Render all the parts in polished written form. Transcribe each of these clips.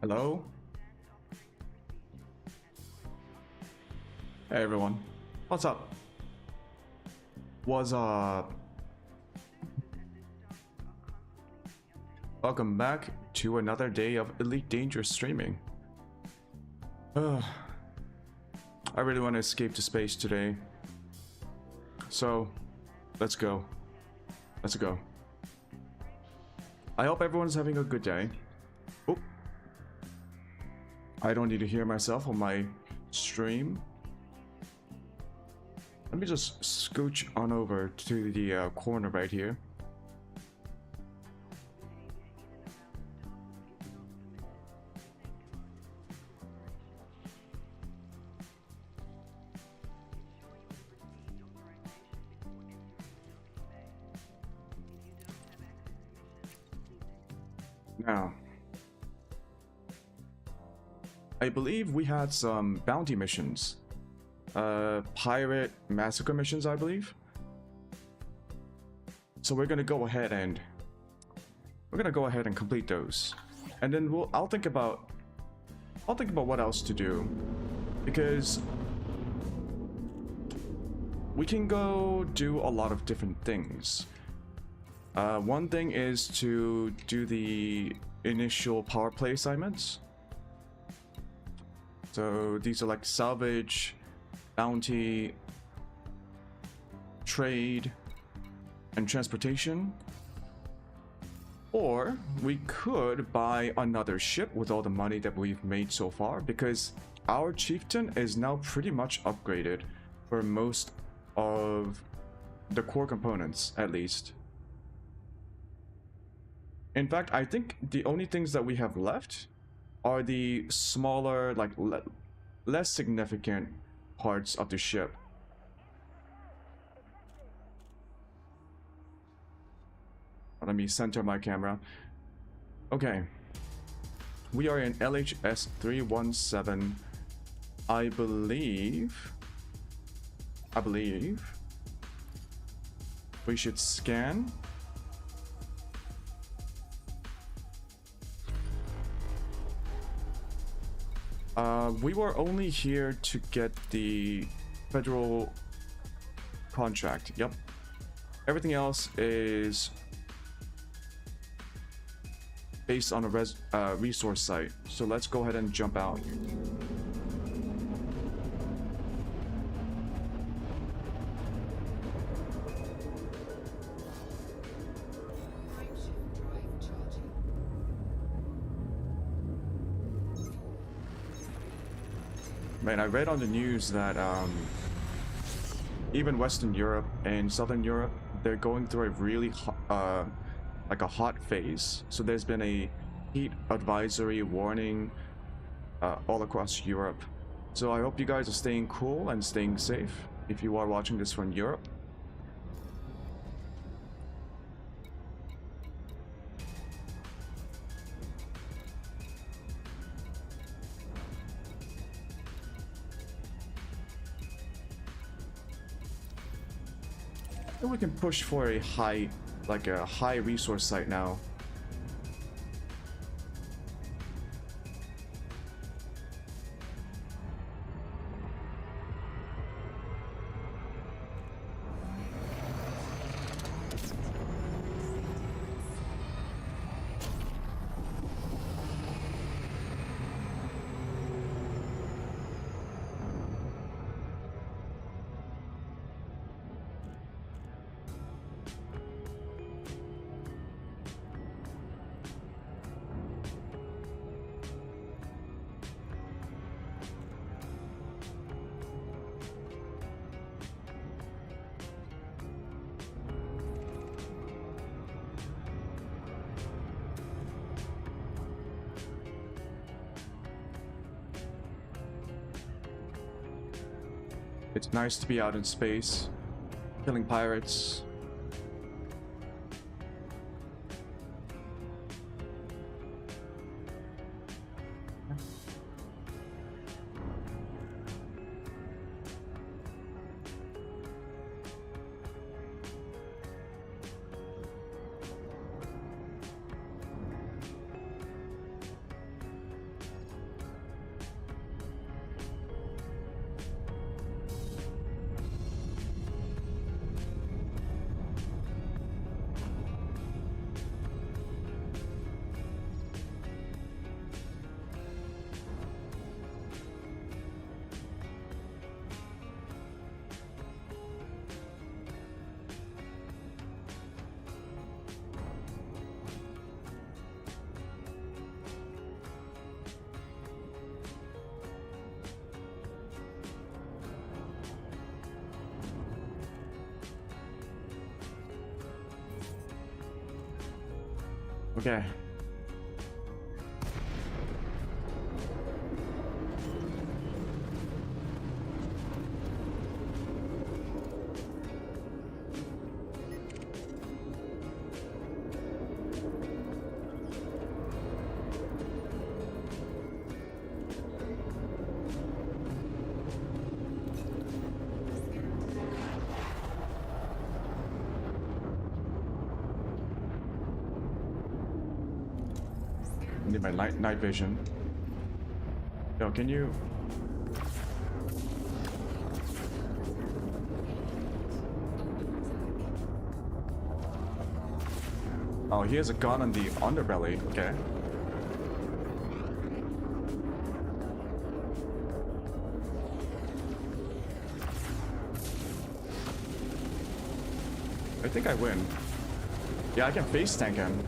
Hello? Hey everyone. What's up? What's up? Welcome back to another day of Elite Dangerous streaming. I really want to escape to space today. So, let's go. Let's go. I hope everyone's having a good day. Oh. I don't need to hear myself on my stream. Let me just scooch on over to the corner right here. Now, I believe we had some bounty missions. Pirate massacre missions, I believe. So we're gonna go ahead and complete those, and then I'll think about what else to do, because we can go do a lot of different things. One thing is to do the initial power play assignments. So these are like salvage, bounty, trade, and transportation. Or we could buy another ship with all the money that we've made so far, because our chieftain is now pretty much upgraded for most of the core components, at least. In fact, I think the only things that we have left are the smaller, like less significant parts of the ship. Let me center my camera. Okay. We are in LHS 317. I believe we should scan. We were only here to get the federal contract. Yep. Everything else is based on a resource site. So let's go ahead and jump out. Man, I read on the news that even Western Europe and Southern Europe, they're going through a really like a hot phase. So there's been a heat advisory warning all across Europe. So I hope you guys are staying cool and staying safe if you are watching this from Europe. We can push for a high resource site now. It's nice to be out in space, killing pirates. Okay. I need my night vision. Yo, can you... Oh, he has a gun on the underbelly. Okay. I think I win. Yeah, I can face tank him.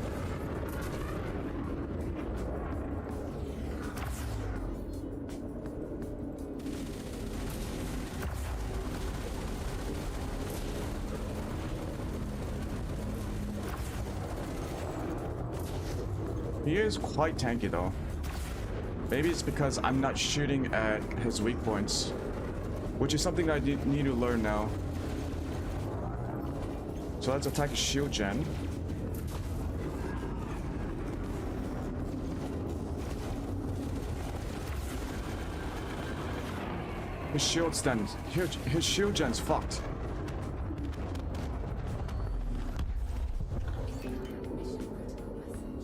He is quite tanky though. Maybe it's because I'm not shooting at his weak points, which is something I need to learn now. So let's attack his shield gen. His shield's then his shield gen's fucked.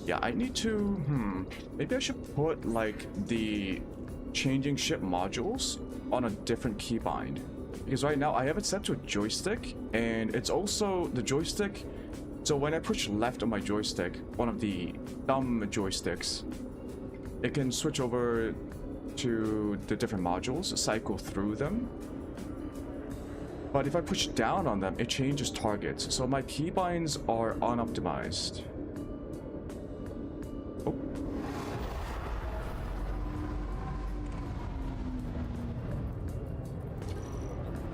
Yeah, I need to, maybe I should put like the changing ship modules on a different keybind. Because right now I have it set to a joystick, and it's also the joystick. So when I push left on my joystick, one of the thumb joysticks, it can switch over to the different modules, cycle through them. But if I push down on them, it changes targets. So my keybinds are unoptimized. Oh.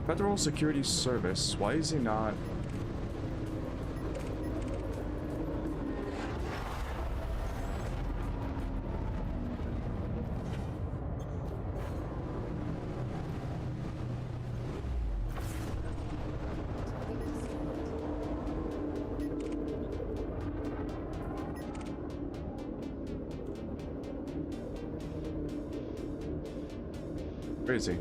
Federal Security Service, why is he not? Where is he?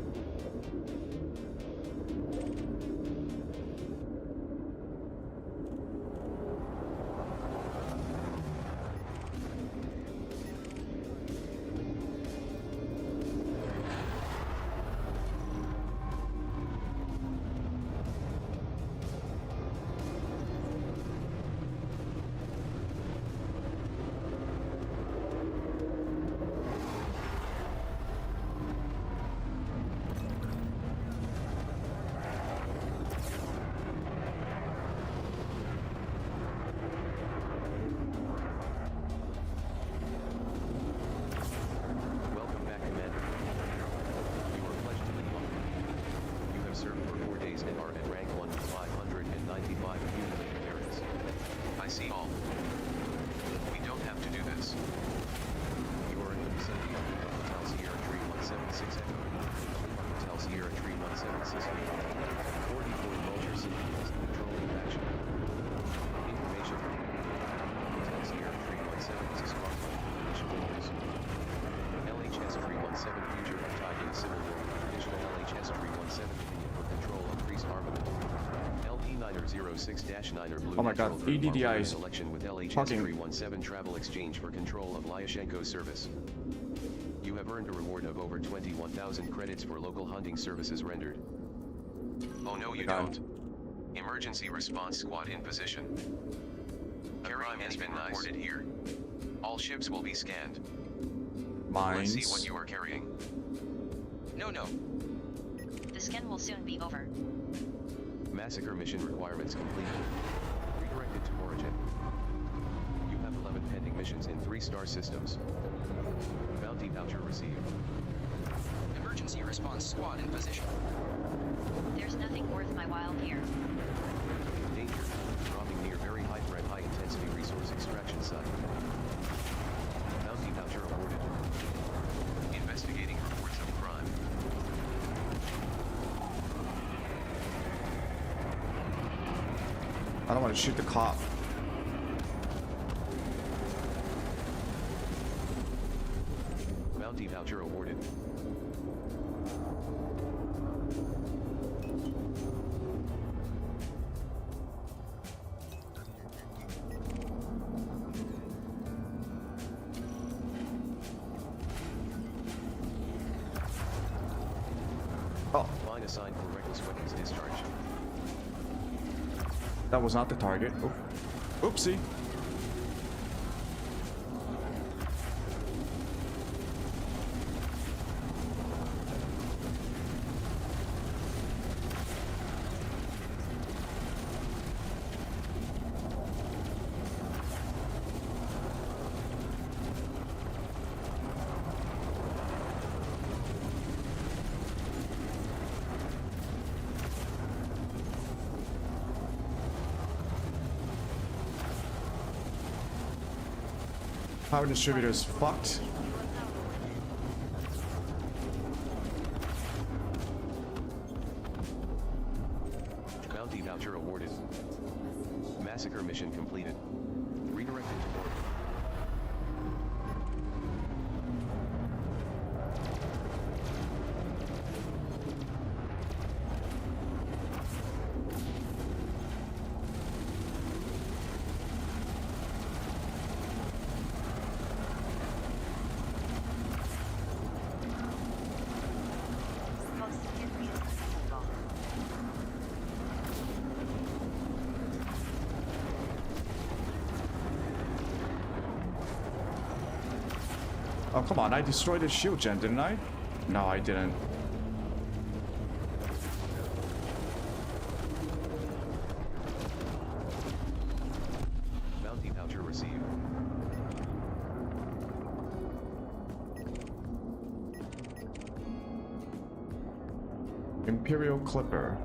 Oh my god, EDDI is with fucking 317 travel exchange for control of Lyashenko service. You have earned a reward of over 21,000 credits for local hunting services rendered. Oh no you don't. Emergency response squad in position. A crime has been reported here. All ships will be scanned. Mines. Let's see what you are carrying. No. The scan will soon be over. Massacre mission requirements complete. Redirected to origin. You have 11 pending missions in 3-star systems. Bounty voucher received. Emergency response squad in position. There's nothing worth my while here. Danger. Dropping near very high threat, high intensity resource extraction site. I don't want to shoot the cop. Bounty voucher awarded. Oh, Fine assigned for reckless weapons discharge. that was not the target. Oh. Oopsie. Power distributor's fucked. Bounty voucher awarded. Massacre mission completed. Redirected to work. Oh, come on. I destroyed his shield gen, didn't I? No, I didn't. Bounty voucher received. Imperial Clipper.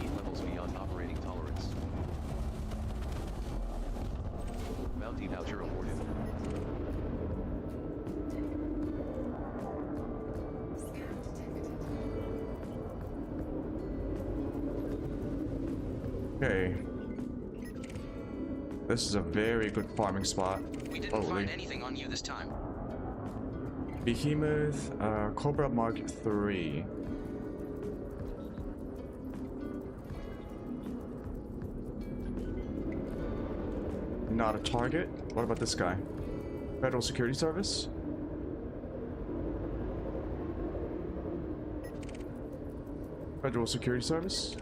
Heat levels beyond operating tolerance. Bounty voucher awarded. Okay. This is a very good farming spot. We didn't find anything on you this time. Behemoth, Cobra Mark III. Not a target. What about this guy? Federal Security Service? Federal Security Service?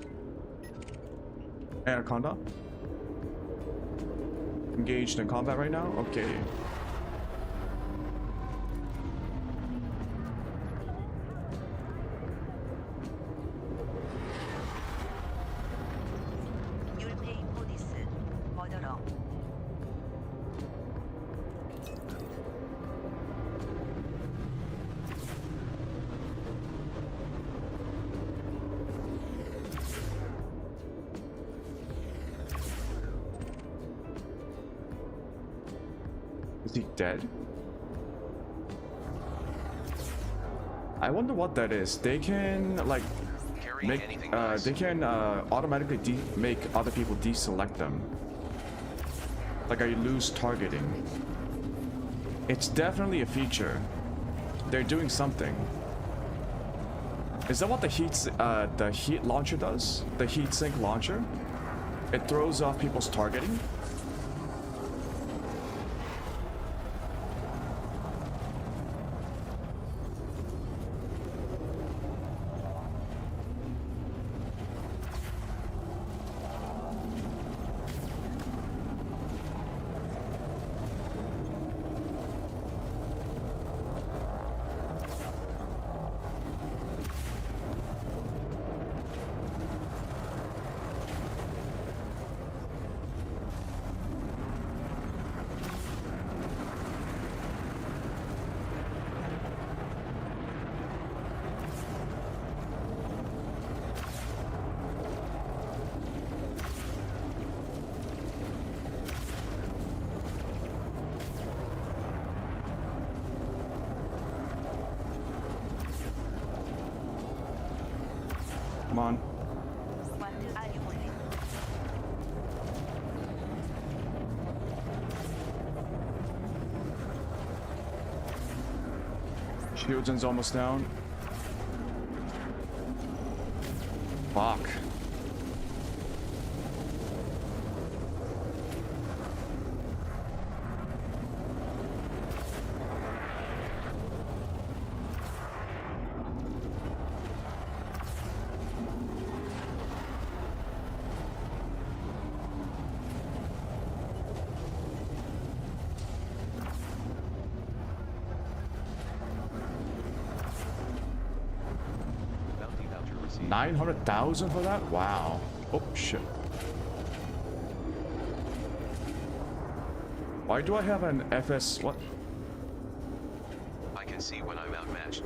Anaconda? Engaged in combat right now? Okay. Is he dead? I wonder what that is. They can like Carrying make anything nice. they can automatically make other people deselect them. Like I lose targeting. It's definitely a feature. They're doing something. Is that what the heat launcher does? The heat sink launcher? It throws off people's targeting? Come on. What are you waiting? Shieldzen's almost down. Fuck. Bounty voucher received. 900,000 for that? Wow. Oh, shit. Why do I have an FS... What? I can see when I'm outmatched.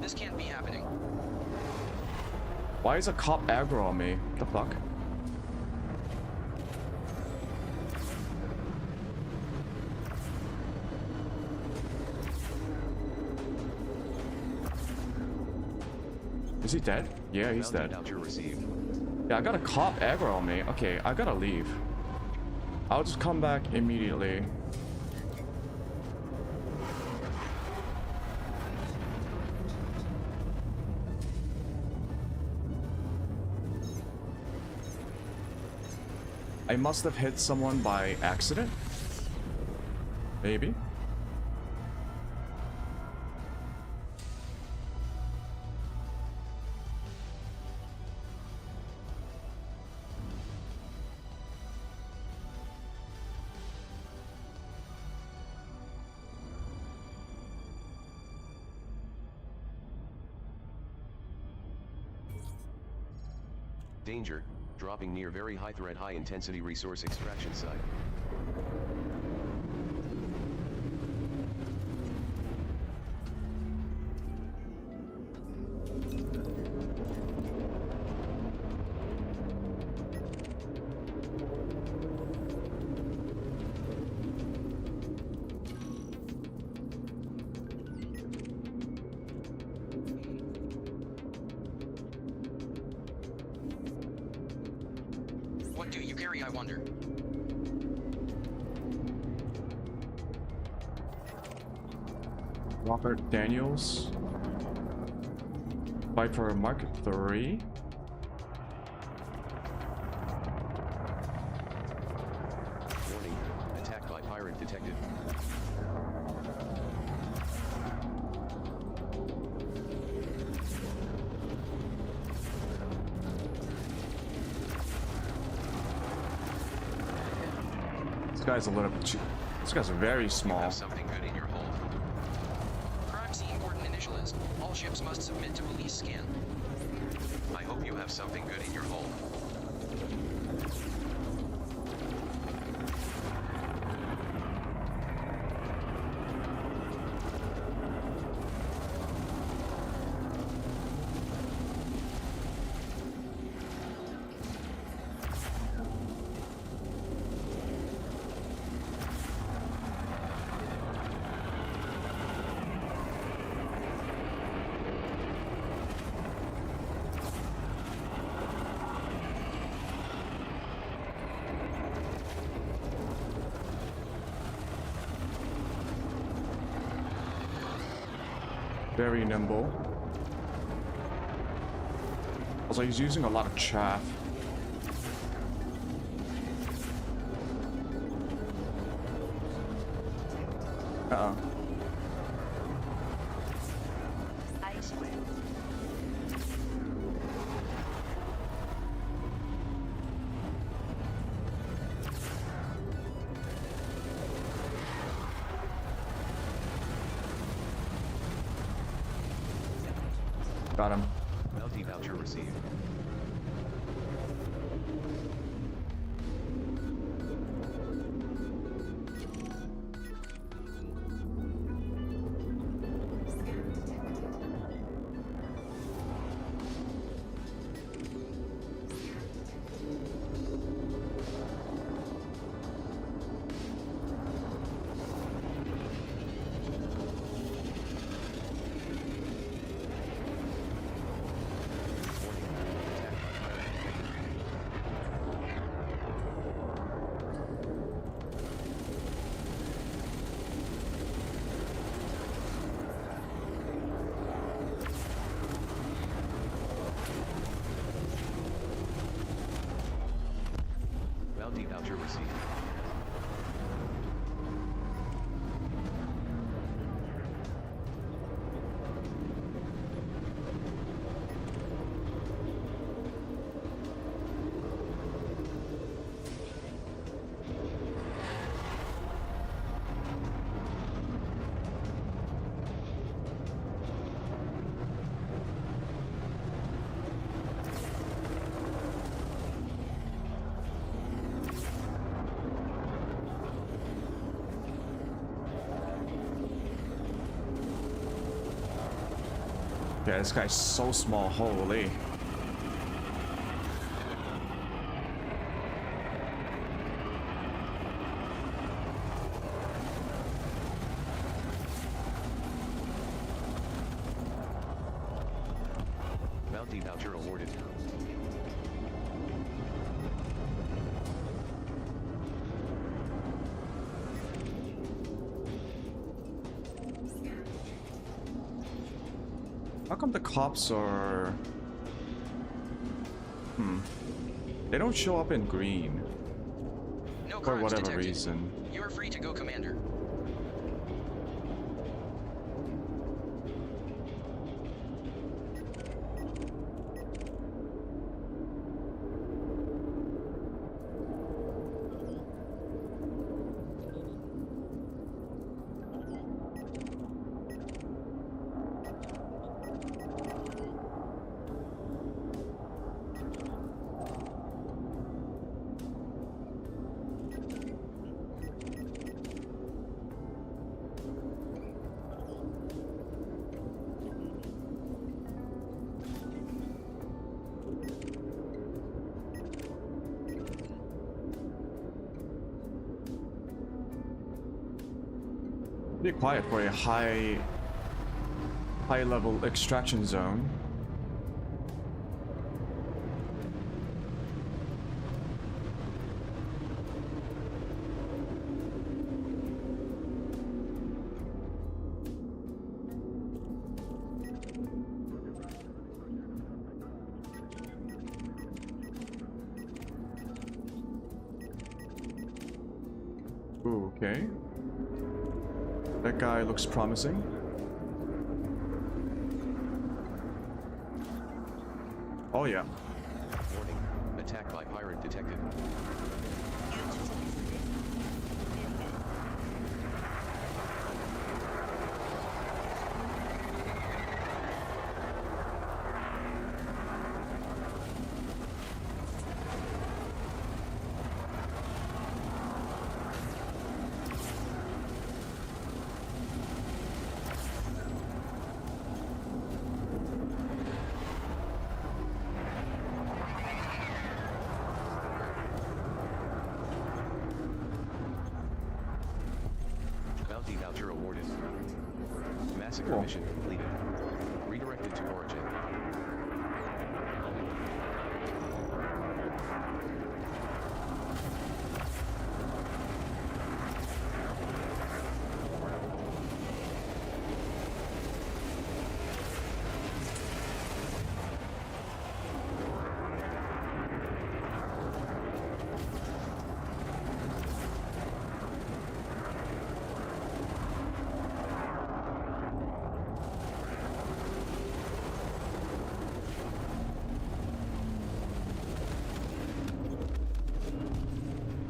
This can't be happening. Why is a cop aggro on me? What the fuck? Is he dead? Yeah, he's Bounty dead. voucher received. Yeah, I got a cop aggro on me. Okay, I gotta leave. I'll just come back immediately. I must have hit someone by accident? Maybe? Danger, dropping near very high threat high intensity resource extraction site. What do you carry, I wonder? Robert Daniels. Viper Mark III. Warning, attack by pirate detected. This guy's a little bit too... This guy's very You small. have something good in your hold. Crime scene important initial list. All ships must submit to police scan. I hope you have something good in your hold. Very nimble. Also, he's using a lot of chaff. Uh-oh. I swear. Got him. Bounty voucher received. Yeah, this guy's so small, holy. Bounty voucher awarded. How come the cops are... They don't show up in green. No For crimes whatever detected. reason. You are free to go, Commander. Pretty quiet for a high level extraction zone. Ooh, okay. That guy looks promising. Oh yeah. Warning. Attack by pirate detected. Bounty voucher awarded. Massacre Cool. mission completed. Redirected to origin.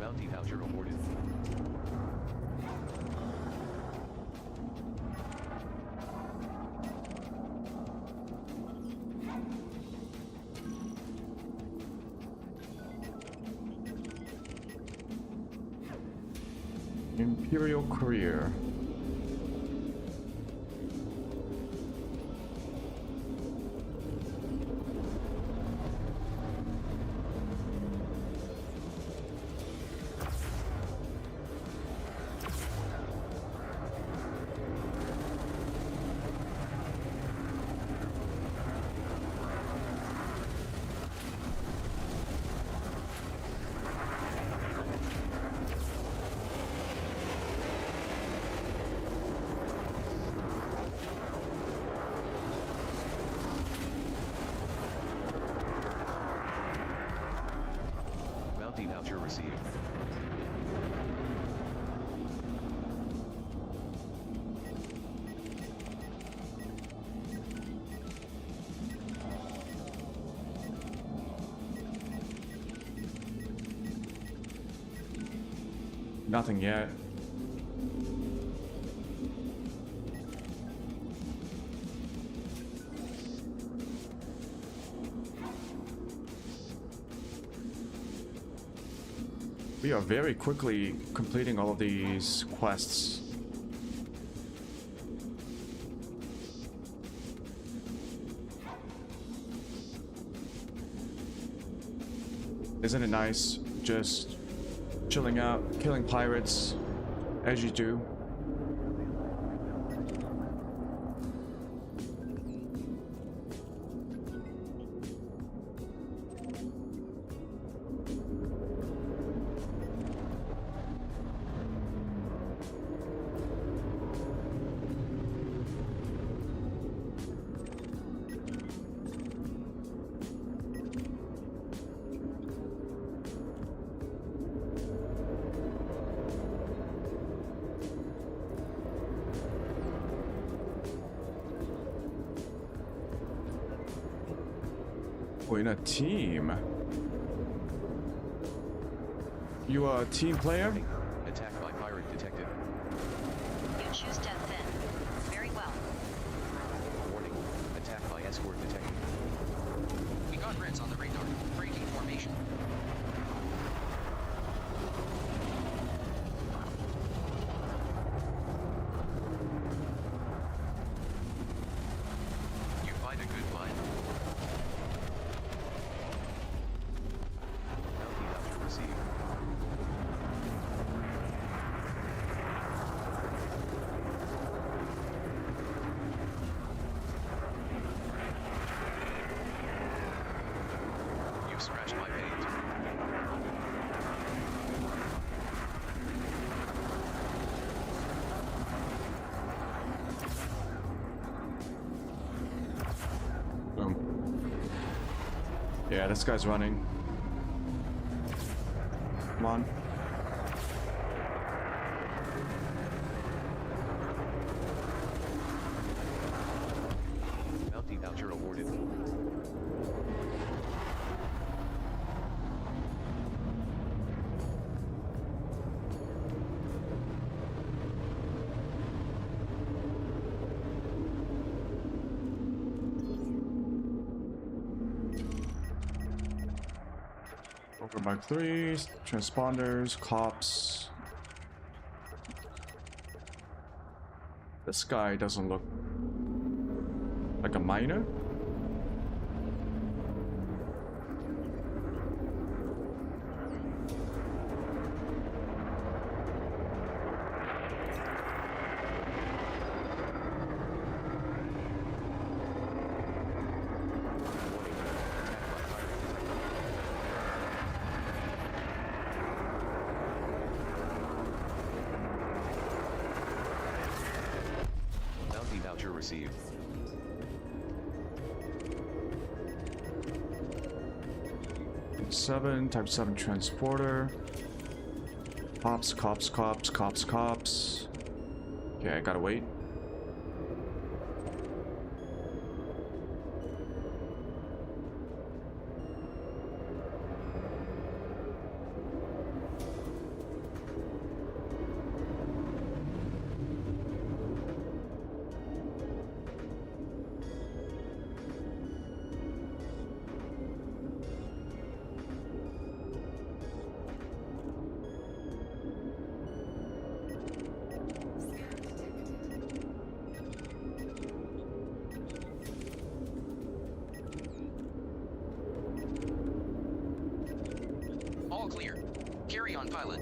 Bounty voucher awarded. Imperial Courier. Bounty voucher received. Nothing yet. We are very quickly completing all of these quests. Isn't it nice? Just chilling out, killing pirates, as you do. We're in a team. You are a team player? Attacked by pirate detective. You choose death then. Very well. Warning. Attacked by escort detective. We got Reds on the radar. Breaking formation. You fight a good fight. Bounty voucher received. You've scratched my paint. Boom. Yeah, this guy's running. Come on. Bounty voucher awarded. Over Mark 3s, transponders, cops. This guy doesn't look like a miner. Bounty voucher received. Type 7 transporter. Cops. Okay, I gotta wait. All clear. Carry on, pilot.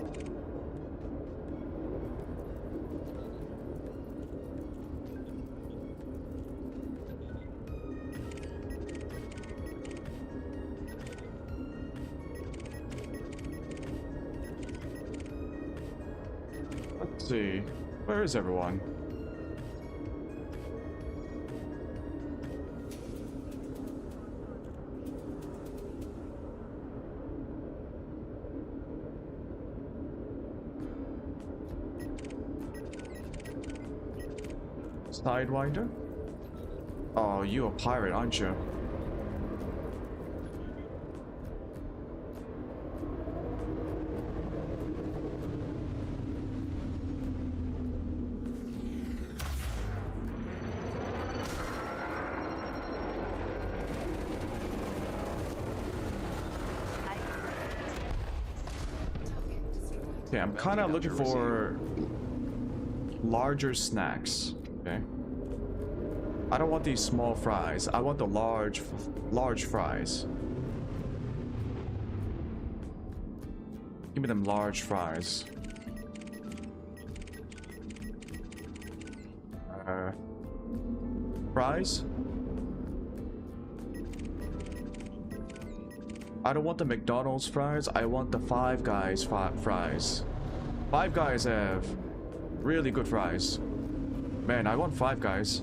Let's see. Where is everyone? Sidewinder? Oh, you a pirate, aren't you? Yeah, I'm kind of looking for larger snacks. Okay. I don't want these small fries. I want the large fries. Give me them large fries. Fries? I don't want the McDonald's fries, I want the Five Guys fries. Five Guys have really good fries. Man, I want Five Guys.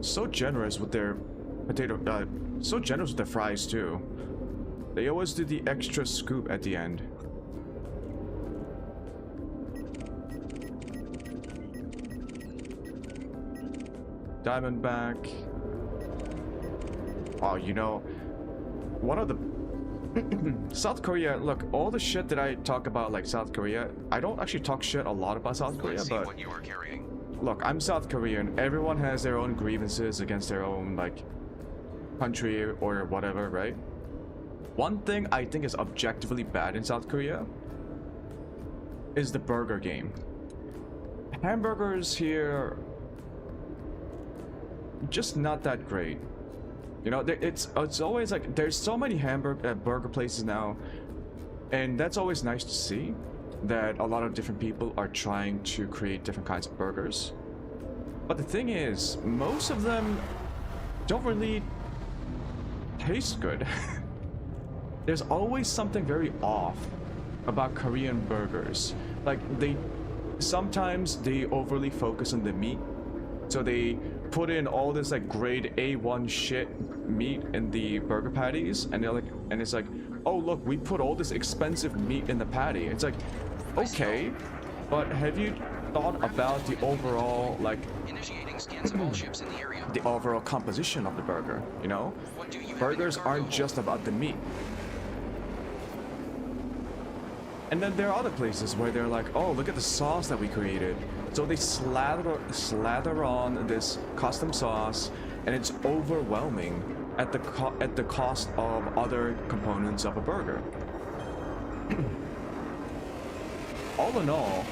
So generous with their so generous with their fries too. They always do the extra scoop at the end. Diamondback. Oh, you know, one of the South Korea, look, all the shit that I talk about, like South Korea, I don't actually talk shit a lot about South Korea, Let's see but what you are carrying. look, I'm South Korean. Everyone has their own grievances against their own, like, country or whatever, right? One thing I think is objectively bad in South Korea is the burger game. Hamburgers here, just not that great. You know, it's always like, there's so many burger places now, and that's always nice to see that a lot of different people are trying to create different kinds of burgers. But the thing is, most of them don't really taste good. There's always something very off about Korean burgers. Like, sometimes they overly focus on the meat, so they put in all this like grade A1 shit meat in the burger patties, and they're like, and it's like, oh look, we put all this expensive meat in the patty. It's like, okay, but have you thought about the overall, like, Initiating scans of all ships in the area. the overall composition of the burger? You know, What do you have in burgers your cargo aren't hold? just about the meat. And then there are other places where they're like, oh, look at the sauce that we created. So they slather on this custom sauce, and it's overwhelming at the cost of other components of a burger. All in all,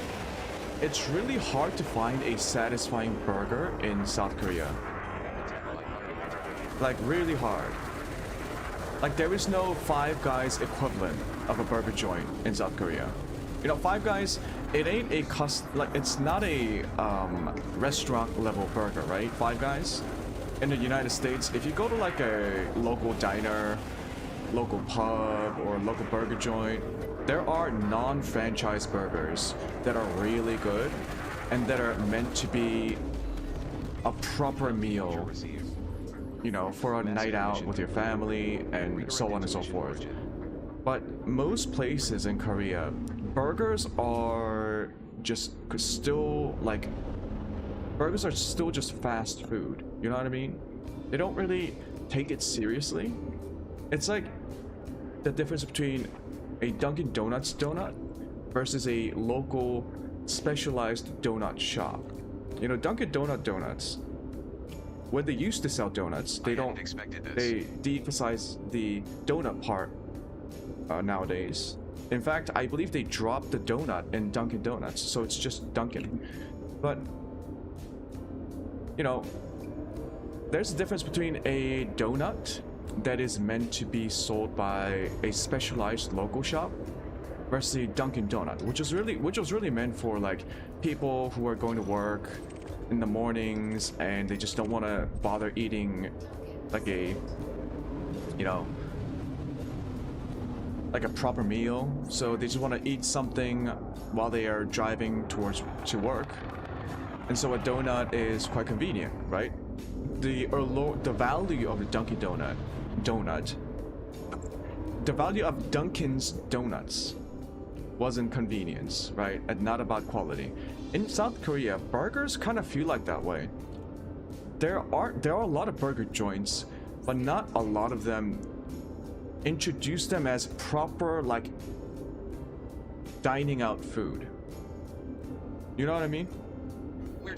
it's really hard to find a satisfying burger in South Korea. Like, really hard. Like, there is no Five Guys equivalent of a burger joint in South Korea. You know, Five Guys, it ain't a it's not a restaurant level burger, right? Five Guys. In the United States, if you go to like a local diner, local pub, or local burger joint, there are non-franchise burgers that are really good and that are meant to be a proper meal, you know, for a night out with your family and so on and so forth. But most places in Korea, burgers are just still like, burgers are still just fast food. You know what I mean? They don't really take it seriously. It's like the difference between a Dunkin' Donuts donut versus a local specialized donut shop. You know, Dunkin' Donuts, when they used to sell donuts, they don't, they de-emphasize the donut part nowadays. In fact, I believe they dropped the donut in Dunkin' Donuts, so it's just Dunkin'. But, you know, there's a difference between a donut that is meant to be sold by a specialized local shop versus a Dunkin' Donut, which was really meant for like people who are going to work in the mornings and they just don't want to bother eating like a, you know, like a proper meal, so they just want to eat something while they are driving to work. And so a donut is quite convenient, right? The value of the Dunkin' Donut, the value of Dunkin's Donuts was in convenience, right? And not about quality. In South Korea, burgers kind of feel like that way. There are a lot of burger joints, but not a lot of them introduce them as proper, like, dining out food. You know what I mean?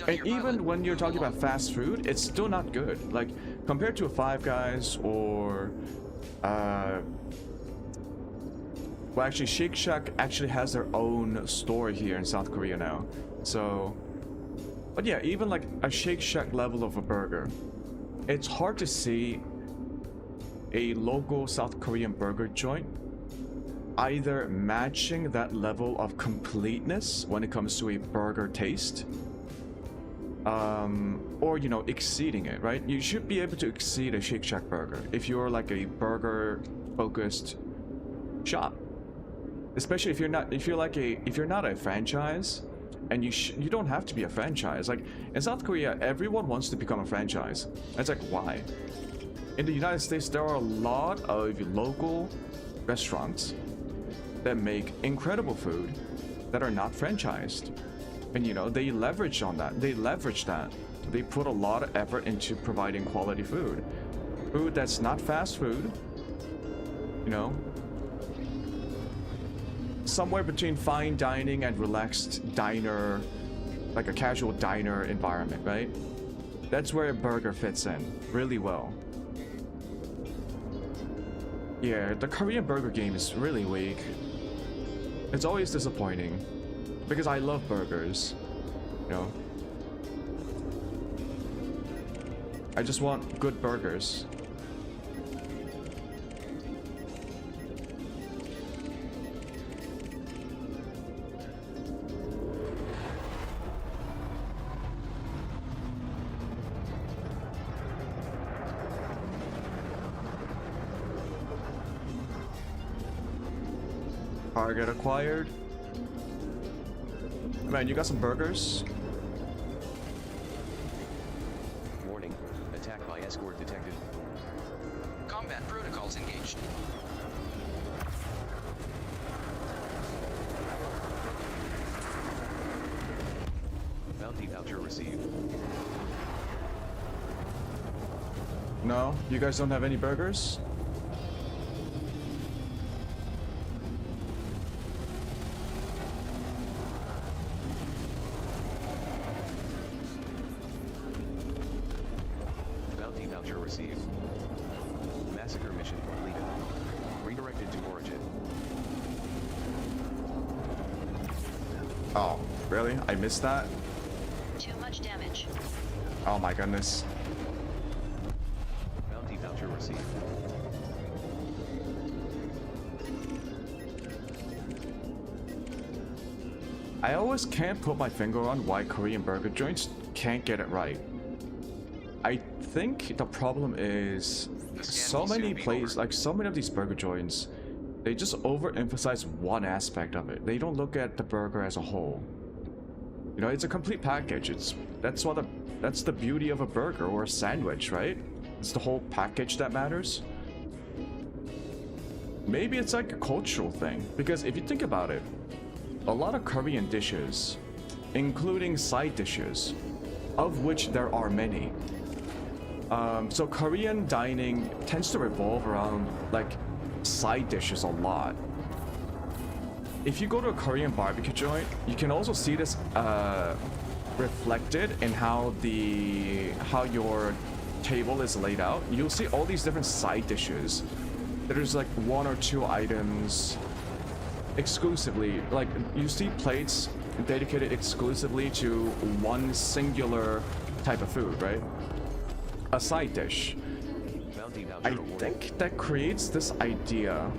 And even when you're talking about fast food, it's still not good. Like, compared to a Five Guys or well, actually Shake Shack actually has their own store here in South Korea now. So, but yeah, even like a Shake Shack level of a burger, it's hard to see a local South Korean burger joint either matching that level of completeness when it comes to a burger taste, or you know, exceeding it, right? You should be able to exceed a Shake Shack burger if you're like a burger focused shop, especially if you're not a franchise. And you don't have to be a franchise. Like in South Korea, everyone wants to become a franchise. It's like, why? In the United States, there are a lot of local restaurants that make incredible food that are not franchised. And you know, they leverage on that. They leverage that. They put a lot of effort into providing quality food. Food that's not fast food, you know, somewhere between fine dining and relaxed diner, like a casual diner environment, right? That's where a burger fits in really well. Yeah, the Korean burger game is really weak. It's always disappointing because I love burgers, you know. I just want good burgers. Target acquired. Man, you got some burgers? Warning, attack by escort detected. Combat protocols engaged. Bounty voucher received. No? You guys don't have any burgers? Bounty voucher received. Massacre mission completed. Redirected to origin. Oh, really? I missed that? Too much damage. Oh my goodness. Bounty voucher received. I always can't put my finger on why Korean burger joints can't get it right. I think the problem is so many places, like so many of these burger joints, they just overemphasize one aspect of it. They don't look at the burger as a whole. You know, it's a complete package. That's the beauty of a burger or a sandwich, right? It's the whole package that matters. Maybe it's like a cultural thing, because if you think about it, a lot of Korean dishes, including side dishes, of which there are many. So Korean dining tends to revolve around like side dishes a lot. If you go to a Korean barbecue joint, you can also see this reflected in how your table is laid out. You'll see all these different side dishes. There's like one or two items exclusively, like you see plates dedicated exclusively to one singular type of food, right? A side dish. Bounty voucher I awarded. think that creates this idea.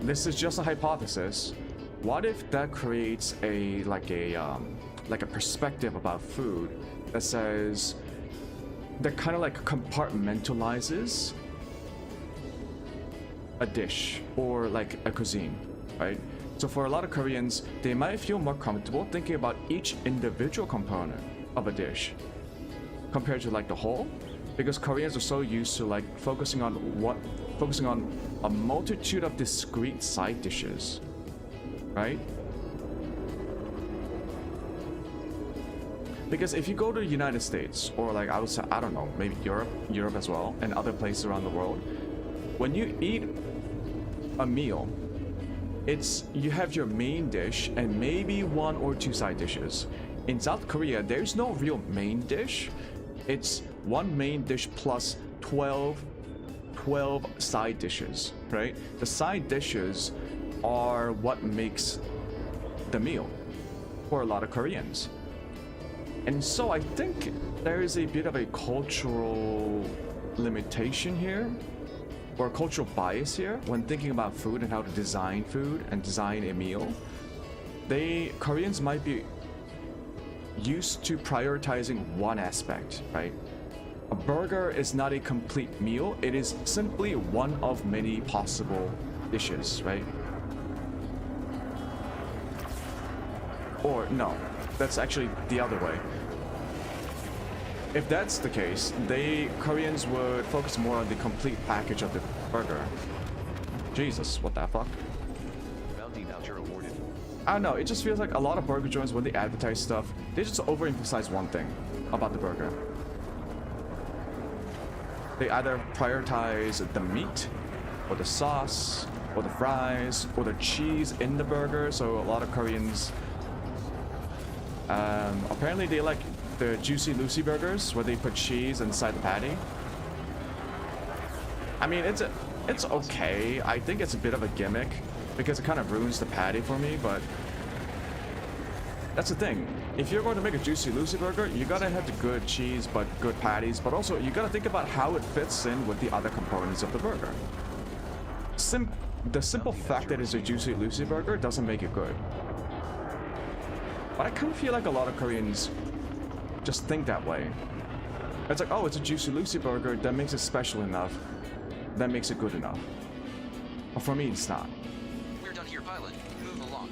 This is just a hypothesis. What if that creates a perspective about food that says, that kind of like compartmentalizes a dish or like a cuisine, right? So for a lot of Koreans, they might feel more comfortable thinking about each individual component of a dish compared to like the whole, because Koreans are so used to like focusing on a multitude of discrete side dishes, right? Because if you go to the United States, or like I would say, I don't know, maybe Europe as well, and other places around the world, when you eat a meal, you have your main dish and maybe one or two side dishes. In South Korea, there's no real main dish. It's one main dish plus 12 side dishes, right? The side dishes are what makes the meal for a lot of Koreans. And so I think there is a bit of a cultural limitation here, or cultural bias here when thinking about food and how to design food and design a meal. Koreans might be used to prioritizing one aspect, right? A burger is not a complete meal. It is simply one of many possible dishes, right? Or no, that's actually the other way. If that's the case, Koreans would focus more on the complete package of the burger. Jesus, what the fuck? Bounty voucher awarded. I don't know, it just feels like a lot of burger joints, when they advertise stuff, they just overemphasize one thing about the burger. They either prioritize the meat, or the sauce, or the fries, or the cheese in the burger. So a lot of Koreans, apparently they like the Juicy Lucy burgers, where they put cheese inside the patty. I mean, it's okay. I think it's a bit of a gimmick, because it kind of ruins the patty for me, but that's the thing. If you're going to make a Juicy Lucy burger, you gotta have the good cheese, but good patties, but also you gotta think about how it fits in with the other components of the burger. The simple fact that it's a Juicy Lucy burger doesn't make it good. But I kind of feel like a lot of Koreans just think that way. It's like, oh, it's a Juicy Lucy burger, that makes it special enough, that makes it good enough. But for me, it's not. We're done here, pilot. Move along.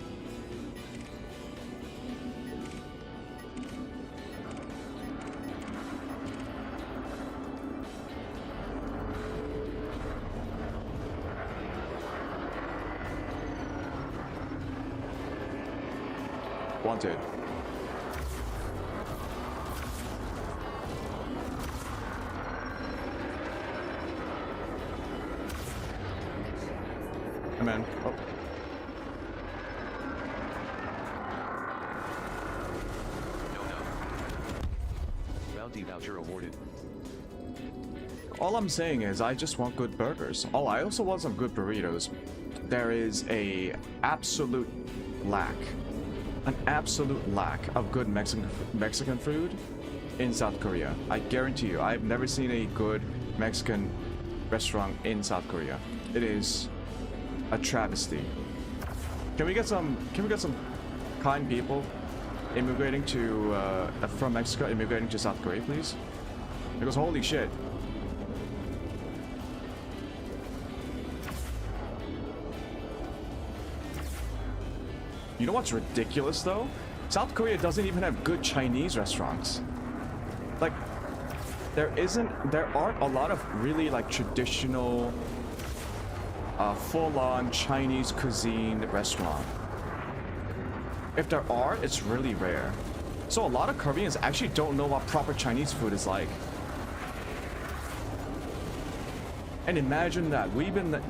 Wanted. Hey man. Oh. No. Bounty voucher awarded. All I'm saying is I just want good burgers. Oh, I also want some good burritos. There is an absolute lack of good Mexican food in South Korea. I guarantee you, I've never seen a good Mexican restaurant in South Korea. It is a travesty. Can we get some kind people immigrating to from Mexico immigrating to South Korea, please? Because holy shit. You know what's ridiculous though? South Korea doesn't even have good Chinese restaurants. Like, there aren't a lot of really like traditional full-on Chinese cuisine restaurant. If there are, it's really rare. So a lot of Koreans actually don't know what proper Chinese food is like. And imagine that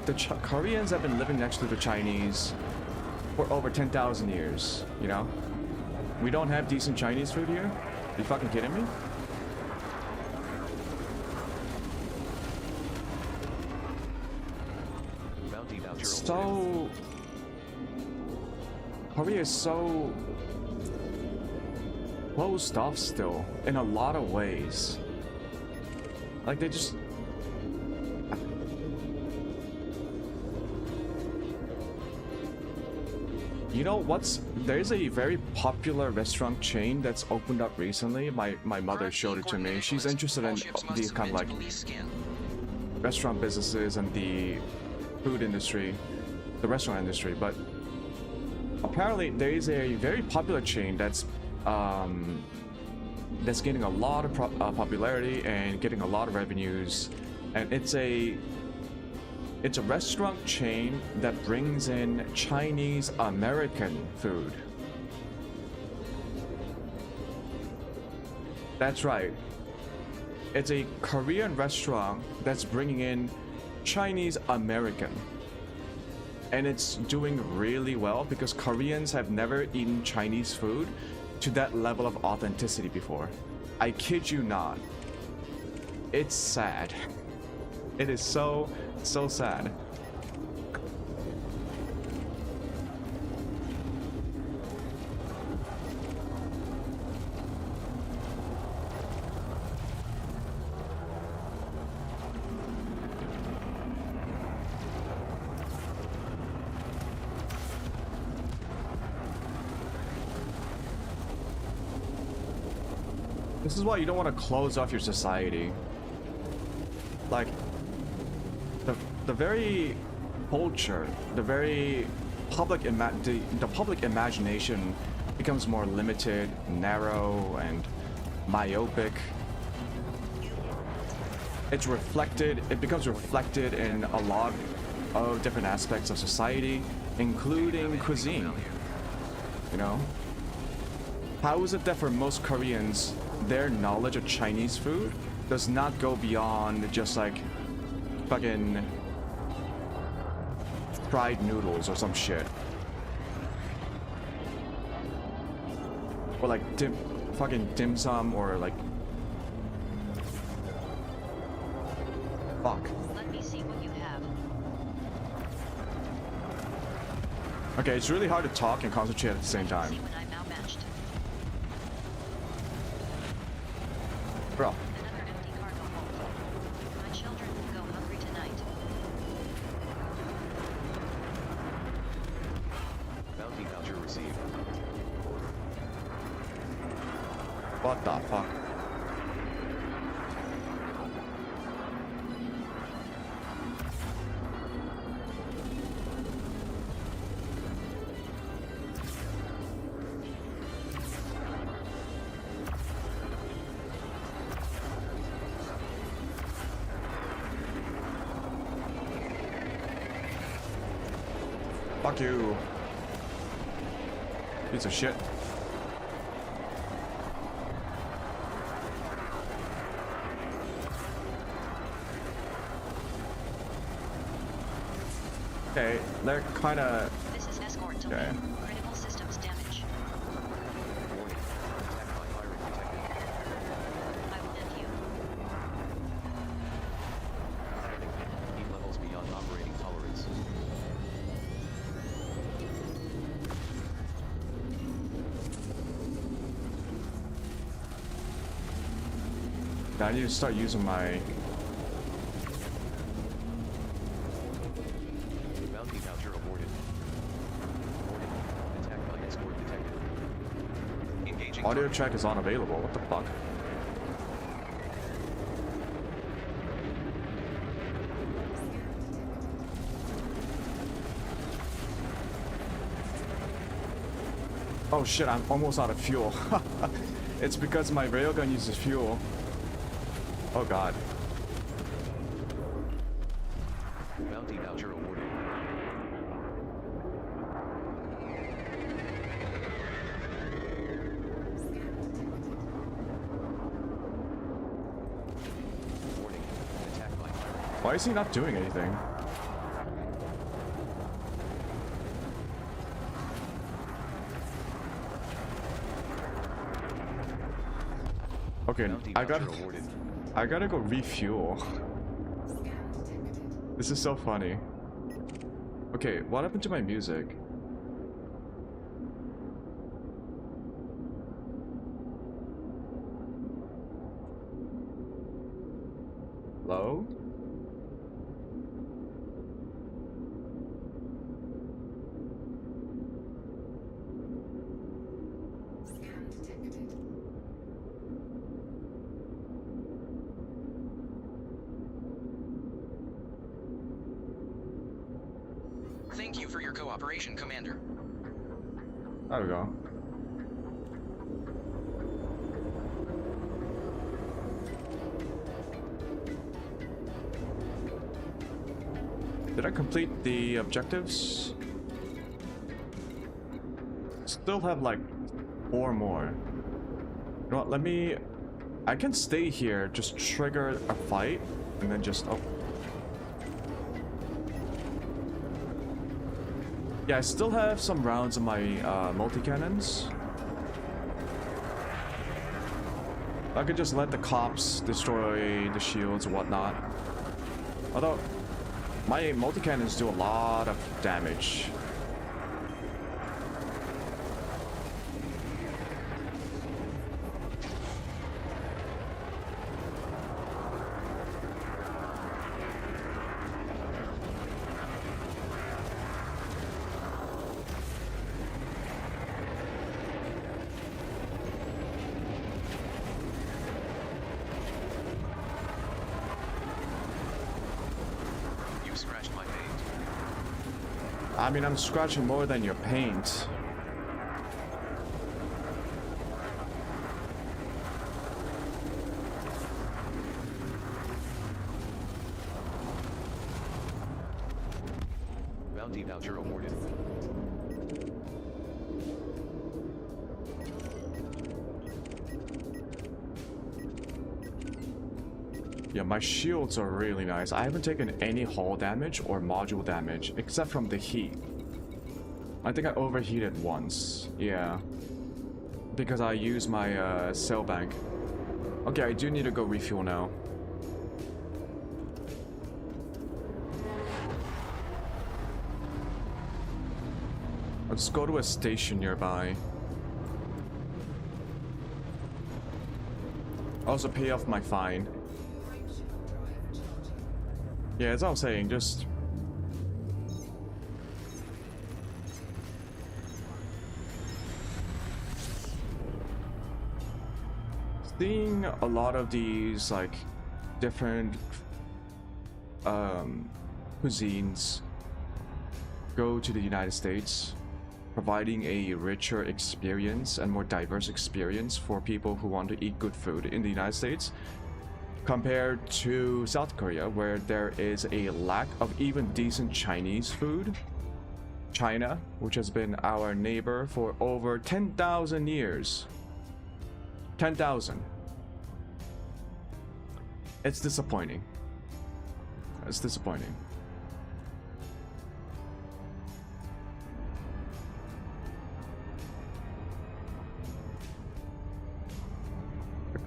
the Koreans have been living next to the Chinese for over 10,000 years, you know? We don't have decent Chinese food here? Are you fucking kidding me? So Korea is so closed off still in a lot of ways. Like they just you know there's a very popular restaurant chain that's opened up recently. My mother showed it to me. She's interested in these kind of like restaurant businesses and the food industry, the restaurant industry, but apparently there is a very popular chain that's gaining a lot of popularity and getting a lot of revenues, and it's a restaurant chain that brings in Chinese American food. That's right. It's a Korean restaurant that's bringing in Chinese American. And it's doing really well because Koreans have never eaten Chinese food to that level of authenticity before. I kid you not. It's sad. It is so sad. This is why you don't want to close off your society. Like, the very culture, the very public the public imagination becomes more limited, narrow, and myopic. It becomes reflected in a lot of different aspects of society, including cuisine. You know? How is it that for most Koreans, their knowledge of Chinese food does not go beyond just like fucking fried noodles or some shit? Or like fucking dim sum, or like fuck. Let me see what you have. Okay, it's really hard to talk and concentrate at the same time. See when I'm outmatched. Bro. Another empty cargo hold. My children will go hungry tonight. Bounty voucher received. What the fuck? Fuck you. Piece of shit. Okay, they're kinda... This is escort to Okay. Lynn. Critical systems damage. Warning. Attack by pirate detected. I will end you. Warning. Heat levels beyond operating tolerance. Now I need to start using my... Bounty voucher awarded. Warning. Attack by escort detected. Engaging Audio target. check is unavailable. What the fuck? Oh shit, I'm almost out of fuel. It's because my railgun uses fuel. Oh god. Bounty voucher awarded. Warning. Attack by pirate. Why is he not doing anything? Okay, Bounty I voucher awarded. gotta go refuel. This is so funny. Okay, what happened to my music? Hello? Thank you for your cooperation, Commander. There we go. Did I complete the objectives? Still have like 4 more. You know what, let me... I can stay here, just trigger a fight, and then just... Oh. Yeah, I still have some rounds of my multi-cannons. I could just let the cops destroy the shields and whatnot. Although, my multi-cannons do a lot of damage. I mean, I'm scratching more than your paint. Bounty voucher awarded. Yeah, my shields are really nice. I haven't taken any hull damage or module damage, except from the heat. I think I overheated once. Yeah. Because I used my cell bank. Okay, I do need to go refuel now. Let's go to a station nearby. Also pay off my fine. Yeah, as I was saying, just... seeing a lot of these, like, different cuisines go to the United States, providing a richer experience and more diverse experience for people who want to eat good food in the United States, compared to South Korea, where there is a lack of even decent Chinese food. China, which has been our neighbor for over 10,000 years. 10,000. It's disappointing. It's disappointing.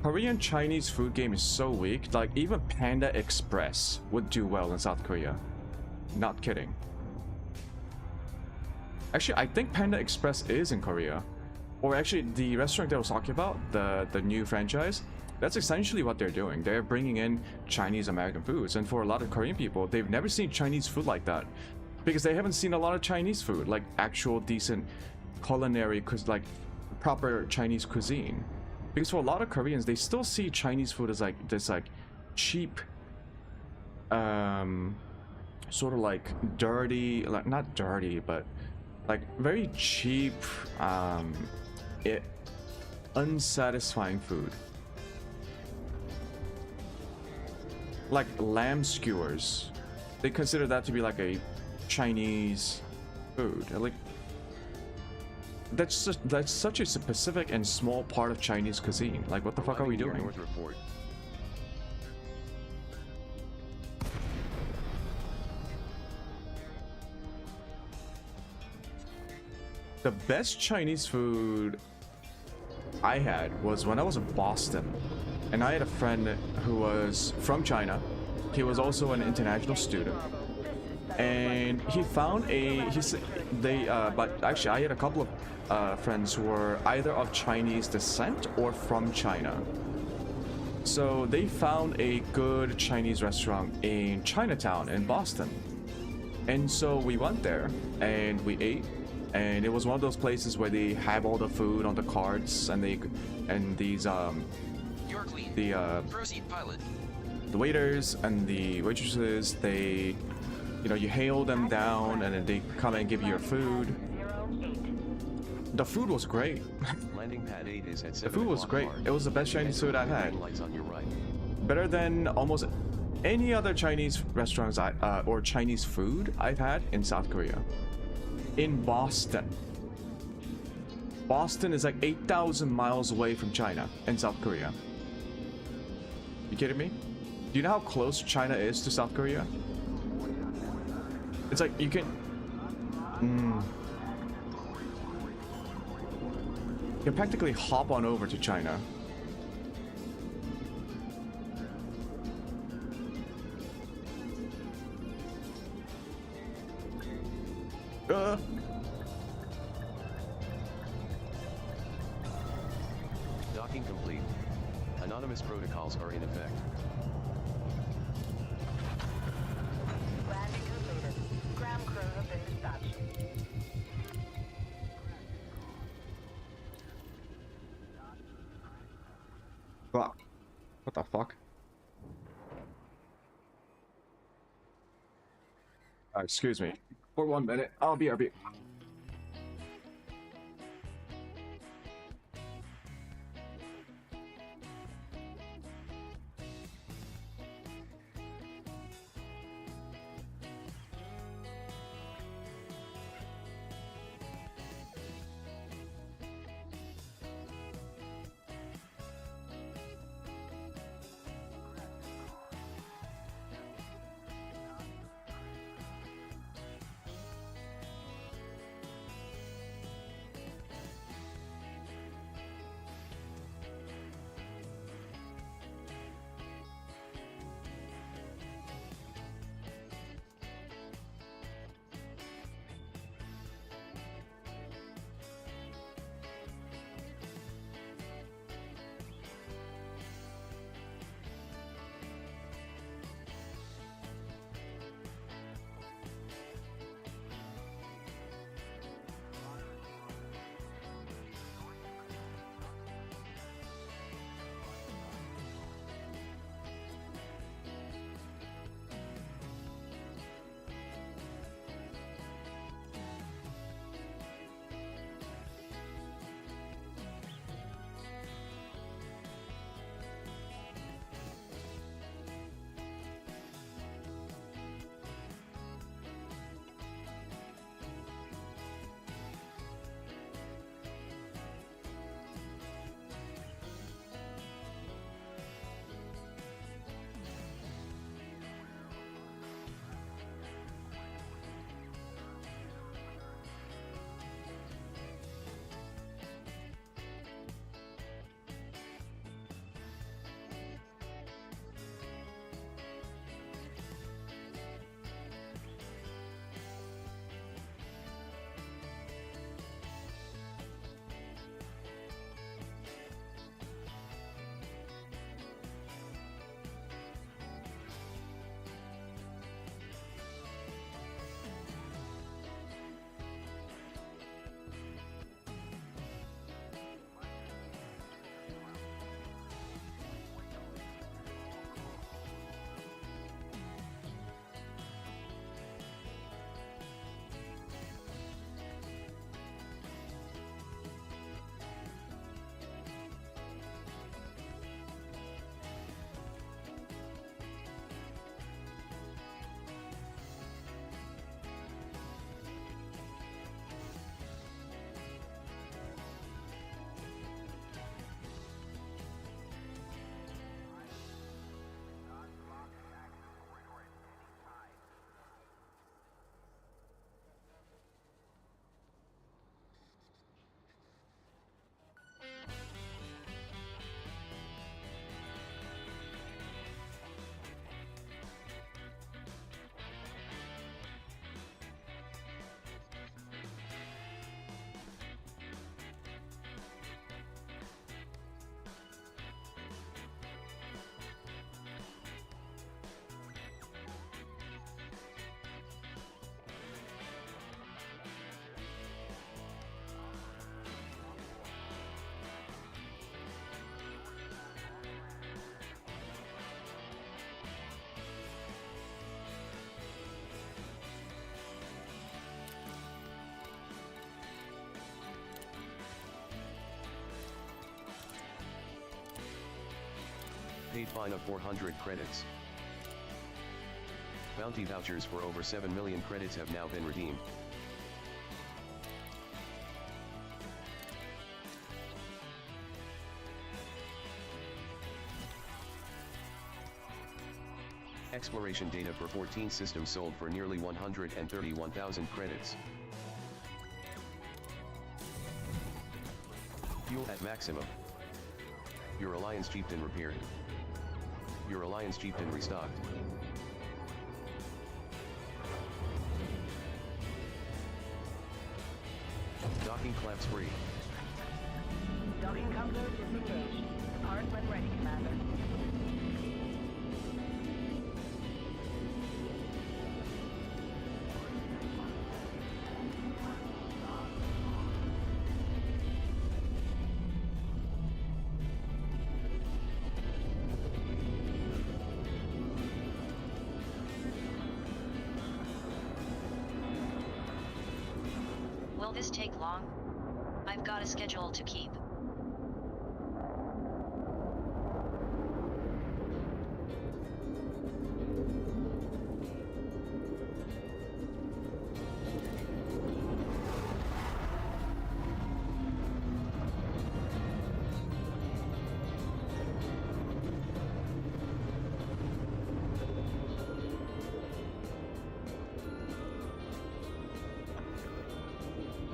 Korean Chinese food game is so weak, like even Panda Express would do well in South Korea. Not kidding. Actually, I think Panda Express is in Korea. Or actually, the restaurant that I was talking about, the new franchise, that's essentially what they're doing. They're bringing in Chinese American foods. And for a lot of Korean people, they've never seen Chinese food like that. Because they haven't seen a lot of Chinese food, like actual decent culinary, like proper Chinese cuisine. Because for a lot of Koreans, they still see Chinese food as like this like cheap, sort of like dirty, like not dirty, but like very cheap, unsatisfying food. Like lamb skewers, they consider that to be like a Chinese food. Like that's such a specific and small part of Chinese cuisine. Like, what the fuck are we doing? North report. The best Chinese food I had was when I was in Boston, and I had a friend who was from China. He was also an international student, and he found but actually I had a couple of friends who were either of Chinese descent or from China. So they found a good Chinese restaurant in Chinatown in Boston. And so we went there and we ate, and it was one of those places where they have all the food on the carts, and You're clean. Proceed, pilot. The waiters and the waitresses, they, you know, you hail them down and then they come and give you your food. The food was great. Landing pad 8 is at 7 The food was great. It was the best Chinese food I've had. Lights on your right. Better than almost any other Chinese restaurants or Chinese food I've had in South Korea. In Boston. Boston is like 8,000 miles away from China in South Korea. You kidding me? Do you know how close China is to South Korea? It's like you can... You can practically hop on over to China. Docking complete. Anonymous protocols are in effect. Landing completed. Ground crew have been dispatched. Fuck. What the fuck? Excuse me. for 1 minute. I'll be RB. Paid fine of 400 credits. Bounty vouchers for over 7 million credits have now been redeemed. Exploration data for 14 systems sold for nearly 131,000 credits. Fuel at maximum. Your Alliance Chieftain repaired. Your Alliance Chieftain restocked. Docking claps free. Docking compass is engaged. Depart when ready, Commander. Will this take long? I've got a schedule to keep.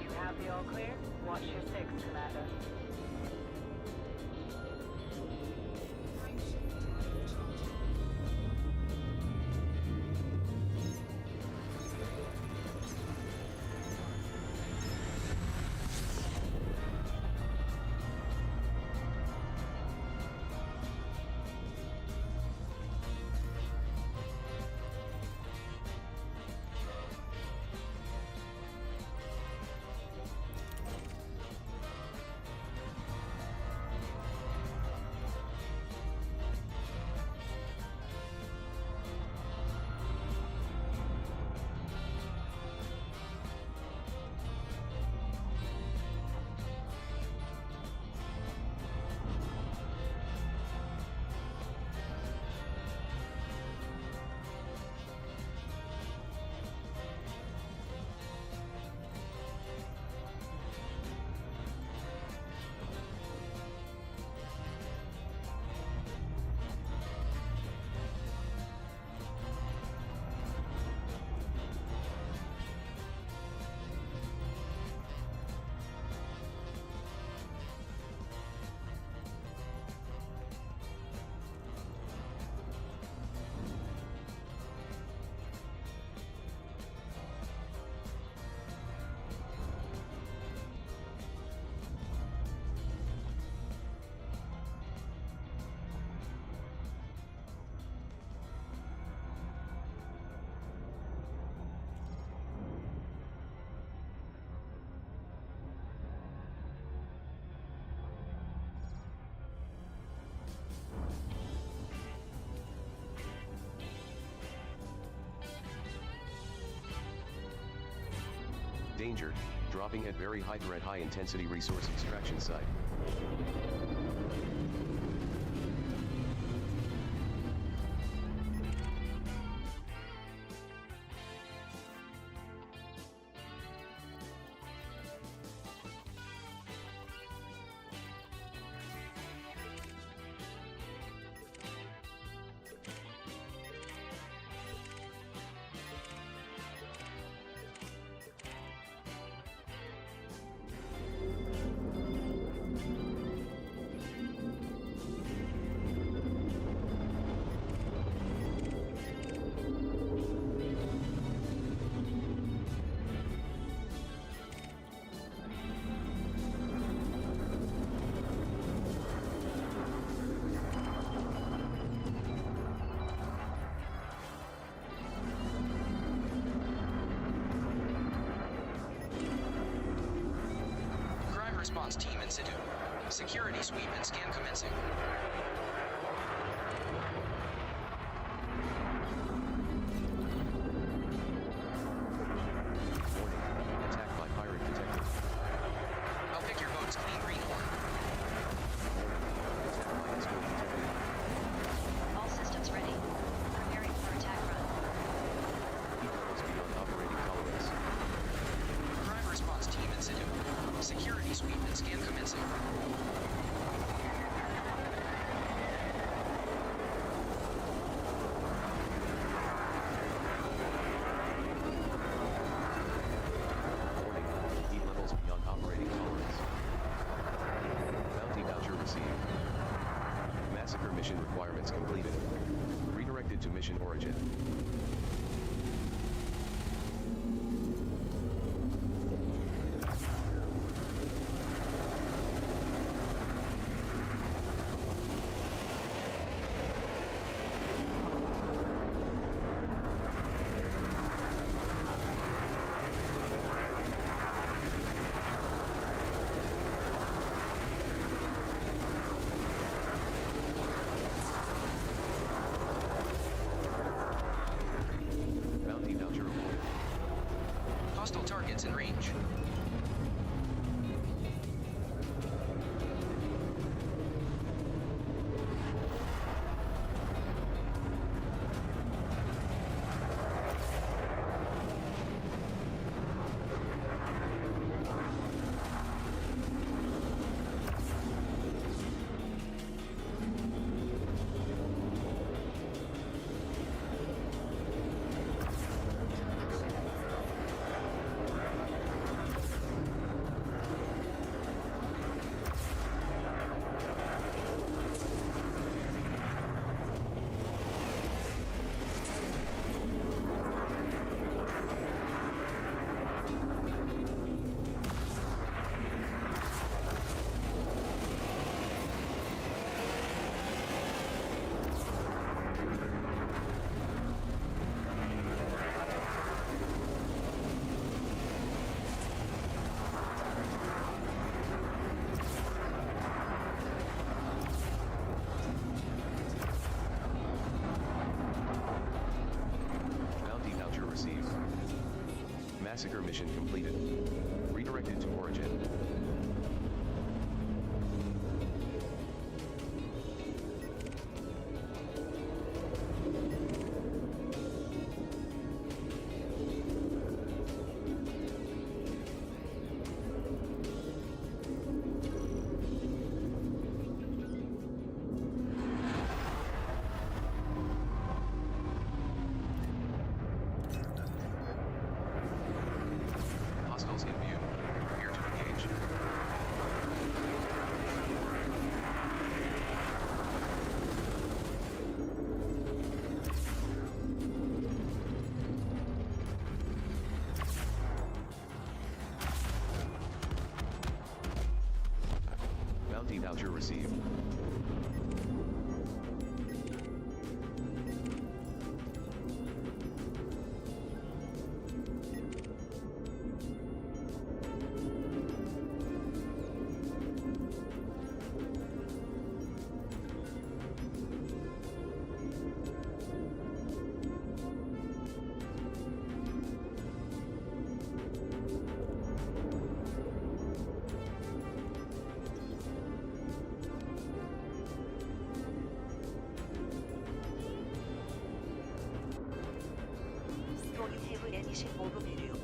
You have the all clear? Watch your six, Commander. Danger, dropping at very high threat high intensity resource extraction site. Response team in situ. Security sweep and scan commencing. Warning, attack by pirate detected. I'll pick your boat's clean green horn. Warning, attack by escort detected. All systems ready. Preparing for attack run. Heat levels beyond operating tolerance. Crime response team in situ. Security sweep and scan commencing. Warning, heat levels beyond operating tolerance. Bounty voucher received. Massacre mission requirements completed. Redirected to mission origin. Hostile targets in range. Massacre mission completed. Redirected to origin. Hostiles in view. Prepare to engage. Bounty voucher received. Do you have any shape of value?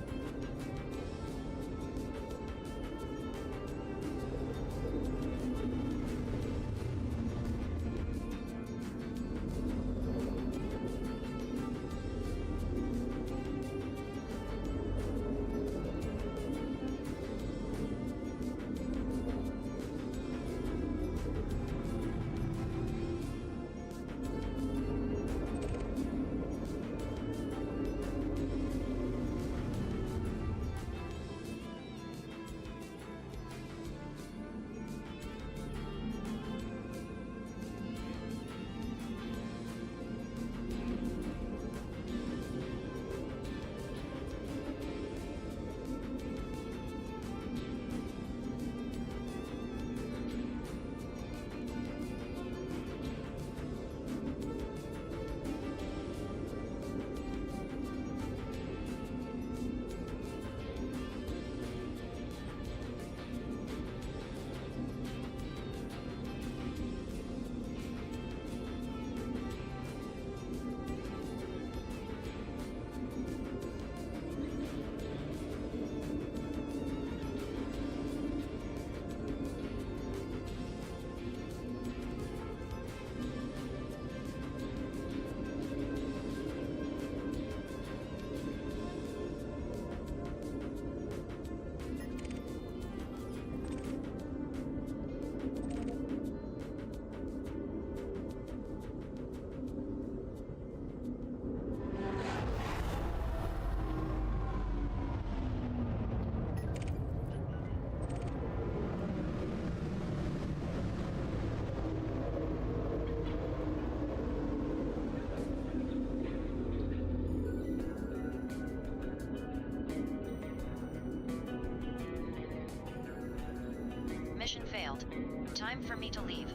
Mission failed. Time for me to leave.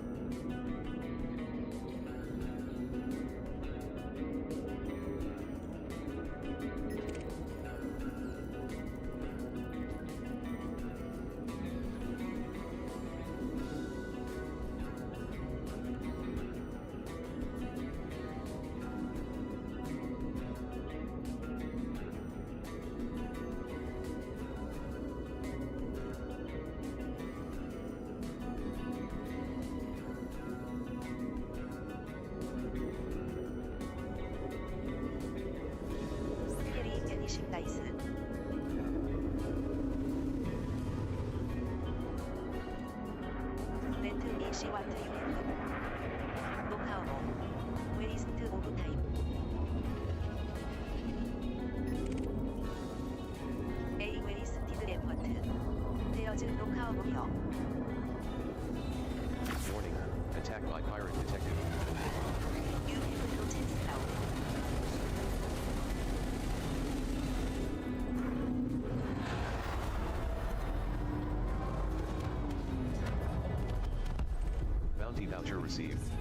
나이스. 렌트 미시 와트 유니트. 노카오모. 웨리스트 오브 타임. A 웨리스티드 레퍼트. 데어즈 노카오모요. Warning. Attack by pirate detective. You have no chance now. Bounty voucher received.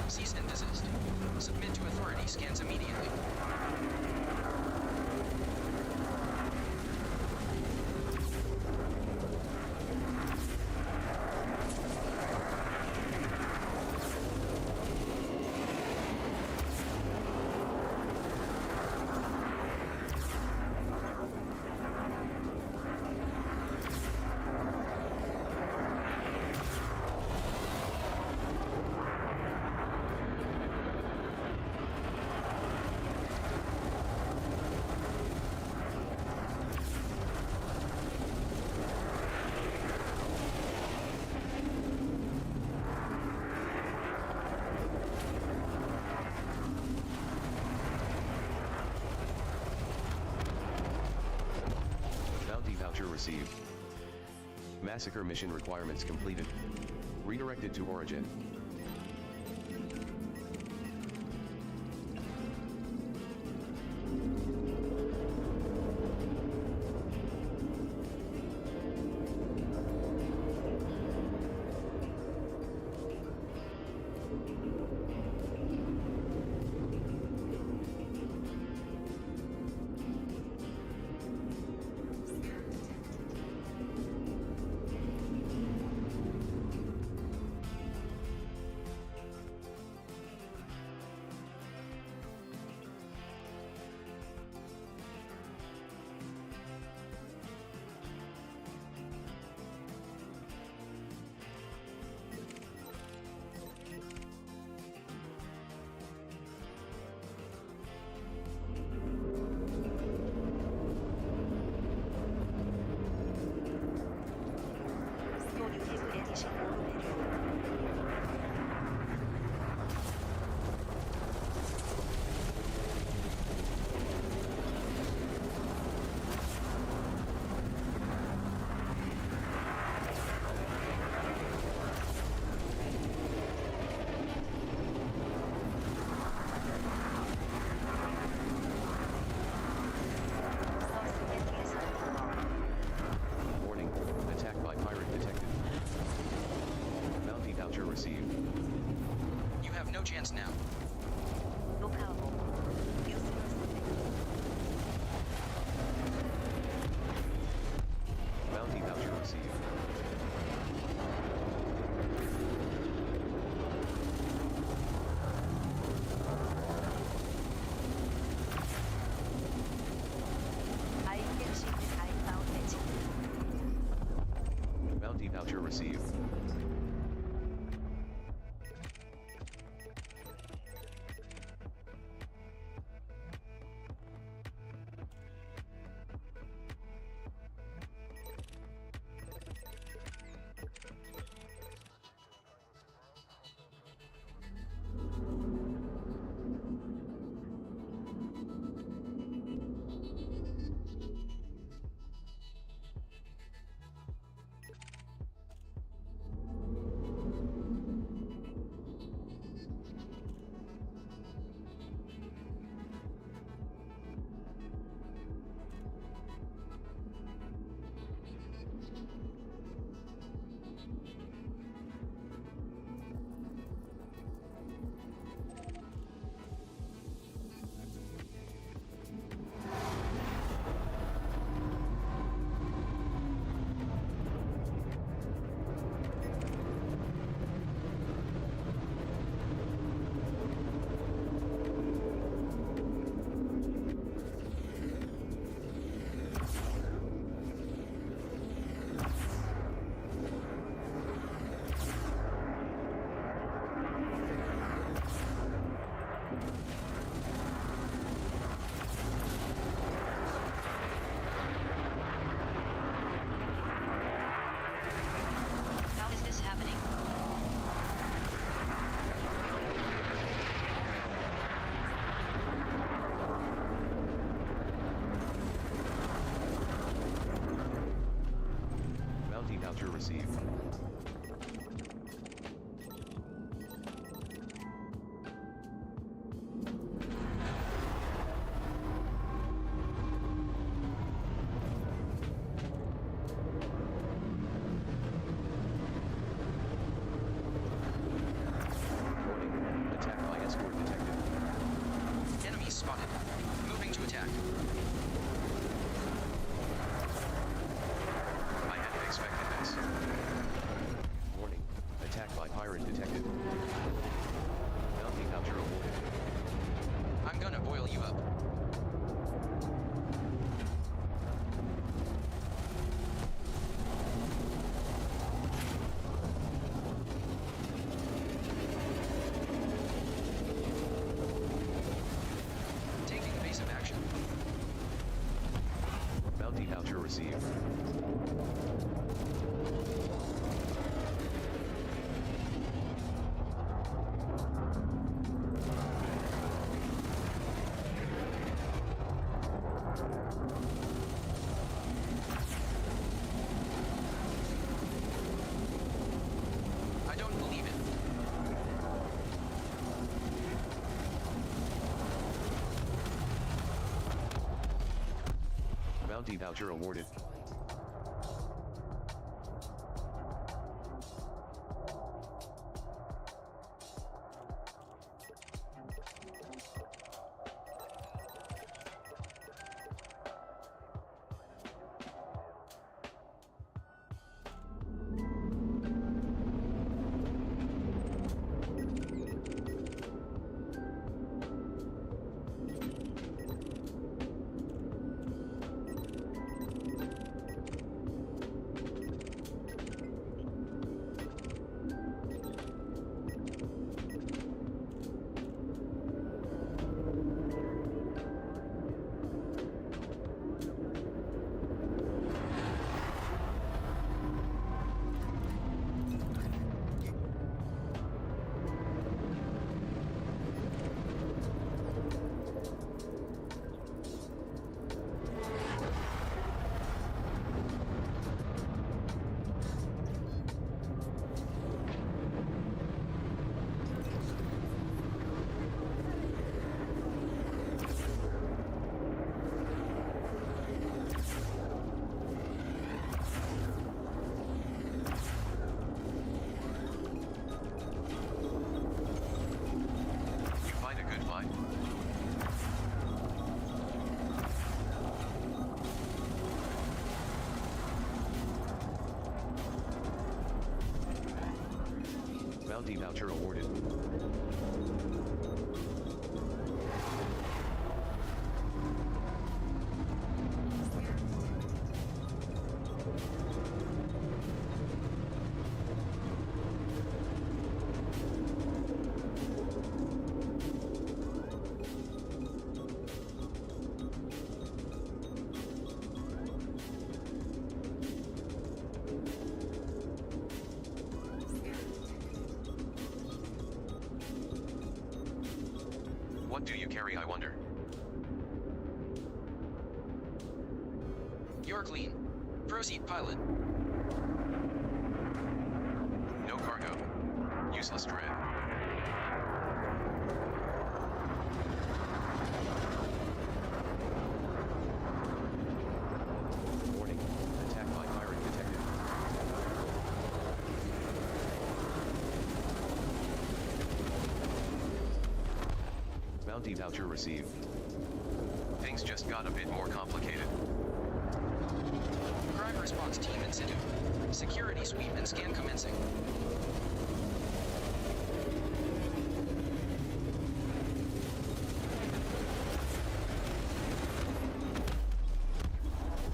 Cease and desist. Submit to authority scans immediately. Bounty voucher received. Massacre mission requirements completed. Redirected to origin. 또 뉴해그 에디션 오르베르. 서스 에디에서 Warning, attack by pirate detected. Bounty voucher received. You have no chance now. 녹화하고 뉴스버스 Bounty voucher received. 아이템 시드 아이바운드 매치. Bounty voucher received. How is this happening? Bounty voucher received. Warning, received. I don't believe it. Bounty voucher awarded. You find a good find? Bounty voucher awarded. What do you carry, I wonder? You're clean. Proceed, pilot. No cargo. Useless dread. Warning. Attack by pirate detected. Bounty voucher received. Things just got a bit more complicated. Crime response team in situ. Security sweep and scan commencing.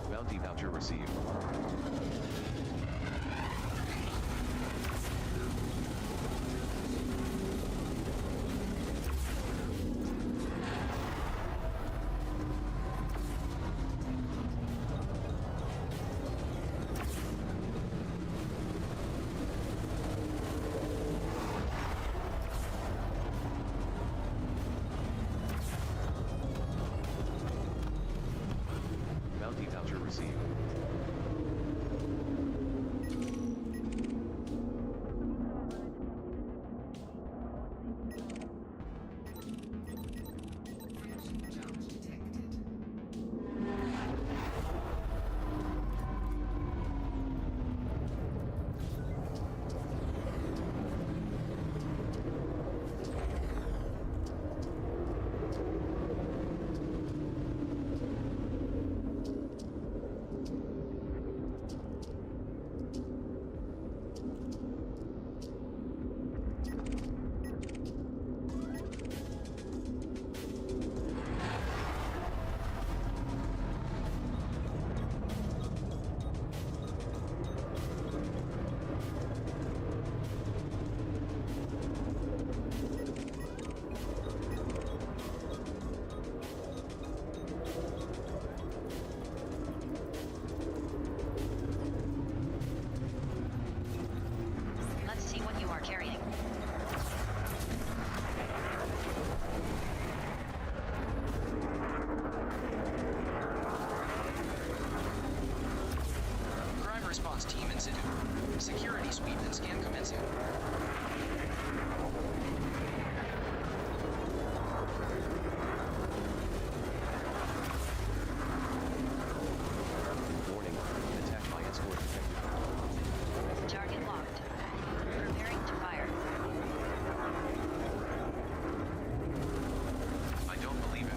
Bounty voucher received. Bounty voucher received. Sweep and scan commencing. Warning, attack by escort detected. Target locked. Preparing to fire. I don't believe it.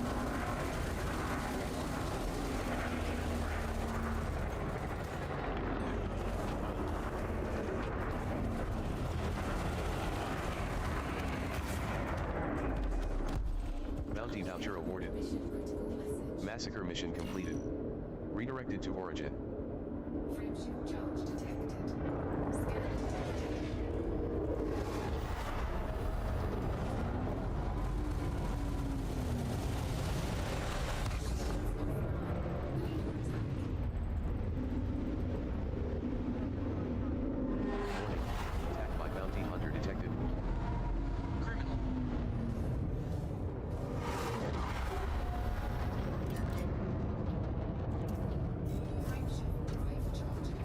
Bounty voucher awarded. Massacre mission completed. Redirected to origin. Frameshift charge detected. Scanning detected. Warning, attack by bounty hunter detected. Criminal. Frameshift drive charging.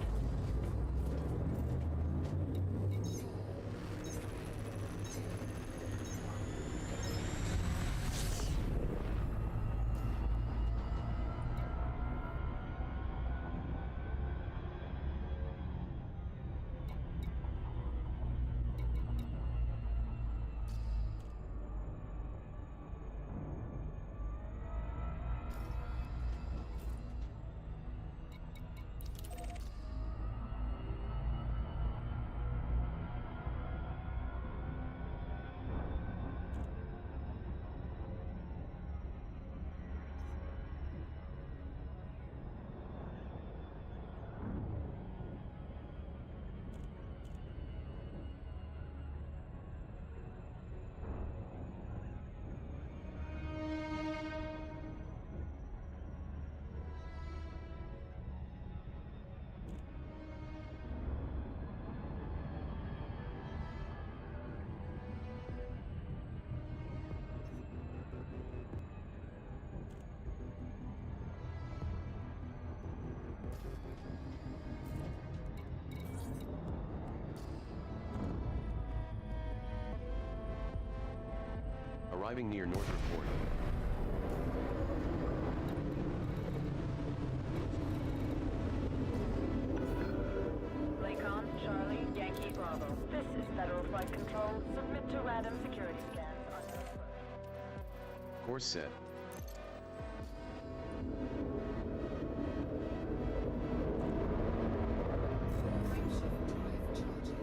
Arriving near Northrop Port. Lakon, Charlie, Yankee, Bravo. This is Federal Flight Control. Submit to random security scans on... Course set. Frameshift drive charging.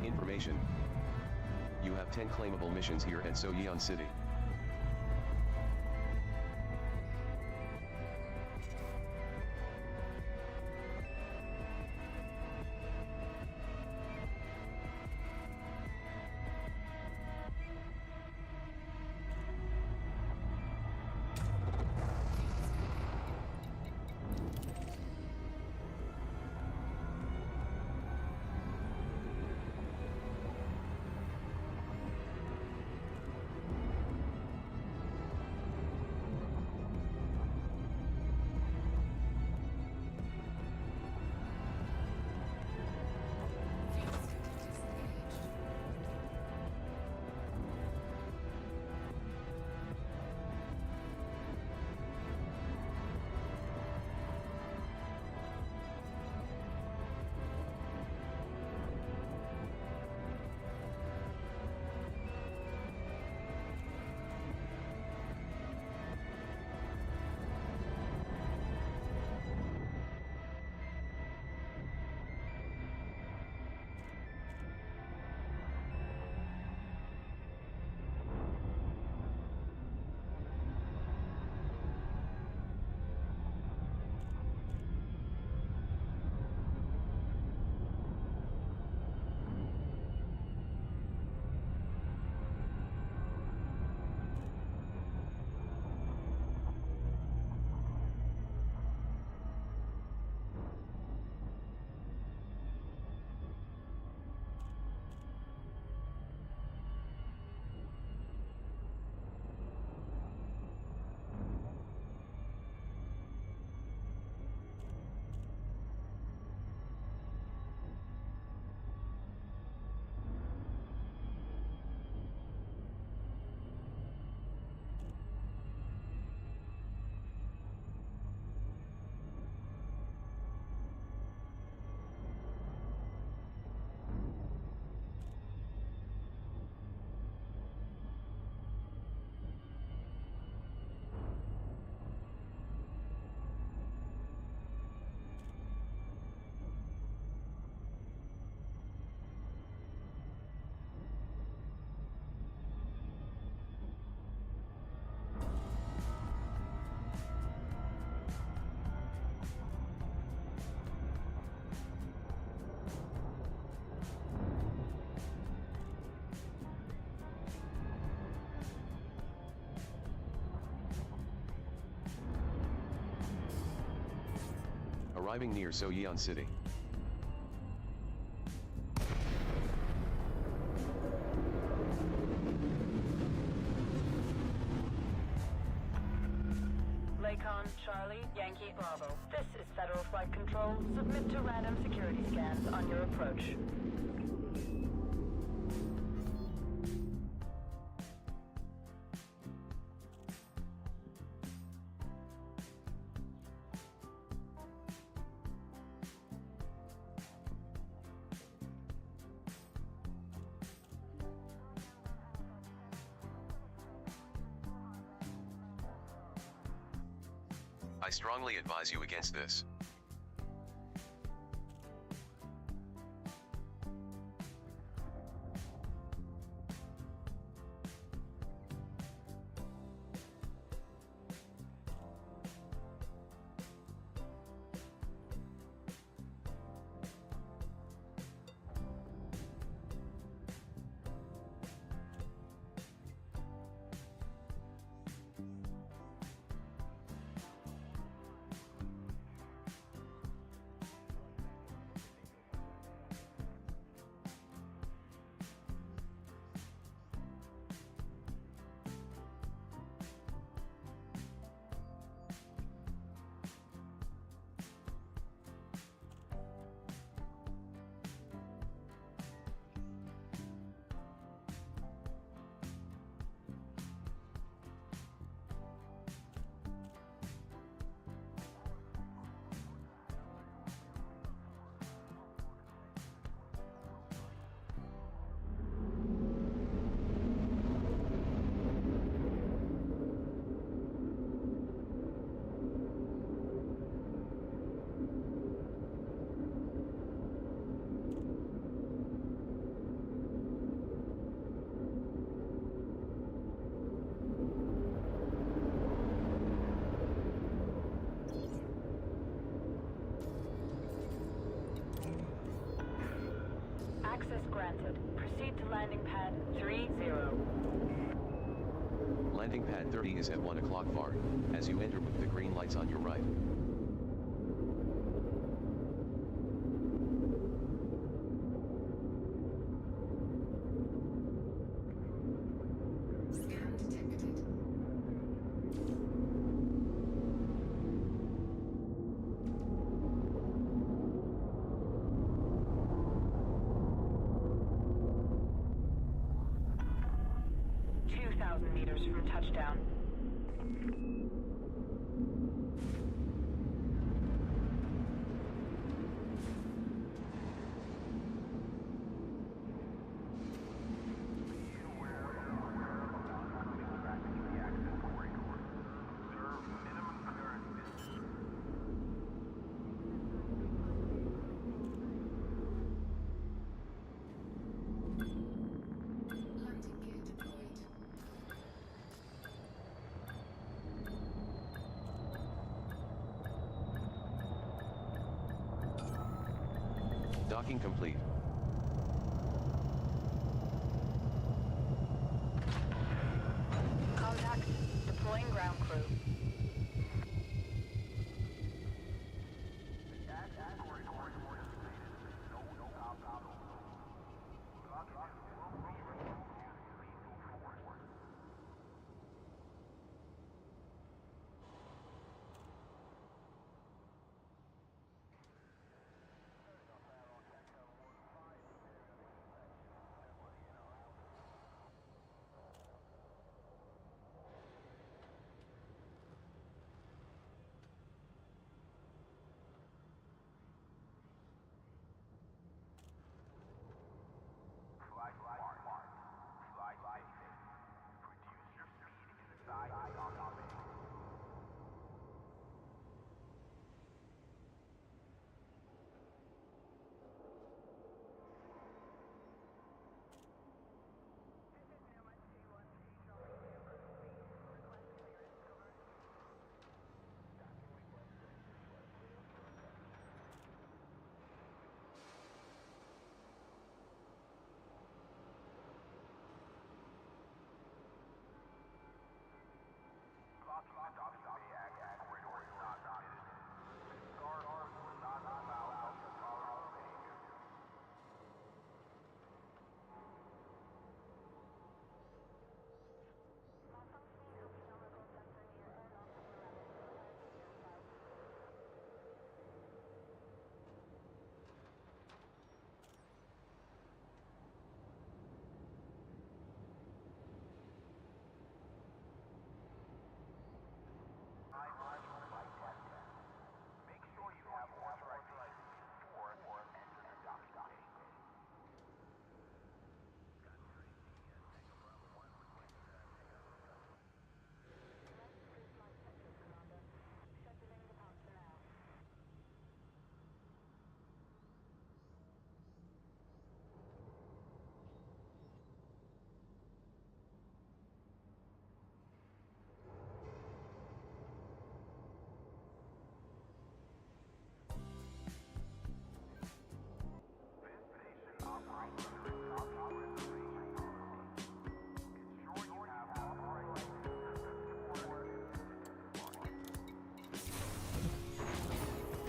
Information. You have 10 claimable missions here at Soyeon City. Arriving near Soyeon City. Lakon, Charlie, Yankee, Bravo. This is Federal Flight Control. Submit to random security scans on your approach. I strongly advise you against this. Access granted. Proceed to landing pad 30. Landing pad 30 is at 1 o'clock far, as you enter with the green lights on your right. Scan detected. Meters from touchdown. Landing gear deployed. Docking complete. Contact. Deploying ground crew.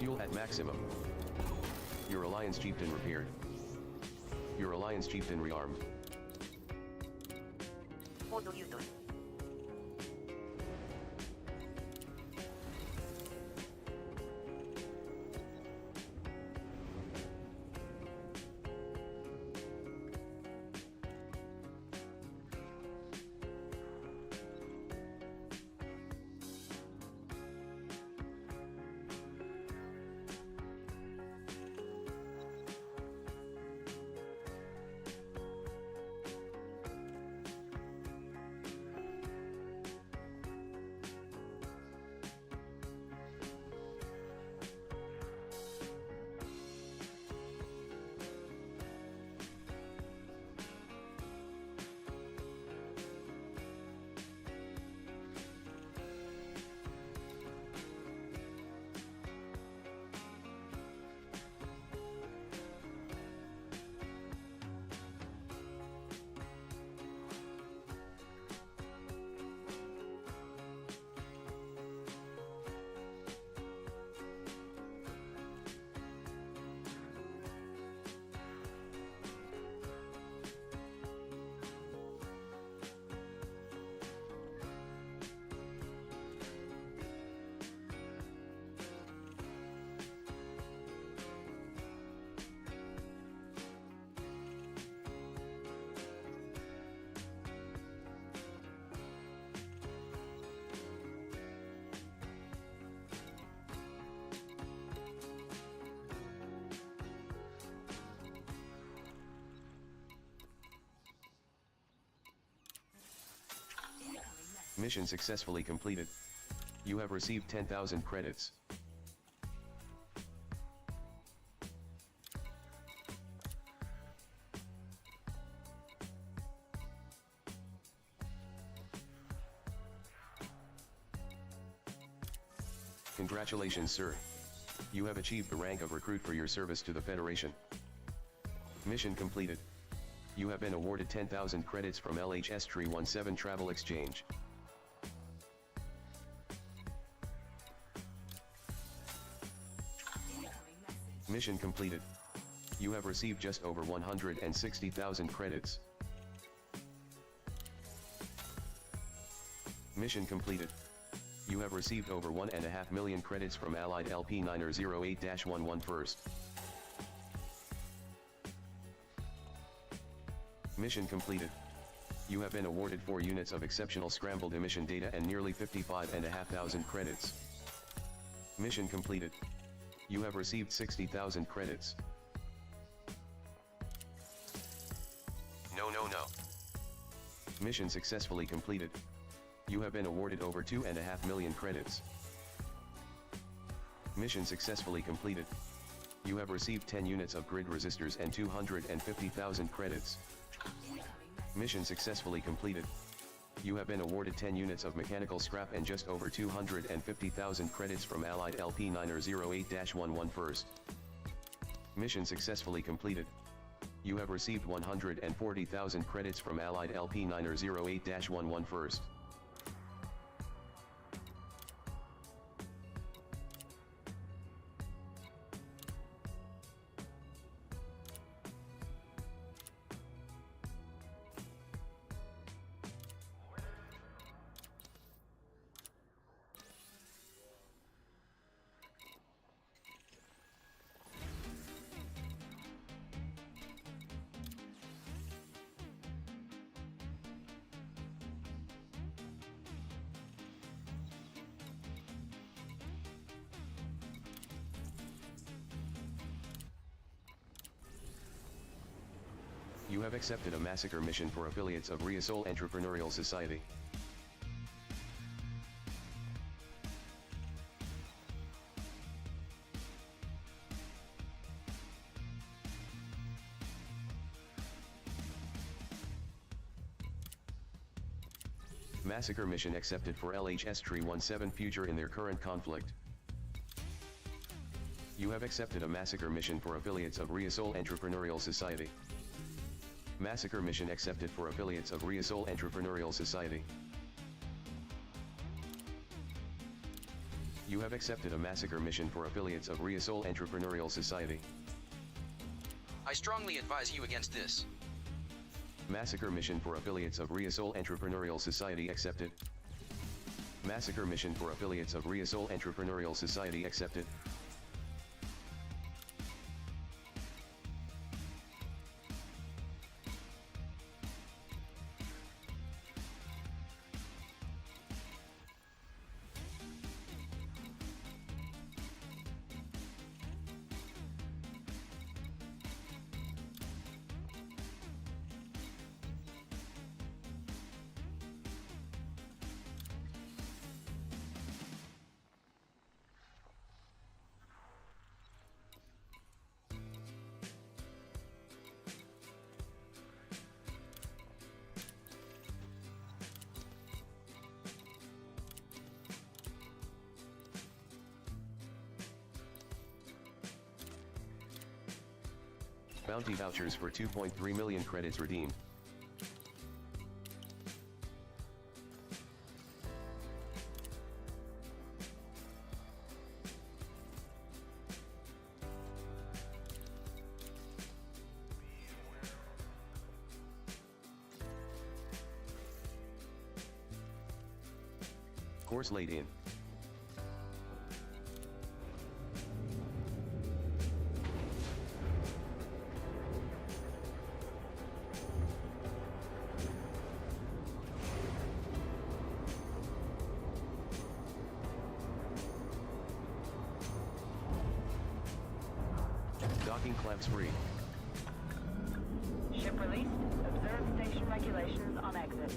Fuel at maximum. Your Alliance Chieftain repaired. Your Alliance Chieftain rearmed. 모두 유도. Mission successfully completed. You have received 10,000 credits. Congratulations, sir. You have achieved the rank of recruit for your service to the Federation. Mission completed. You have been awarded 10,000 credits from LHS Tree 17 Travel Exchange. Mission completed. You have received just over 160,000 credits. Mission completed. You have received over 1.5 million credits from Allied LP908-11 first. Mission completed. You have been awarded 4 units of exceptional scrambled emission data and nearly 55,500 credits. Mission completed. You have received 60,000 credits. No. Mission successfully completed. You have been awarded over 2.5 million credits. Mission successfully completed. You have received 10 units of grid resistors and 250,000 credits. Mission successfully completed. You have been awarded 10 units of mechanical scrap and just over 250,000 credits from Allied LP908-11 first. Mission successfully completed. You have received 140,000 credits from Allied LP908-11 first. You have accepted a massacre mission for affiliates of Riasol Entrepreneurial Society. Massacre mission accepted for LHS Tree 17 Future in their current conflict. You have accepted a massacre mission for affiliates of Riasol Entrepreneurial Society. Massacre mission accepted for affiliates of Riasol Entrepreneurial Society. You have accepted a massacre mission for affiliates of Riasol Entrepreneurial Society. I strongly advise you against this. Massacre mission for affiliates of Riasol Entrepreneurial Society accepted. Massacre mission for affiliates of Riasol Entrepreneurial Society accepted. Bounty vouchers for 2.3 million credits redeemed. Course laid in. Docking clamps free. Ship released. Observe station regulations on exit.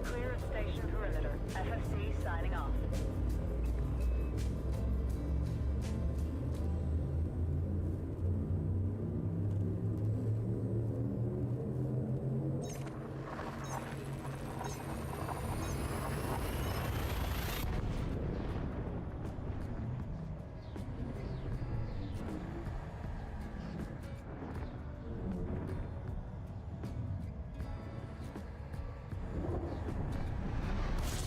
Clear of station perimeter. FFC signing off.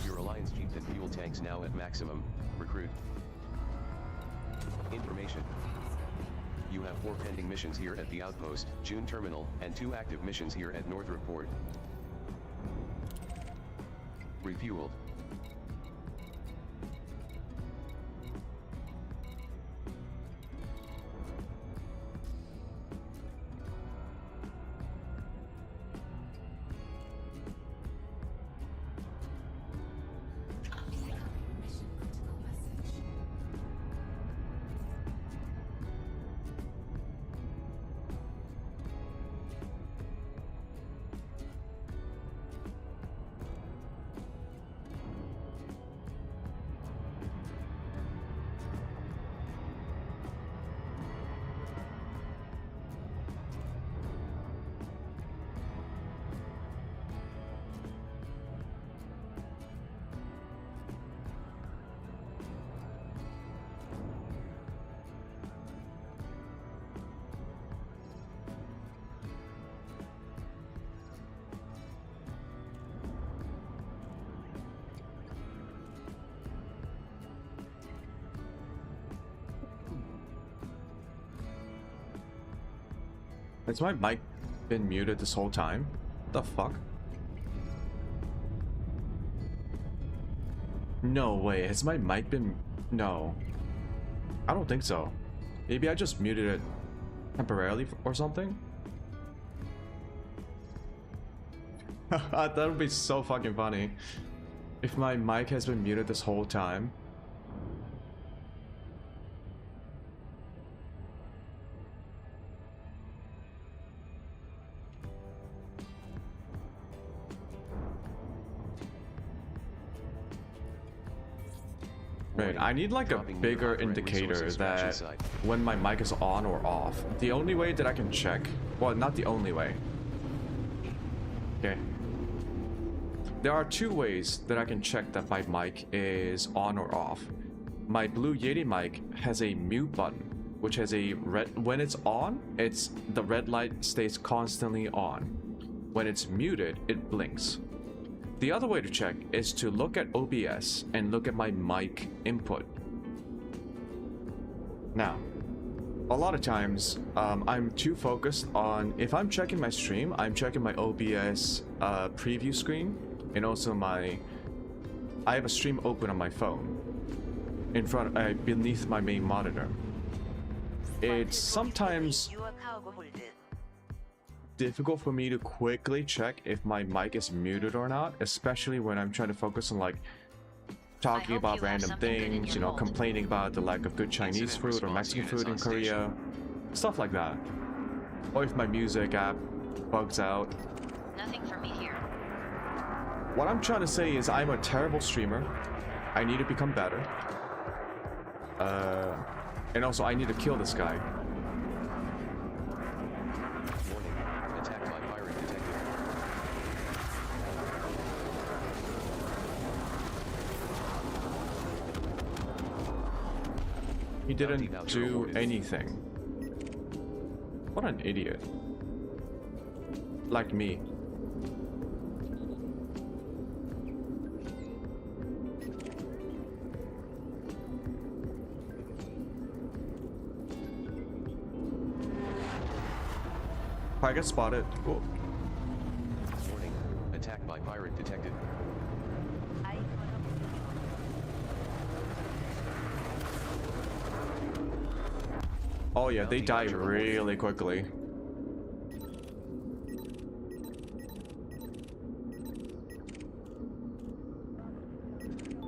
Your Alliance Jeep and fuel tanks now at maximum. Recruit. Information. You have 4 pending missions here at the Outpost, June Terminal, and 2 active missions here at Northrop Port. Refueled. Incoming mission critical message. Has my mic been muted this whole time? What the fuck? No way, has my mic been... No. I don't think so. Maybe I just muted it temporarily or something? That would be so fucking funny. If my mic has been muted this whole time. Right, I need like a bigger indicator that when my mic is on or off. The only way that I can check, well, not the only way. Okay. There are two ways that I can check that my mic is on or off. My Blue Yeti mic has a mute button, which has a red, when it's on, the red light stays constantly on. When it's muted, it blinks. The other way to check is to look at OBS and look at my mic input. Now, a lot of times, I'm too focused on, if I'm checking my stream, I'm checking my OBS preview screen, and also I have a stream open on my phone, beneath my main monitor. It's sometimes difficult for me to quickly check if my mic is muted or not, especially when I'm trying to focus on like talking about random things, you know, complaining about the lack of good Chinese food or Mexican food in Korea, stuff like that. Or if my music app bugs out. Nothing for me here. What I'm trying to say is I'm a terrible streamer. I need to become better. And also I need to kill this guy. He didn't do anything. What an idiot. Like me. If I get spotted. Cool. Warning. Attack by pirate detected. Oh yeah, they die really quickly.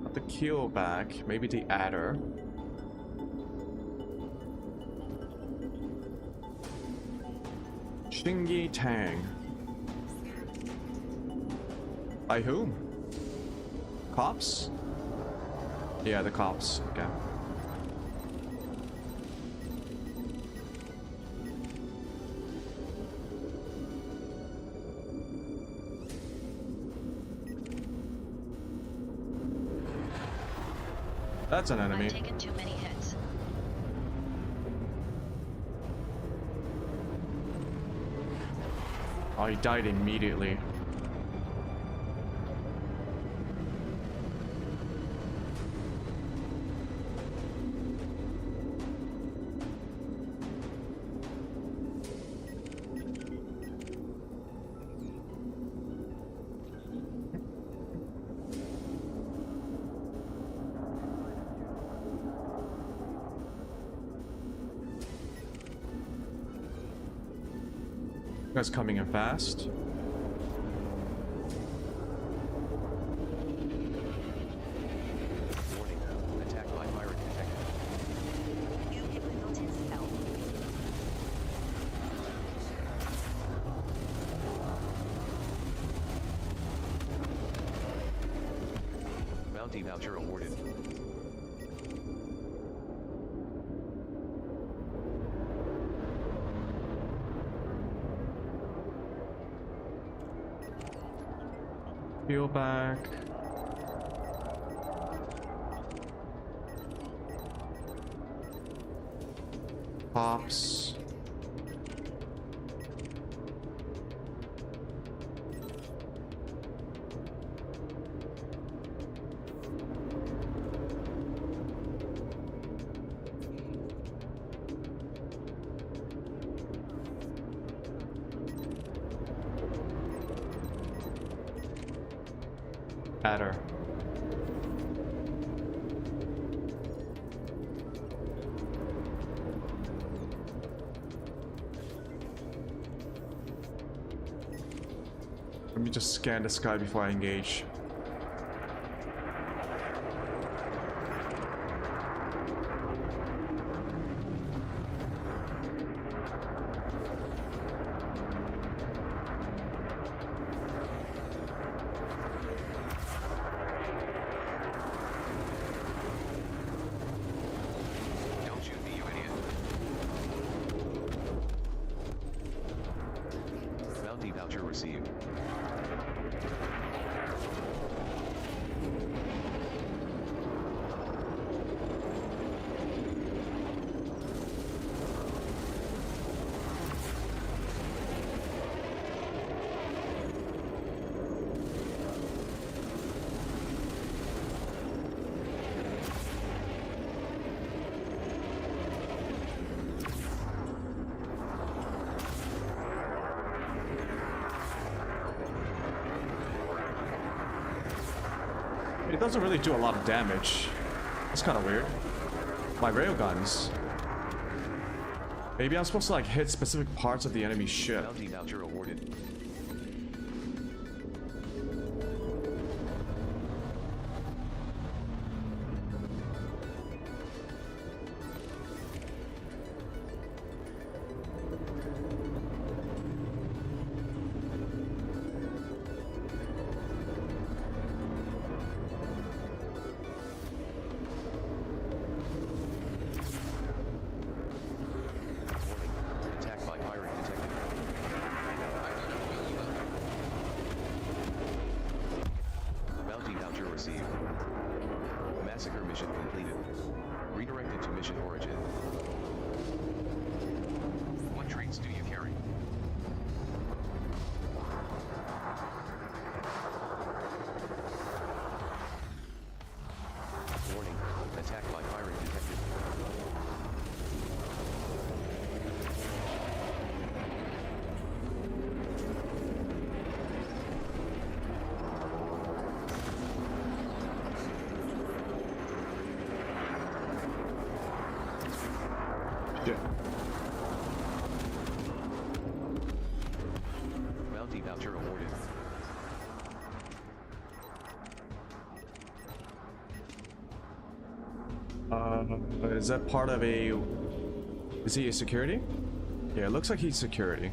Not the kill back, maybe the adder. Shingi Tang. By whom? Cops? Yeah, the cops. Okay. That's an enemy. I've taken too many hits. Oh, he died immediately. Guy's coming in fast. Warning. Attack by pirate detected. Bounty voucher awarded. Peel back. Pops. Adder. Let me just scan the sky before I engage. voucher received. It doesn't really do a lot of damage. That's kind of weird. My railguns. Maybe I'm supposed to like hit specific parts of the enemy ship. Bounty voucher awarded. Attack by pirate detected. Bounty voucher received. Massacre mission completed. Redirected to mission origin. What traits do you carry? Warning, attack by pirate detected. Shit. Bounty voucher awarded. Is that part of a... Is he a security? Yeah, it looks like he's security.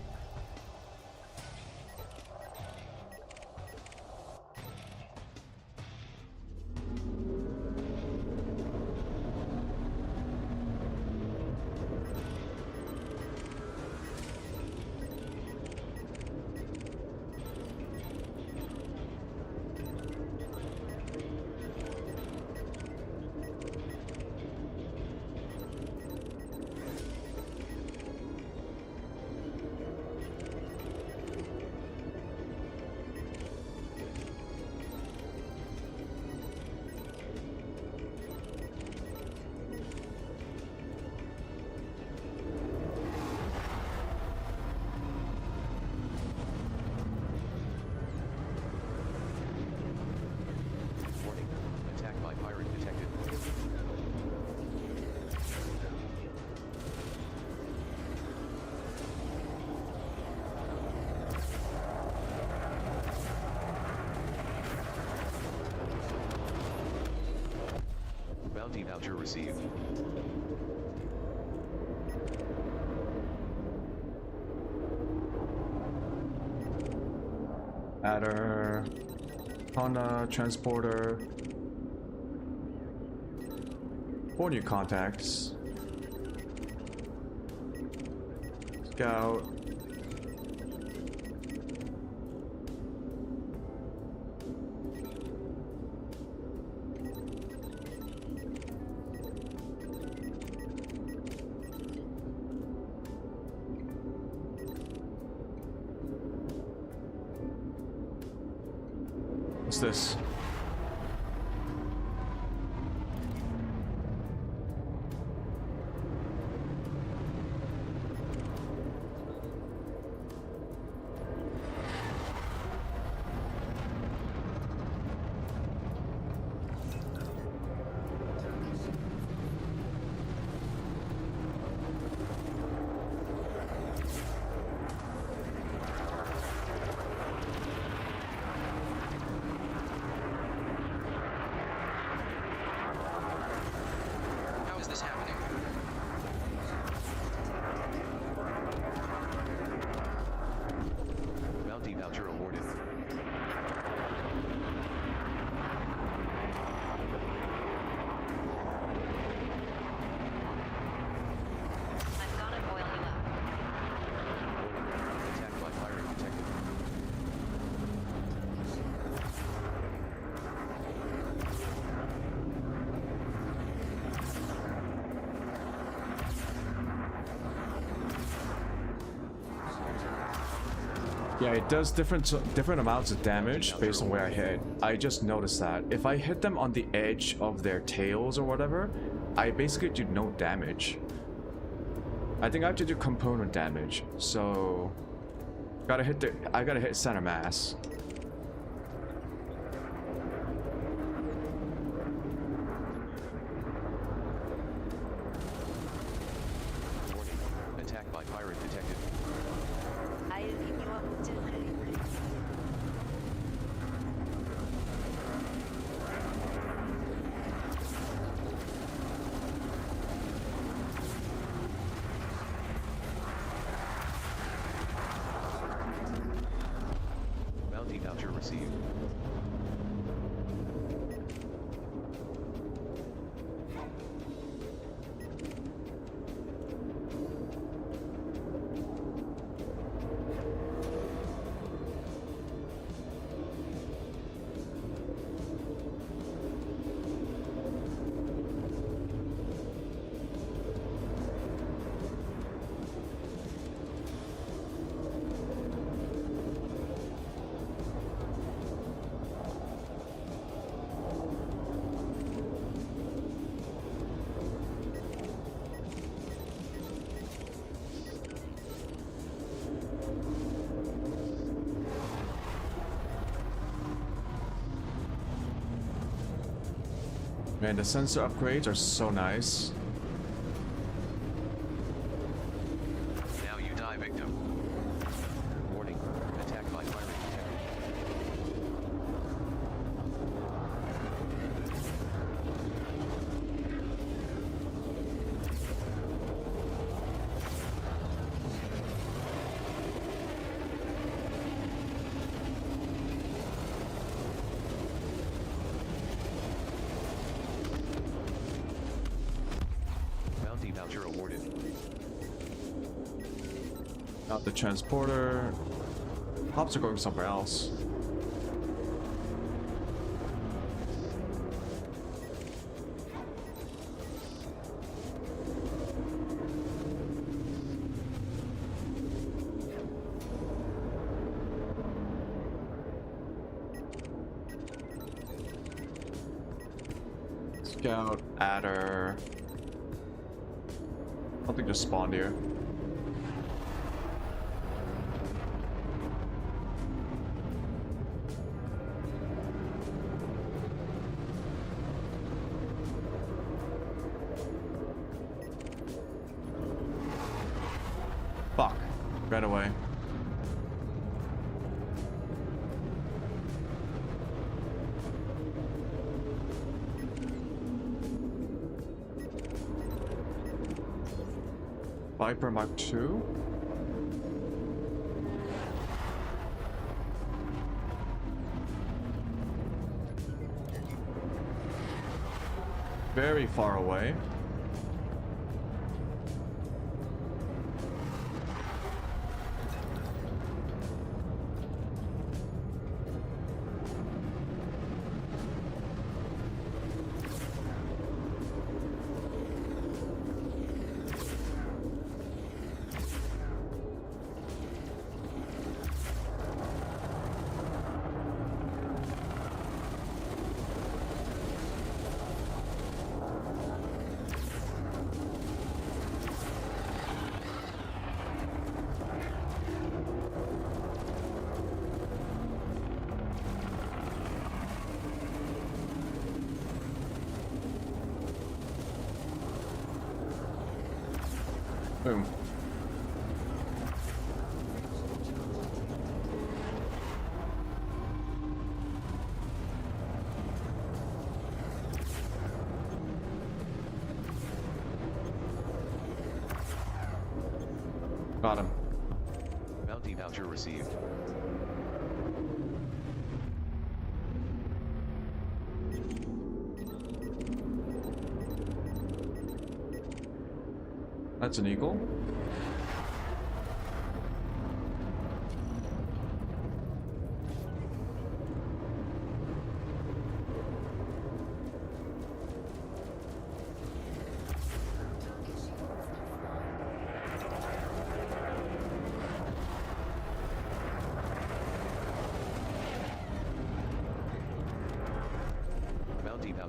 Warning, attack by pirate detected. Bounty voucher received. Adder, Honda, transporter. 4 new contacts. Scout. What's this? Yeah, it does different amounts of damage based on where I hit. I just noticed that. If I hit them on the edge of their tails or whatever, I basically do no damage. I think I have to do component damage, so I gotta hit center mass. Warning. Attack by pirate detected. 알비니와 목줄 클릭. Bounty voucher received. Man, the sensor upgrades are so nice. Now you die, victim. Warning. Attack by pirate detected. Bounty voucher awarded. Not the transporter. Hops are going somewhere else. Scout, adder. Something just spawned here. Fuck. Right away. Viper Mark II? Very far away. Boom. Got him. Bounty voucher received. That's an eagle.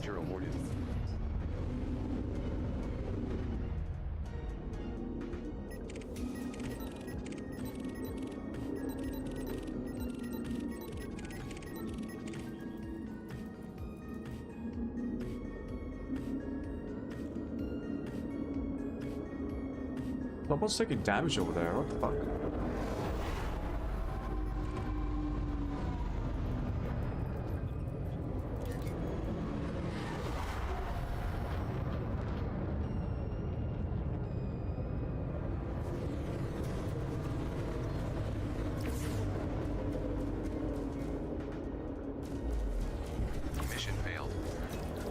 voucher awarded. Someone's taking damage over there. What the fuck? Mission failed.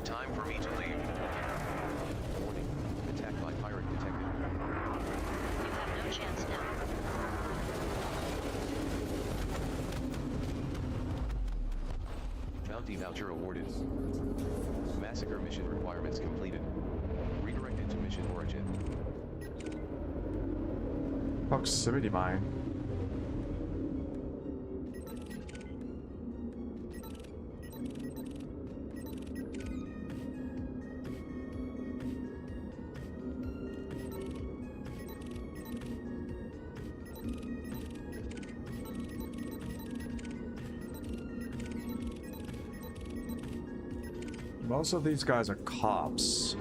Time for me to leave. Warning. Attack by pirate detected. You have no chance now. Bounty voucher awarded. Massacre mission requirements completed. Redirected to mission origin. Proximity mine. Most of these guys are cops.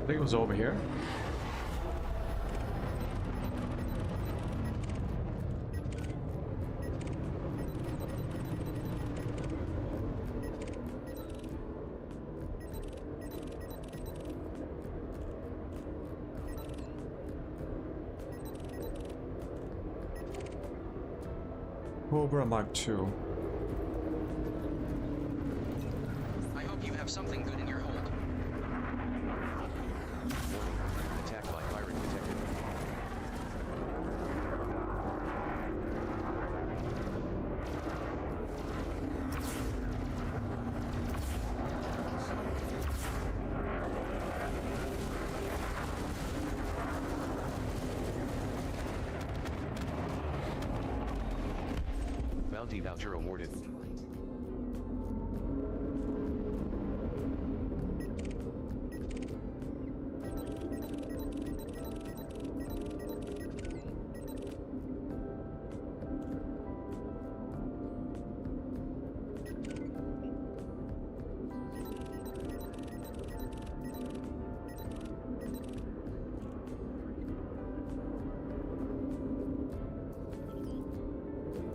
I think it was over here. Cobra Mark II. I hope you have something good in your hold. Warning. Attack by pirate detected. Bounty voucher awarded.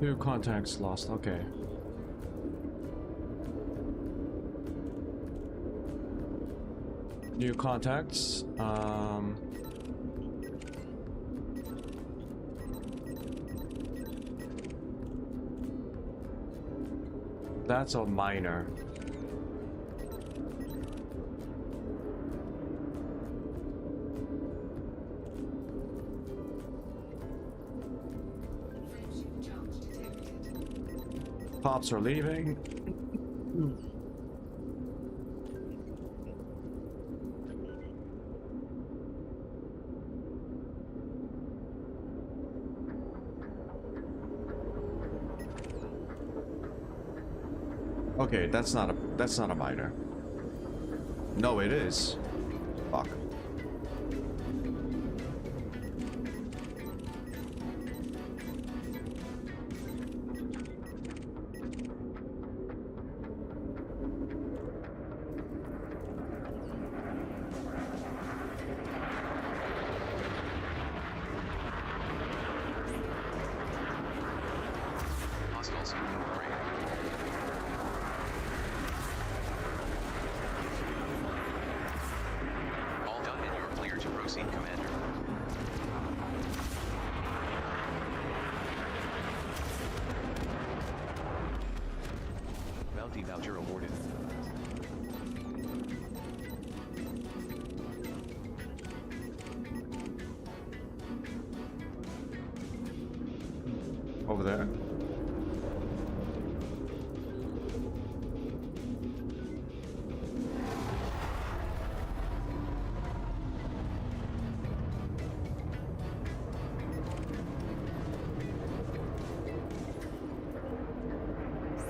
New contacts lost. Okay. New contacts. That's a minor. Friendship charge detected. Cops are leaving. Okay, that's not a minor. No, it is. Fuck. Hostiles in the raid. All done and you're clear to proceed, Commander. Bounty voucher awarded. over there.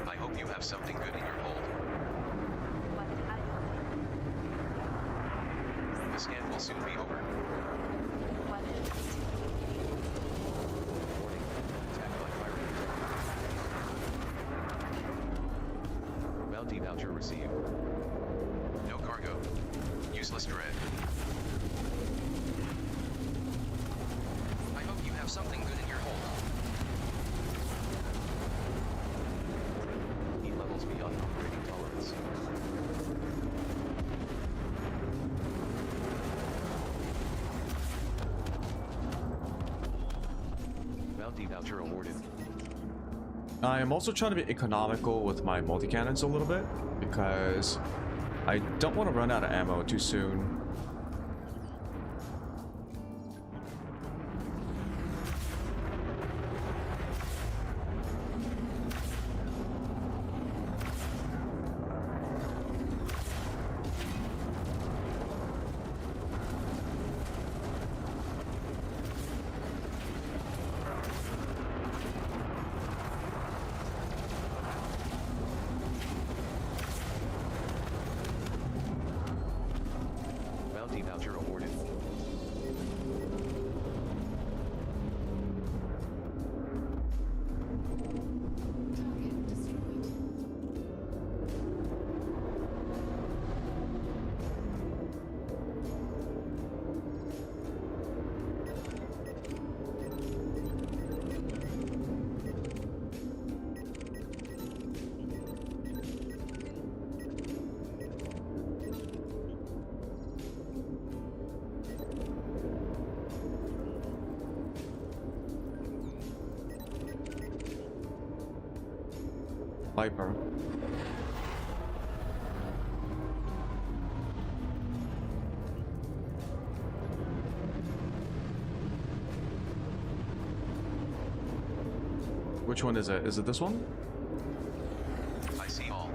I hope you have something good in your hold. What are you? The scan will soon be over. What is it? Warning. Attack by pirate. Bounty voucher received. No cargo. Useless dread. I hope you have something good in your hold. Heat levels beyond operating tolerance. Bounty voucher awarded. I am also trying to be economical with my multi-cannons a little bit because I don't want to run out of ammo too soon. Bounty voucher awarded. Target destroyed. Viper. Which one is it? Is it this one? I see all.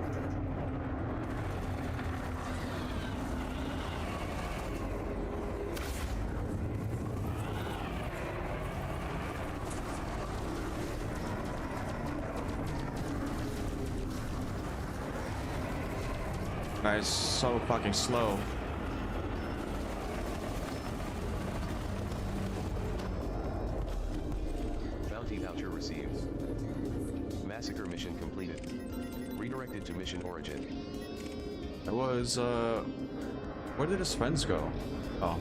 Guys, so fucking slow. Bounty voucher received. Massacre mission completed. Redirected to mission origin. It was, where did his friends go? Oh.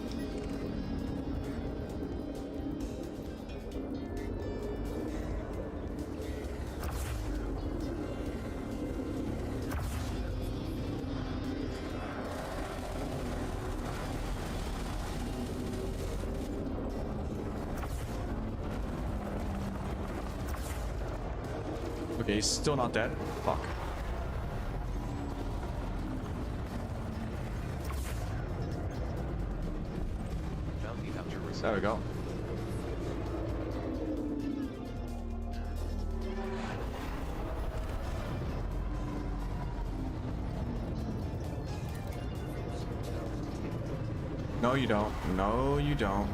Okay, he's still not dead. Fuck. Bounty voucher received. There we go. No, you don't. No, you don't.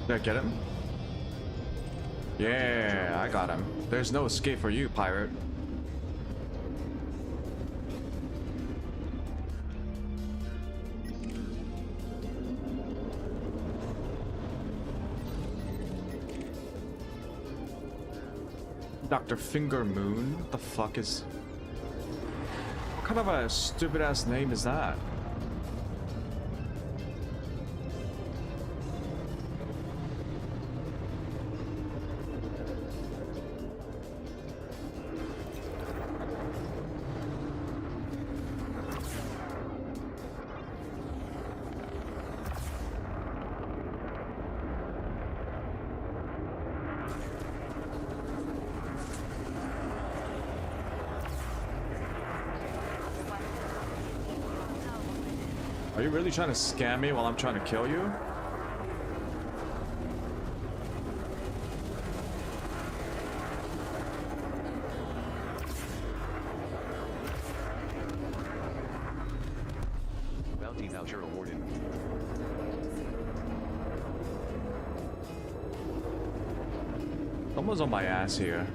Did I get him? Yeah, I got him. There's no escape for you, pirate. Dr. Finger Moon? What the fuck is... What kind of a stupid ass name is that? Are you really trying to scam me while I'm trying to kill you? Bounty voucher awarded. Someone's on my ass here.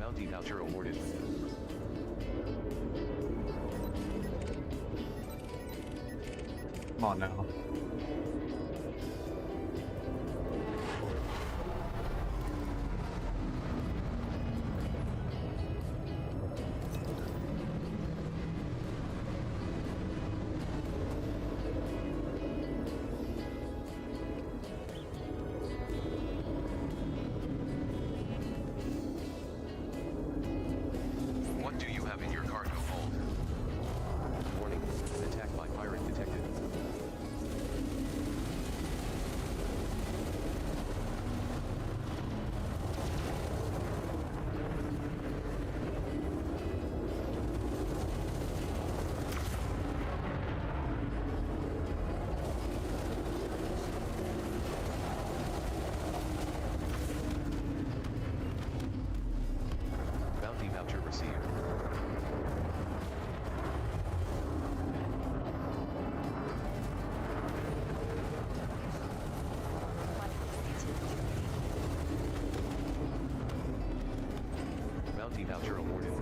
Bounty voucher awarded. Come on now. What do you have in your cargo hold? Warning, attack by pirate detected. Bounty voucher received. Bounty voucher awarded.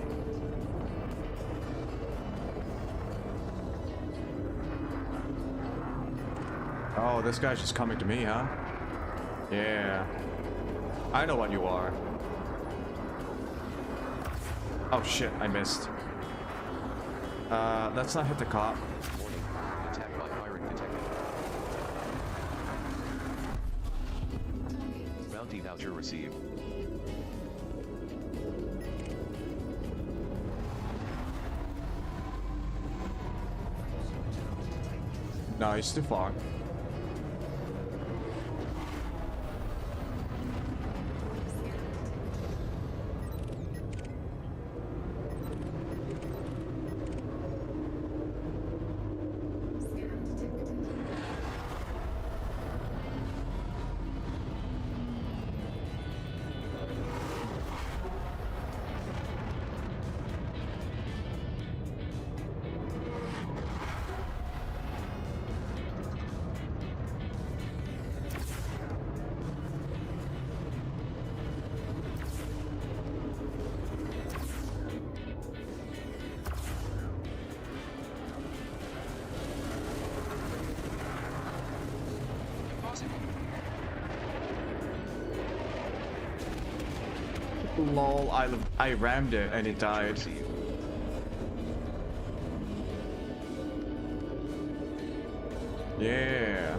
Oh, this guy's just coming to me, huh? Yeah. I know what you are. Oh shit, I missed. Let's not hit the cop. Warning, attack by pirate detected. Bounty voucher received. No, he's too far. Impossible. Lol, I rammed it and it died. Received. Yeah.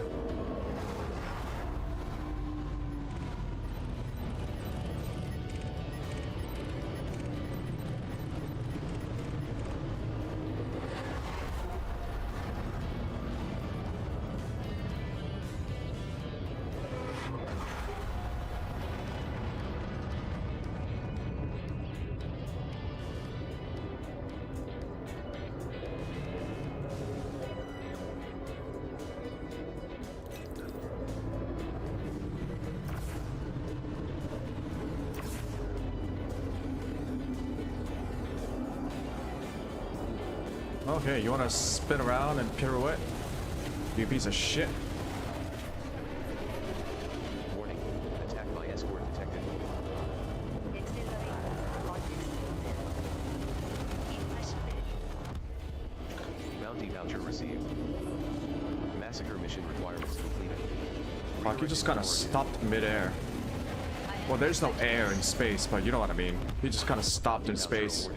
Okay, you wanna spin around and pirouette? You piece of shit. Warning, attack by escort detected. Bounty voucher received. Massacre mission requirements completed. Fuck, you just kinda stopped midair. Well, there's no air in space, but you know what I mean. He just kinda stopped in space.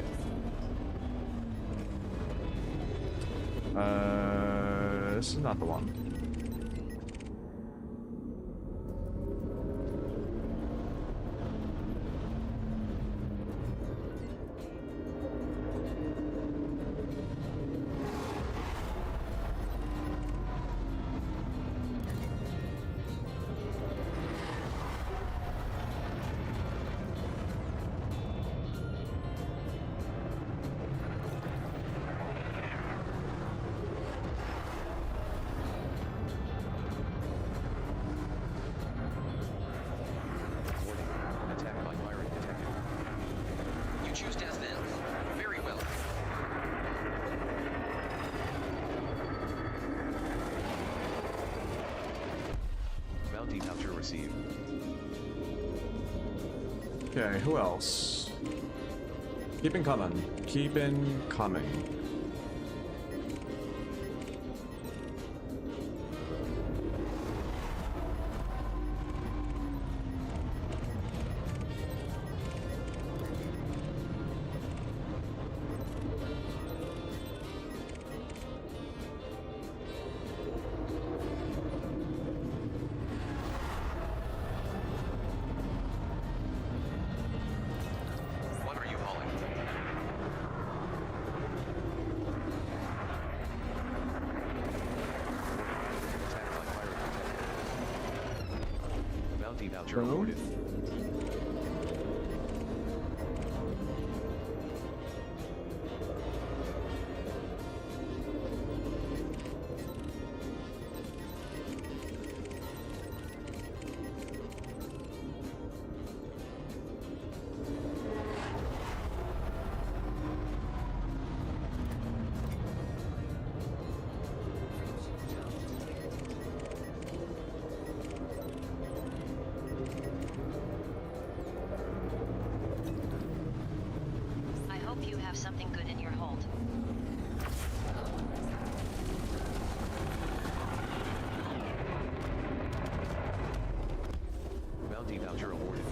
This is not the one. Bounty voucher received. Okay, who else? Keeping coming. Keeping coming. What are you hauling? Attack by pirate detected. Bounty voucher Boom. awarded. I hope you have something good in your hold. Bounty voucher awarded.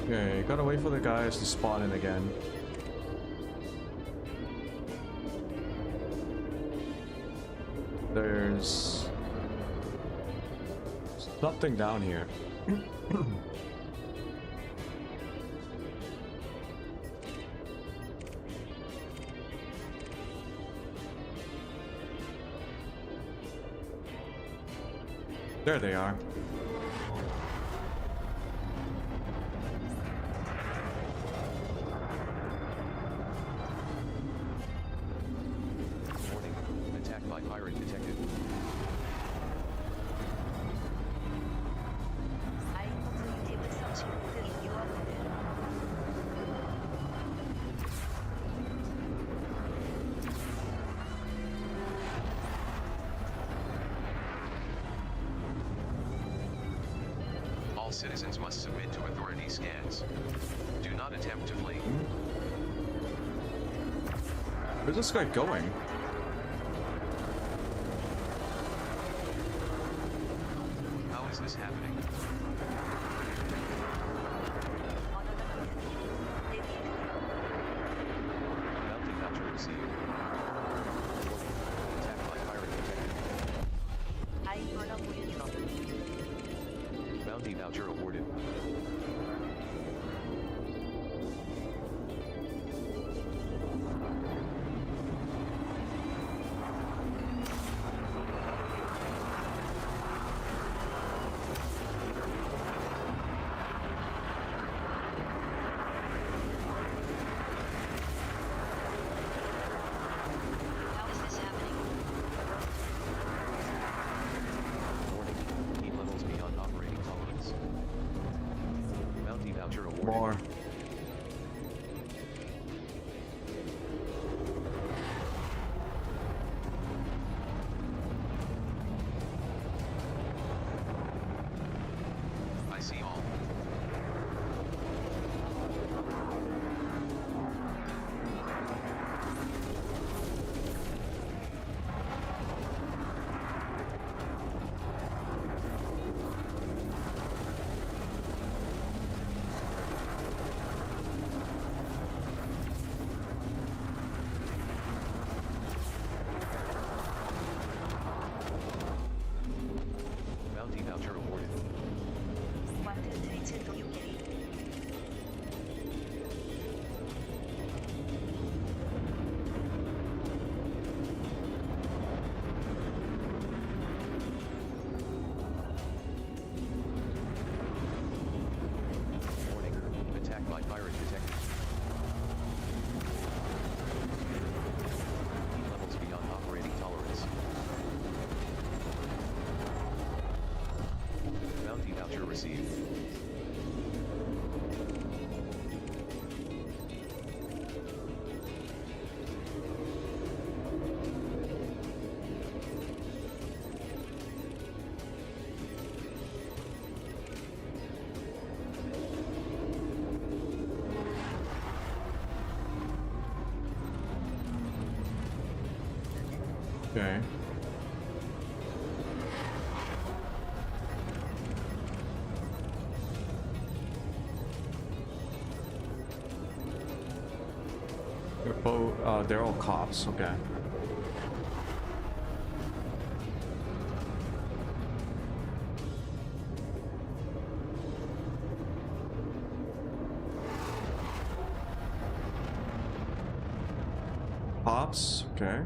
Okay, gotta wait for the guys to spawn in again. There's something down here. There they are. Warning. Attack by pirate detected. 아리토 vtube 서치 모드 인유어 모드. All citizens must submit to authority scans. Do not attempt to flee. Where's this guy going? How is this happening? Bounty voucher received. Attack by pirate detected. 아이언어 보유 중. Bounty voucher awarded. How is this happening? Warning. Heat levels beyond operating tolerance. Bounty voucher awarded. More. I see all. Bounty voucher awarded. 와트 트위치 도육 캐리. Warning. Attack by pirate detected. Heat levels beyond operating tolerance. Bounty voucher received. Okay. They're all cops, okay. Cops, okay.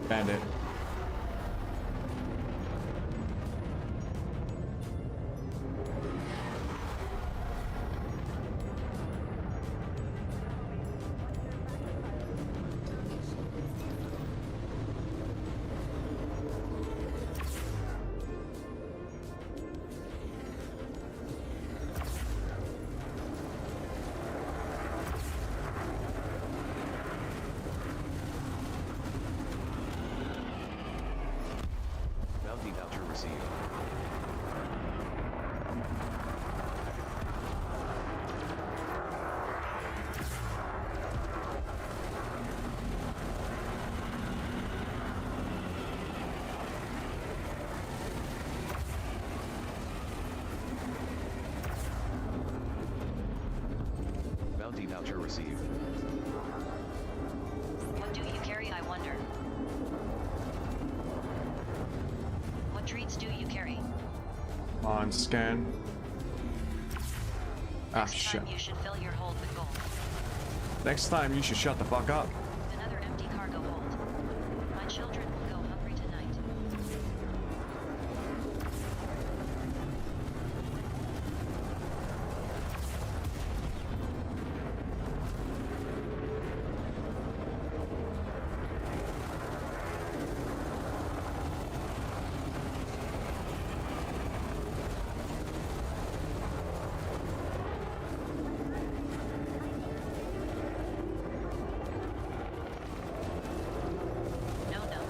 Bandit. Bounty voucher received. Bounty voucher received. What do you carry, I wonder? What treats do you carry? On scan. Ah, Next shit. time you should fill your hold with gold. Next time you should shut the fuck up. Another empty cargo hold. My children will go hungry tonight. No, no.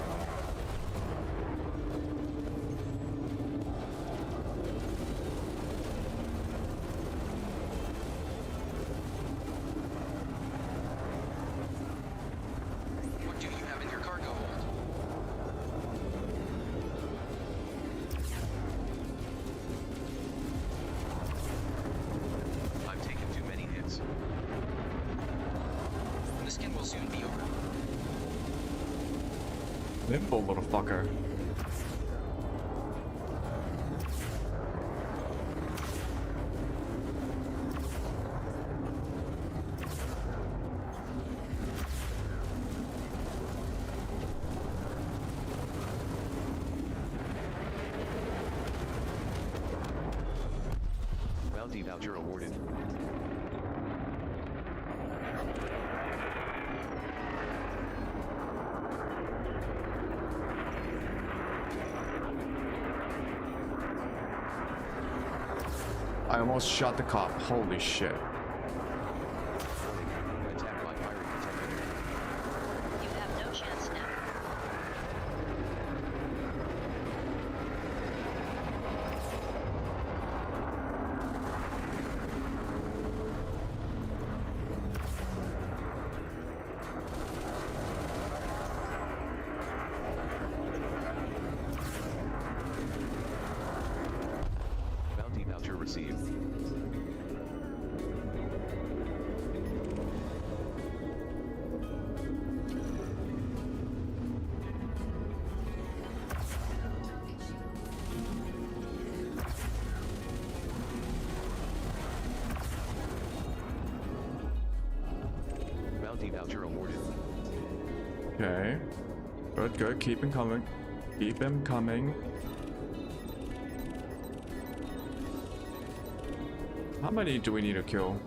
What do you have in your cargo hold? I've taken too many hits. The skin will soon be over. Nimble little fucker. Bounty voucher awarded. I almost shot the cop. Holy shit. Warning. Attack by pirate detected. You have no chance now. Bounty voucher received. Bounty voucher awarded. Okay. Good, good. Keep him coming. Keep him coming. How many do we need to kill?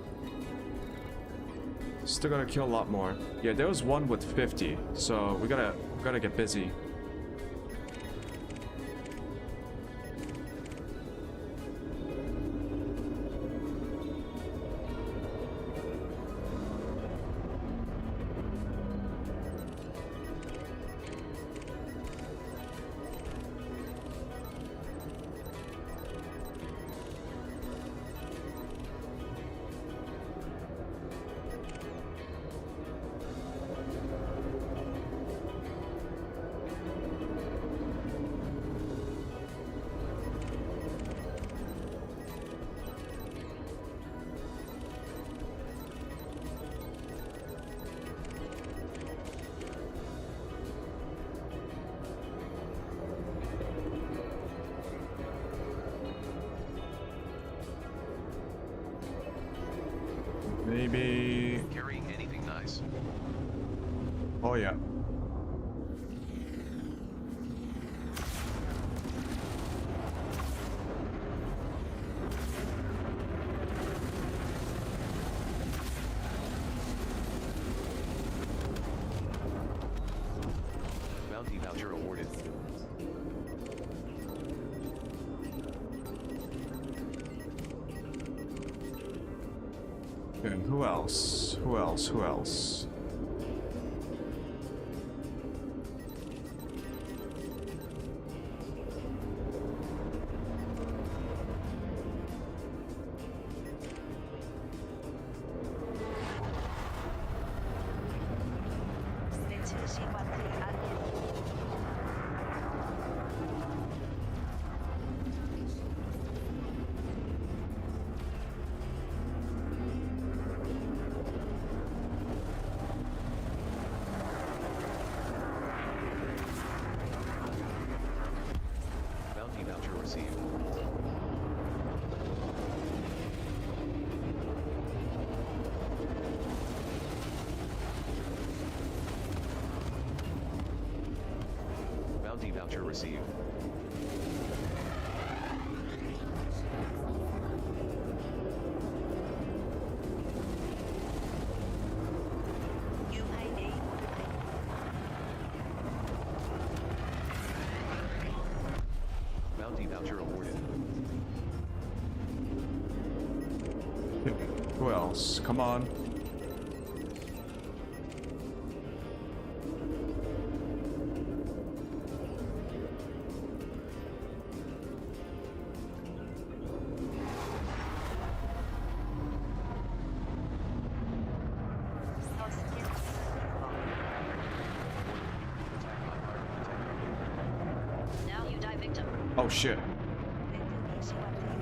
Still gotta kill a lot more. Yeah, there was one with 50, so we gotta get busy. Maybe. Carrying anything nice. Oh yeah. Bounty voucher awarded. And who else? Who else? Who else? 매치시 마트의 안내. Bounty voucher received. Bounty voucher received. UIA 오토타임. Bounty voucher awarded. Who else? Come on. 서스킨. Now you die victim. Oh shit. 매트시 마트의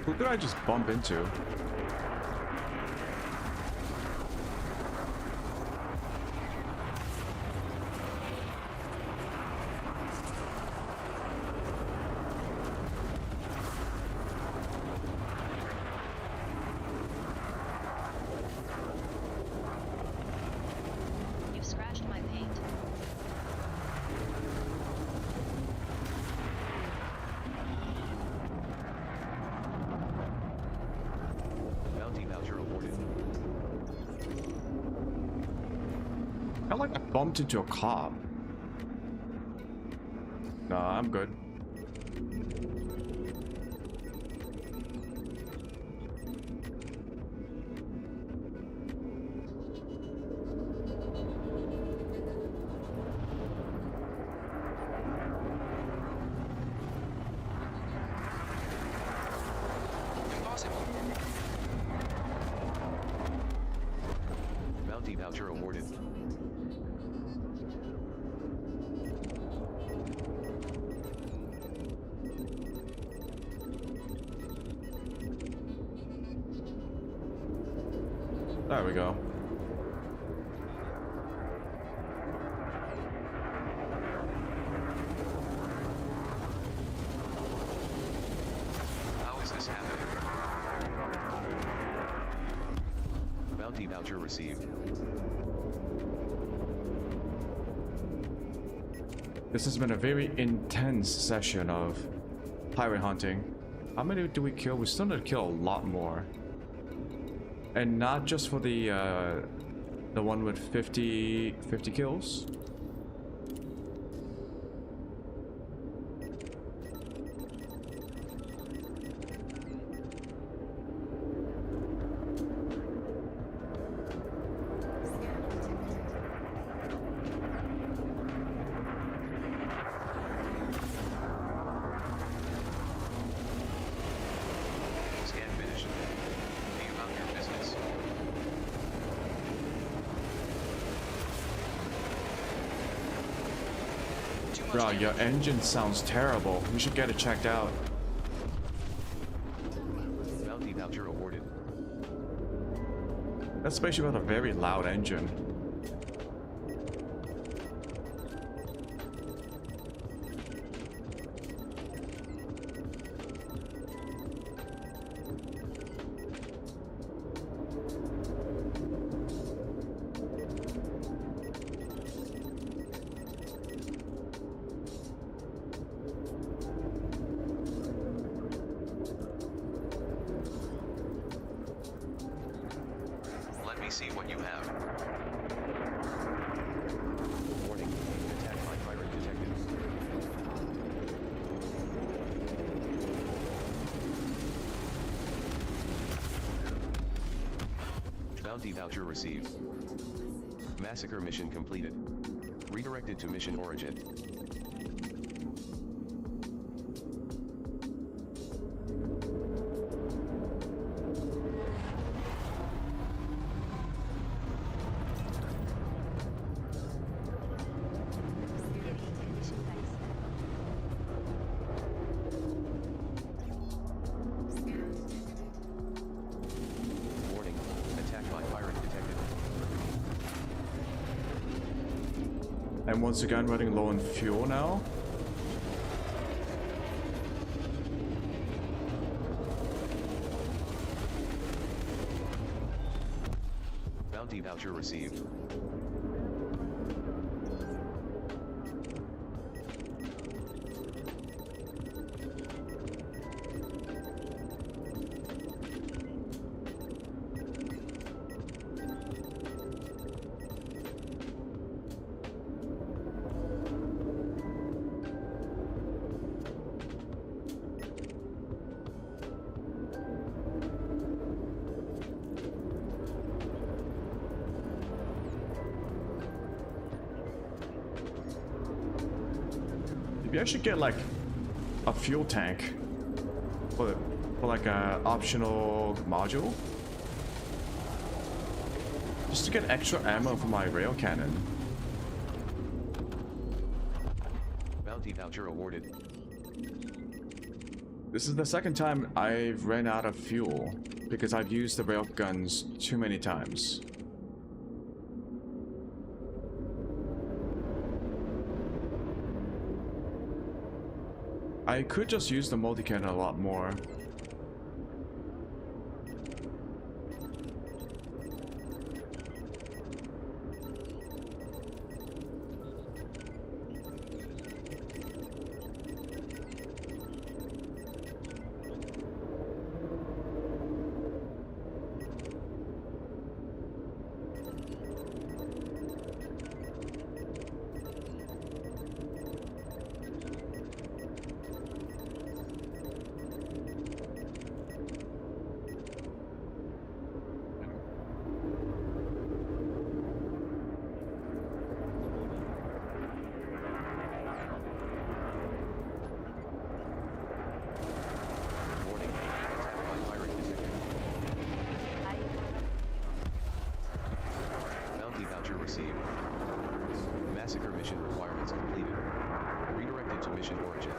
Who did I just bump into? You scratched my paint. Bounty voucher awarded. I felt like I bumped into a cop. Nah, I'm good. Impossible. Bounty voucher awarded. There we go. How is this happening? Bounty voucher received. This has been a very intense session of pirate hunting. How many do we kill? We still need to kill a lot more. And not just for the one with 50 kills. Scan finished. Be about your business. Too much Bro, damage. your engine sounds terrible. You should get it checked out. Bounty voucher awarded. Especially with a very loud engine. Bounty voucher received. Massacre mission completed. Redirected to mission origin. Warning, attack by pirate detected. And once again, running low on fuel now. Bounty voucher received. Maybe I should get like a fuel tank for like a optional module, just to get extra ammo for my rail cannon. Bounty voucher awarded. This is the second time I've ran out of fuel because I've used the rail guns too many times. I could just use the multi-cannon a lot more. Warning, attack by pirate detected. Bounty voucher received. Massacre mission requirements completed. Redirected to mission origin.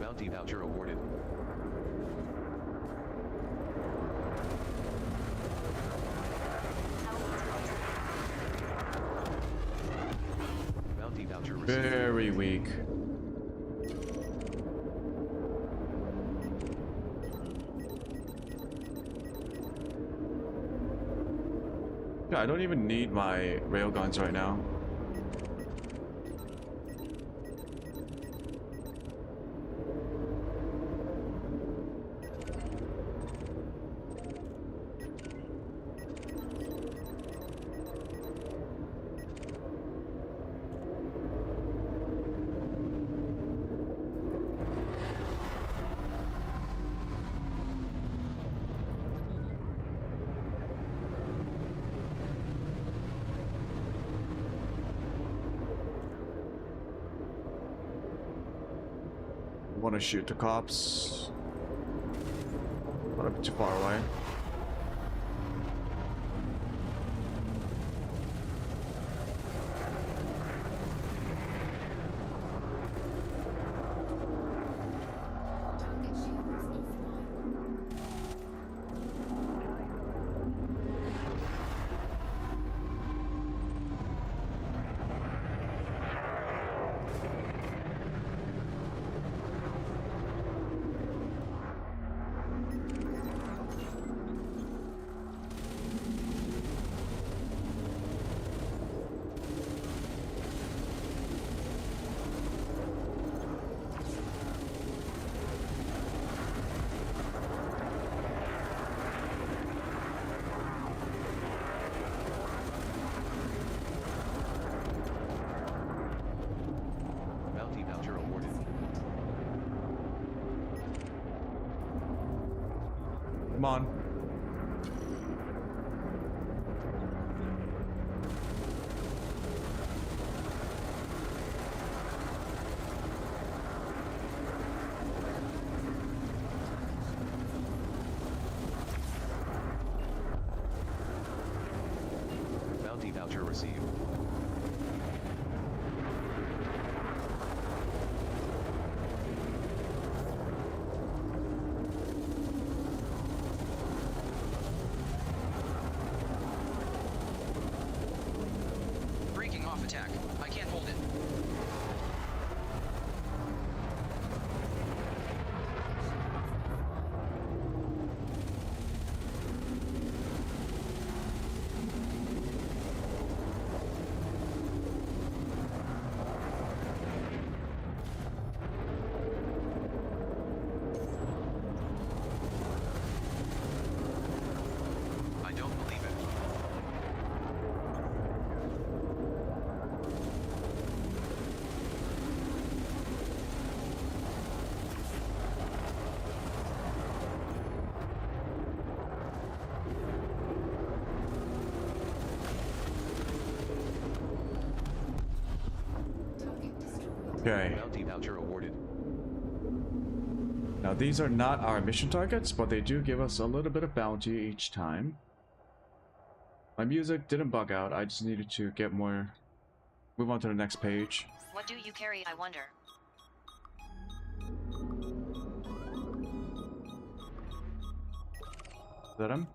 Bounty voucher awarded. Bounty voucher received. Very weak. Yeah, I don't even need my railguns right now. Want to shoot the cops? Not a bit too far away. Target shields offline. Come on. Bounty voucher received. Breaking off attack. I can't hold it. I don't believe it. Target destroyed. Okay. Bounty voucher awarded. Now these are not our mission targets, but they do give us a little bit of bounty each time. My music didn't bug out. I just needed to get more. Move on to the next page. What do you carry, I wonder? Is that him?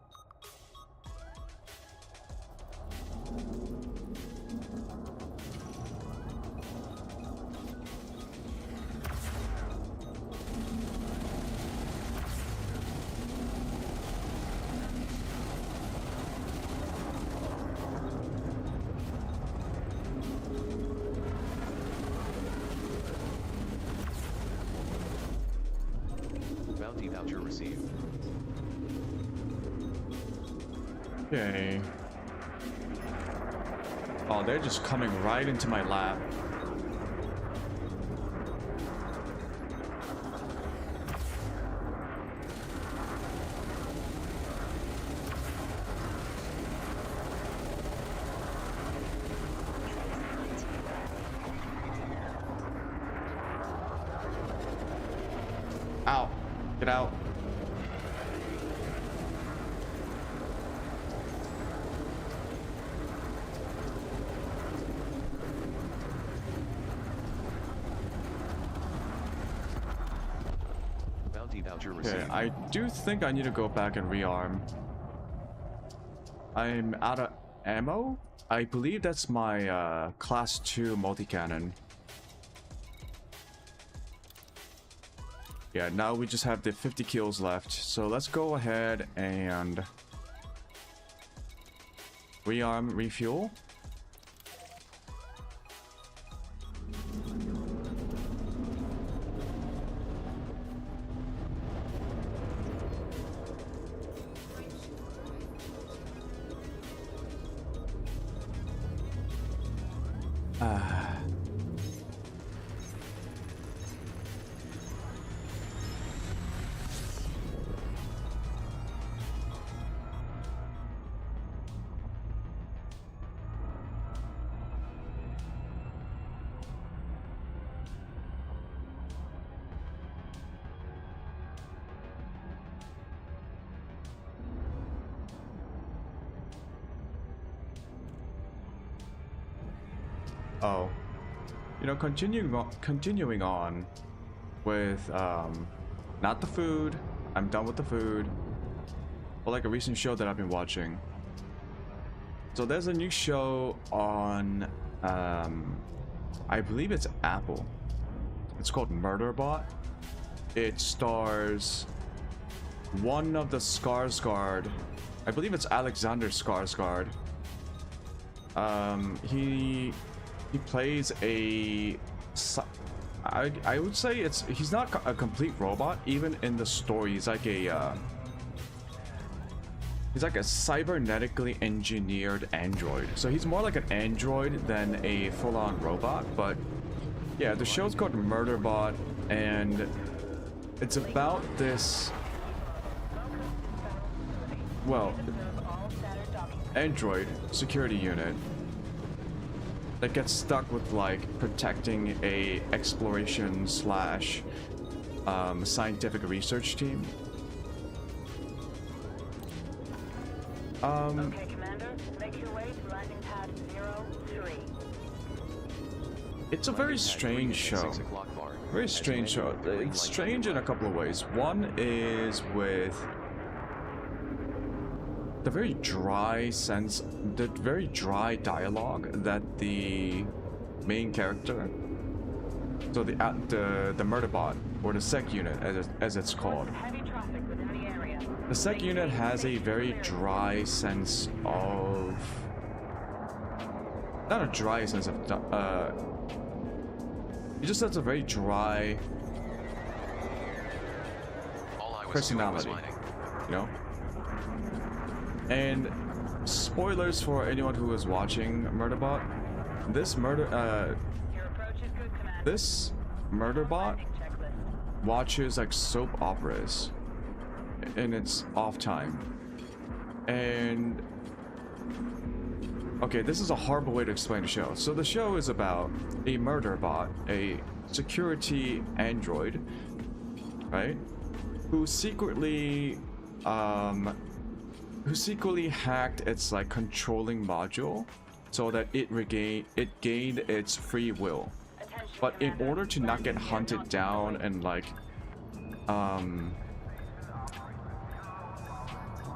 Bounty voucher received. Okay. Oh, they're just coming right into my lap. Ow. Get out. Bounty voucher Okay, received. I do think I need to go back and rearm. I'm out of ammo. I believe that's my class 2 multi-cannon. Yeah, now we just have the 50 kills left. So let's go ahead and rearm, refuel. Oh, you know, continuing on with not the food. I'm done with the food. But like a recent show that I've been watching. So there's a new show on I believe it's Apple. It's called Murderbot. It stars one of the Skarsgård. I believe it's Alexander Skarsgård. He plays a, I would say he's not a complete robot. Even in the story, he's like a cybernetically engineered android. So he's more like an android than a full-on robot. But yeah, the show's called Murderbot, and it's about this well, Observe all Saturn documents. android security unit that gets stuck with like protecting a exploration slash scientific research team. Okay, Commander. Make your way to landing pad 03. It's a very strange show. 6 o'clock bar. Very strange show. It's strange in a couple of ways. One is with the very dry sense, the very dry dialogue that the main character, so the murder bot or the sec unit as it's called, Heavy traffic within the area. the sec unit has a very dry sense of, not a dry sense of it just has a very dry All I was personality, doing was mining. you know? And spoilers for anyone who is watching Murderbot, this Your approach is good, Commander. this Murderbot Landing checklist. watches like soap operas in its off time. And okay, this is a horrible way to explain the show. So the show is about a murder bot, a security android, right? Who secretly hacked its like controlling module so that it gained its free will. Attention, But in Commander. order to not get Landing gear hunted not down deployed. and like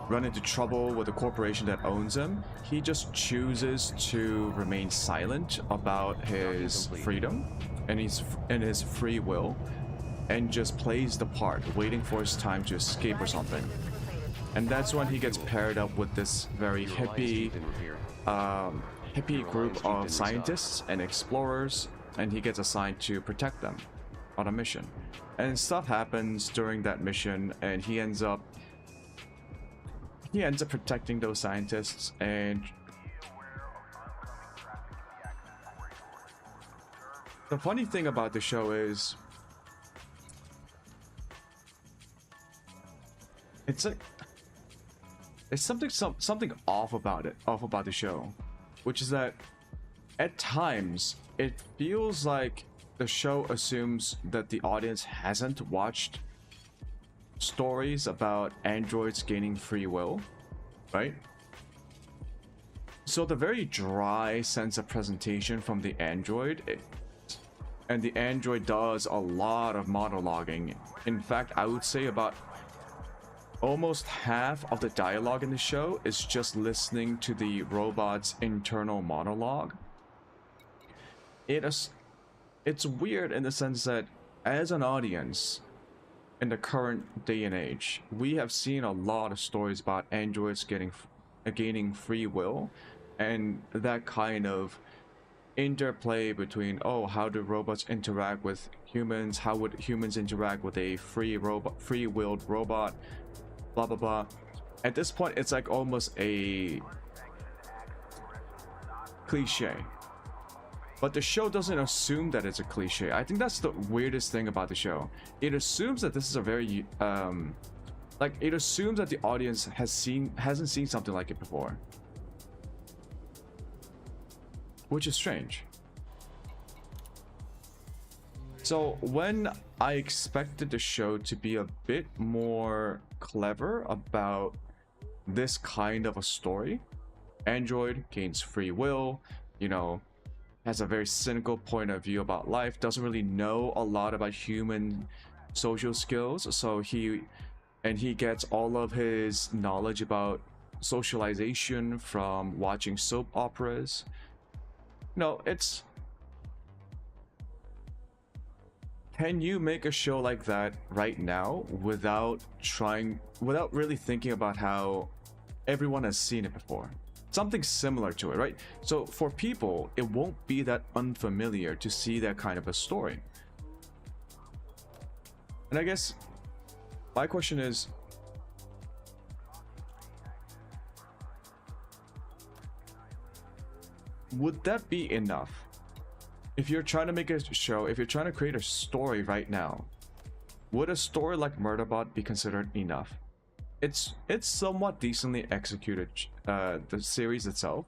run into trouble with the corporation that owns him, he just chooses to remain silent about his freedom and his free will, and just plays the part, waiting for his time to escape or something. And that's when he gets paired up with this very Your alliance hippie chieftain repair. hippie group of scientists and explorers, and he gets assigned to protect them on a mission. And stuff happens during that mission, and he ends up protecting those scientists. And the funny thing about the show is it's like there's something off about the show, which is that at times it feels like the show assumes that the audience hasn't watched stories about androids gaining free will, right? So the very dry sense of presentation from the android, and the android does a lot of monologuing. In fact, I would say about almost half of the dialogue in the show is just listening to the robot's internal monologue. It's weird in the sense that as an audience in the current day and age, we have seen a lot of stories about androids gaining free will, and that kind of interplay between, oh, how do robots interact with humans, how would humans interact with a free-willed robot, blah blah blah. At this point, it's like almost a cliche, but the show doesn't assume that it's a cliche. I think that's the weirdest thing about the show. It assumes that this is a very like, it assumes that the audience hasn't seen something like it before, which is strange. So when I expected the show to be a bit more clever about this kind of a story, android gains free will, you know, has a very cynical point of view about life, doesn't really know a lot about human social skills, so he gets all of his knowledge about socialization from watching soap operas. No, it's, can you make a show like that right now without really thinking about how everyone has seen it before? Something similar to it, right? So for people, it won't be that unfamiliar to see that kind of a story. And I guess my question is, would that be enough? If you're trying to make a show, if you're trying to create a story right now, would a story like Murderbot be considered enough? it's somewhat decently executed. The series itself,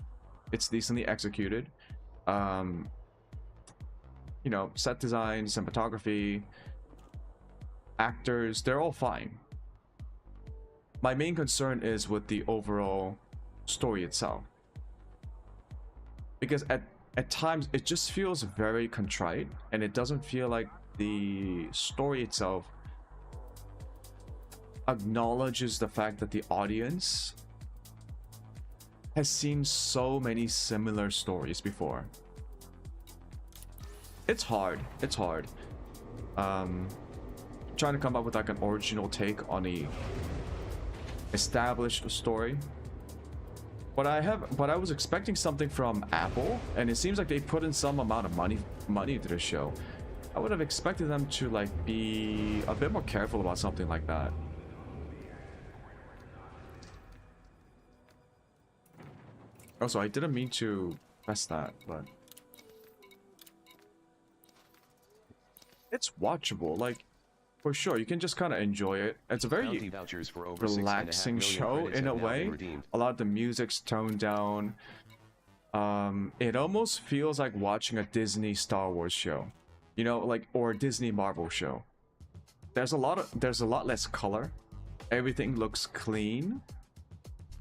it's decently executed. You know, set design, cinematography, actors, they're all fine. My main concern is with the overall story itself, because at times it just feels very contrite, and it doesn't feel like the story itself acknowledges the fact that the audience has seen so many similar stories before. It's hard. Trying to come up with like an original take on a established story. But I was expecting something from Apple, and it seems like they put in some amount of money into the show. I would have expected them to like be a bit more careful about something like that. Also, I didn't mean to press that, but it's watchable. Like, for sure, you can just kind of enjoy it. It's a very Bounty vouchers for over relaxing 6.5 million show credits in a have now been way. redeemed. A lot of the music's toned down. It almost feels like watching a Disney Star Wars show, you know, like, or a Disney Marvel show. There's a lot less color. Everything looks clean.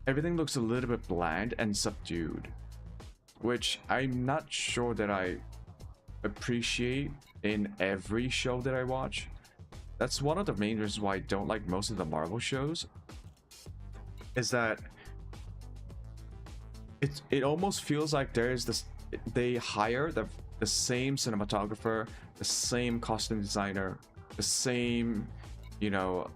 Everything looks a little bit bland and subdued, which I'm not sure that I appreciate in every show that I watch. That's one of the main reasons why I don't like most of the Marvel shows, is that it almost feels like there's this, they hire the same cinematographer, the same costume designer, the same, you know,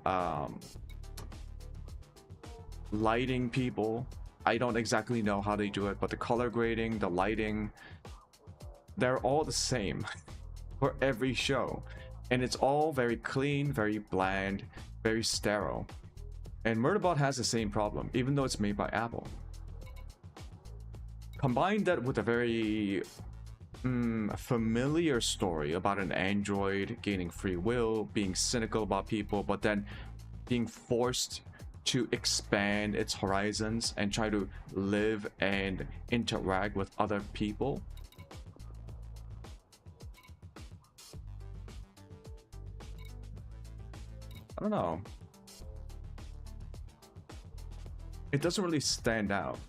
lighting people. I don't exactly know how they do it, but the color grading, the lighting, they're all the same for every show, and it's all very clean, very bland, very sterile. And Murderbot has the same problem, even though it's made by Apple. Combine that with a very familiar story about an android gaining free will, being cynical about people, but then being forced to expand its horizons and try to live and interact with other people. I don't know. It doesn't really stand out.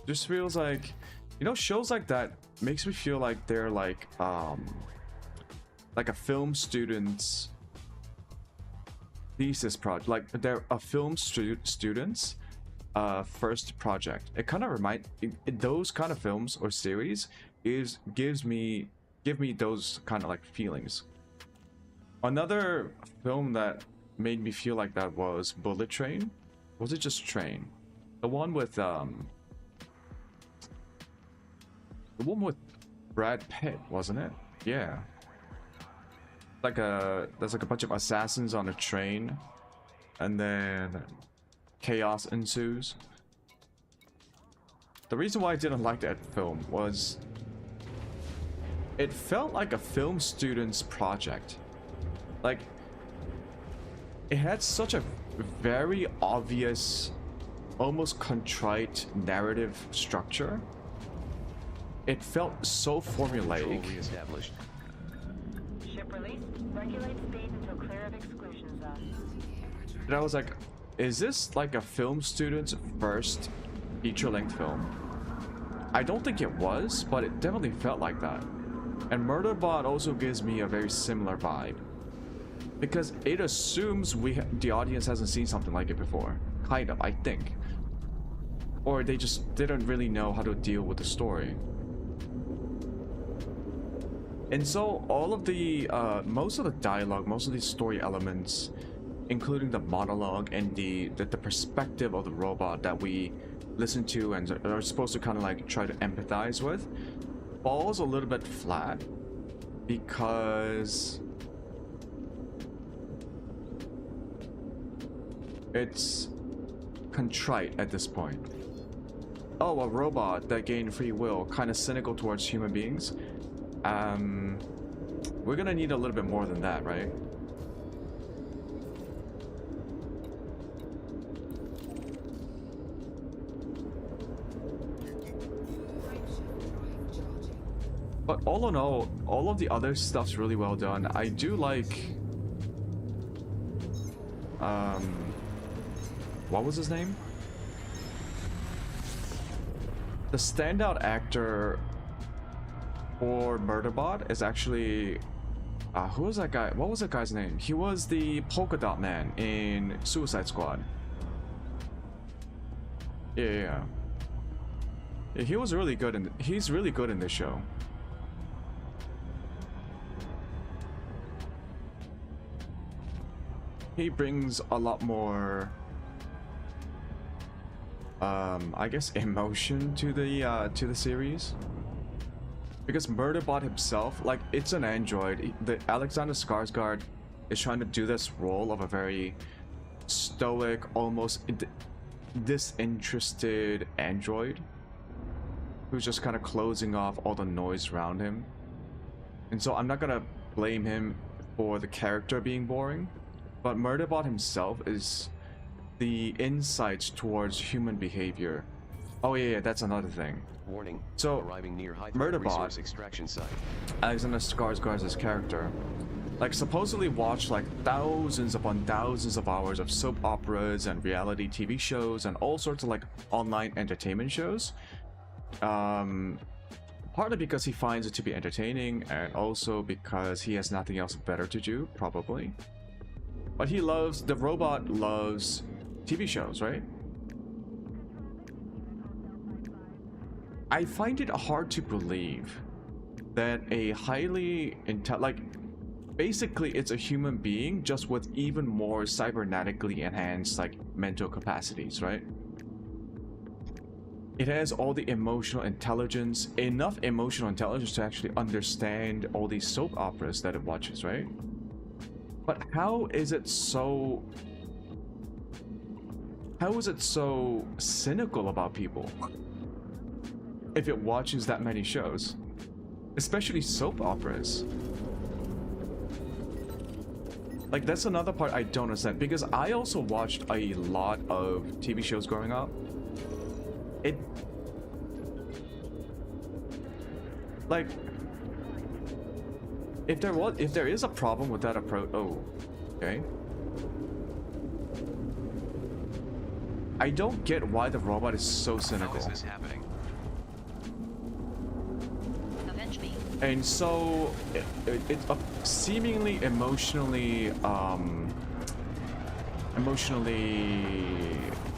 Just feels like, you know, shows like that makes me feel like they're like a film student's thesis project, like they're a film student's first project. It kind of those kind of films or series give me those kind of like feelings. Another film that made me feel like that was Bullet Train. Was it just Train? The one with Brad Pitt, wasn't it? Yeah. There's like a bunch of assassins on a train, and then chaos ensues. The reason why I didn't like that film was it felt like a film student's project. Like, it had such a very obvious, almost contrite narrative structure. It felt so formulaic. Control reestablished. Ship released. Regulate speed until clear of exclusion zone. And I was like, is this like a film student's first feature-length film? I don't think it was, but it definitely felt like that. And Murderbot also gives me a very similar vibe, because it assumes the audience hasn't seen something like it before. Kind of, I think. Or they just didn't really know how to deal with the story. And so all of the, most of the dialogue, most of the story elements, including the monologue and the perspective of the robot that we listen to and are supposed to kind of like try to empathize with, falls a little bit flat because it's contrite at this point. Oh, a robot that gained free will, kind of cynical towards human beings. We're gonna need a little bit more than that, right? But all in all of the other stuff's really well done. I do like what was his name? The standout actor for Murderbot is actually who was that guy? What was that guy's name? He was the polka dot man in Suicide Squad. Yeah, he was really good in. He's really good in this show. He brings a lot more, I guess, emotion to the series. Because Murderbot himself, like, it's an android. The Alexander Skarsgård is trying to do this role of a very stoic, almost disinterested android who's just kind of closing off all the noise around him. And so I'm not gonna blame him for the character being boring, but Murderbot himself is the insights towards human behavior. Oh yeah, that's another thing. Warning. So, Arriving near high Murderbot, resource extraction site. Alexander Skarsgård's character, like, supposedly watched like thousands upon thousands of hours of soap operas and reality TV shows and all sorts of like online entertainment shows. Partly because he finds it to be entertaining, and also because he has nothing else better to do, probably. But the robot loves TV shows, right? I find it hard to believe that a highly basically it's a human being just with even more cybernetically enhanced like mental capacities, right? It has all the emotional intelligence, enough emotional intelligence to actually understand all these soap operas that it watches, right? But how is it so cynical about people if it watches that many shows, especially soap operas? Like, that's another part I don't understand, because I also watched a lot of TV shows growing up. Like, if there is a problem with that approach, okay. I don't get why the robot is so cynical. How is this happening? Avenge me. And so it's seemingly emotionally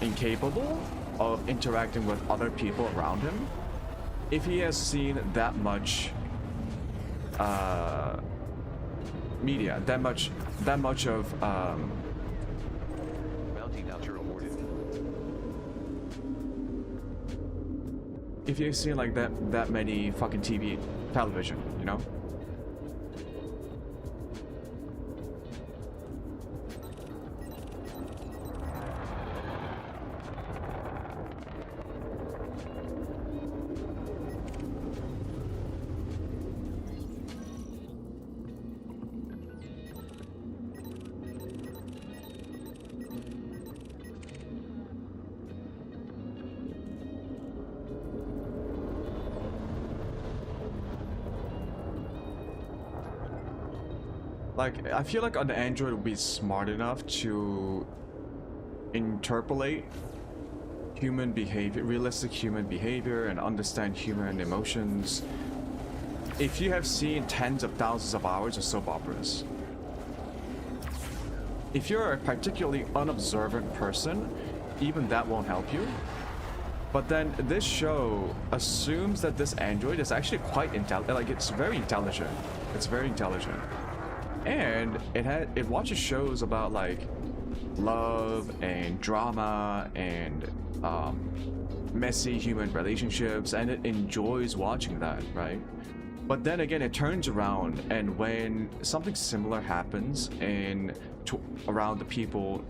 incapable of interacting with other people around him. If he has seen that much media, that much of Bounty voucher awarded. if you've seen like that many fucking television, you know? Like, I feel like an android would be smart enough to interpolate human behavior, realistic human behavior, and understand human emotions. If you have seen tens of thousands of hours of soap operas, if you're a particularly unobservant person, even that won't help you. But then this show assumes that this android is actually quite intelligent. Like, it's very intelligent. It's very intelligent. And it watches shows about like love and drama and messy human relationships, and it enjoys watching that, right? But then again, it turns around, and when something similar happens around the people,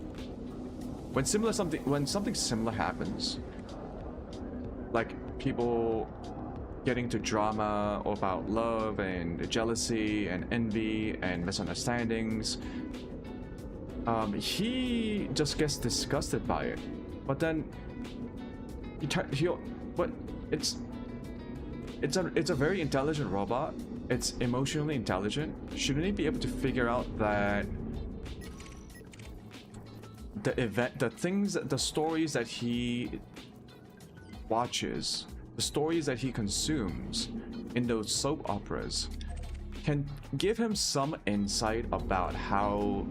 when something similar happens, like people getting to drama about love and jealousy and envy and misunderstandings, he just gets disgusted by it. But then it's a very intelligent robot. It's emotionally intelligent. Shouldn't it be able to figure out that the stories that he watches, the stories that he consumes in those soap operas can give him some insight about how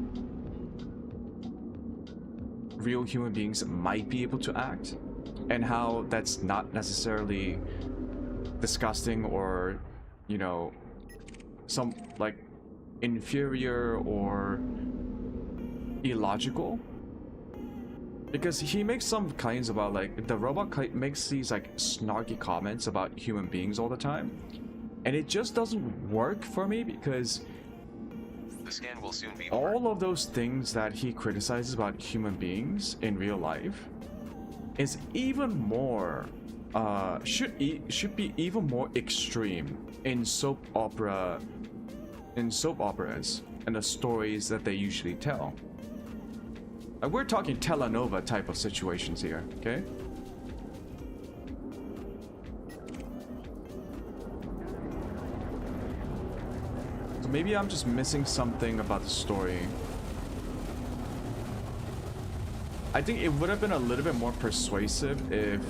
real human beings might be able to act, and how that's not necessarily disgusting or, you know, some like inferior or illogical. Because he makes some kinds about like the robot makes these like snarky comments about human beings all the time, and it just doesn't work for me because The scan will soon be over. all of those things that he criticizes about human beings in real life is even more should be even more extreme in soap operas and the stories that they usually tell. We're talking telenova type of situations here, okay? So maybe I'm just missing something about the story. I think it would have been a little bit more persuasive if...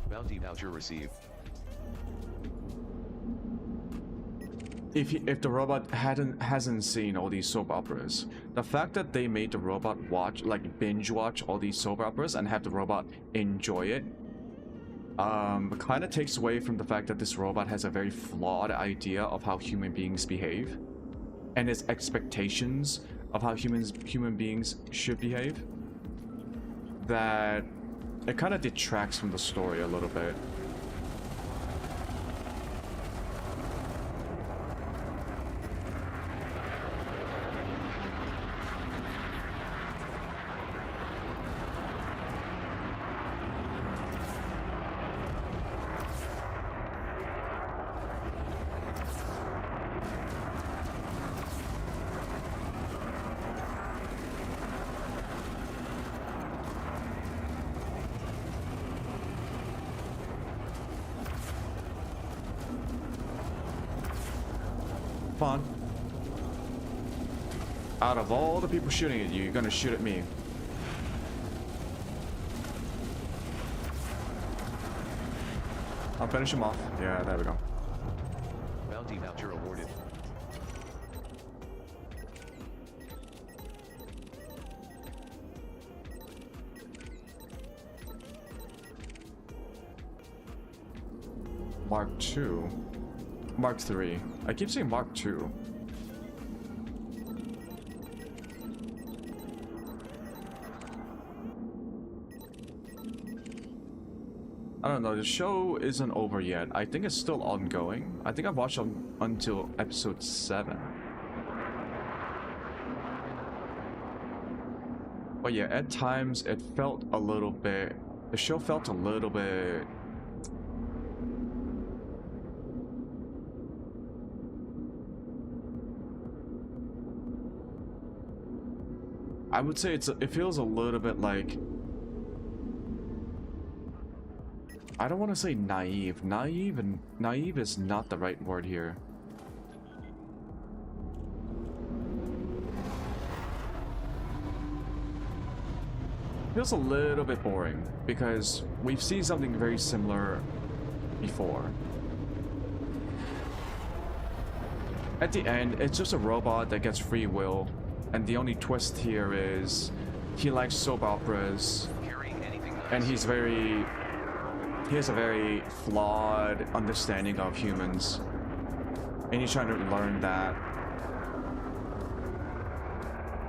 Bounty voucher received. If the robot hasn't seen all these soap operas, the fact that they made the robot binge watch all these soap operas and have the robot enjoy it, kind of takes away from the fact that this robot has a very flawed idea of how human beings behave, and its expectations of how human beings should behave. That it kind of detracts from the story a little bit. Fun. Out of all the people shooting at you, you're gonna shoot at me. I'll finish him off. Yeah, there we go. Bounty voucher awarded. Mark II. Mark III. I keep saying Mark II. I don't know, the show isn't over yet. I think it's still ongoing. I think I've watched until episode 7. But yeah, at times it felt a little bit... The show felt a little bit... I would say it feels a little bit like... I don't want to say naive. Naive is not the right word here. Feels a little bit boring because we've seen something very similar before. At the end, it's just a robot that gets free will, and the only twist here is he likes soap operas, Carrying anything nice. and he has a very flawed understanding of humans, and he's trying to learn that.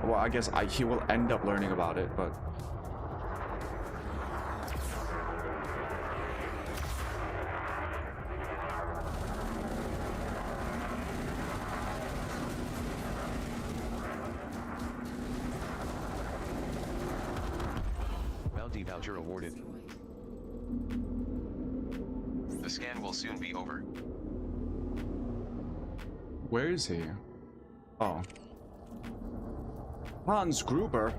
Well, I guess he will end up learning about it, but Bounty voucher awarded. The scan will soon be over. where is he? Oh. Hans Gruber.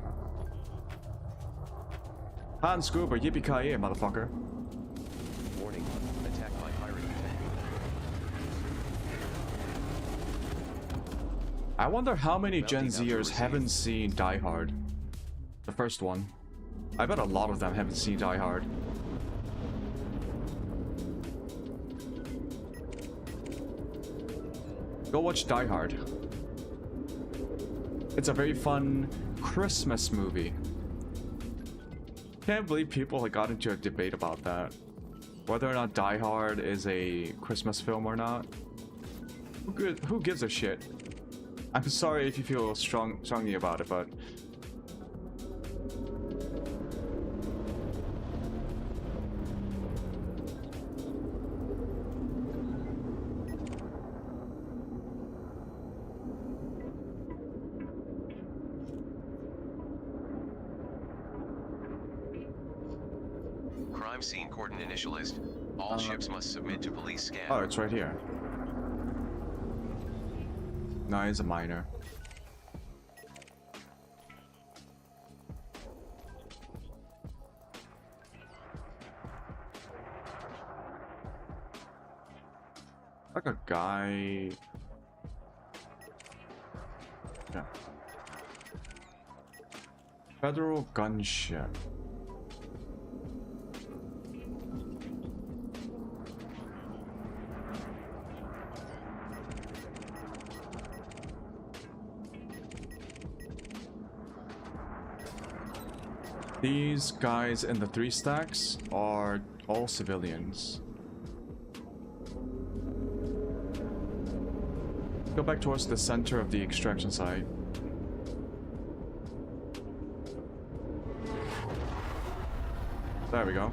Hans Gruber, yippee-ki-yay, motherfucker. Warning, attack by pirate tank. I wonder how many Gen Bounty voucher Zers haven't seen Die Hard. The first one. I bet a lot of them haven't seen Die Hard. Go watch Die Hard. It's a very fun Christmas movie. Can't believe people like got into a debate about that. Whether or not Die Hard is a Christmas film or not. Who gives a shit? I'm sorry if you feel strongly about it, but Crime scene cordon initialist. All ships must submit to police scan. oh, it's right here. No, it's a minor. Like a guy. Yeah. Federal gunship. These guys in the 3 stacks are all civilians. Go back towards the center of the extraction site. There we go.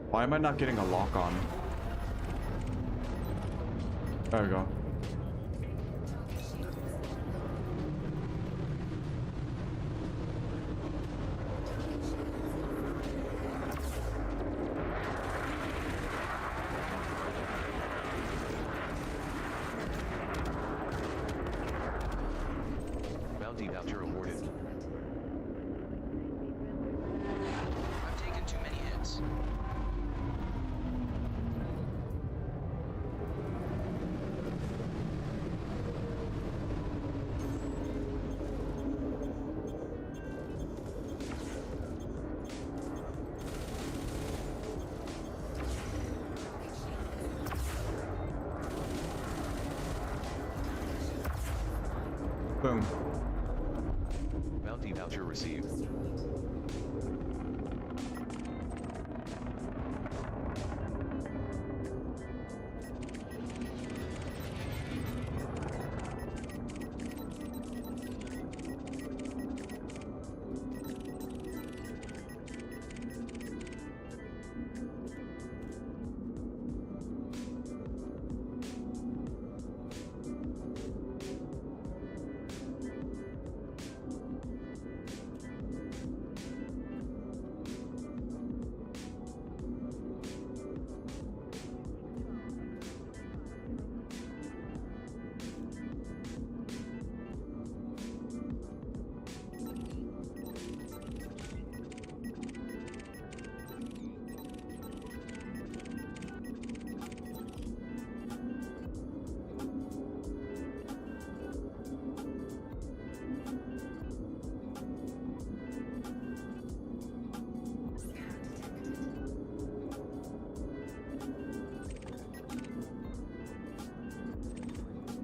Why am I not getting a lock on? There we go. Bounty voucher awarded. I've taken too many hits. Boom. Bounty voucher received.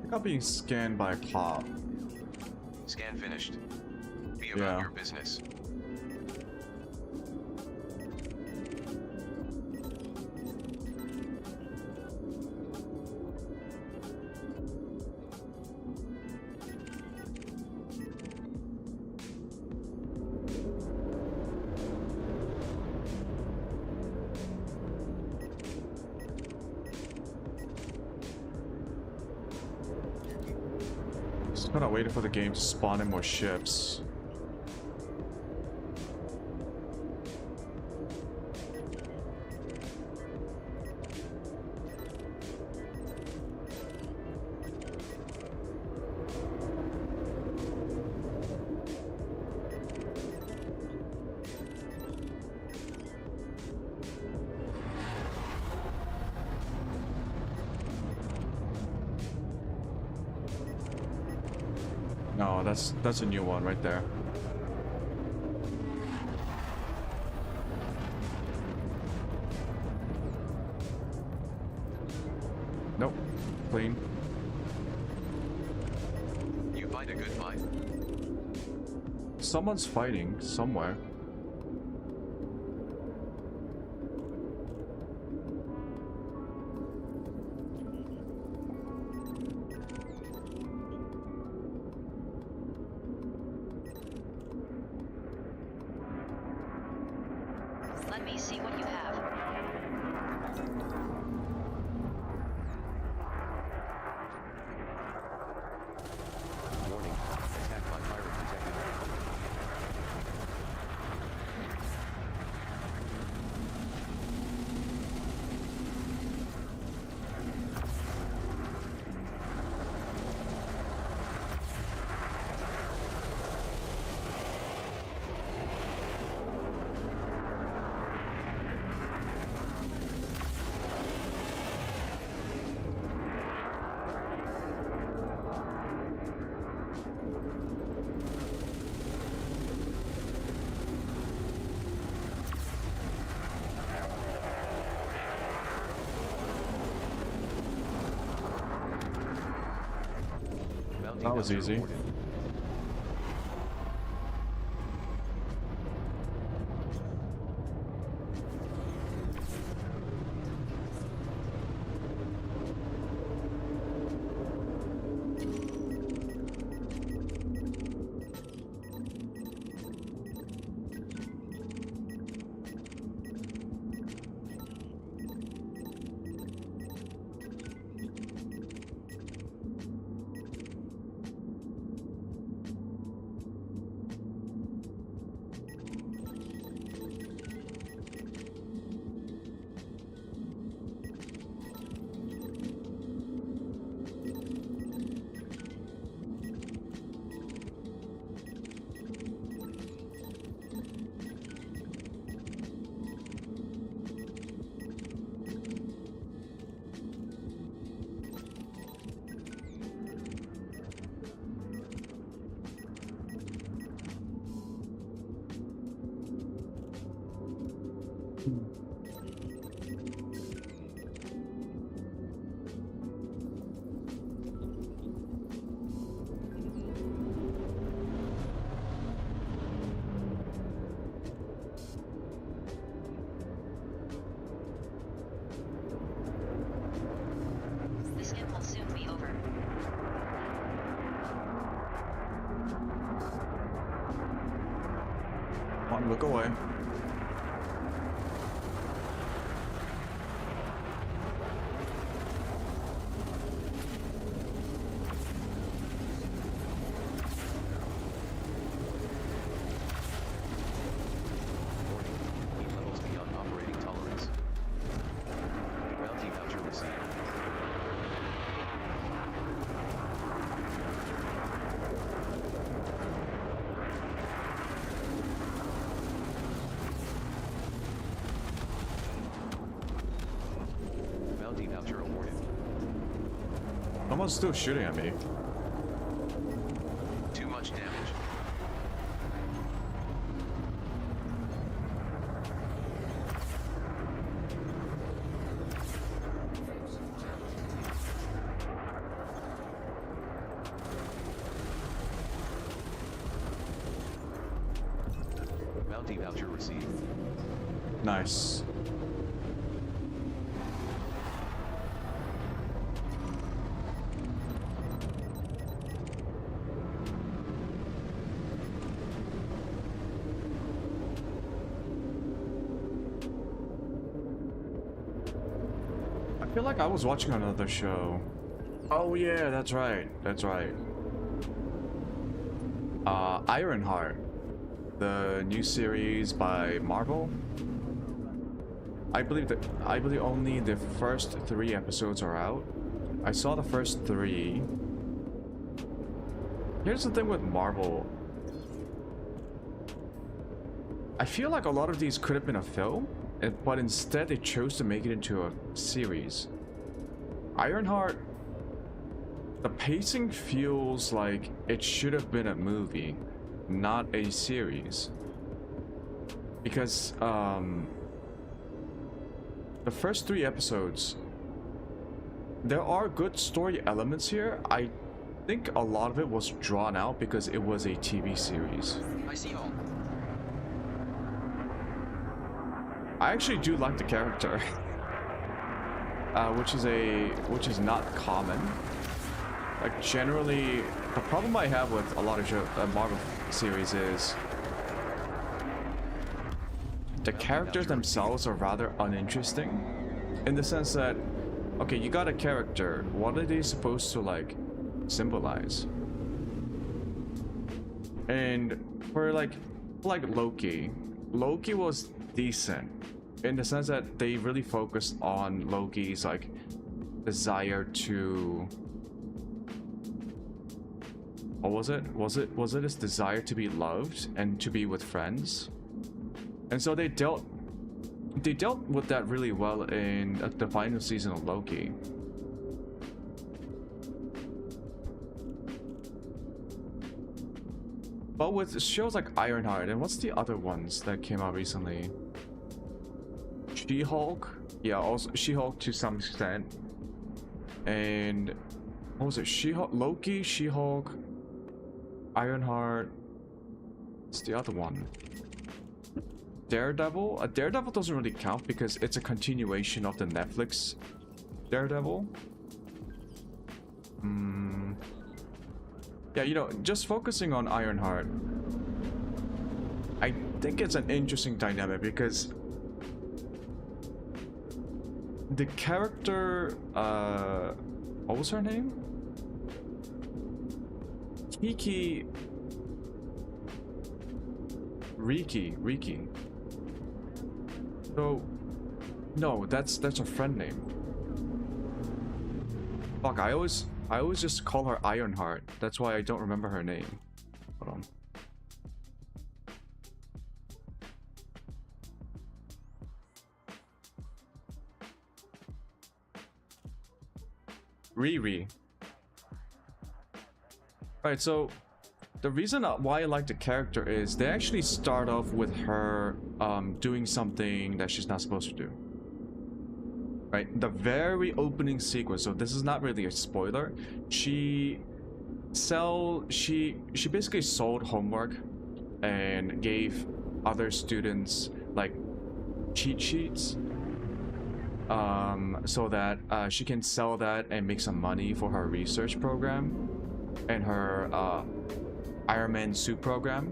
I got being scanned by a cop. Scan finished. Be about Yeah. your business. Just kind of waiting for the game to spawn in more ships. No, that's a new one right there. Nope. Clean. You fight a good fight? Someone's fighting somewhere. Let me see what you have. Warning, attack by pirate detected. Bounty That was voucher easy. awarded. This game will soon be over. Come on, look away. Warning, heat levels beyond operating tolerance. Bounty voucher received. Bounty voucher awarded. Someone's still shooting at me. Too much damage. Bounty voucher received. Nice. I feel like I was watching another show. Oh yeah, that's right. That's right. Ironheart, the new series by Marvel. I believe only the first 3 episodes are out. I saw the first 3. Here's the thing with Marvel. I feel like a lot of these could have been a film, but instead they chose to make it into a series. Ironheart, the pacing feels like it should have been a movie, not a series. Because the first 3 episodes, there are good story elements here. I think a lot of it was drawn out because it was a TV series. I see all. I actually do like the character, which is not common. Like generally, the problem I have with a lot of Marvel series is the characters themselves are rather uninteresting, in the sense that, okay, you got a character, what are they supposed to like symbolize? And for like Loki was decent in the sense that they really focused on Loki's like desire to, what was it? Was it his desire to be loved and to be with friends? And so they dealt with that really well in the final season of Loki. But with shows like Ironheart, and what's the other ones that came out recently? She-Hulk? Yeah, also She-Hulk to some extent. And what was it? She-Hulk, Loki, She-Hulk, Ironheart. What's the other one? Daredevil? Daredevil doesn't really count because it's a continuation of the Netflix Daredevil. Yeah, you know, just focusing on Ironheart, I think it's an interesting dynamic because the character, what was her name? Riki. So, no, that's a friend name. Fuck, I always just call her Ironheart. That's why I don't remember her name. Hold on. Riri. Right, so the reason why I like the character is they actually start off with her doing something that she's not supposed to do. Right, the very opening sequence, so this is not really a spoiler, she basically sold homework and gave other students like cheat sheets so that she can sell that and make some money for her research program and her Iron Man suit program.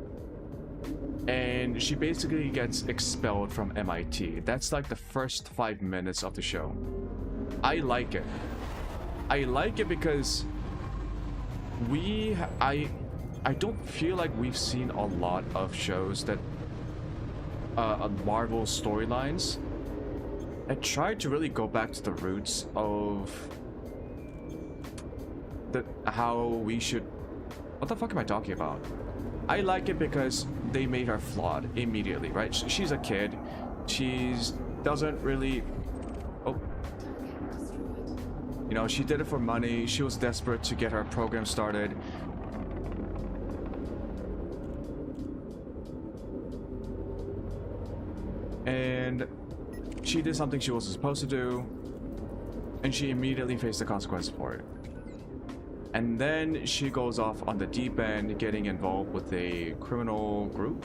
And she basically gets expelled from MIT. That's like the first 5 minutes of the show. I like it. I like it because I don't feel like we've seen a lot of shows that Marvel storylines that try to really go back to the roots of how we should. What the fuck am I talking about? I like it because they made her flawed immediately, right? She's a kid. She doesn't really... Oh. You know, she did it for money. She was desperate to get her program started. And she did something she wasn't supposed to do. And she immediately faced the consequences for it. And then she goes off on the deep end, getting involved with a criminal group,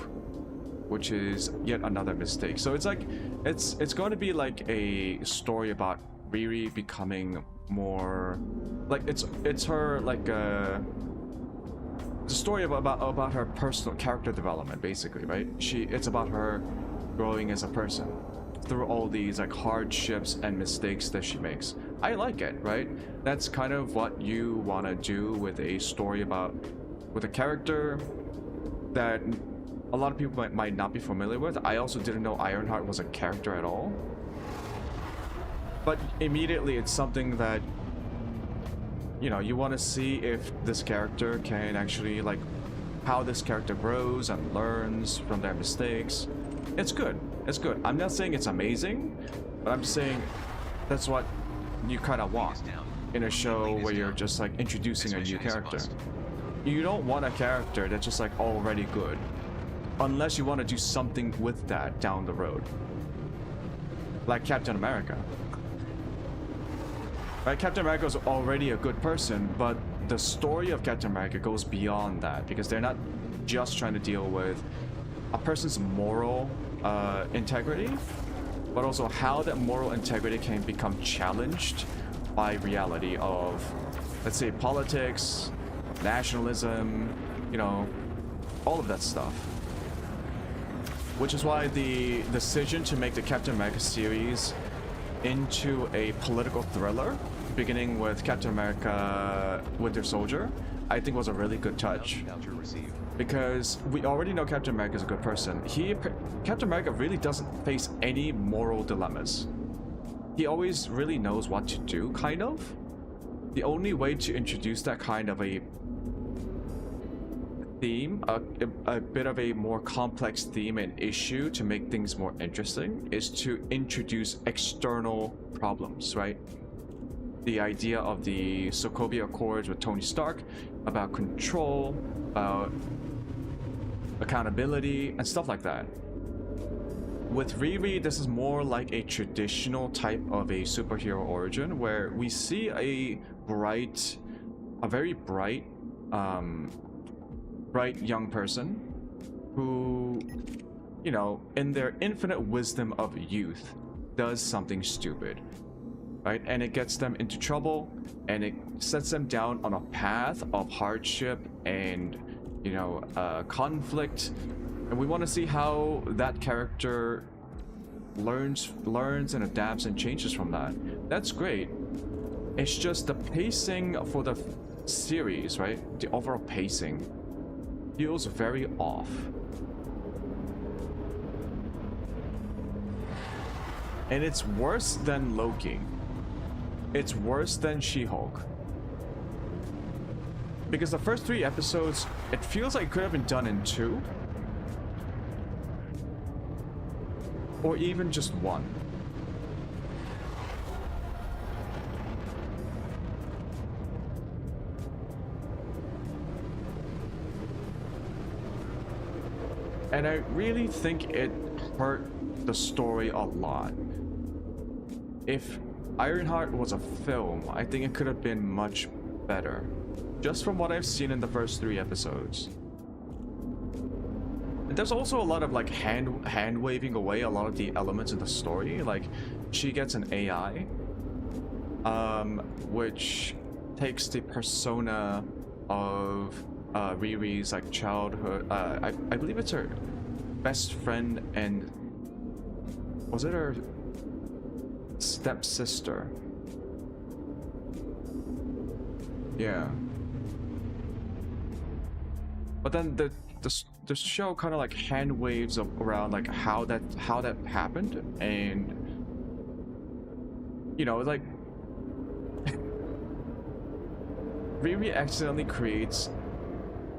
which is yet another mistake. So it's like, it's going to be like a story about Riri becoming more, like it's her like it's a story about her personal character development, basically, right? It's about her growing as a person through all these like hardships and mistakes that she makes. I like it, right? That's kind of what you want to do with a story about with a character that a lot of people might not be familiar with. I also didn't know Ironheart was a character at all. But immediately it's something that, you know, you want to see if this character can actually, like, how this character grows and learns from their mistakes. It's good. It's good. I'm not saying it's amazing, but I'm saying that's what you kind of want in a show where you're just like introducing a new character. You don't want a character that's just like already good, unless you want to do something with that down the road, like Captain America. Right, Captain America is already a good person, but the story of Captain America goes beyond that, because they're not just trying to deal with a person's moral integrity, but also how that moral integrity can become challenged by reality of, let's say, politics, nationalism, you know, all of that stuff. Which is why the decision to make the Captain America series into a political thriller, beginning with Captain America Winter Soldier, I think was a really good touch. Because we already know Captain America is a good person. Captain America really doesn't face any moral dilemmas. He always really knows what to do, kind of. The only way to introduce that kind of a theme, a bit of a more complex theme and issue to make things more interesting, is to introduce external problems, right? The idea of the Sokovia Accords with Tony Stark, about control, about accountability, and stuff like that. With Riri, this is more like a traditional type of a superhero origin, where we see a very bright young person who, you know, in their infinite wisdom of youth, does something stupid, right? And it gets them into trouble, and it sets them down on a path of hardship and, you know, conflict. And we want to see how that character learns and adapts and changes from that. That's great. It's just the pacing for the series, right? The overall pacing feels very off. And it's worse than Loki. It's worse than She-Hulk. Because the first 3 episodes, it feels like it could have been done in 2. Or even just 1. And I really think it hurt the story a lot. If Ironheart was a film, I think it could have been much better. Just from what I've seen in the first 3 episodes. And there's also a lot of like hand waving away a lot of the elements of the story. Like, she gets an AI, which takes the persona of Riri's like childhood. I believe it's her best friend, and was it her stepsister? Yeah. But then the show kind of like hand waves around like how that happened, and you know, like Riri accidentally creates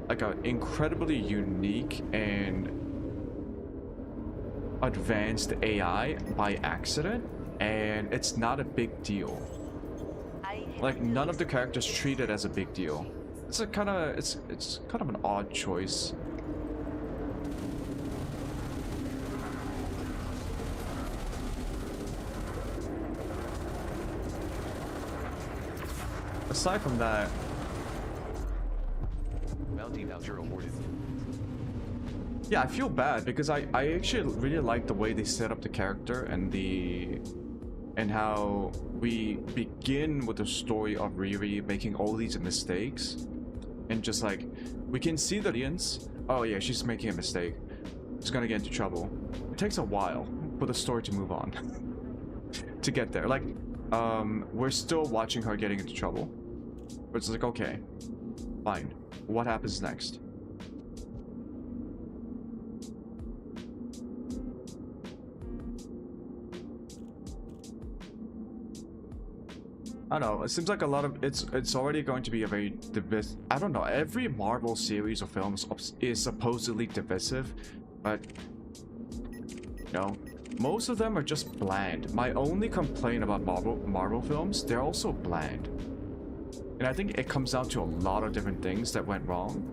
like an incredibly unique and advanced AI by accident, and it's not a big deal. Like, none of the characters treat it as a big deal. It's a kind of it's kind of an odd choice. Aside from that, Bounty voucher awarded. yeah, I feel bad because I actually really like the way they set up the character and how we begin with the story of Riri making all these mistakes, and just like we can see the audience. Oh yeah, she's making a mistake. She's gonna get into trouble. It takes a while for the story to move on to get there. Like, we're still watching her getting into trouble. But it's like, okay, fine. what happens next. I don't know, it seems like a lot of it's already going to be a very I don't know, every Marvel series or films is supposedly divisive, but you know, most of them are just bland. My only complaint about Marvel films, they're also bland. And I think it comes down to a lot of different things that went wrong.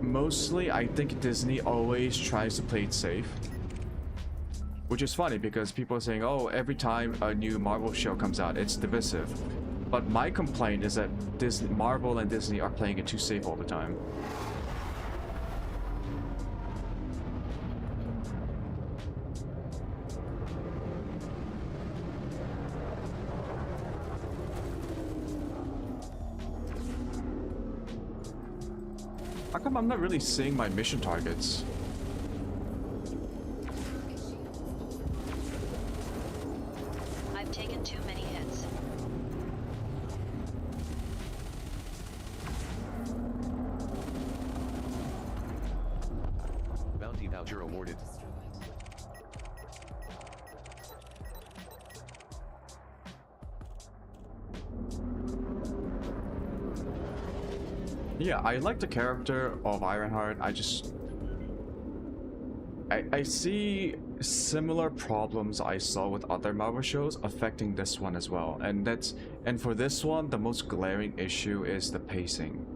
Mostly, I think Disney always tries to play it safe. Which is funny because people are saying, oh, every time a new Marvel show comes out, it's divisive. But my complaint is that Marvel and Disney are playing it too safe all the time. How come I'm not really seeing my mission targets? I've taken too many hits. Bounty voucher awarded. Yeah, I like the character of Ironheart. I see similar problems I saw with other Marvel shows affecting this one as well. And for this one, the most glaring issue is the pacing.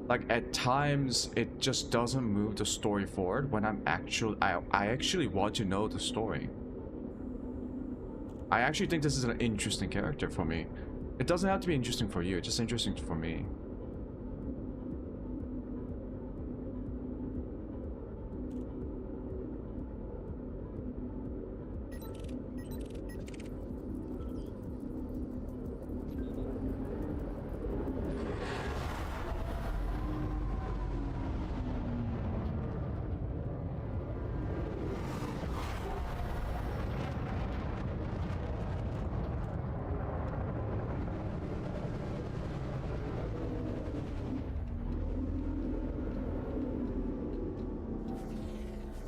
Like at times it just doesn't move the story forward when I actually want to know the story. I actually think this is an interesting character for me. It doesn't have to be interesting for you, it's just interesting for me.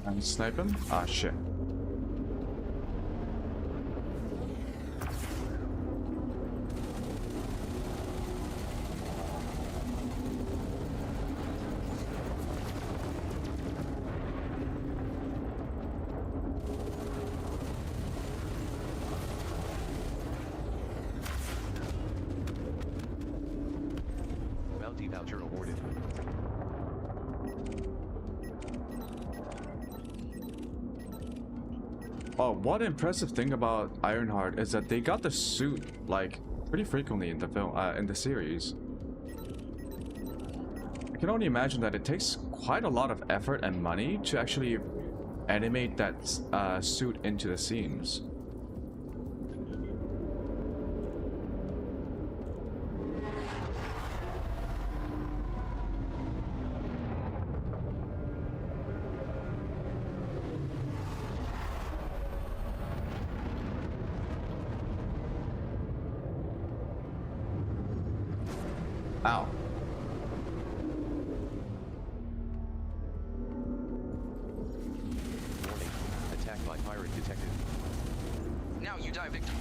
And snipe him? Ah, shit. Bounty voucher awarded. Oh, one impressive thing about Ironheart is that they got the suit like pretty frequently in the film, in the series. I can only imagine that it takes quite a lot of effort and money to actually animate that suit into the scenes. Ow. Warning. Attack by pirate detected. Now you die, victim.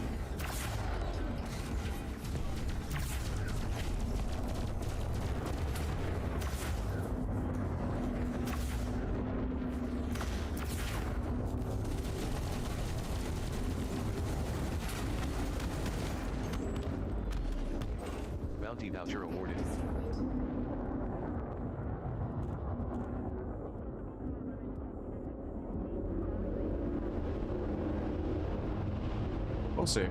Bounty voucher awarded. We'll see.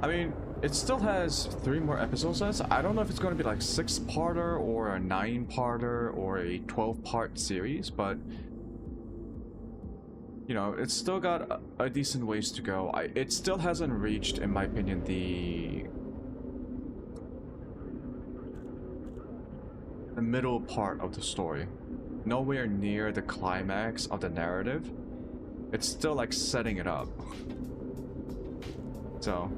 I mean, it still has 3 more episodes left. I don't know if it's going to be like 6-parter or a 9-parter or a 12-part series, but you know, it's still got a decent ways to go. It still hasn't reached, in my opinion, the middle part of the story. Nowhere near the climax of the narrative. It's still like setting it up. So.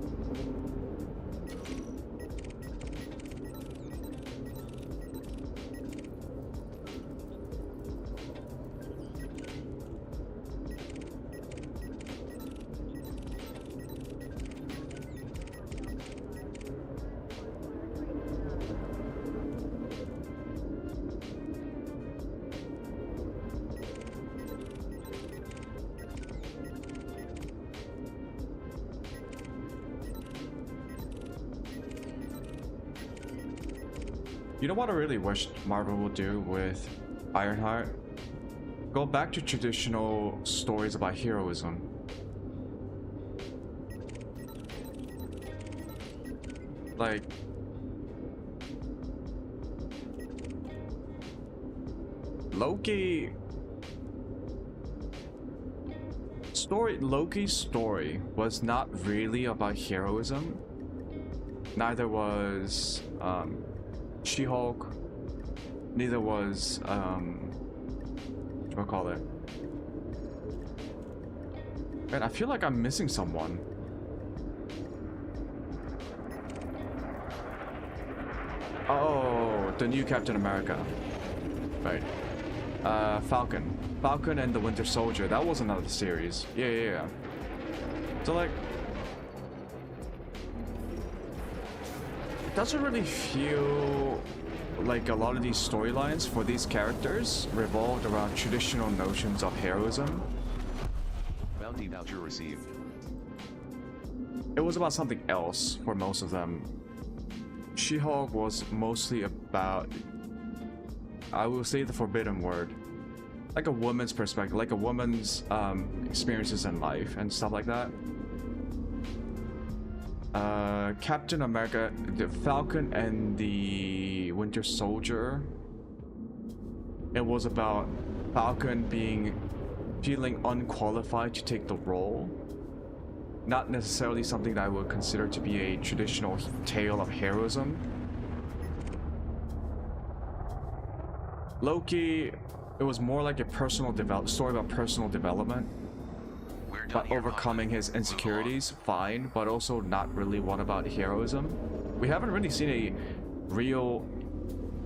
You know what I really wish Marvel would do with Ironheart? Go back to traditional stories about heroism. Like, Loki's story was not really about heroism. Neither was She-Hulk. Neither was what do I call it? Man, I feel like I'm missing someone. Oh, the new Captain America. Right. Falcon and the Winter Soldier. That was another series. Yeah. So like, it doesn't really feel like a lot of these storylines for these characters revolved around traditional notions of heroism. Bounty voucher received. It was about something else for most of them. She-Hulk was mostly about, I will say the forbidden word, like a woman's perspective, like a woman's experiences in life and stuff like that. Captain America, the Falcon and the Winter Soldier, it was about Falcon feeling unqualified to take the role. Not necessarily something that I would consider to be a traditional tale of heroism. Loki, it was more like a story about personal development. But overcoming his insecurities, fine, but also not really one about heroism. We haven't really seen a real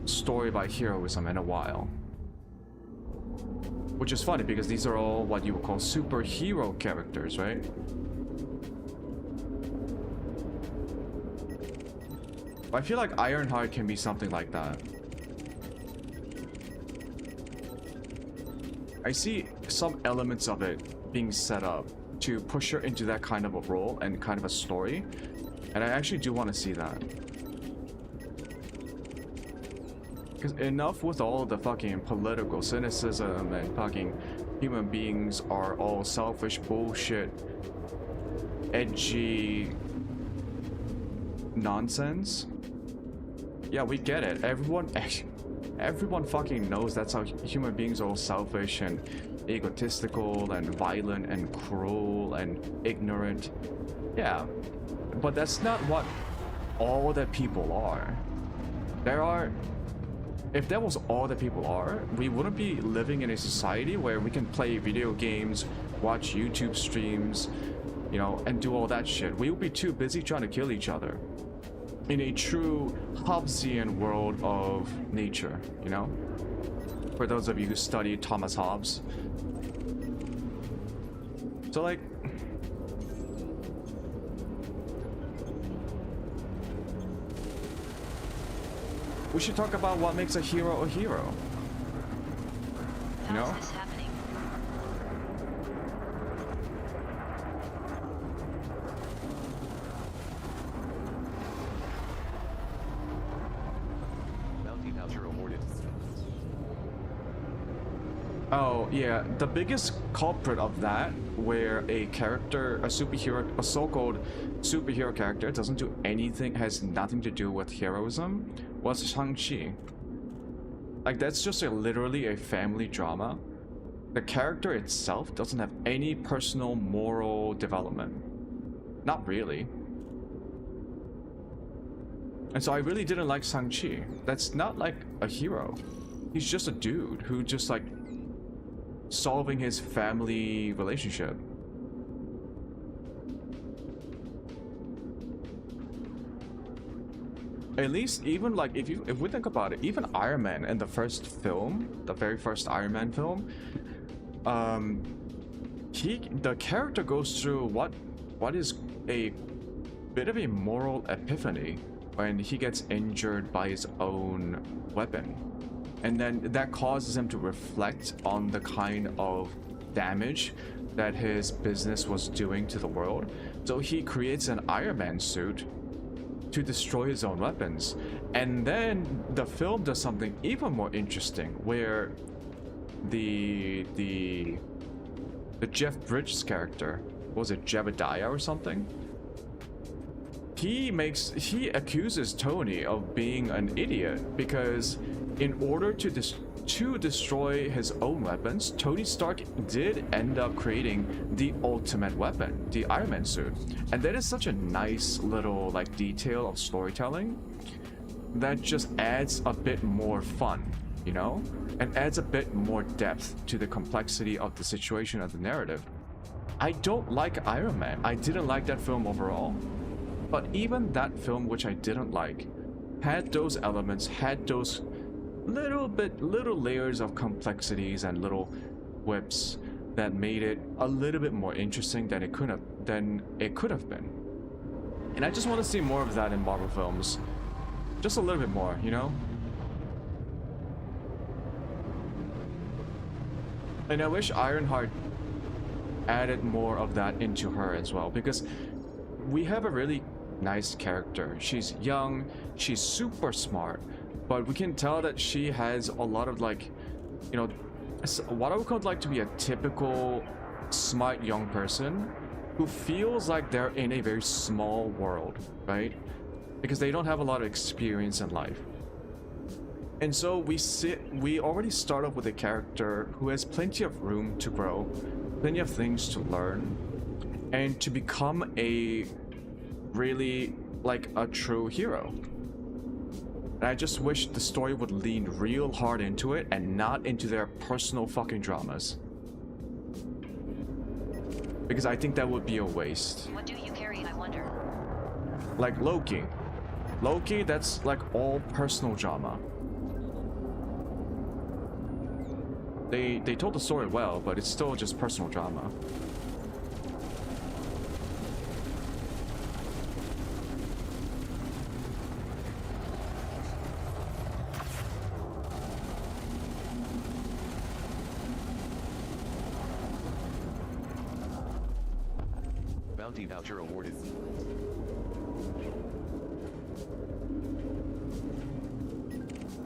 story about heroism in a while. Which is funny because these are all what you would call superhero characters, right? I feel like Ironheart can be something like that. I see some elements of it being set up to push her into that kind of a role and kind of a story, and I actually do want to see that. Because enough with all the fucking political cynicism and fucking human beings are all selfish bullshit, edgy nonsense. Yeah, we get it. Everyone fucking knows that's how human beings are all selfish and egotistical and violent and cruel and ignorant. Yeah, but that's not what all that people are. If that was all that people are, we wouldn't be living in a society where we can play video games, watch YouTube streams, you know, and do all that shit. We would be too busy trying to kill each other in a true Hobbesian world of nature, you know? For those of you who study Thomas Hobbes. So like, we should talk about what makes a hero, you know? How is this happening? Bounty voucher awarded. Oh yeah, the biggest culprit of that, where a so-called superhero character doesn't do anything, has nothing to do with heroism, was Shang-Chi. Like, that's just literally a family drama. The character itself doesn't have any personal moral development. Not really. And so I really didn't like Shang-Chi. That's not like a hero. He's just a dude who just like solving his family relationship. at least even like if we think about it, even Iron Man in the first film, the very first Iron Man film, the character goes through what is a bit of a moral epiphany when he gets injured by his own weapon, and then that causes him to reflect on the kind of damage that his business was doing to the world. So he creates an Iron Man suit to destroy his own weapons. And then the film does something even more interesting, where the Jeff Bridges character, was it Jebediah or something? He accuses Tony of being an idiot because in order to destroy his own weapons, Tony Stark did end up creating the ultimate weapon, the Iron Man suit. And that is such a nice little like detail of storytelling that just adds a bit more fun, you know? And adds a bit more depth to the complexity of the situation of the narrative. I don't like Iron Man. I didn't like that film overall. But even that film, which I didn't like, had those elements, had those little layers of complexities and little whips that made it a little bit more interesting than it could have been. And I just want to see more of that in Marvel films. Just a little bit more, you know? And I wish Ironheart added more of that into her as well, because we have a really nice character. She's young, she's super smart, but we can tell that she has a lot of like, you know, what I would call like to be a typical smart young person who feels like they're in a very small world, right? Because they don't have a lot of experience in life. And so we already start off with a character who has plenty of room to grow, plenty of things to learn, and to become a really like a true hero. And I just wish the story would lean real hard into it and not into their personal fucking dramas. Because I think that would be a waste. What do you carry, I wonder? Like Loki. Loki, that's like all personal drama. They told the story well, but it's still just personal drama. Bounty voucher awarded.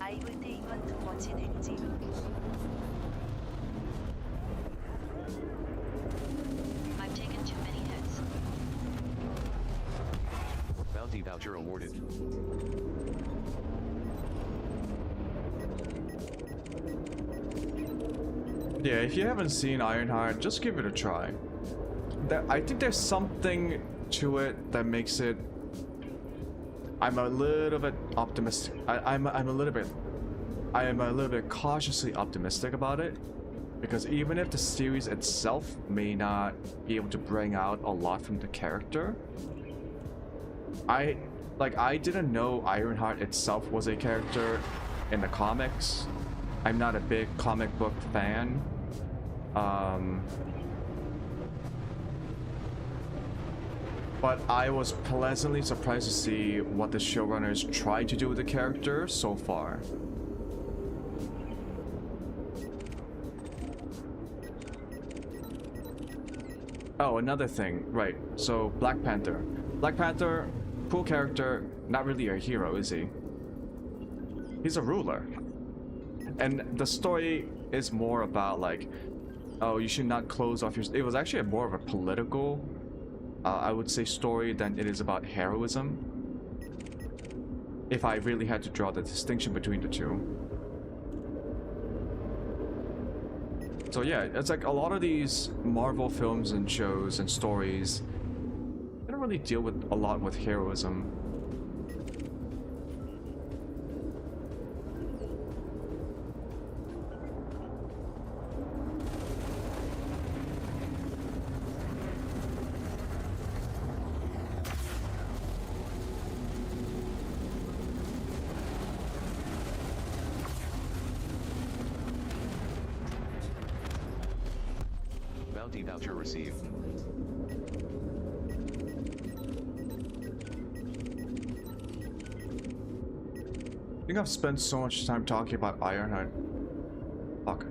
I will take one too much energy. I've taken too many hits. Bounty voucher awarded. Yeah, if you haven't seen Ironheart, just give it a try. I think there's something to it that makes it. I'm a little bit optimistic. I am a little bit cautiously optimistic about it, because even if the series itself may not be able to bring out a lot from the character, I didn't know Ironheart itself was a character in the comics. I'm not a big comic book fan. But I was pleasantly surprised to see what the showrunners tried to do with the character so far. Oh, another thing, right, so Black Panther. Black Panther, cool character, not really a hero, is he? He's a ruler. And the story is more about like, oh, you should not close off your... It was actually more of a political, I would say, story than it is about heroism. If I really had to draw the distinction between the two. So yeah, it's like a lot of these Marvel films and shows and stories, they don't really deal with a lot with heroism. Bounty voucher received. I think I've spent so much time talking about Ironheart. Fuck.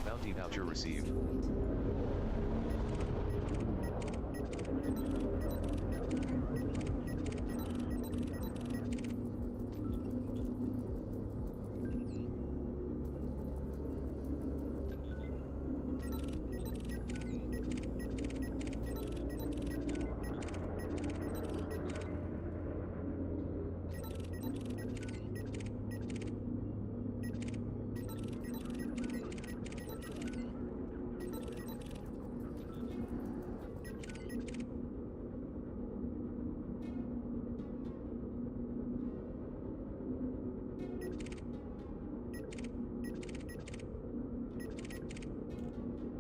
Bounty voucher received.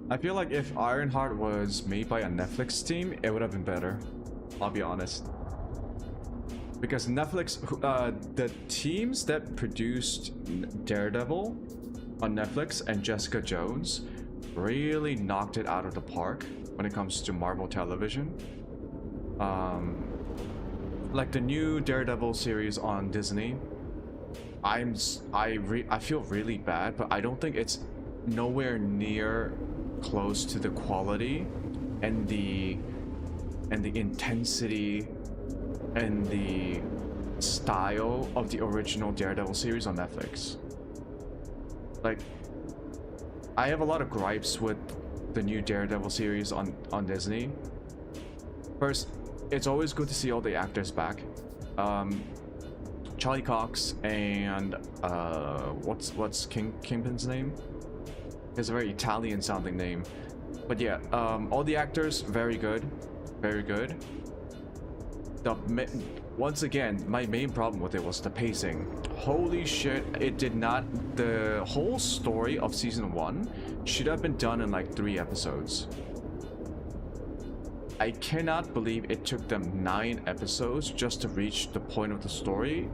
I feel like if Ironheart was made by a Netflix team, it would have been better. I'll be honest. Because Netflix, the teams that produced Daredevil on Netflix and Jessica Jones really knocked it out of the park when it comes to Marvel television. Like the new Daredevil series on Disney, I feel really bad, but I don't think it's nowhere near close to the quality and the intensity and the style of the original Daredevil series on Netflix. Like, I have a lot of gripes with the new Daredevil series on Disney. First, it's always good to see all the actors back. Charlie Cox and what's Kingpin's name? It's a very Italian sounding name, but yeah, all the actors very good, very good. Once again, my main problem with it was the pacing. Holy shit, it did not. The whole story of season 1 should have been done in like 3 episodes. I cannot believe it took them 9 episodes just to reach the point of the story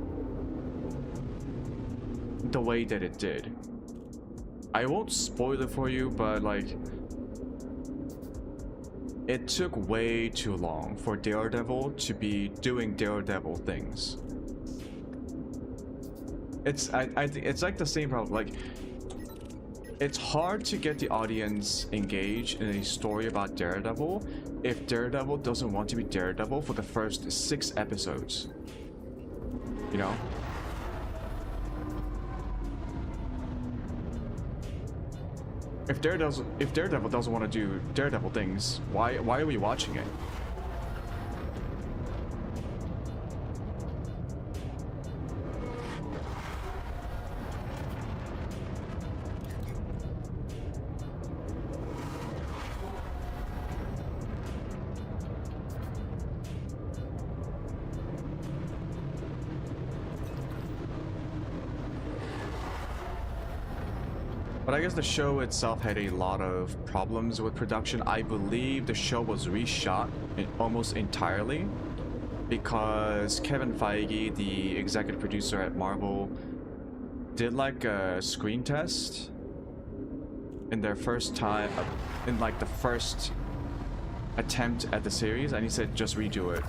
the way that it did. I won't spoil it for you, but like, it took way too long for Daredevil to be doing Daredevil things. It's it's like the same problem. Like, it's hard to get the audience engaged in a story about Daredevil if Daredevil doesn't want to be Daredevil for the first 6 episodes. You know? If Daredevil doesn't want to do Daredevil things, why are we watching it? But I guess the show itself had a lot of problems with production. I believe the show was reshot almost entirely because Kevin Feige, the executive producer at Marvel, did like a screen test in their first time, in like the first attempt at the series, and he said just redo it.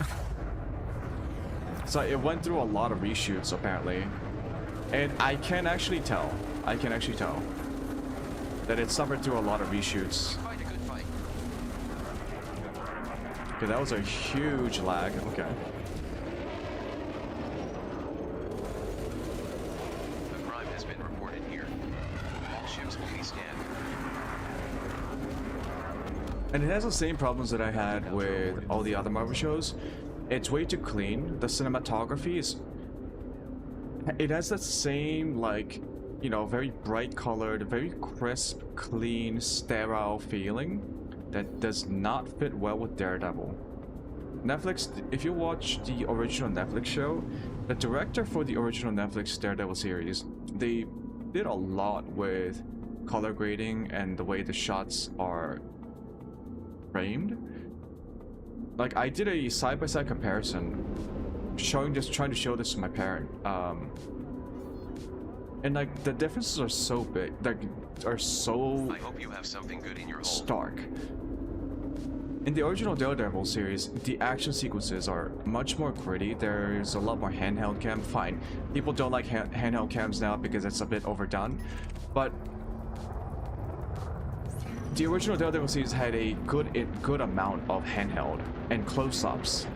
So it went through a lot of reshoots apparently, and I can actually tell. that it suffered through a lot of reshoots. Fight a good fight. Okay, that was a huge lag. Okay. A crime has been reported here. All ships will be scanned. And it has the same problems that I had with all the other Marvel shows. It's way too clean. The cinematography is... It has that same, like, you know, very bright colored, very crisp, clean, sterile feeling that does not fit well with Daredevil. Netflix, if you watch the original Netflix show, the director for the original Netflix Daredevil series, they did a lot with color grading and the way the shots are framed. Like, I did a side-by-side comparison trying to show this to my parent, and like the differences are so big, like are so I hope you have something good in your hole. stark. In the original Daredevil series, the action sequences are much more gritty. There's a lot more handheld cam. Fine, people don't like handheld cams now because it's a bit overdone, but the original Daredevil series had a good amount of handheld and close-ups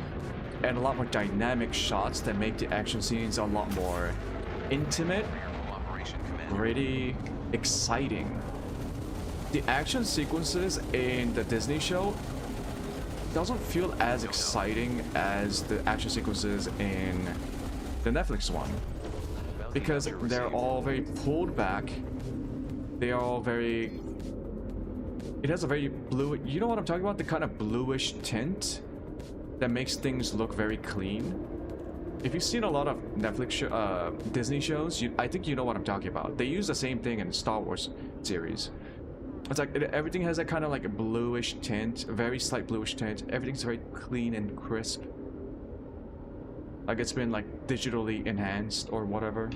and a lot more dynamic shots that make the action scenes a lot more intimate, Operation Commander. gritty, exciting. The action sequences in the Disney show doesn't feel as exciting as the action sequences in the Netflix one, because they're all very pulled back. They are all very... It has a very blue... You know what I'm talking about? The kind of bluish tint that makes things look very clean. If you've seen a lot of Netflix Disney shows, I think you know what I'm talking about. They use the same thing in the Star Wars series. It's like everything has that kind of like a bluish tint, a very slight bluish tint. Everything's very clean and crisp. Like it's been like digitally enhanced or whatever.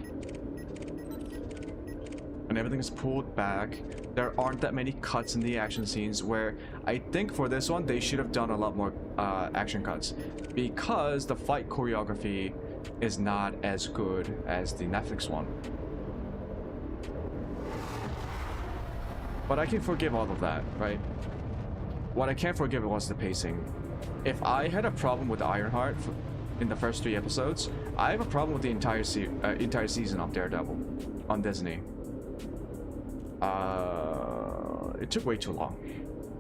And everything is pulled back. There aren't that many cuts in the action scenes, where I think for this one they should have done a lot more action cuts, because the fight choreography is not as good as the Netflix one. But I can forgive all of that, right? What I can't forgive was the pacing. If I had a problem with Ironheart in the first 3 episodes, I have a problem with the entire season of Daredevil on Disney. It took way too long.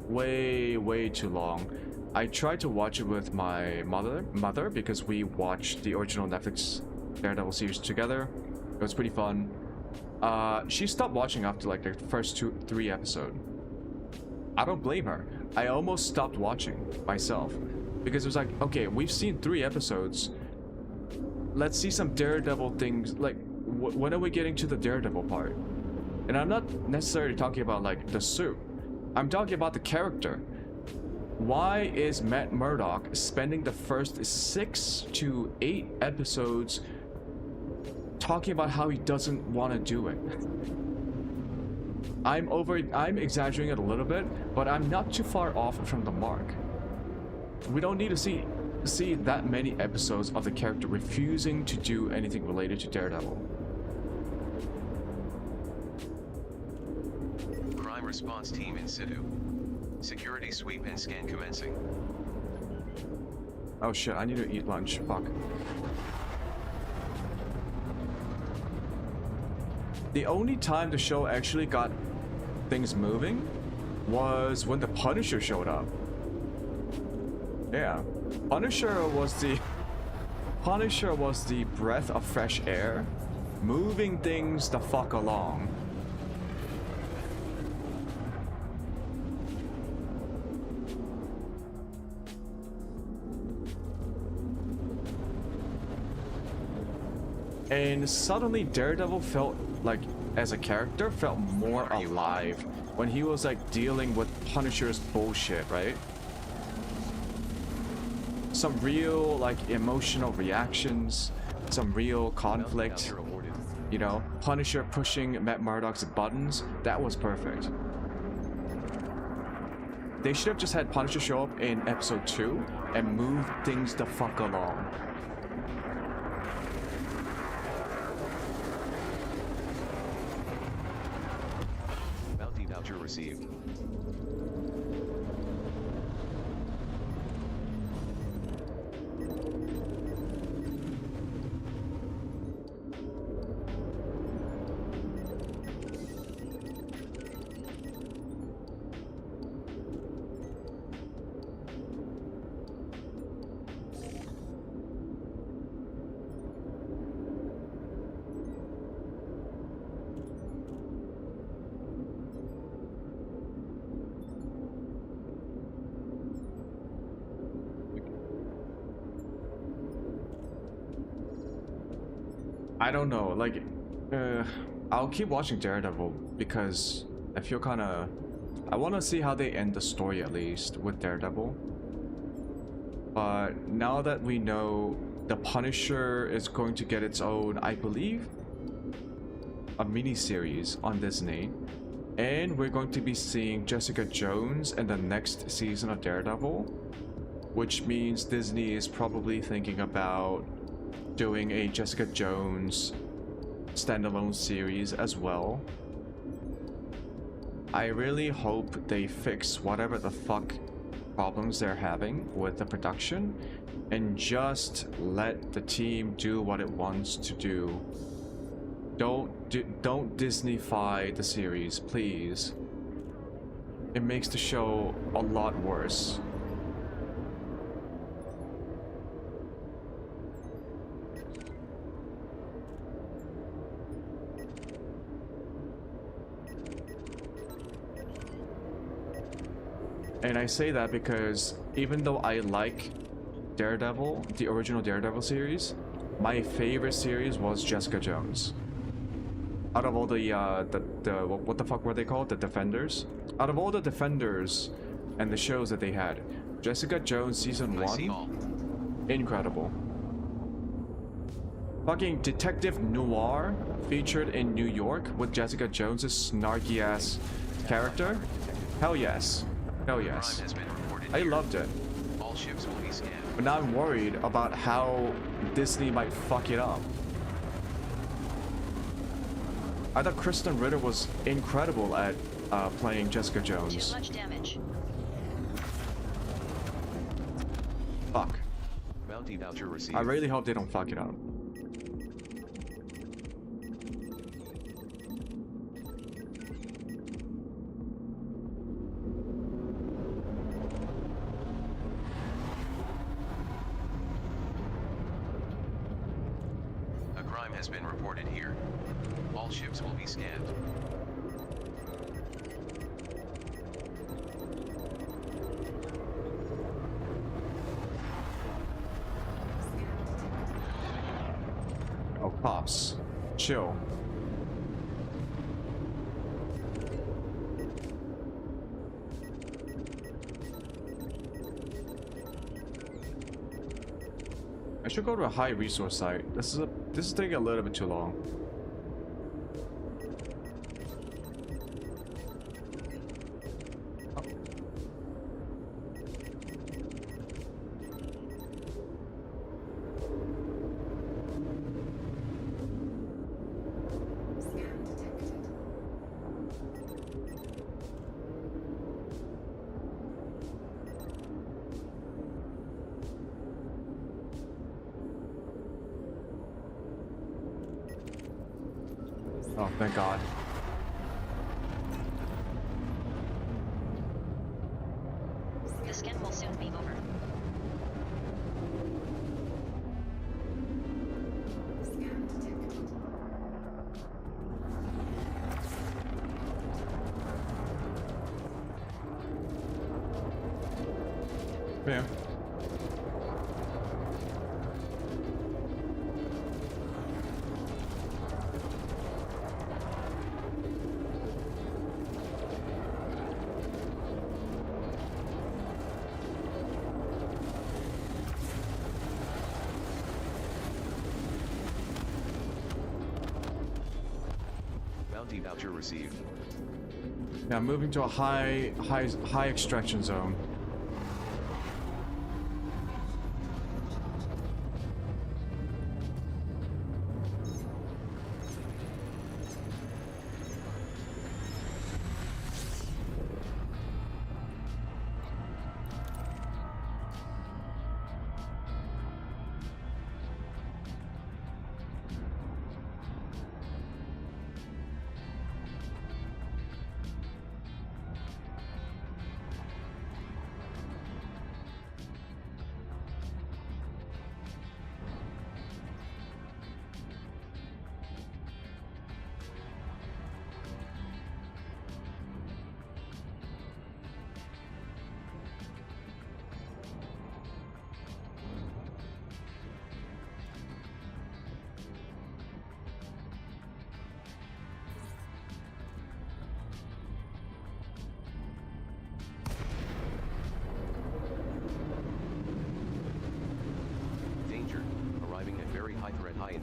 Way too long. I tried to watch it with my mother because we watched the original Netflix Daredevil series together. It was pretty fun. She stopped watching after like the first 2-3 episodes. I don't blame her. I almost stopped watching myself because it was like, okay, we've seen 3 episodes. Let's see some Daredevil things. Like, when are we getting to the Daredevil part? And I'm not necessarily talking about like the suit. I'm talking about the character. Why is Matt Murdock spending the first 6 to 8 episodes talking about how he doesn't want to do it? I'm exaggerating it a little bit, but I'm not too far off from the mark. We don't need to see that many episodes of the character refusing to do anything related to Daredevil. Crime response team in situ. Security sweep and scan commencing. Oh shit, I need to eat lunch. Fuck. The only time the show actually got things moving was when the Punisher showed up. Yeah. Punisher was the breath of fresh air, moving things the fuck along. And suddenly Daredevil felt like, as a character, felt more alive when he was like dealing with Punisher's bullshit, right? Some real like emotional reactions, some real conflict. You know, Punisher pushing Matt Murdock's buttons, that was perfect. They should have just had Punisher show up in episode 2 and move things the fuck along. received. I don't know, like, I'll keep watching Daredevil because I feel kind of, I want to see how they end the story at least with Daredevil. But now that we know the Punisher is going to get its own, I believe, a mini-series on Disney, and we're going to be seeing Jessica Jones in the next season of Daredevil, which means Disney is probably thinking about doing a Jessica Jones standalone series as well. I really hope they fix whatever the fuck problems they're having with the production and just let the team do what it wants to do. Don't Disney-fy the series, please. It makes the show a lot worse. And I say that because even though I like Daredevil, the original Daredevil series, my favorite series was Jessica Jones. Out of all the what the fuck were they called? The Defenders? Out of all the Defenders and the shows that they had, Jessica Jones season 1, incredible. Fucking detective noir featured in New York with Jessica Jones's snarky ass character. Hell yes. Hell yes. I loved it. All ships will be scanned. But now I'm worried about how Disney might fuck it up. I thought Kristen Ritter was incredible at playing Jessica Jones. Too much damage. Fuck. Bounty voucher received. I really hope they don't fuck it up. A crime has been reported here. All ships will be scanned. Oh, pops. Chill. I should go to a high resource site. This is taking a little bit too long. Oh, thank God. The scan will soon be over. Yeah. Bounty voucher received. Yeah, moving to a high extraction zone.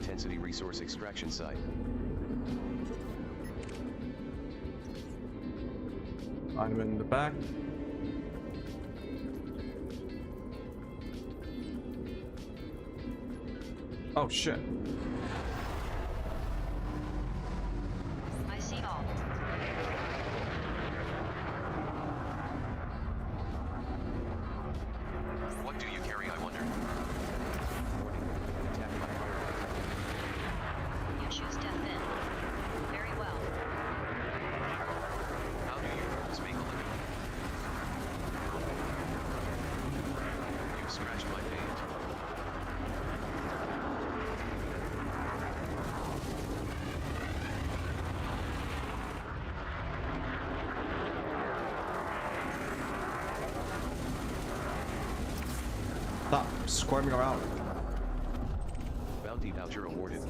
high-intensity resource extraction site. I'm in the back. Oh shit. I see all. What do you carry, I wonder? Warning, attack by fire. You choose death then. Very well. How do you fools make a living? You scratched my paint. Stop squirming around. Bounty voucher awarded.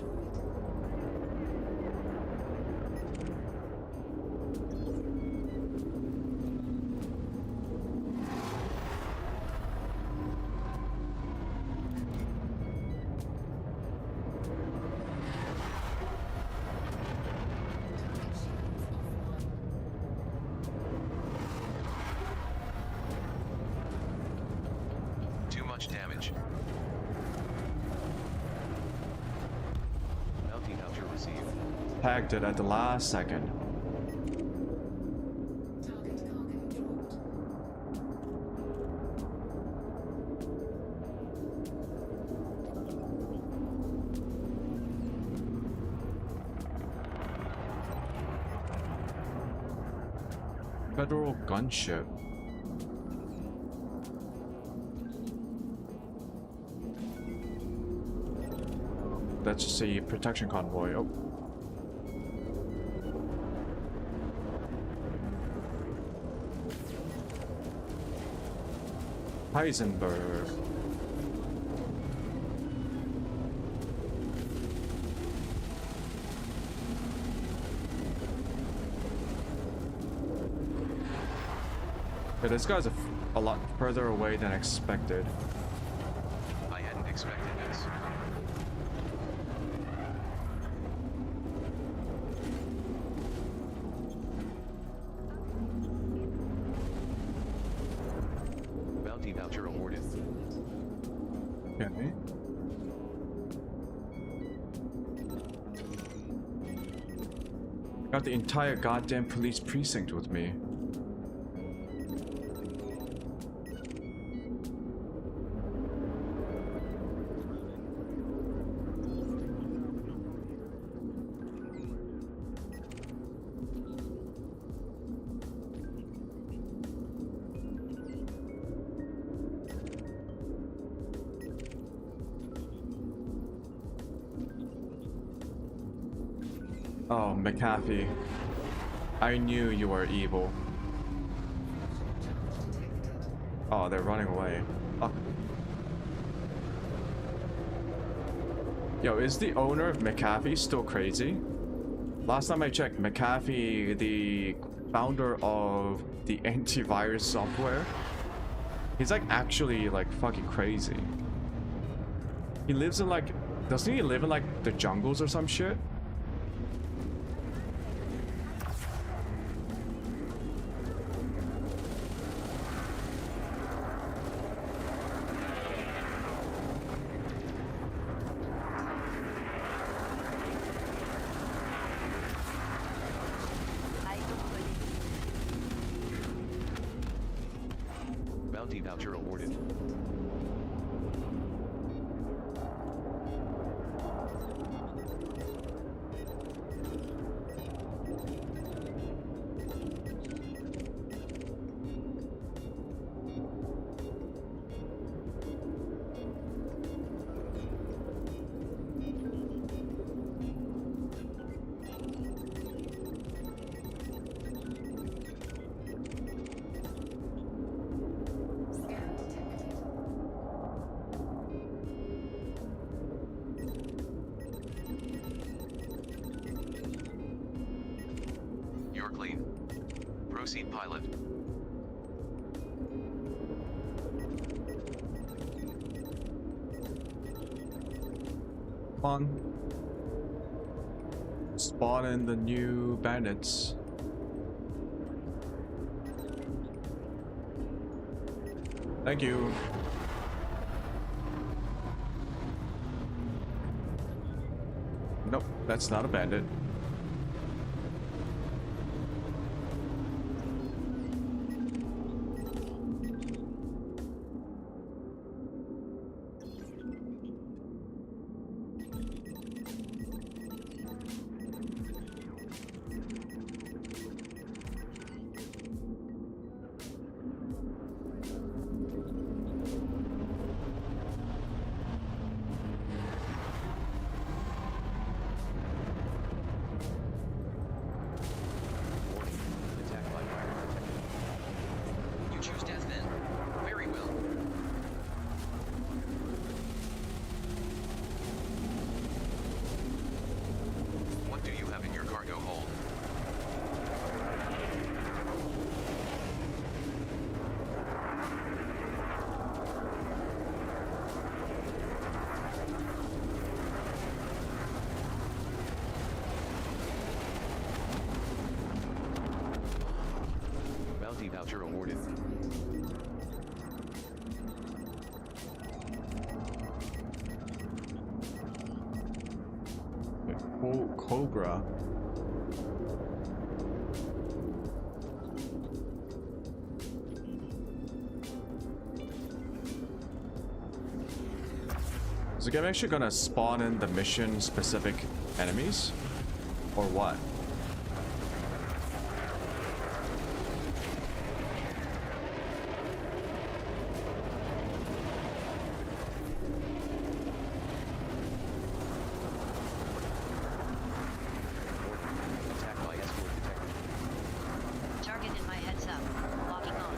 Too much damage. Bounty voucher received. Tagged it at the last second. Target cargo dropped. Federal gunship. That's just a protection convoy. Oh. Heisenberg. Yeah, this guy's a lot further away than expected. I hadn't expected this. Bounty voucher awarded. Okay. Got the entire goddamn police precinct with me. Oh, McAfee. I knew you were evil. Oh, they're running away. Oh. Yo, is the owner of McAfee still crazy? Last time I checked, McAfee, the founder of the antivirus software, he's like actually like fucking crazy. He lives in like, doesn't he live in like the jungles or some shit? Bounty voucher awarded. Scan detected. You're clean. Proceed, pilot. on. Spawn in the new bandits. Thank you. Nope, that's not a bandit. Attack by pirate detected. You choose death then. Very well. What do you have in your cargo hold? Bounty voucher awarded. Wait, Cobra. Is the game actually gonna spawn in the mission specific enemies? Or what? Attack by escort detected. Target in my heads up. Locking on.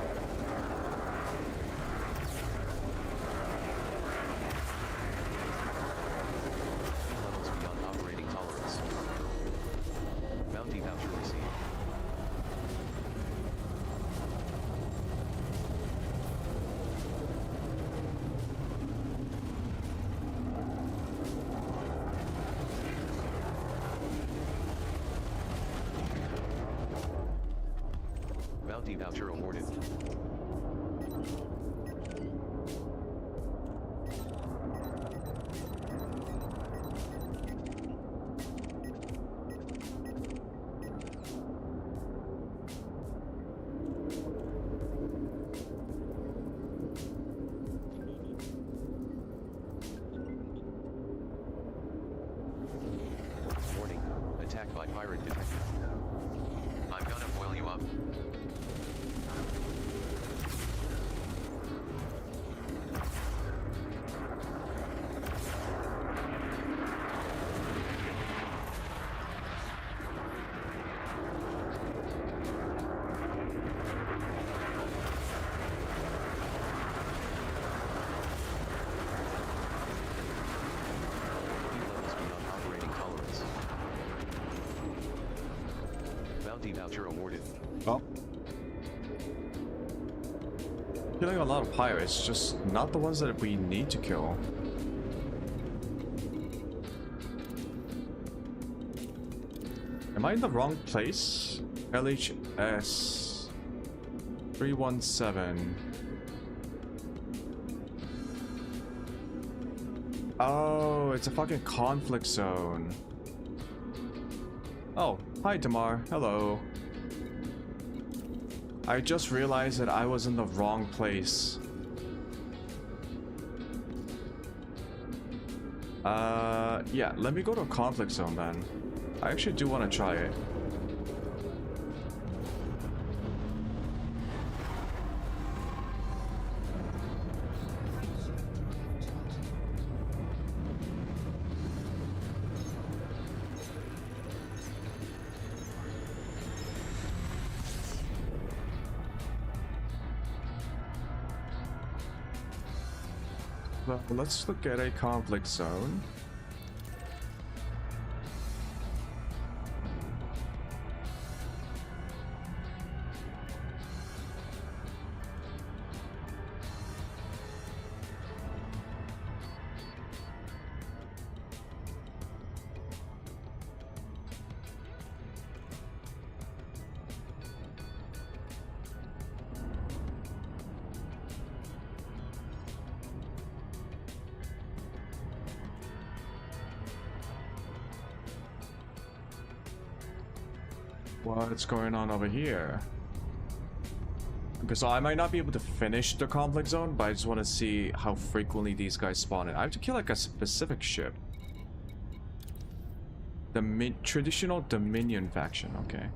Levels beyond operating tolerance. Bounty voucher received. Bounty voucher awarded. Warning. Attack by pirate detected. I'm gonna boil you up. Levels beyond operating tolerance. Bounty voucher awarded. Well. Killing a lot of pirates, just not the ones that we need to kill. Am I in the wrong place? LHS 317. Oh, it's a fucking conflict zone. Oh, hi Damar. Hello. I just realized that I was in the wrong place. Yeah, let me go to a conflict zone then. I actually do want to try it. Well, let's look at a conflict zone. What's going on over here? Because I might not be able to finish the conflict zone, but I just want to see how frequently these guys spawn in. I have to kill like a specific ship. The traditional Dominion faction, okay.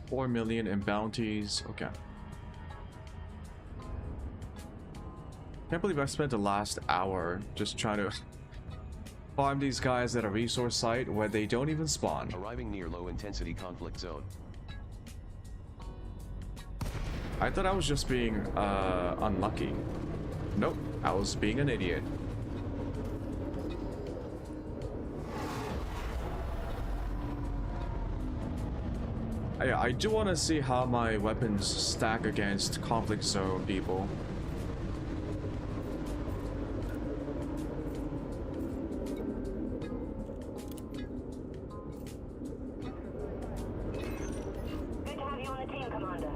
$4 million in bounties, okay. Can't believe I spent the last hour just trying to farm these guys at a resource site where they don't even spawn. Arriving near low intensity conflict zone. I thought I was just being unlucky. Nope, I was being an idiot. Yeah, I do want to see how my weapons stack against conflict zone people. Good to have you on the team, Commander.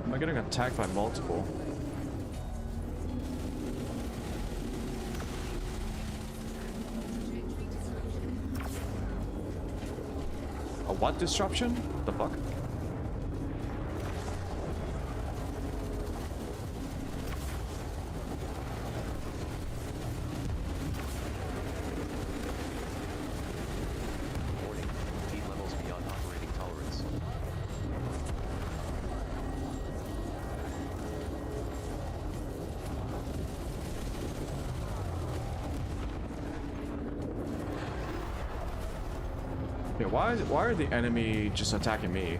Am I getting attacked by multiple? A what disruption? What the fuck? Warning. Heat levels beyond operating tolerance. Yeah, why are the enemy just attacking me?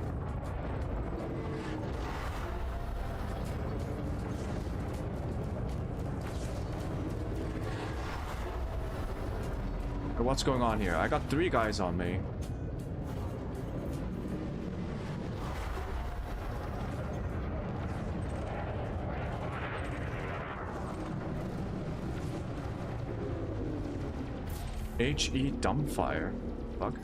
What's going on here? I got 3 guys on me. HE dumbfire. Fuck.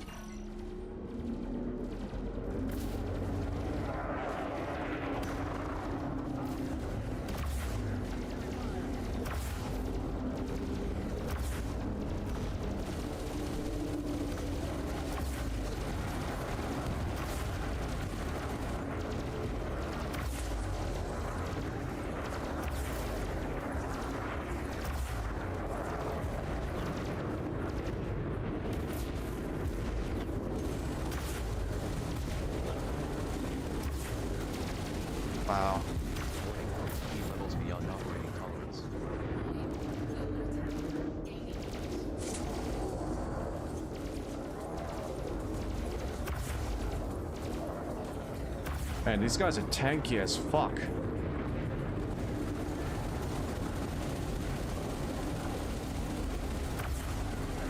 Wow. Warning. Heat levels beyond operating tolerance. Man, these guys are tanky as fuck.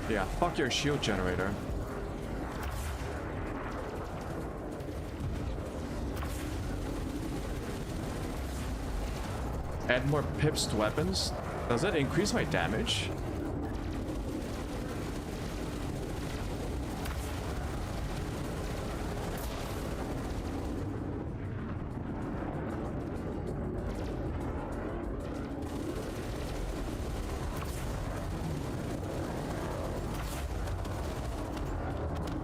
Yeah, fuck your shield generator. Add more pips to weapons? Does that increase my damage?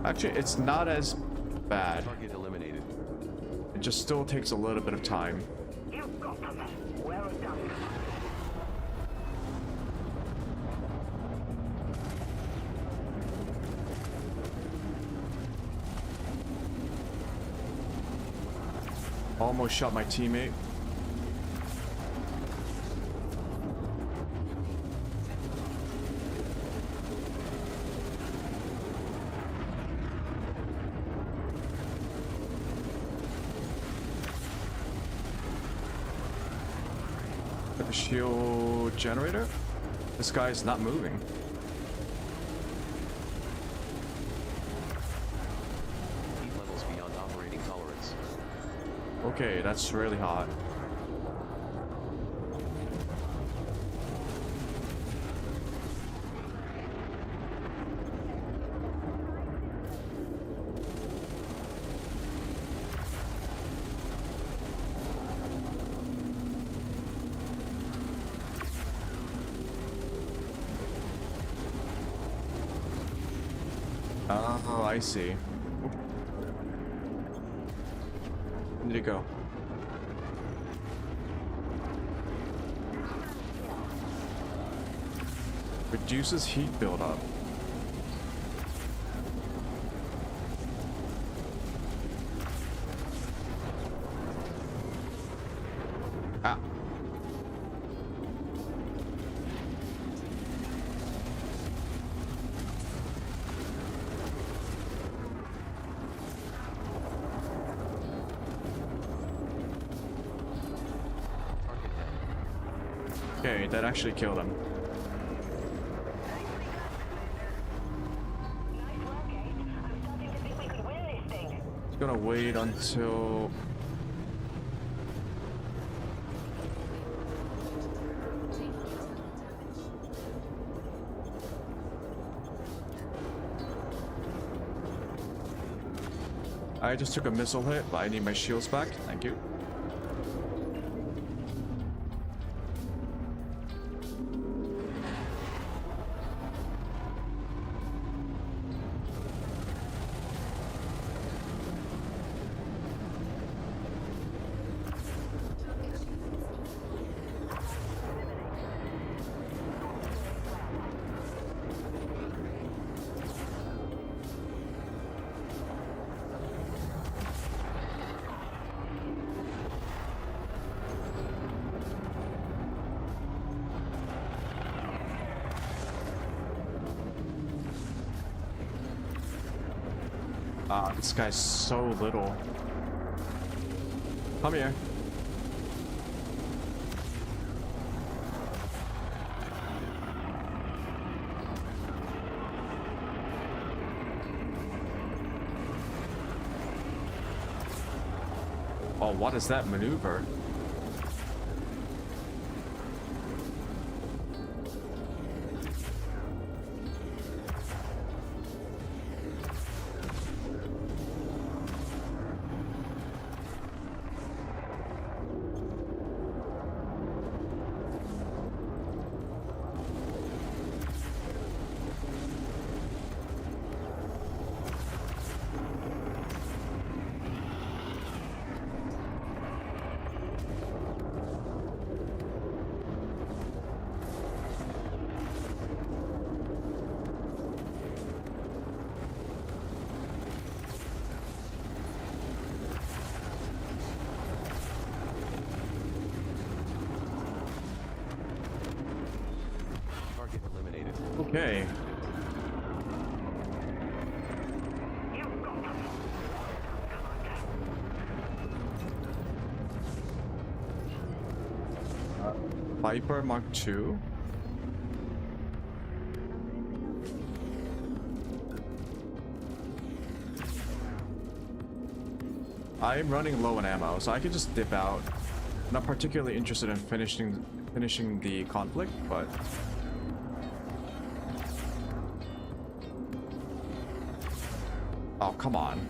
Actually, it's not as bad. Target eliminated. It just still takes a little bit of time. You've got them. Well done. Almost shot my teammate. The shield generator? This guy's not moving. Heat levels beyond operating tolerance. Okay, that's really hot. Oh, I see. Where did it go? Reduces heat buildup. Ah. Target down. Okay, that actually killed him. Gonna wait until Taking internal damage. I just took a missile hit, but I need my shields back. Thank you. Target shields Ah, this guy's so little. Come here. Oh, what is that maneuver? Target eliminated. Okay. Viper Mark II. I'm running low on ammo, so I can just dip out. Not particularly interested in finishing the conflict, but oh, come on.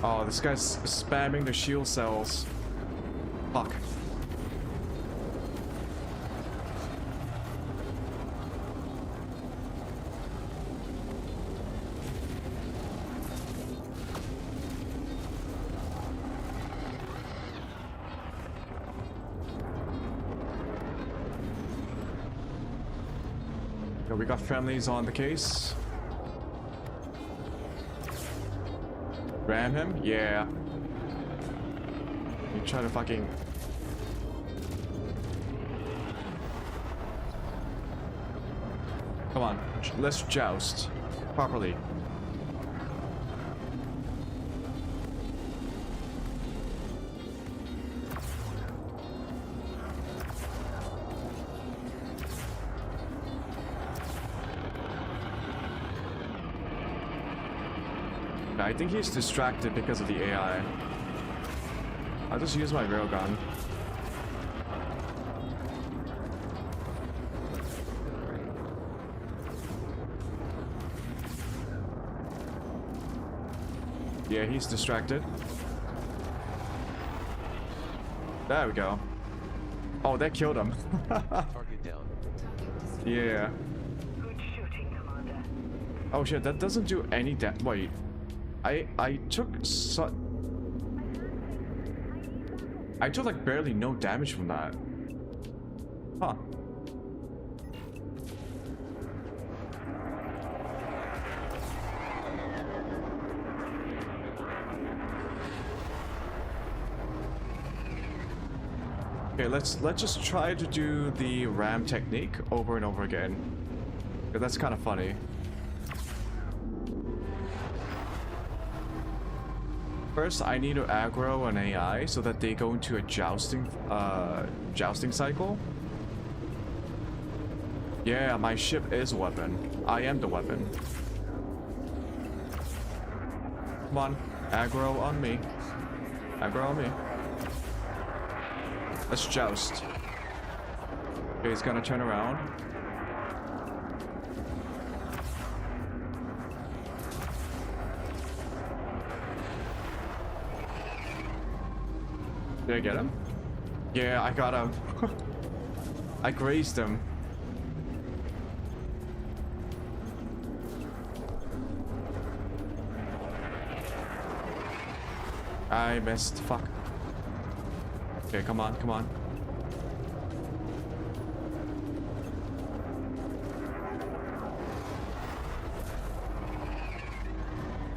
Oh, this guy's spamming the shield cells. Fuck. Yeah, we got friendlies on the case. Ram him? Yeah. You try to fucking... Come on, let's joust properly. I think he's distracted because of the AI. I'll just use my railgun. Yeah, he's distracted. There we go. Oh, that killed him. Target down. Yeah. Good shooting, Commander. Oh shit, that doesn't do any wait. I took I took like barely no damage from that. Huh. Okay, let's just try to do the ram technique over and over again. 'Cause that's kind of funny. First, I need to aggro an AI so that they go into a jousting cycle. Yeah, my ship is a weapon. I am the weapon. Come on, aggro on me. Aggro on me. Let's joust. Okay, he's gonna turn around. Did I get him? Yeah, I got him. I grazed him. I missed. Fuck. Okay, come on, come on.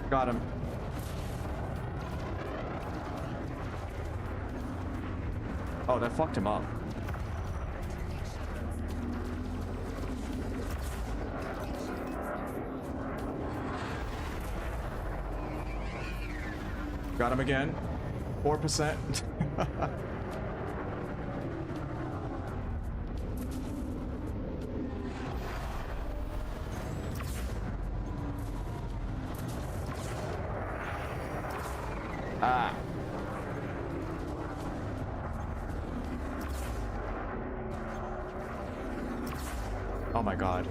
Got him. Oh, that fucked him up. Got him again. 4%. Ah. Oh my god.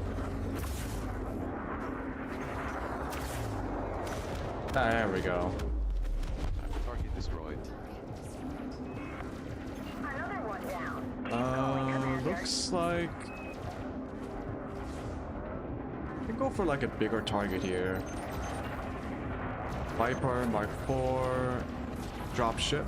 There we go. Target destroyed. Another one down. Looks like I can go for like a bigger target here. Viper Mark IV dropship.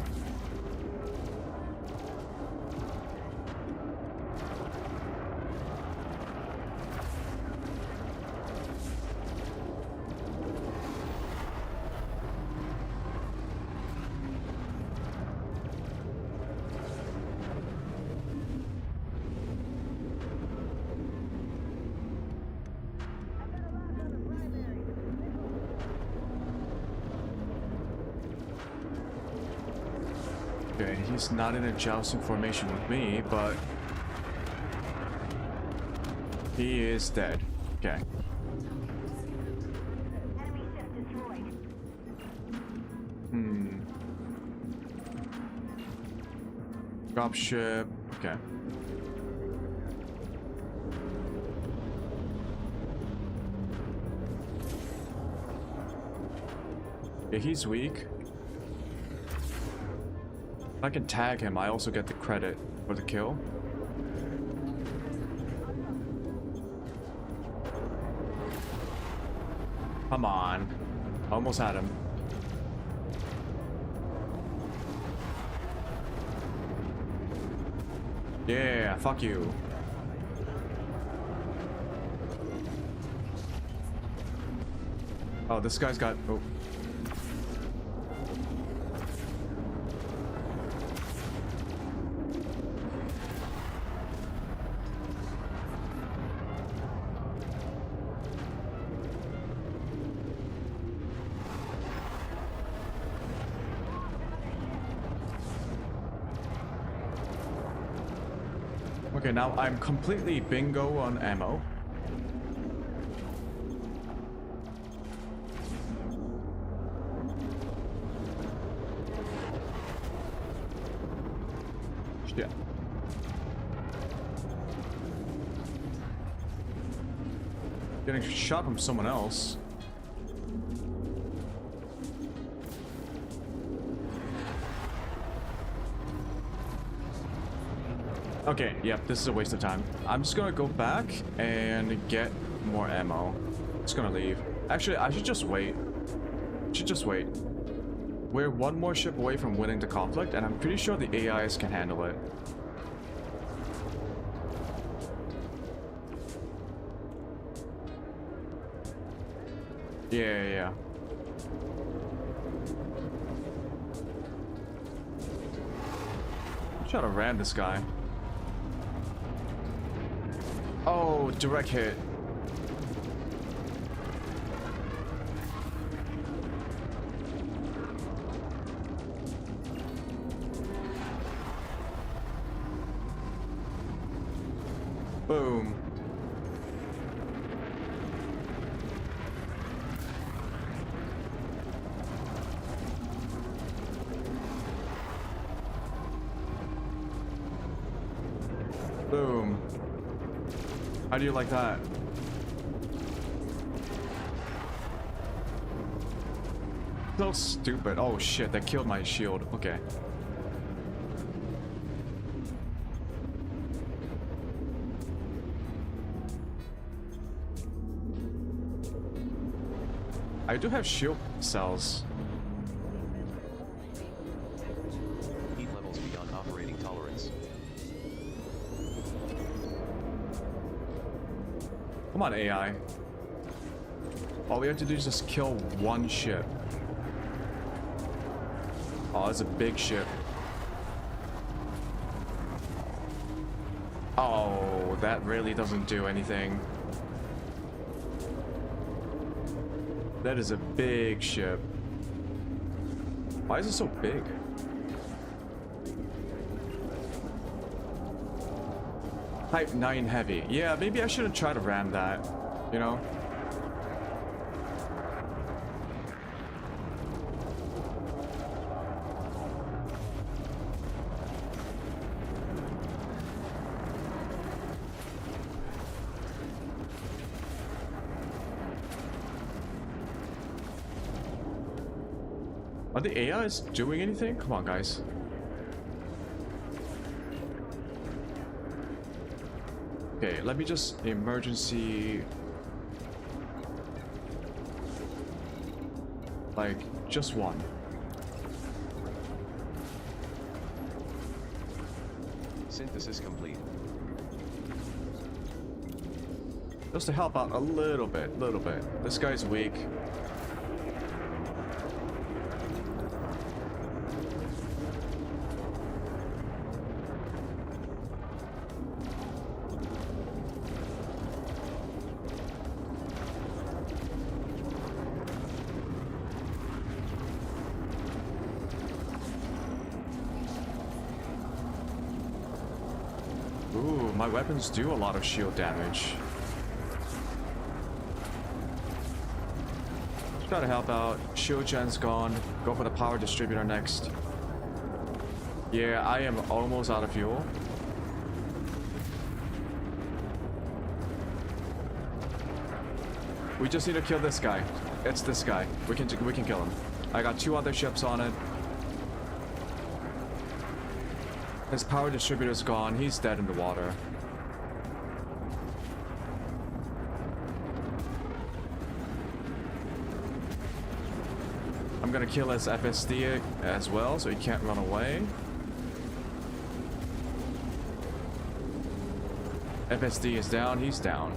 Okay, he's not in a jousting formation with me, but he is dead. Okay. Enemy ship destroyed. Dropship. Okay. Yeah, he's weak. If I can tag him, I also get the credit for the kill. Come on. Almost had him. Yeah, fuck you. Oh, this guy's got... Oh. Okay, now I'm completely bingo on ammo. Shit. Getting shot from someone else. Okay, yep, this is a waste of time. I'm just gonna go back and get more ammo. Just gonna leave. Actually, I should just wait. Should just wait. We're one more ship away from winning the conflict, and I'm pretty sure the AIs can handle it. Yeah. I'm trying to ram this guy. Oh, direct hit. Boom. Boom. How do you like that? So stupid. Oh shit, that killed my shield. Okay. I do have shield cells. Heat levels beyond operating tolerance. Come on, AI. All we have to do is just kill one ship. Oh, it's a big ship. Oh, that really doesn't do anything. That is a big ship. Why is it so big? Type 9 heavy. Yeah, maybe I shouldn't try to ram that, you know? Are the AIs doing anything? Come on, guys. Okay, let me just emergency... Like, just one. Synthesis complete. Just to help out a little bit. This guy's weak. Ooh, my weapons do a lot of shield damage. Just gotta help out. Shield gen's gone. Go for the power distributor next. Yeah, I am almost out of fuel. We just need to kill this guy. It's this guy. We can kill him. I got 2 other ships on it. His power distributor's gone. He's dead in the water. I'm gonna kill his FSD as well, so he can't run away. FSD is down. He's down.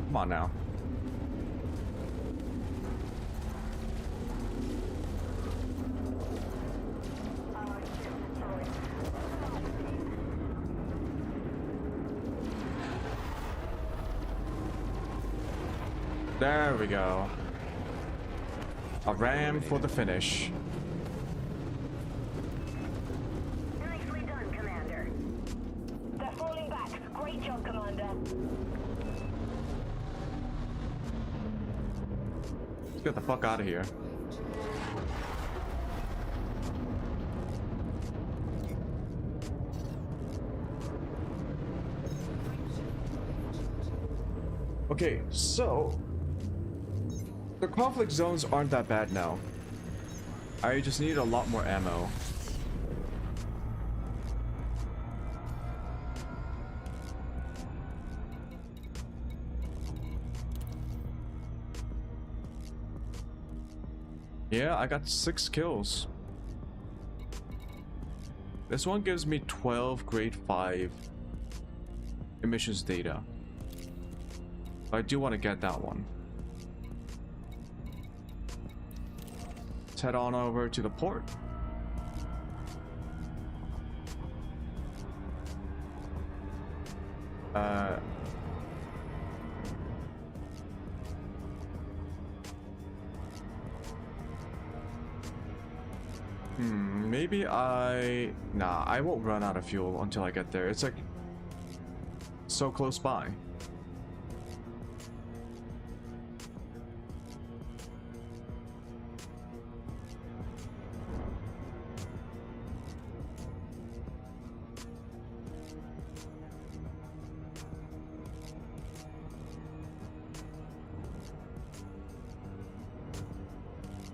Come on now. There we go. A ram for the finish. Nicely done, Commander. They're falling back. Great job, Commander. Let's get the fuck out of here. Okay, so the conflict zones aren't that bad now. I just need a lot more ammo. Yeah, I got 6 kills. This one gives me 12 grade 5 emissions data. I do want to get that one. Let's head on over to the port. Maybe nah, I won't run out of fuel until I get there. It's like so close by.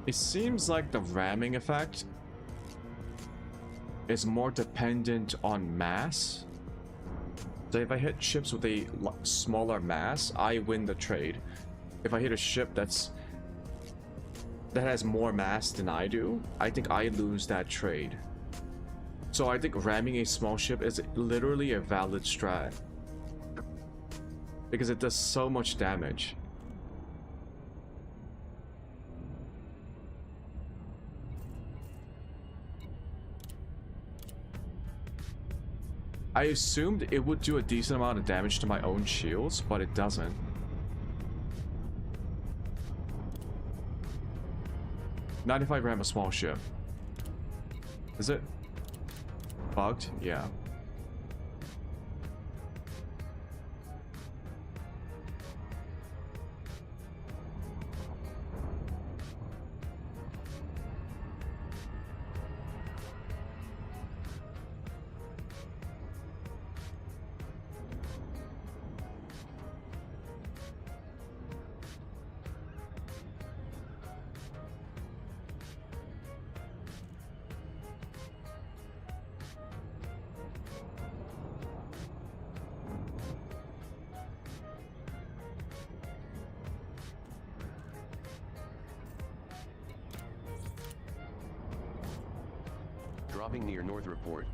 It seems like the ramming effect is more dependent on mass. So if I hit ships with a smaller mass, I win the trade. If I hit a ship that has more mass than I do, I think I lose that trade. So I think ramming a small ship is literally a valid strat, because it does so much damage. I assumed it would do a decent amount of damage to my own shields, but it doesn't. Not if I ram a small ship. Is it bugged? Yeah. Dropping near North Report.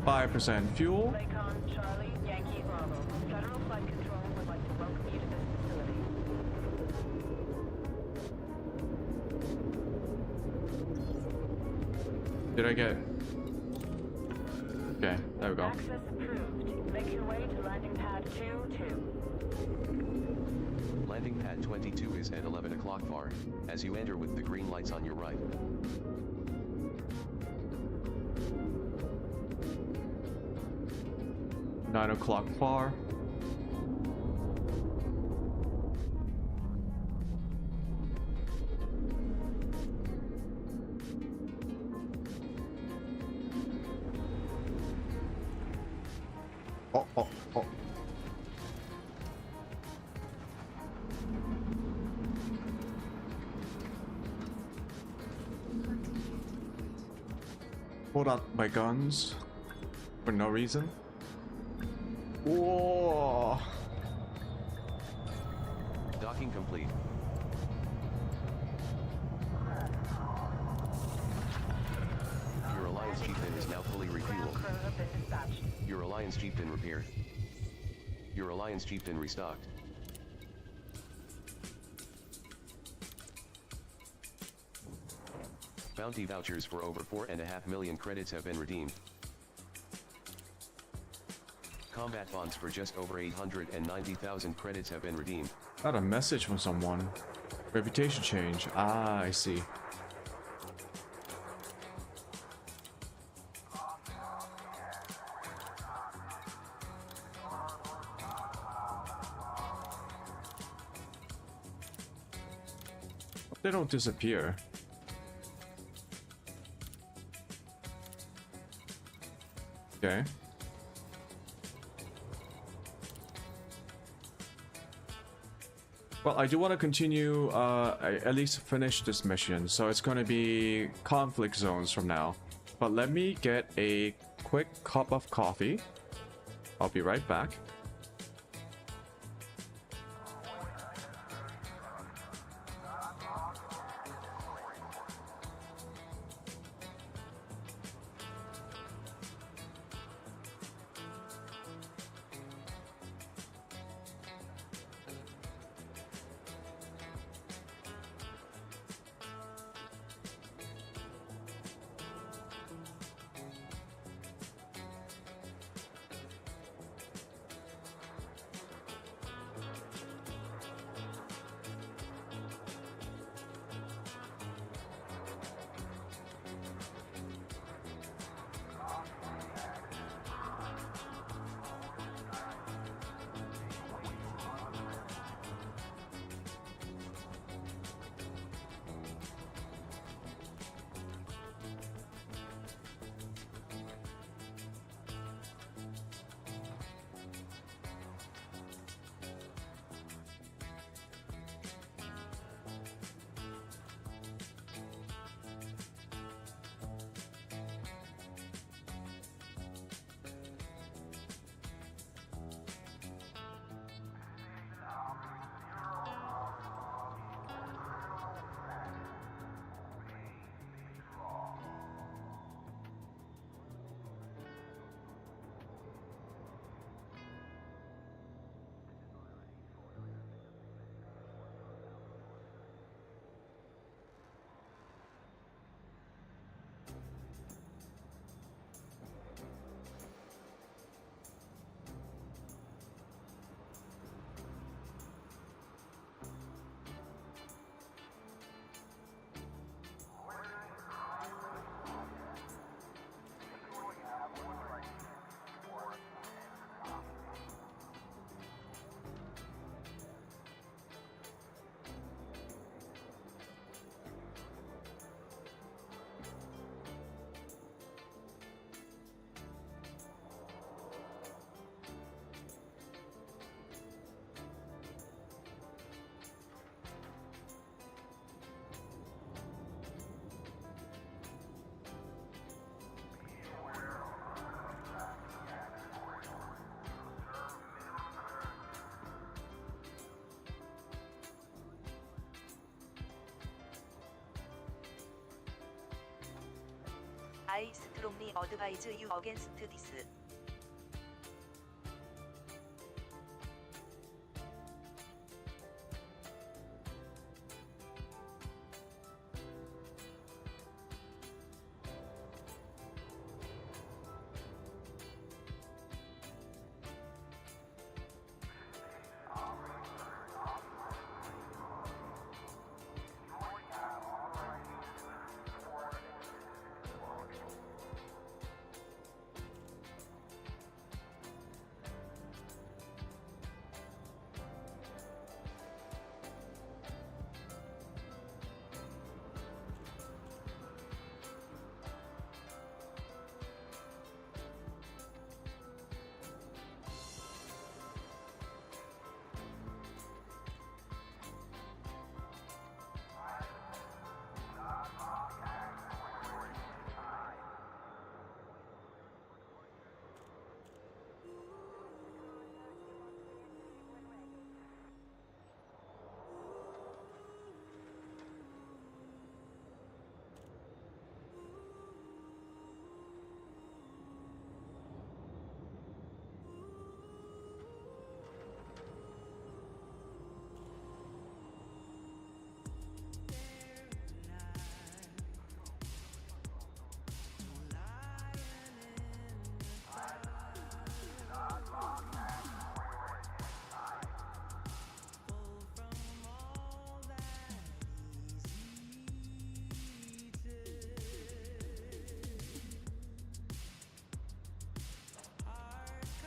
%5 fuel. Lakon, Charlie, Yankee, Bravo. Federal Flight Control would like to welcome you to this facility. Did I get? Okay, there we go. Access approved. Make your way to landing pad 2-2. Landing pad 22 is at 11 o'clock far, as you enter with the green lights on your right. Nine o'clock far. Oh. Pulled out my guns for no reason. Whoa. Docking complete. Your Alliance Chieftain is now fully Ground refueled. crew have been dispatched. Your Alliance Chieftain repaired. Your Alliance Chieftain restocked. Bounty vouchers for over 4.5 million credits have been redeemed. Combat bonds for just over 890,000 credits have been redeemed. Got a message from someone. Reputation change. Ah, I see. They don't disappear. Okay. Well, I do want to continue, at least finish this mission, so it's going to be conflict zones from now. But let me get a quick cup of coffee. I'll be right back. I strongly advise you against this.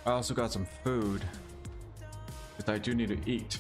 I also got some food because I do need to eat.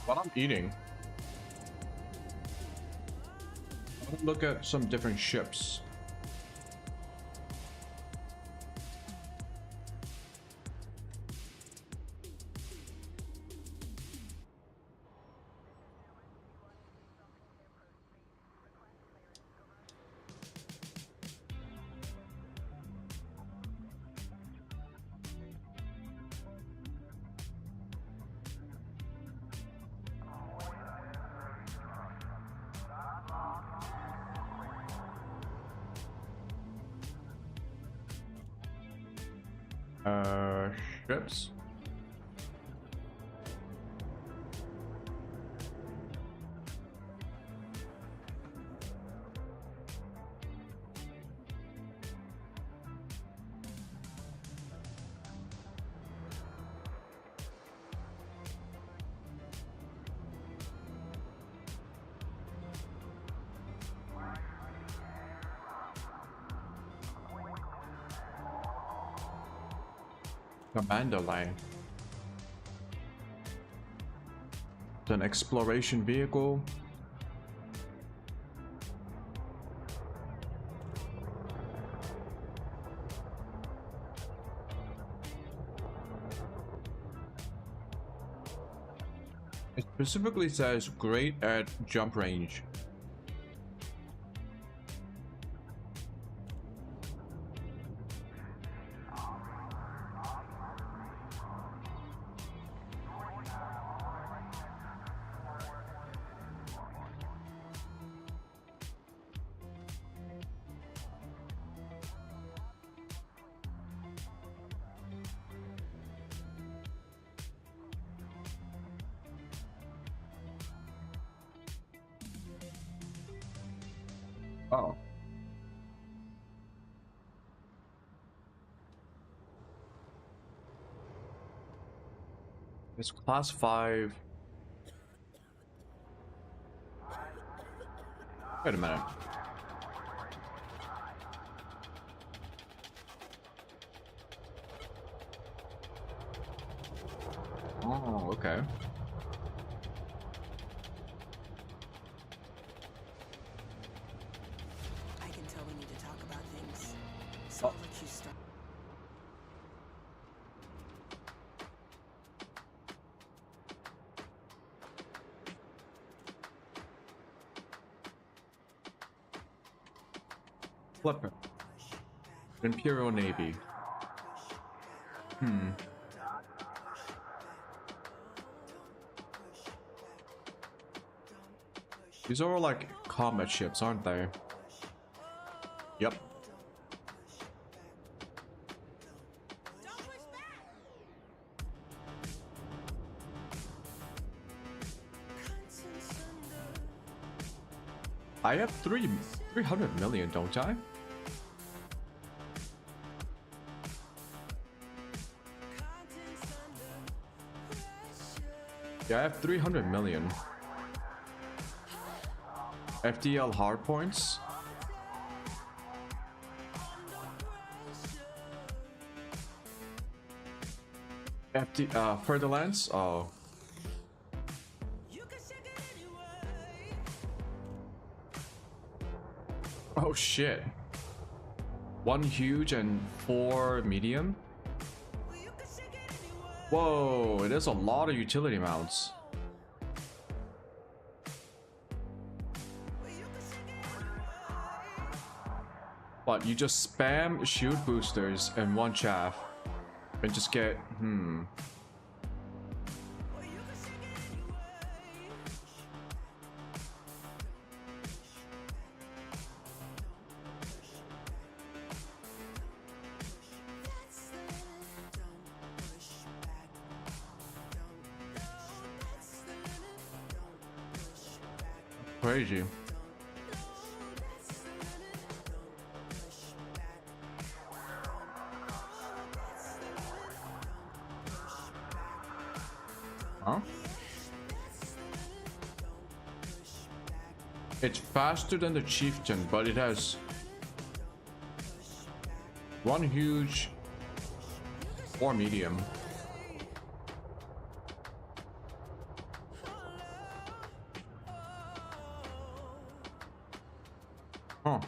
While I'm eating, I want to look at some different ships. Ships. Commander line. It's an exploration vehicle. It specifically says great at jump range. Oh. It's class 5. Wait a minute. Oh, okay. I can tell we need to talk about things. So I'll let you start. Flipper. Imperial Navy. These are all like combat ships, aren't they? Yep. I have 300 million, don't I? Yeah, I have 300 million. FDL hard points. Furtherlands. Oh. Oh shit. 1 huge and 4 medium. Whoa, it is a lot of utility mounts. But you just spam shield boosters and one chaff and just get crazy. Huh? It's faster than the Chieftain, but it has one huge or medium. Huh.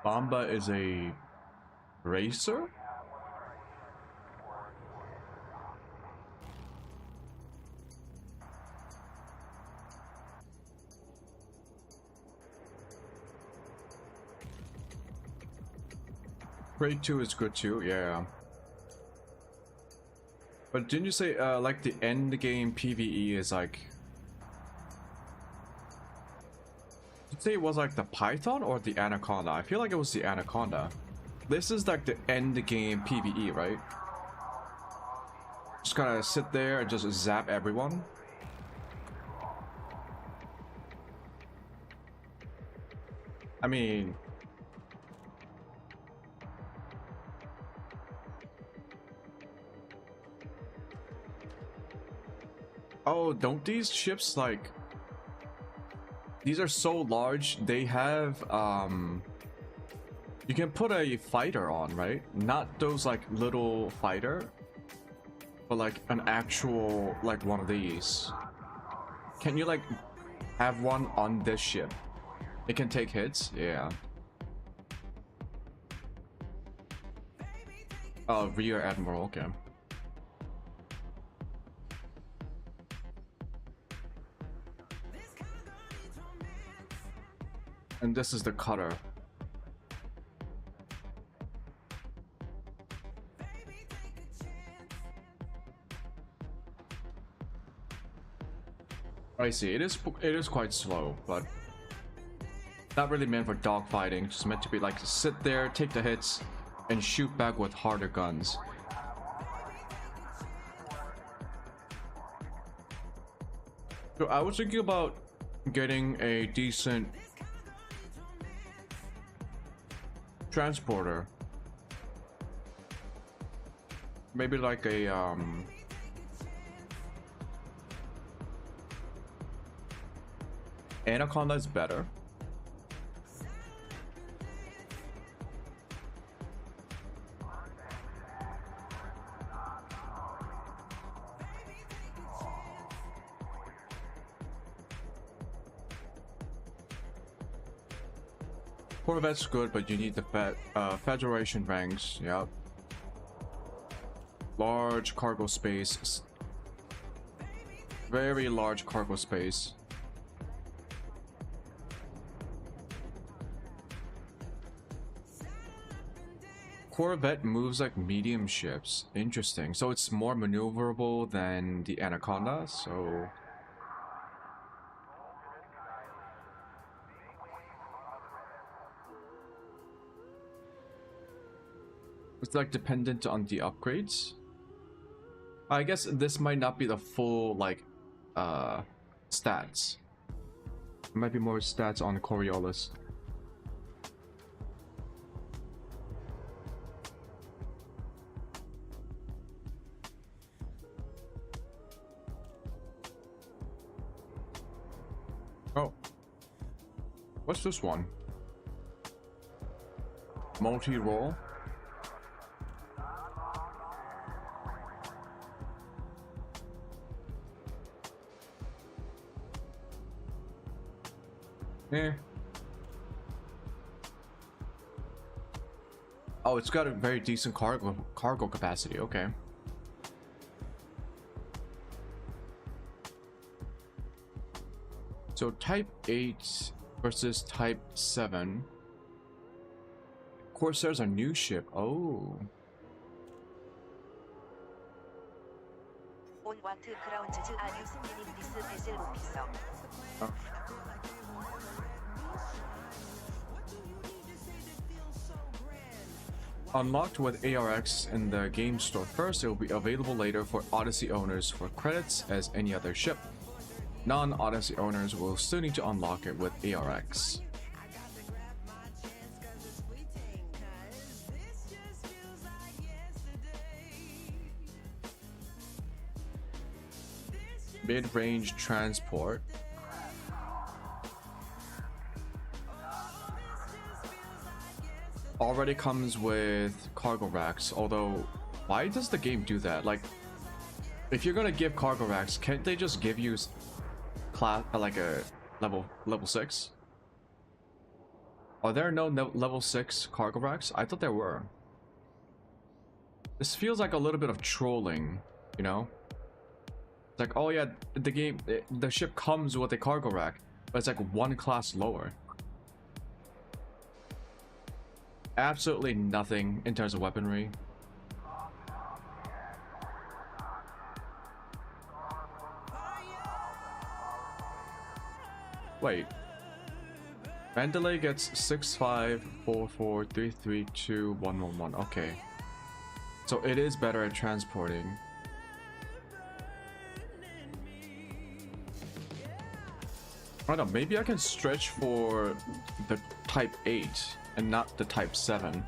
Bamba is a racer? Break 2 is good too, yeah. But didn't you say like the end game PvE is like... Did you say it was like the Python or the Anaconda? I feel like it was the Anaconda. This is like the end game PvE, right? Just gotta sit there and just zap everyone. I mean... Oh, don't these ships like... These are so large, they have, you can put a fighter on, right? Not those like little fighter, but like an actual, like one of these. Can you like have one on this ship? It can take hits? Yeah. Oh, Rear Admiral, okay. And this is the cutter. I see. It is quite slow, but not really meant for dogfighting. Just meant to be like sit there, take the hits, and shoot back with harder guns. So I was thinking about getting a decent transporter, maybe like a Anaconda is better. Corvette's good, but you need the Federation ranks. Yep. Large cargo space. Very large cargo space. Corvette moves like medium ships. Interesting. So it's more maneuverable than the Anaconda, so... It's like dependent on the upgrades. I guess this might not be the full like stats. There might be more stats on Coriolis. Oh. What's this one? Multi-role? Eh. Oh, it's got a very decent cargo capacity. Okay. So Type 8 versus Type 7. Corsair's a new ship. Oh. 온 와트 그라운드즈 아뉴스 미니디스 베셀 오피서. Unlocked with ARX in the game store first, it will be available later for Odyssey owners for credits as any other ship. Non-Odyssey owners will still need to unlock it with ARX. Mid-range transport. Already comes with cargo racks, although why does the game do that? Like, if you're gonna give cargo racks, can't they just give you class like a level 6? Are there no level 6 cargo racks? I thought there were. This feels like a little bit of trolling, you know? It's like, oh yeah, the ship comes with a cargo rack, but it's like one class lower. Absolutely nothing in terms of weaponry. Wait. Mandalay gets 6544332111. Okay. So it is better at transporting. I don't know, maybe I can stretch for the Type 8 and not the Type 7.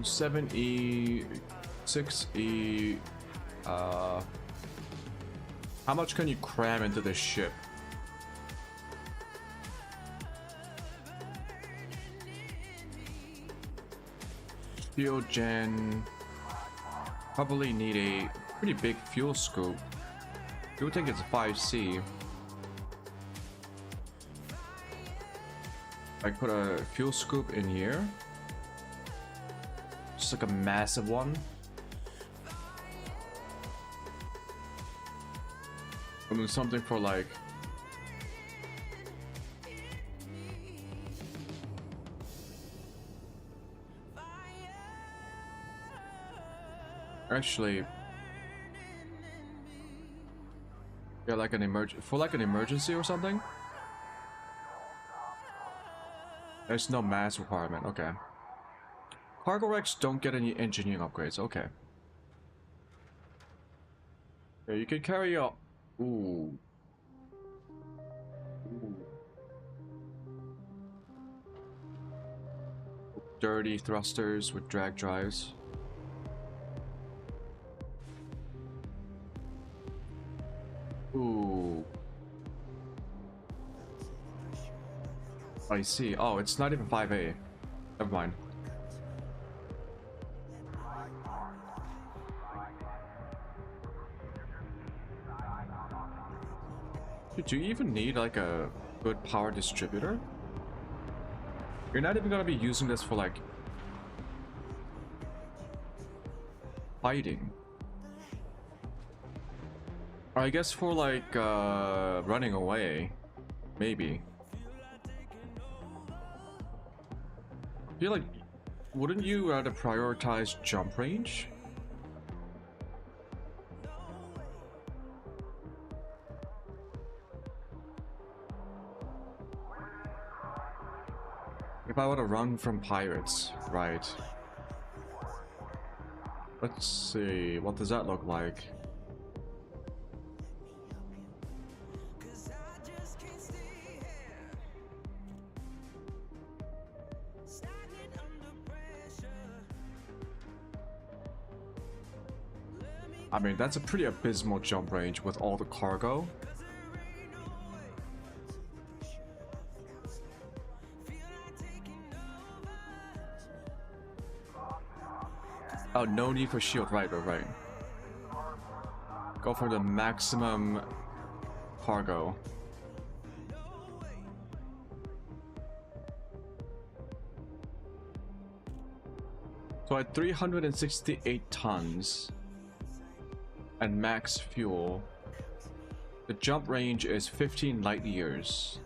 Seven E, 6E. How much can you cram into this ship? Fuel gen. Probably need a pretty big fuel scoop. You would think it's 5C. I put a fuel scoop in here. Just like a massive one. And then something for like actually yeah, like an emergency or something. There's no mass requirement. Okay. Cargo racks don't get any engineering upgrades. Okay. Yeah, you can carry a. Ooh. Dirty thrusters with drag drives. Ooh. I see. Oh, it's not even 5A. Never mind. Do you even need like a good power distributor? You're not even gonna be using this for like fighting. Or I guess for like running away, maybe. I feel like, wouldn't you rather prioritize jump range? If I were to run from pirates, right? Let's see, what does that look like? I mean, that's a pretty abysmal jump range with all the cargo. Oh, no need for shield, right. Go for the maximum cargo. So at 368 tons and max fuel, the jump range is 15 light years.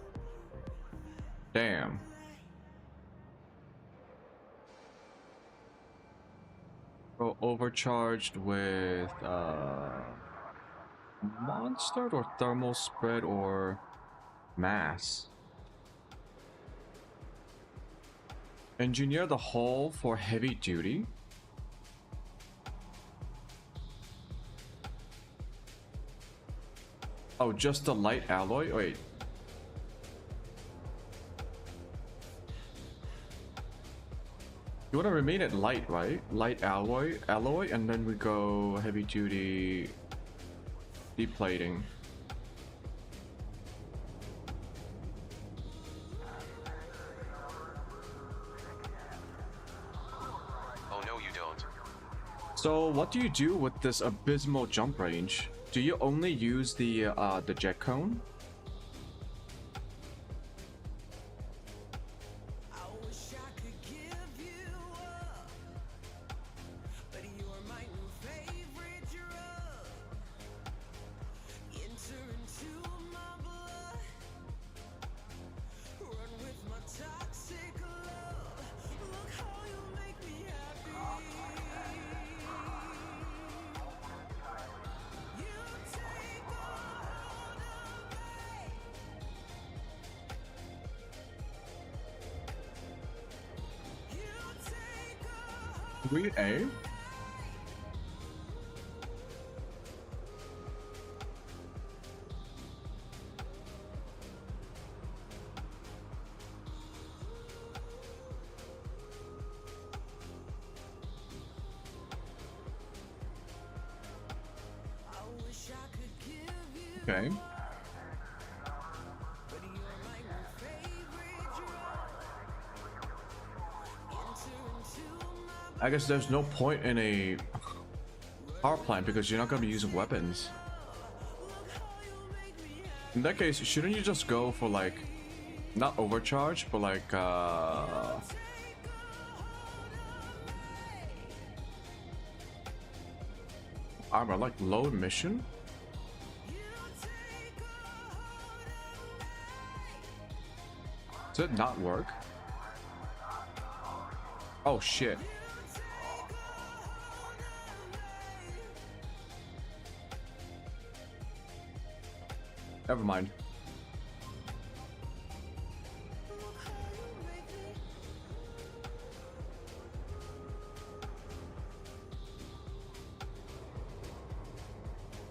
Damn. Go overcharged with monster or thermal spread or mass. Engineer the hull for heavy duty. Oh, just the light alloy? Wait. You want to remain at light, right? Light alloy, and then we go heavy duty deplating. Oh no, you don't. So what do you do with this abysmal jump range? Do you only use the jet cone? Green A? Okay. I guess there's no point in a power plant because you're not going to be using weapons. In that case, shouldn't you just go for like, not overcharge, but like armor, like low mission? Does it not work? Oh shit. Never mind.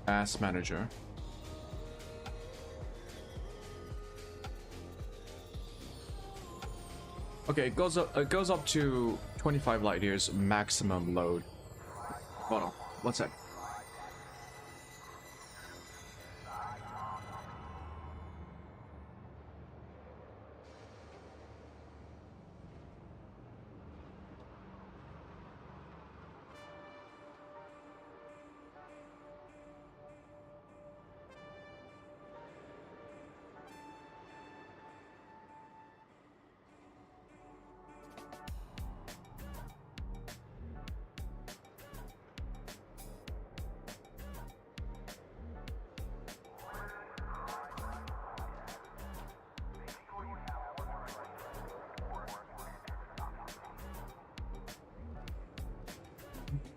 Ass manager. Okay, it goes up to 25 light years maximum load. Hold on, one sec.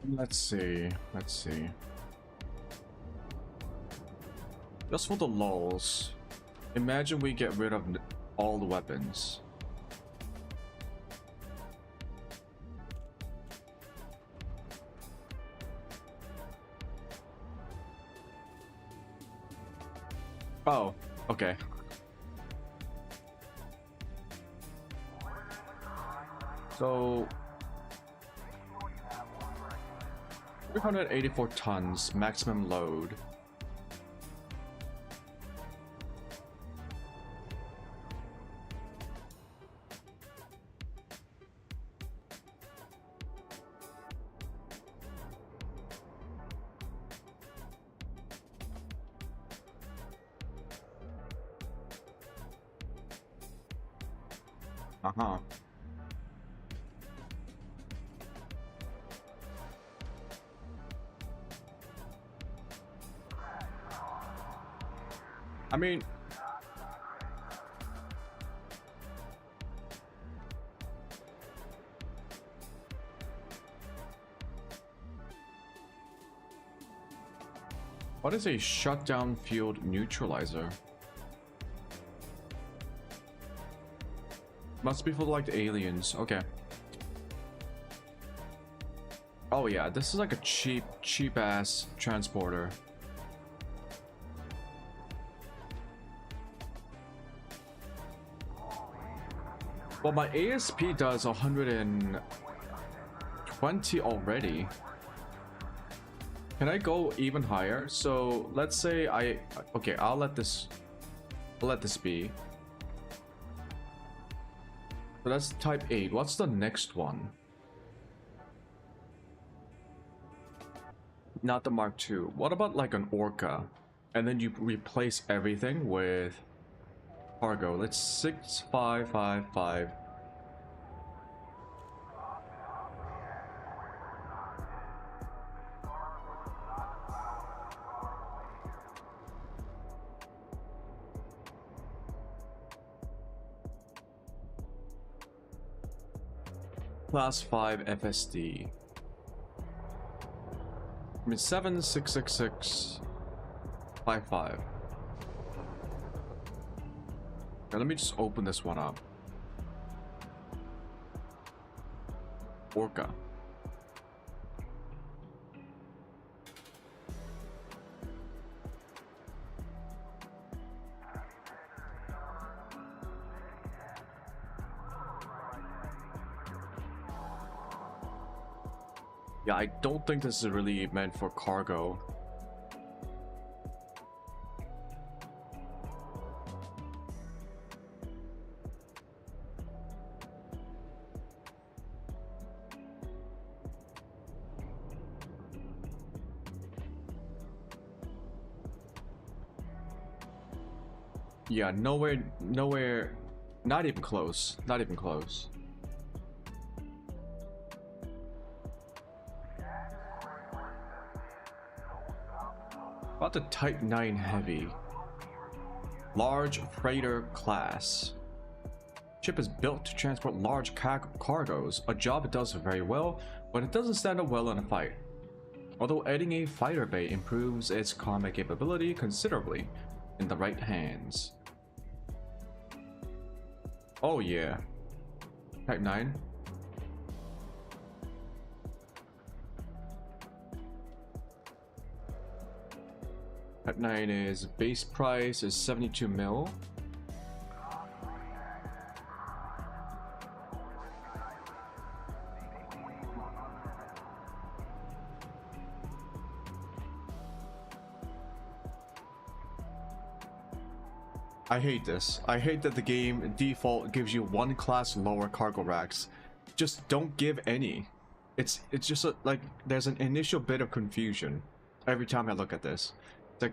Let's see. Let's see. Just for the lulls, imagine we get rid of all the weapons. Oh, okay. So 384 tons maximum load. Uh-huh. I mean, what is a shutdown field neutralizer? Must be for like the aliens. Okay. Oh yeah, this is like a cheap ass transporter. Well, my ASP does 120 already. Can I go even higher? So let's say okay, I'll let this be. So that's type 8. What's the next one? Not the Mark II. What about like an Orca? And then you replace everything with cargo. Let's 6555. Class 5 FSD. I mean 766655. Now let me just open this one up. Orca. Yeah, I don't think this is really meant for cargo. Yeah, nowhere, not even close, not even close. About the Type 9 Heavy. Large freighter class. Ship is built to transport large cargoes, a job it does very well, but it doesn't stand up well in a fight. Although adding a fighter bay improves its combat capability considerably in the right hands. Oh yeah. Type 9. Type 9 is base price is 72 mil. I hate this. I hate that the game default gives you one class lower cargo racks. Just don't give any. It's just like there's an initial bit of confusion every time I look at this. It's like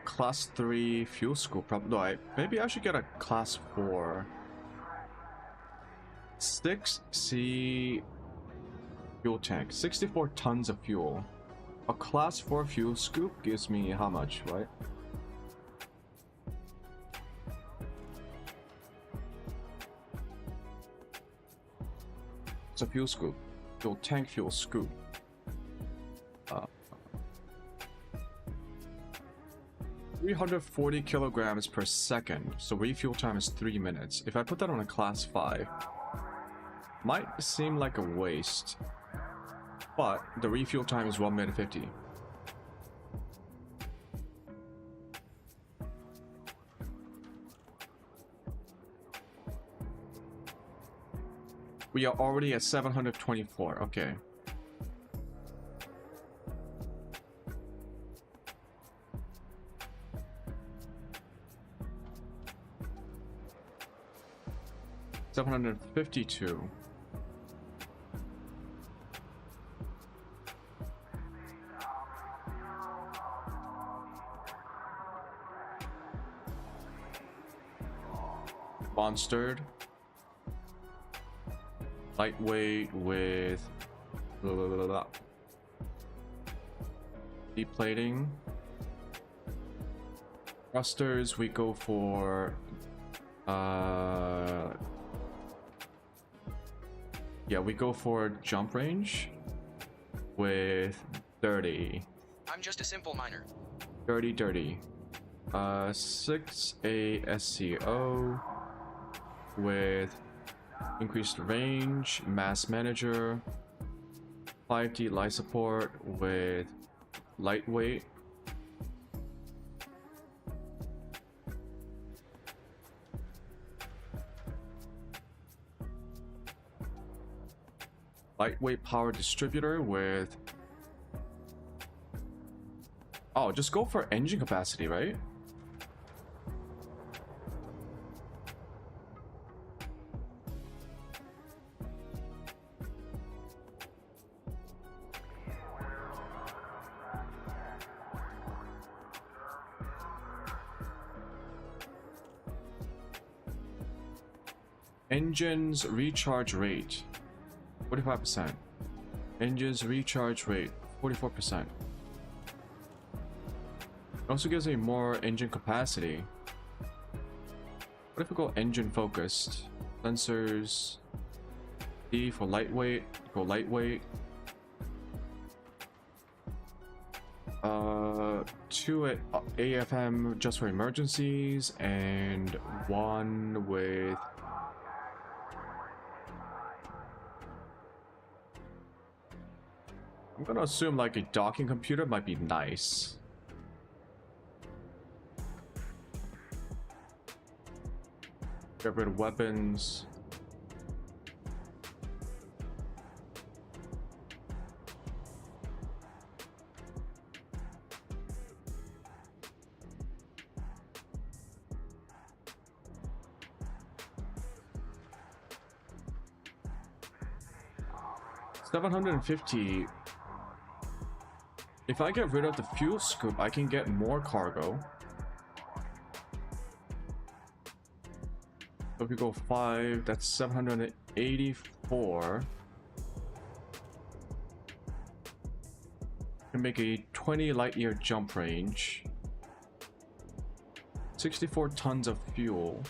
class 3 fuel scoop. No, maybe I should get a class 4. 6C fuel tank, 64 tons of fuel. A class 4 fuel scoop gives me how much, right? What's a fuel scoop? Fuel tank fuel scoop. 340 kilograms per second, so refuel time is 3 minutes. If I put that on a class 5, might seem like a waste, but the refuel time is 1 minute 50. We are already at 724, okay. $752. Monstered. Lightweight with blah, blah, blah, blah. Deep plating. Thrusters, we go for yeah, we go for jump range with 30. I'm just a simple miner. 30. 6 ASCO with increased range, mass manager, 5D life support with lightweight. Lightweight power distributor with... Oh, just go for engine capacity, right? Engines recharge rate 45%. Engines recharge rate 44%. It also gives a more engine capacity. What if we go engine focused? Sensors D for lightweight, go lightweight. 2 at AFM just for emergencies, and 1 with I'm gonna assume like a docking computer might be nice. Get rid of weapons. $750. If I get rid of the fuel scoop, I can get more cargo. So if we go 5, that's 784. Can make a 20 light year jump range. 64 tons of fuel.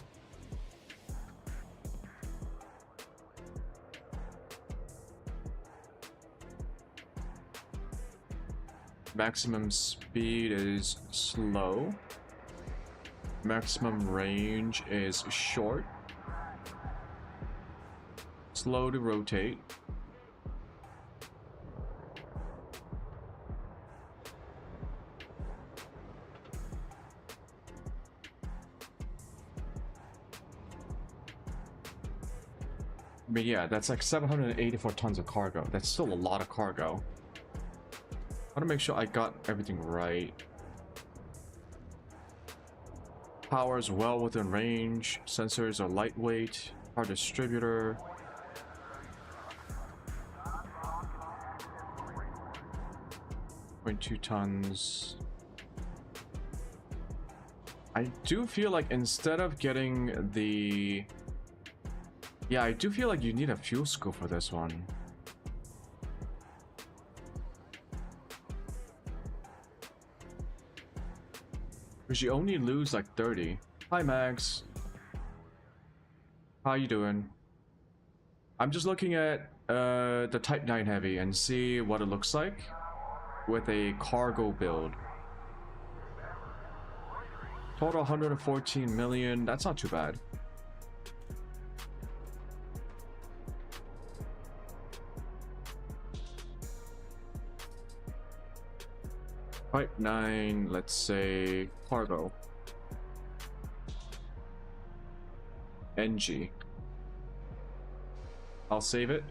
Maximum speed is slow. Maximum range is short. Slow to rotate. But yeah, that's like 784 tons of cargo. That's still a lot of cargo. I want to make sure I got everything right. Power is well within range. Sensors are lightweight. Power distributor. .2 tons. I do feel like instead of getting the... Yeah, I do feel like you need a fuel scoop for this one. Because you only lose like 30. Hi Max. How you doing? I'm just looking at the Type 9 Heavy and see what it looks like with a cargo build. Total 114 million. That's not too bad. Type 9, let's say cargo. NG. I'll save it.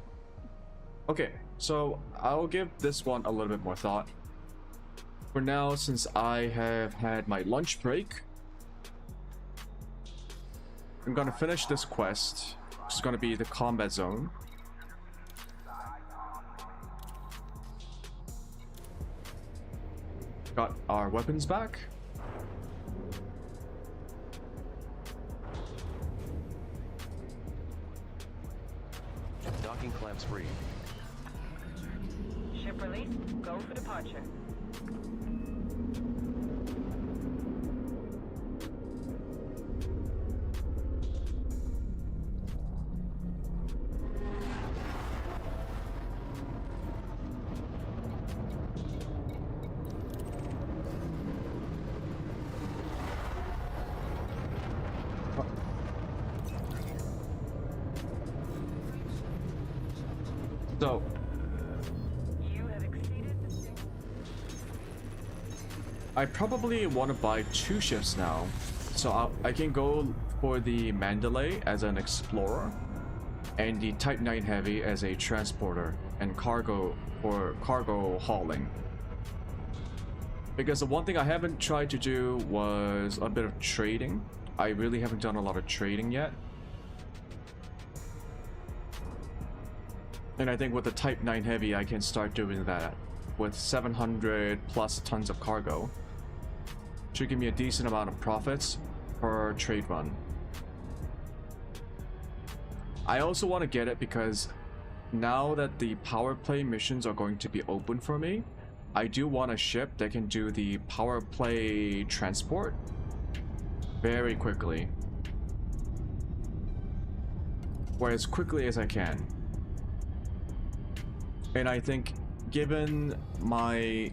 Okay, so I'll give this one a little bit more thought. For now, since I have had my lunch break, I'm gonna finish this quest. It's gonna be the combat zone. Got our weapons back. Docking clamps free. Ship released. Go for departure. So You have exceeded the... I probably want to buy 2 ships now, so I can go for the Mandalay as an explorer and the Type 9 Heavy as a transporter and cargo for cargo hauling. Because the one thing I haven't tried to do was a bit of trading. I really haven't done a lot of trading yet. And I think with the Type 9 Heavy, I can start doing that with 700 plus tons of cargo. Should give me a decent amount of profits per trade run. I also want to get it because now that the power play missions are going to be open for me, I do want a ship that can do the power play transport very quickly. Or as quickly as I can. And I think given my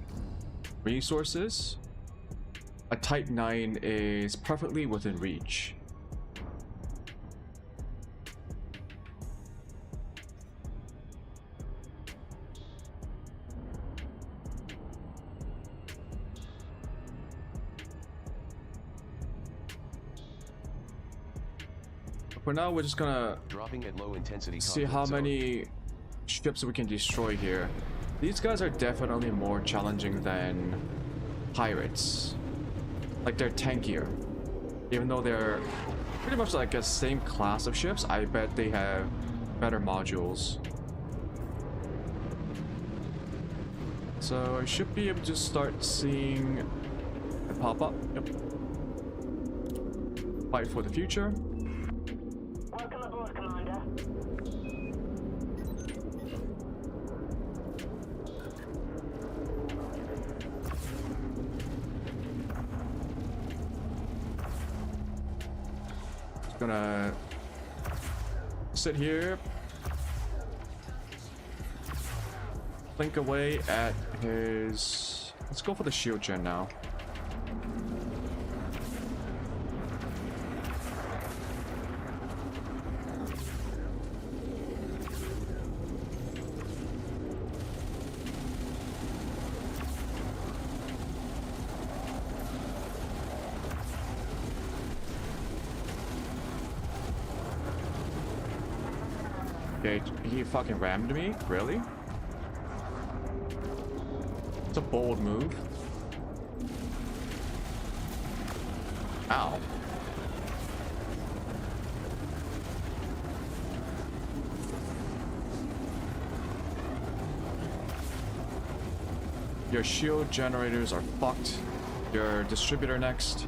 resources, a Type 9 is perfectly within reach. For now, we're just gonna Dropping at low intensity. see how conflict zone. many ships we can destroy here. These guys are definitely more challenging than pirates. Like, they're tankier. Even though they're pretty much like a same class of ships, I bet they have better modules. So I should be able to start seeing it pop up. Yep. Fight for the future. Welcome aboard, Commander. Gonna sit here, blink away at his... Let's go for the shield gen now. Okay, he fucking rammed me? Really? It's a bold move. Ow. Your shield generators are fucked. Your distributor next.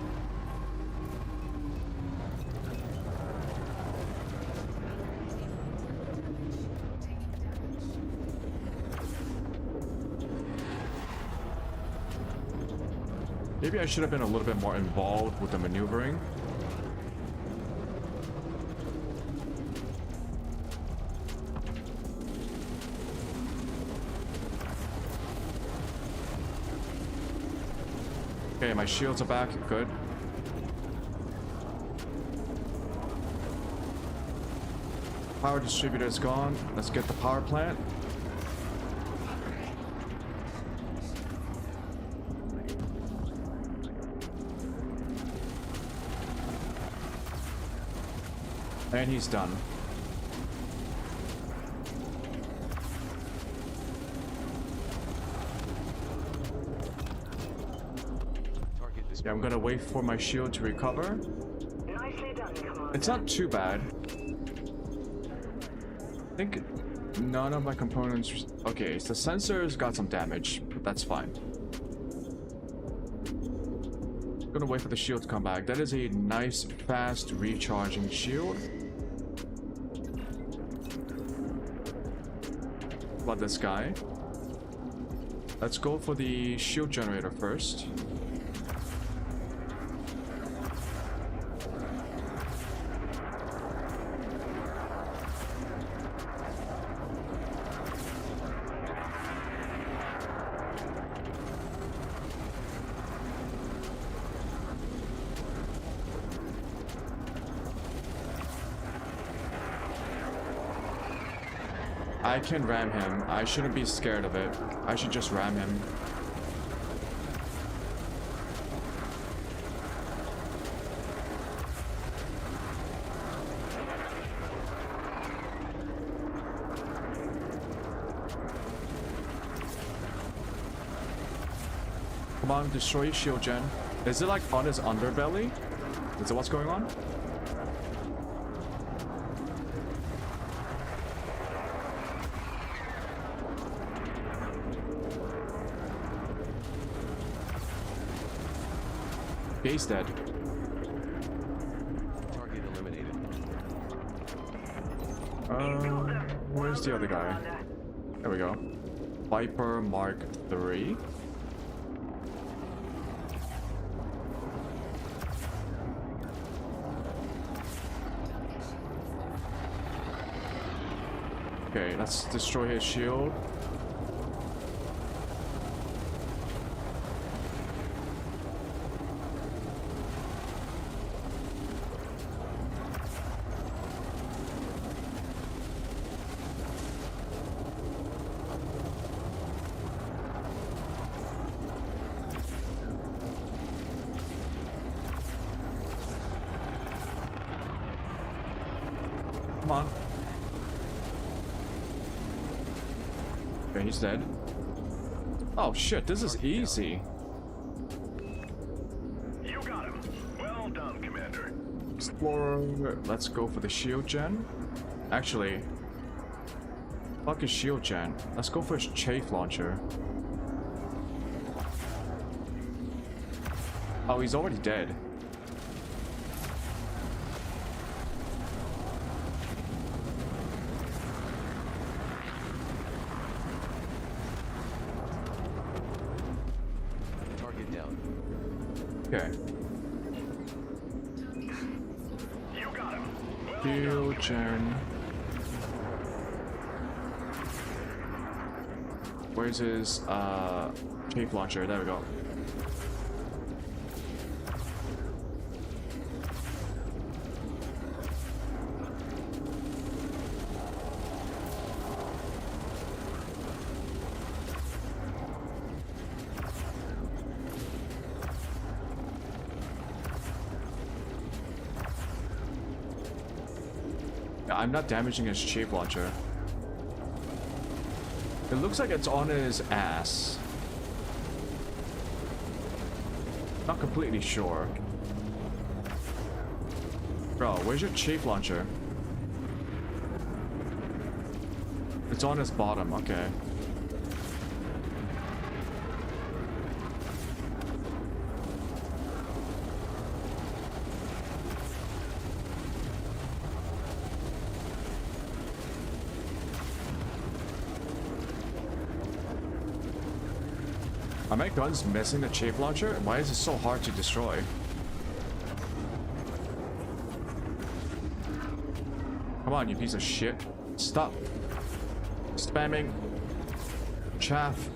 Maybe I should have been a little bit more involved with the maneuvering. Okay, my shields are back. Good. Power distributor is gone. Let's get the power plant. And he's done. Target this. Yeah, I'm gonna wait for my shield to recover. Nicely done, Commander. It's not too bad. I think none of my components... Okay, so the sensors got some damage, but that's fine. Gonna wait for the shield to come back. That is a nice, fast recharging shield. What about this guy? Let's go for the shield generator first. I can ram him. I shouldn't be scared of it. I should just ram him. Come on, destroy shield gen. Is it like on his underbelly? Is it what's going on? Okay, he's dead. Target eliminated. Where's the other guy? There we go. Viper Mark III. Okay, let's destroy his shield. Come on. Okay, he's dead. Oh shit, this is easy. You got him. Well done, Commander. Explorer. Let's go for the shield gen. Actually, fuck his shield gen. Let's go for his chafe launcher. Oh, he's already dead. Target down. Okay. You got him. Well Shield gen. Where's his chafe launcher? There we go. I'm not damaging his chafe launcher. It looks like it's on his ass. Not completely sure. Bro, where's your chafe launcher? It's on his bottom, okay. Are my guns missing the chafe launcher? Why is it so hard to destroy? Come on, you piece of shit. Stop spamming chaff.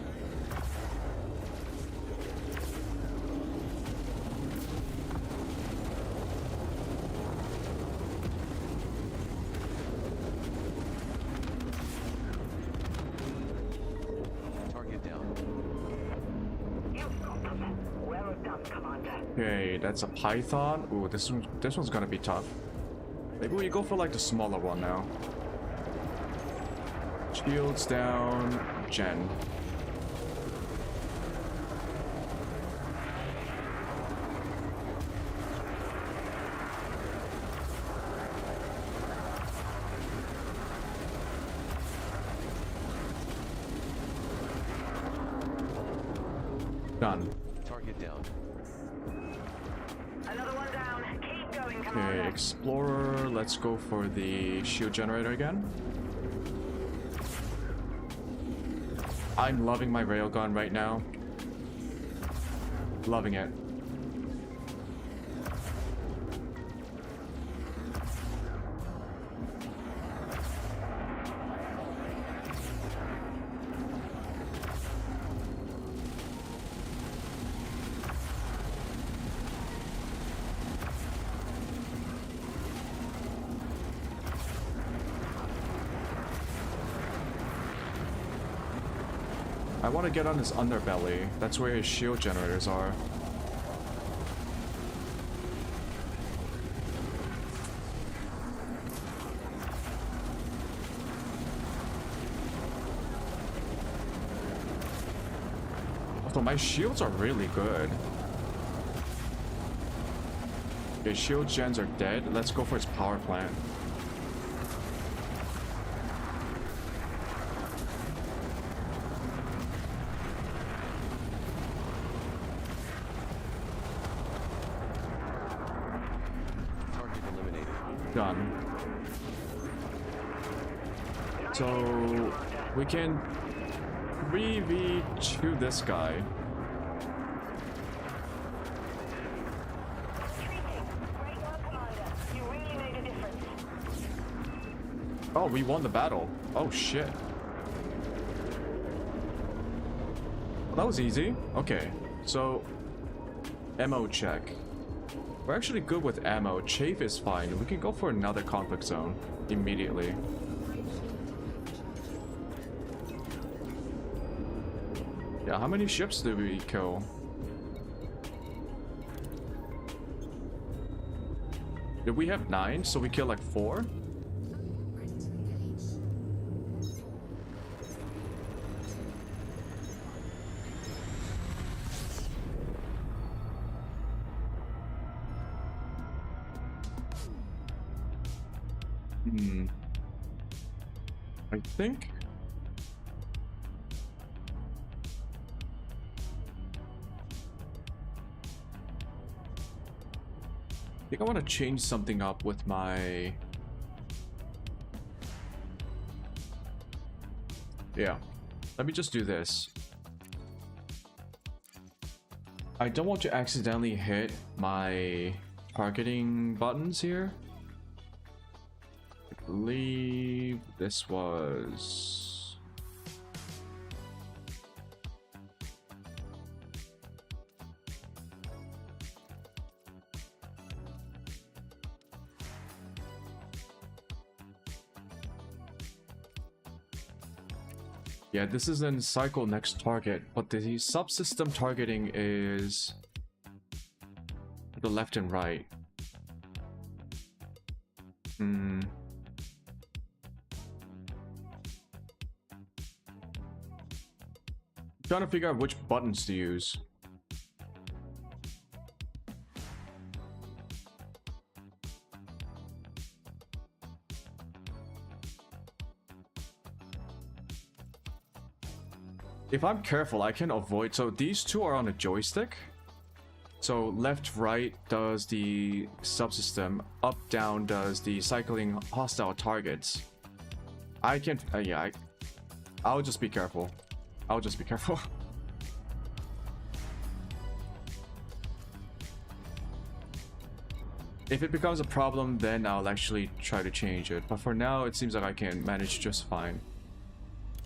Okay, that's a python. Ooh, this one's gonna be tough. Maybe we go for like the smaller one now. Shields down, Gen. Done. Target down. Another one down. Keep going, Okay, Commander. Explorer, let's go for the shield generator again. I'm loving my railgun right now. Loving it. I want to get on his underbelly. That's where his shield generators are. Although my shields are really good. His shield gens are dead. Let's go for his power plant. Target eliminated. Done. So we can 3v2 this guy. Great work, Commander. You really made a difference. Oh, we won the battle. Oh shit. Well, that was easy. Okay, so ammo check. We're actually good with ammo. Chafe is fine. We can go for another conflict zone immediately. Yeah, how many ships did we kill? Did we have 9? So we killed like 4? I think. I think I want to change something up with my. Yeah. Let me just do this. I don't want to accidentally hit my targeting buttons here. I believe this was. Yeah, this is in cycle next target, but the subsystem targeting is the left and right. Trying to figure out which buttons to use. If I'm careful, I can avoid. So these two are on a joystick. So left, right does the subsystem, up, down does the cycling hostile targets. I can, yeah, I'll just be careful. I'll just be careful. If it becomes a problem, then I'll actually try to change it. But for now, it seems like I can manage just fine.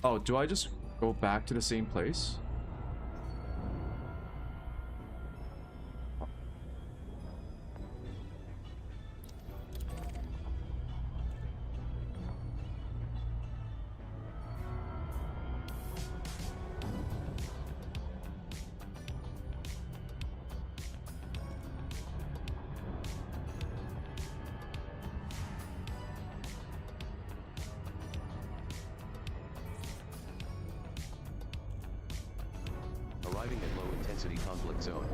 Oh, do I just go back to the same place? high-intensity conflict zone.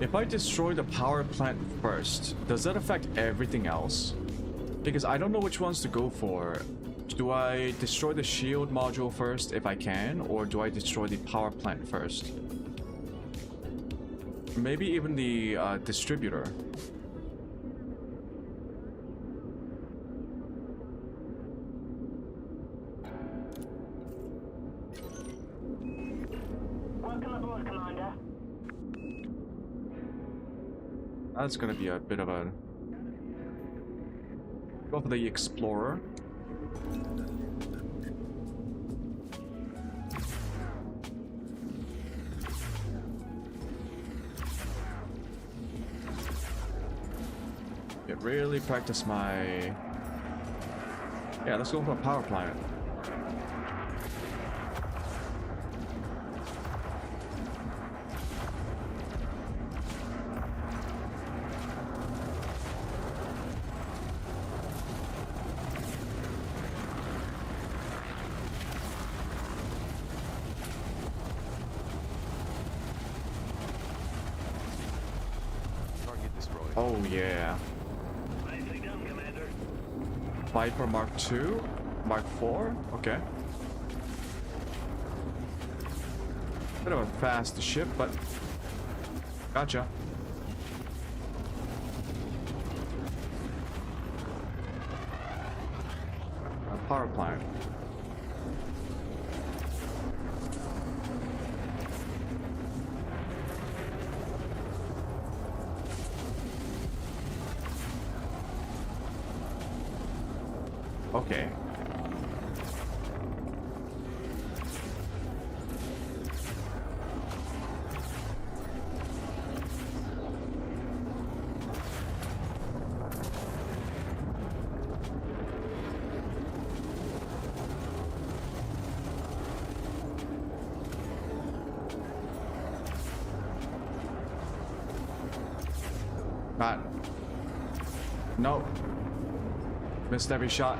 If I destroy the power plant first, does that affect everything else? Because I don't know which ones to go for. Do I destroy the shield module first if I can, or do I destroy the power plant first? Maybe even the distributor. Welcome aboard, Commander. That's gonna be a bit of a... Go for the Explorer. Yeah, really practice my... Yeah, let's go for a power plant. Target destroyed. Oh yeah. Nicely done, Commander. Viper Mark II? Mark IV? Okay. Bit of a fast ship, but... Gotcha. A power plant. Okay. God. No. Missed every shot.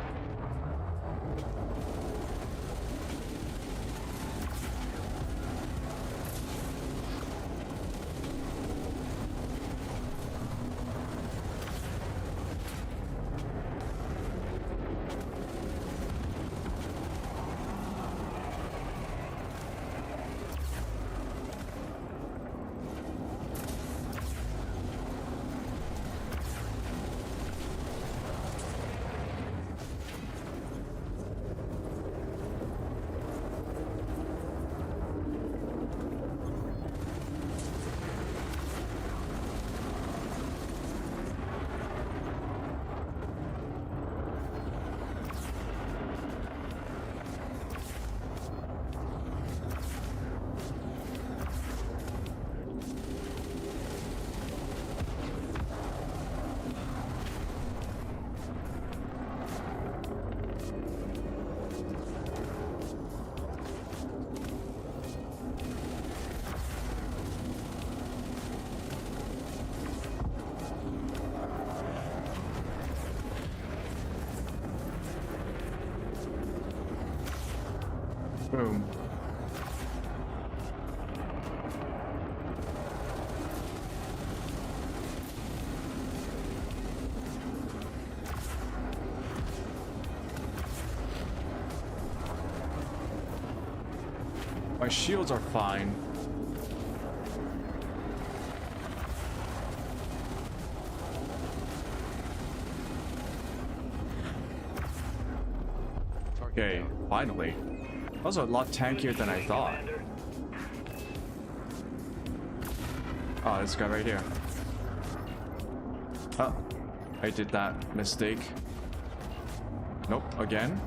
Boom. My shields are fine. Okay, finally. That was a lot tankier than I thought. Oh, this guy right here. Oh, I did that mistake. Nope, again.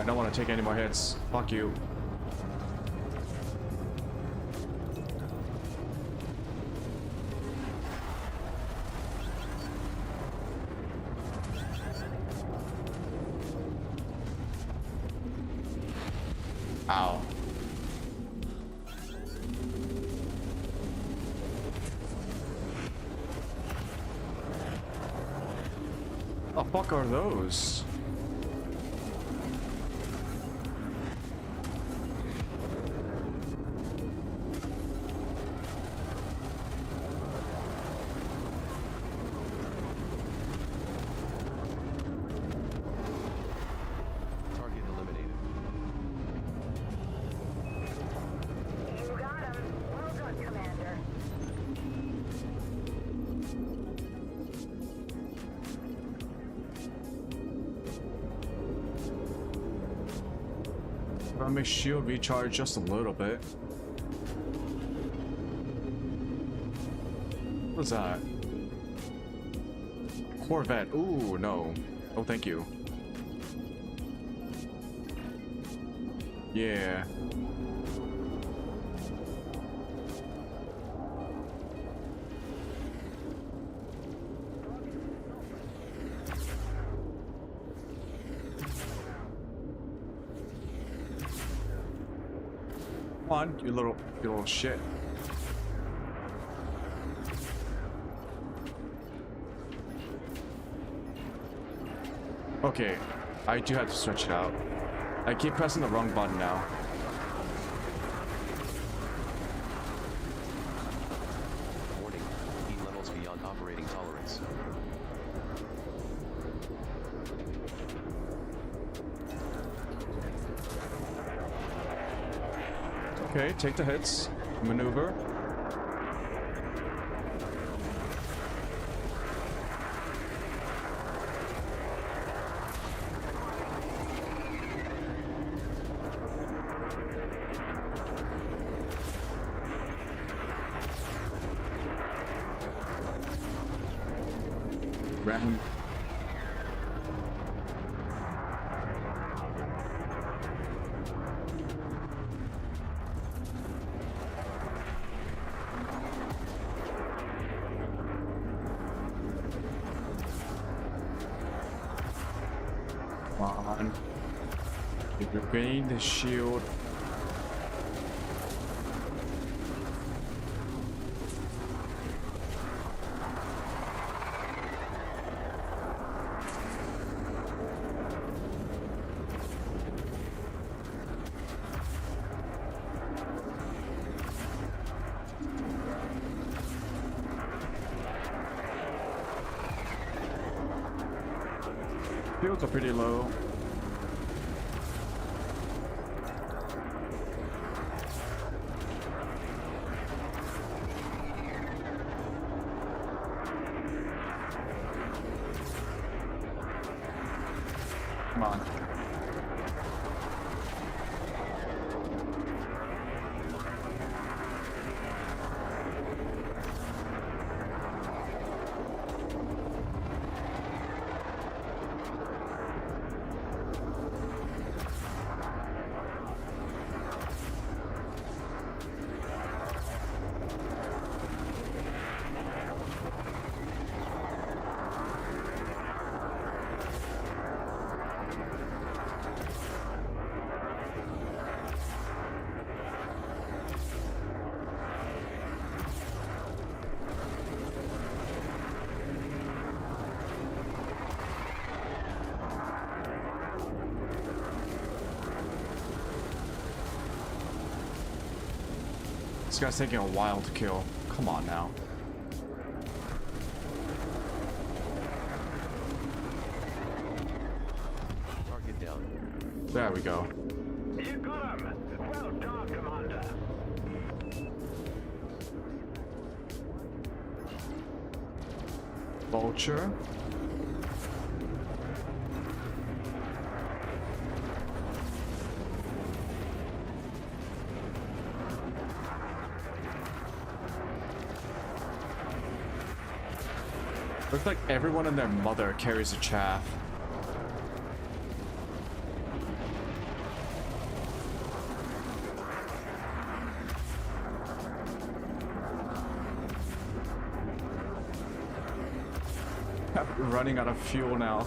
don't want to take any more hits. Fuck you. Ow. The fuck are those? Target eliminated. You got him. Well done, Commander. I'll make shield recharge just a little bit. What's that? Corvette. Ooh, no. Oh, thank you. Yeah. Come on, you little shit. Okay, I do have to switch it out. I keep pressing the wrong button now. Warning, heat levels beyond operating tolerance. Okay, take the hits. Maneuver. Ram. Come on. You regain the shield. Shields are pretty low. Come on. This guy's taking a while to kill. Come on now. Target down. There we go. You got him. Well done, Commander. Vulture. Looks like everyone and their mother carries a chaff. Running out of fuel now.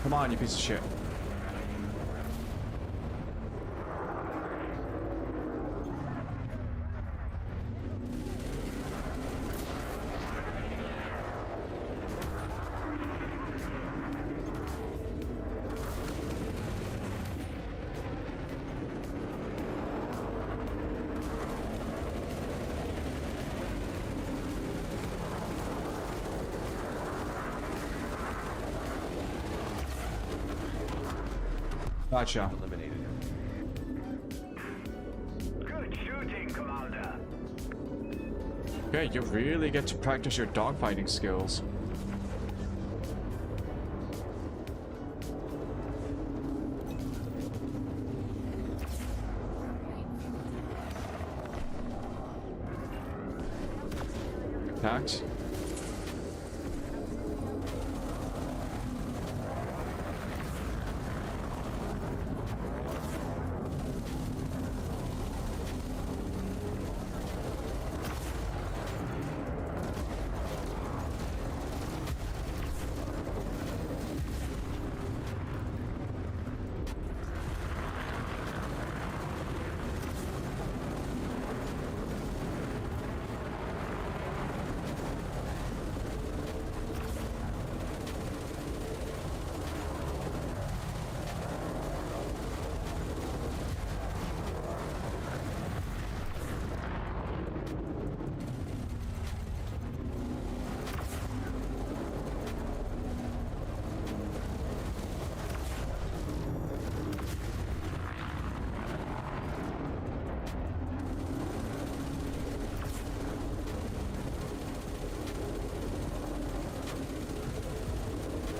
Come on, you piece of shit. Gotcha. Eliminated. Good shooting, Commander. Okay, you really get to practice your dogfighting skills. Attacked.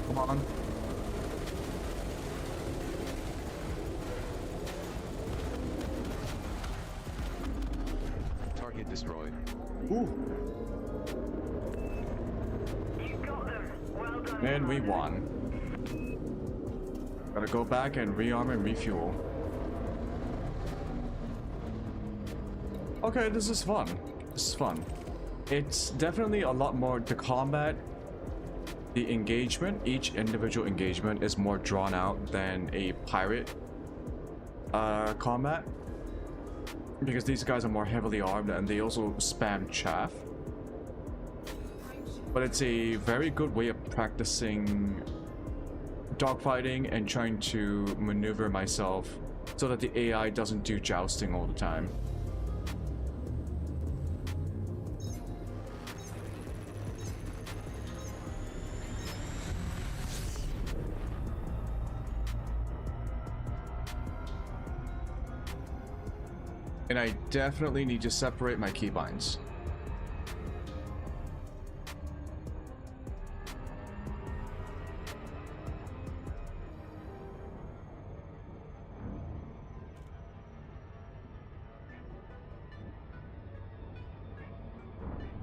Come on. Target destroyed. Ooh. You got them. Well done. And we won. Gotta go back and rearm and refuel. Okay, this is fun. This is fun. It's definitely a lot more to combat. The engagement, each individual engagement is more drawn out than a pirate combat. Because these guys are more heavily armed and they also spam chaff. But it's a very good way of practicing dogfighting and trying to maneuver myself so that the AI doesn't do jousting all the time. And I definitely need to separate my keybinds.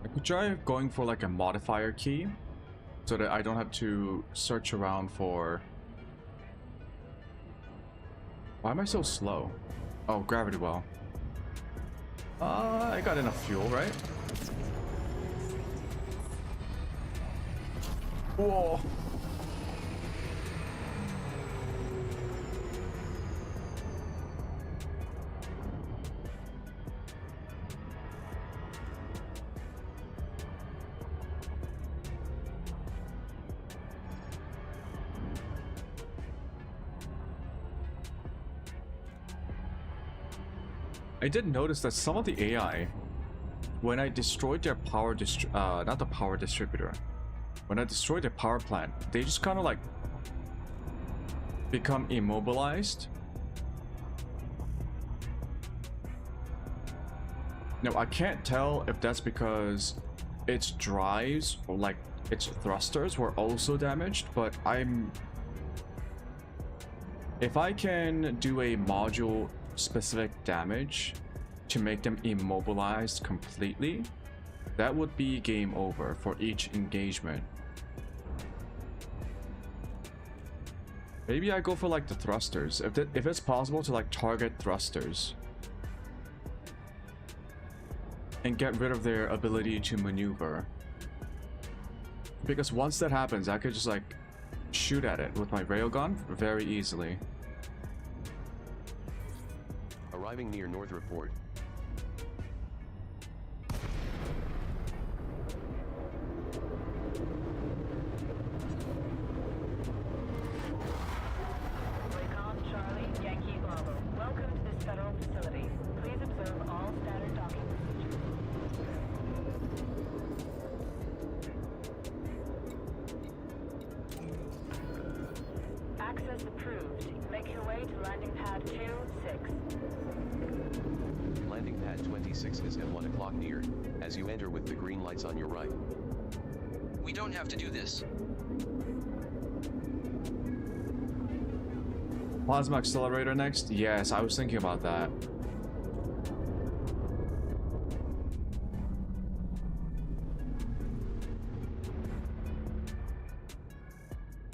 I could try going for like a modifier key so that I don't have to search around for... Why am I so slow? Oh, gravity well. I got enough fuel, right? Whoa. I did notice that some of the AI when I destroyed their not the power distributor, when I destroyed their power plant, they just kind of like become immobilized. Now I can't tell if that's because its drives or like its thrusters were also damaged, but if I can do a module specific damage to make them immobilized completely, that would be game over for each engagement. Maybe I go for like the thrusters, if it's possible to like target thrusters and get rid of their ability to maneuver. Because once that happens, I could just like shoot at it with my railgun very easily. Arriving near North Report. Recon Charlie, Yankee Bravo. Welcome to this federal facility. Please observe all standard docking procedures. Access approved. Make your way to landing pad 26. Landing pad 26 is at 1 o'clock near, as you enter with the green lights on your right. We don't have to do this. Plasma accelerator next? Yes, I was thinking about that.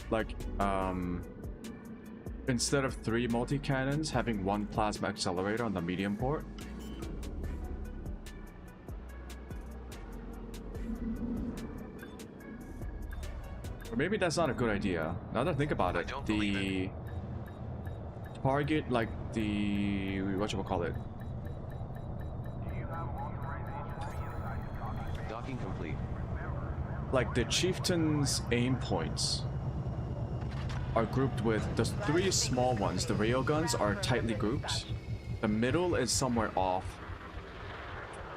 Like, instead of 3 multi-cannons, having 1 plasma accelerator on the medium port. Or maybe that's not a good idea. Now that I think about it, don't the believe target, like the whatchamacallit, Docking complete. like the chieftain's aim points are grouped with the 3 small ones. The railguns are tightly grouped. The middle is somewhere off,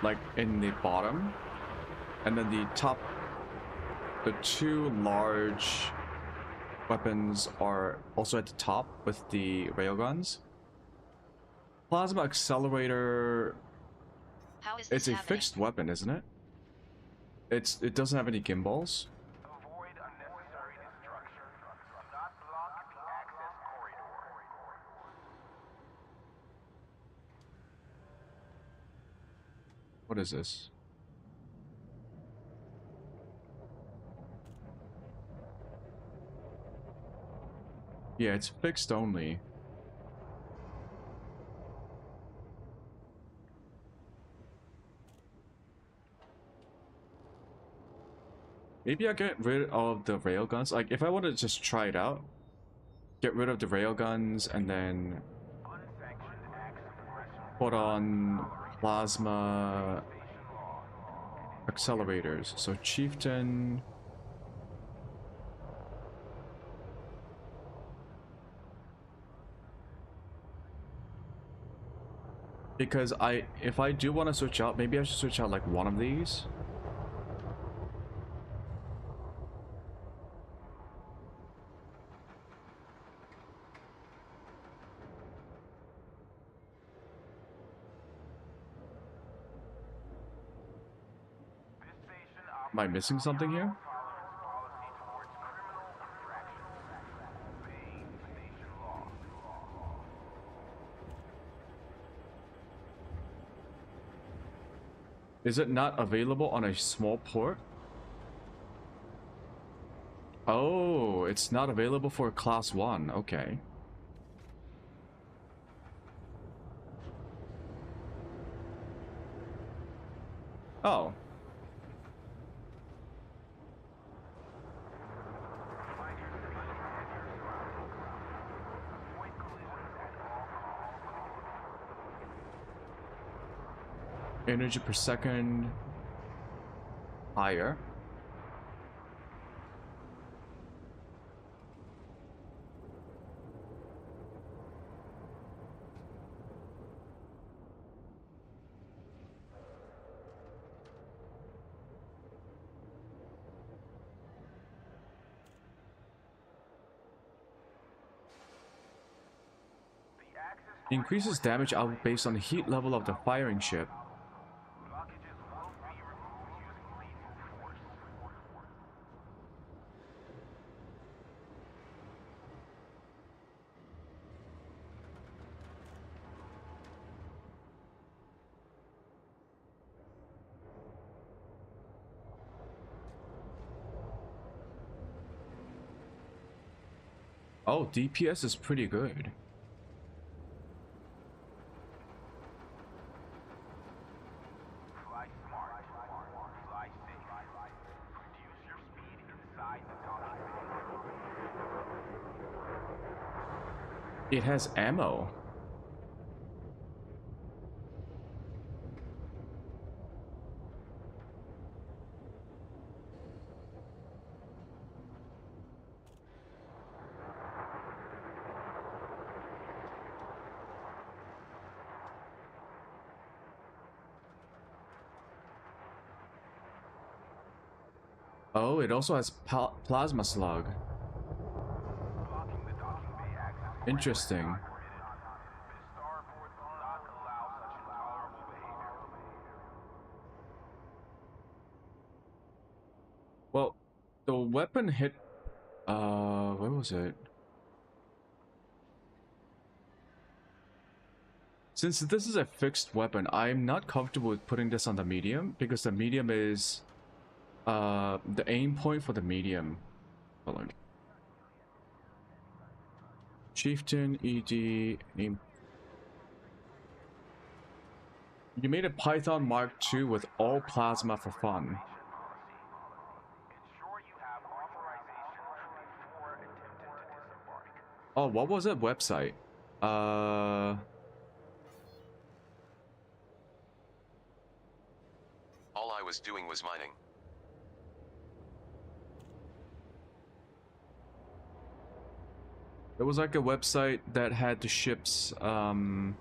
like in the bottom, and then the top, the 2 large weapons are also at the top with the railguns. Plasma accelerator, How is this it's a happening? fixed weapon, isn't it? It doesn't have any gimbals. Avoid unnecessary destruction. Do not block the access corridor. What is this? Yeah, it's fixed only. Maybe I get rid of the railguns. Like, if I want to just try it out, get rid of the railguns and then put on plasma accelerators. So chieftain. Because if I do want to switch out, maybe I should switch out like one of these. Am I missing something here? Is it not available on a small port? Oh, it's not available for class 1. Okay. Oh. Energy per second higher. Increases damage output based on the heat level of the firing ship. Blockages will be removed using lethal force. Oh, DPS is pretty good. Fly smart. Fly safe. Reduce your speed inside the docking bay. It has ammo. Oh, it also has plasma slug. Blocking the docking bay access. Interesting. Starboard will not allow such intolerable behavior. Well, the weapon hit. Where was it? Since this is a fixed weapon, I'm not comfortable with putting this on the medium because the medium is the aim point for the medium. Hold on. Chieftain ED aim. You made a Python Mark II with all plasma for fun. Ensure you have authorization before attempting to disembark. Oh, what was that website? All I was doing was mining. There was like a website that had the ships, Loitering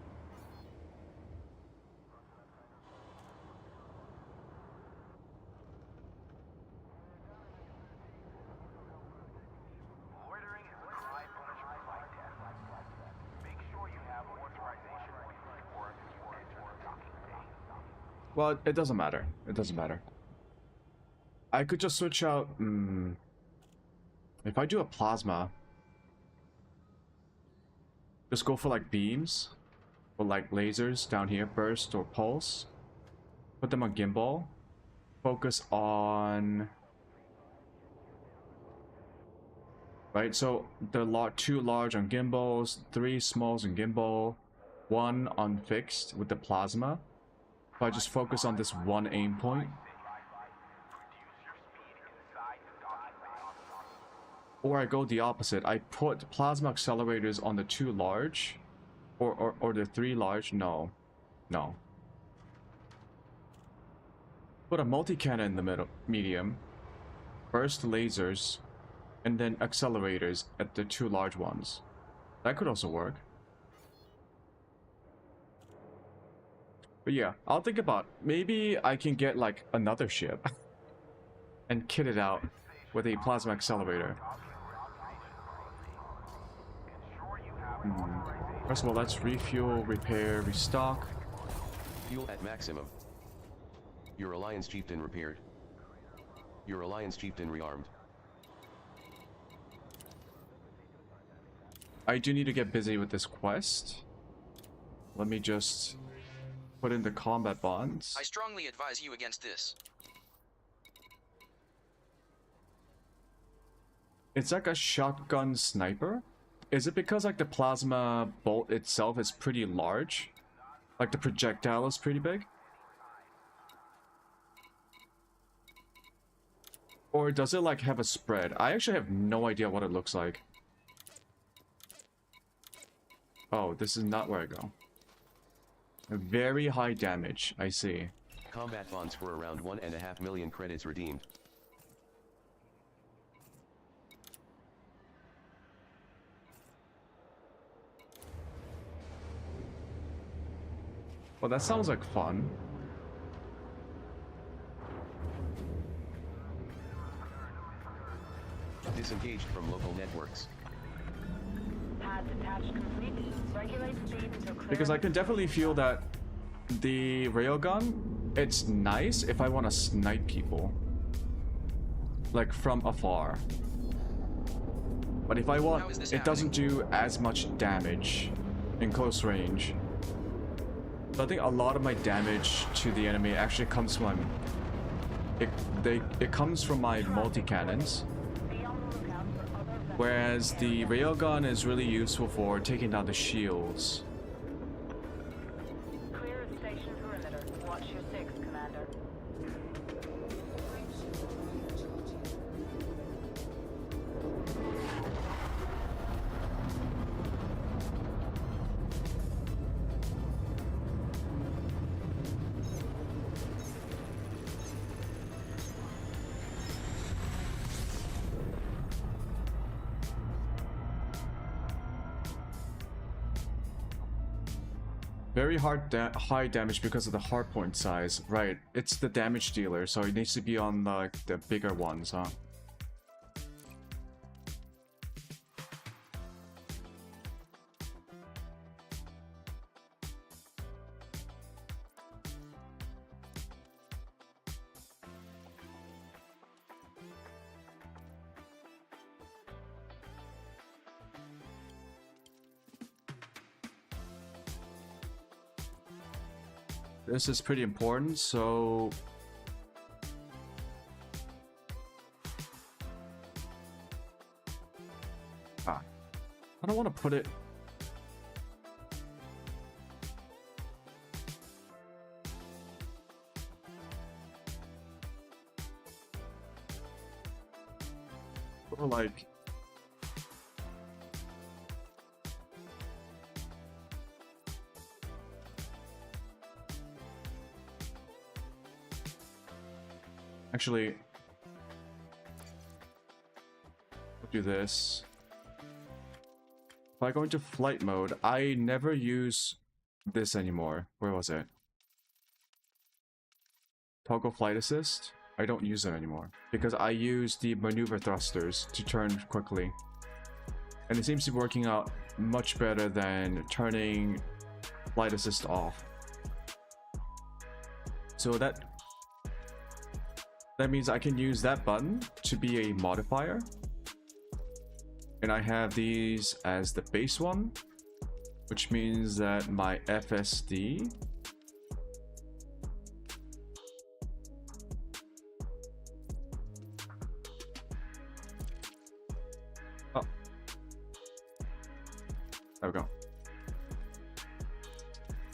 is a crime punishable by death. Make sure you have authorization before you enter the docking bay. well, it doesn't matter. It doesn't matter. I could just switch out, if I do a plasma, just go for like beams, or like lasers down here, burst or pulse. Put them on gimbal. Focus on... Right, so the two large on gimbals, 3 smalls on gimbal, 1 on fixed with the plasma. If I just focus on this one aim point. Or I go the opposite. I put plasma accelerators on the 2 large. Or the 3 large. No. No. Put a multi-cannon in the middle, medium. Burst lasers. And then accelerators at the 2 large ones. That could also work. But yeah, I'll think about, maybe I can get like another ship. And kit it out with a plasma accelerator. First of all, let's refuel, repair, restock. Fuel at maximum. Your Alliance Chieftain repaired. Your Alliance Chieftain rearmed. I do need to get busy with this quest. Let me just put in the combat bonds. I strongly advise you against this. It's like a shotgun sniper. Is it because like the plasma bolt itself is pretty large? Like the projectile is pretty big? Or does it like have a spread? I actually have no idea what it looks like. Oh, this is not where I go. Very high damage, I see. Combat bonds for around 1.5 million credits redeemed. Well, that sounds like fun. Disengaged from local networks. Pad detachment Launch complete. Regulate speed until clear. Because I can definitely feel that the railgun, it's nice if I want to snipe people. Like from afar. But if I How want, is this it doesn't do as much damage in close range. So I think a lot of my damage to the enemy actually comes from it comes from my multi-cannons. Be on the lookout for other vessels. Whereas the railgun is really useful for taking down the shields. Clear of station perimeter. Watch your 6, Commander. Very high damage because of the hardpoint size. Right, it's the damage dealer, so it needs to be on like the bigger ones, huh? This is pretty important, so... I don't want to put it... Or like... Actually, we'll do this. If I go into flight mode, I never use this anymore. Where was it? Toggle flight assist. I don't use it anymore because I use the maneuver thrusters to turn quickly. And it seems to be working out much better than turning flight assist off. So that means I can use that button to be a modifier. And I have these as the base one, which means that my FSD there we go.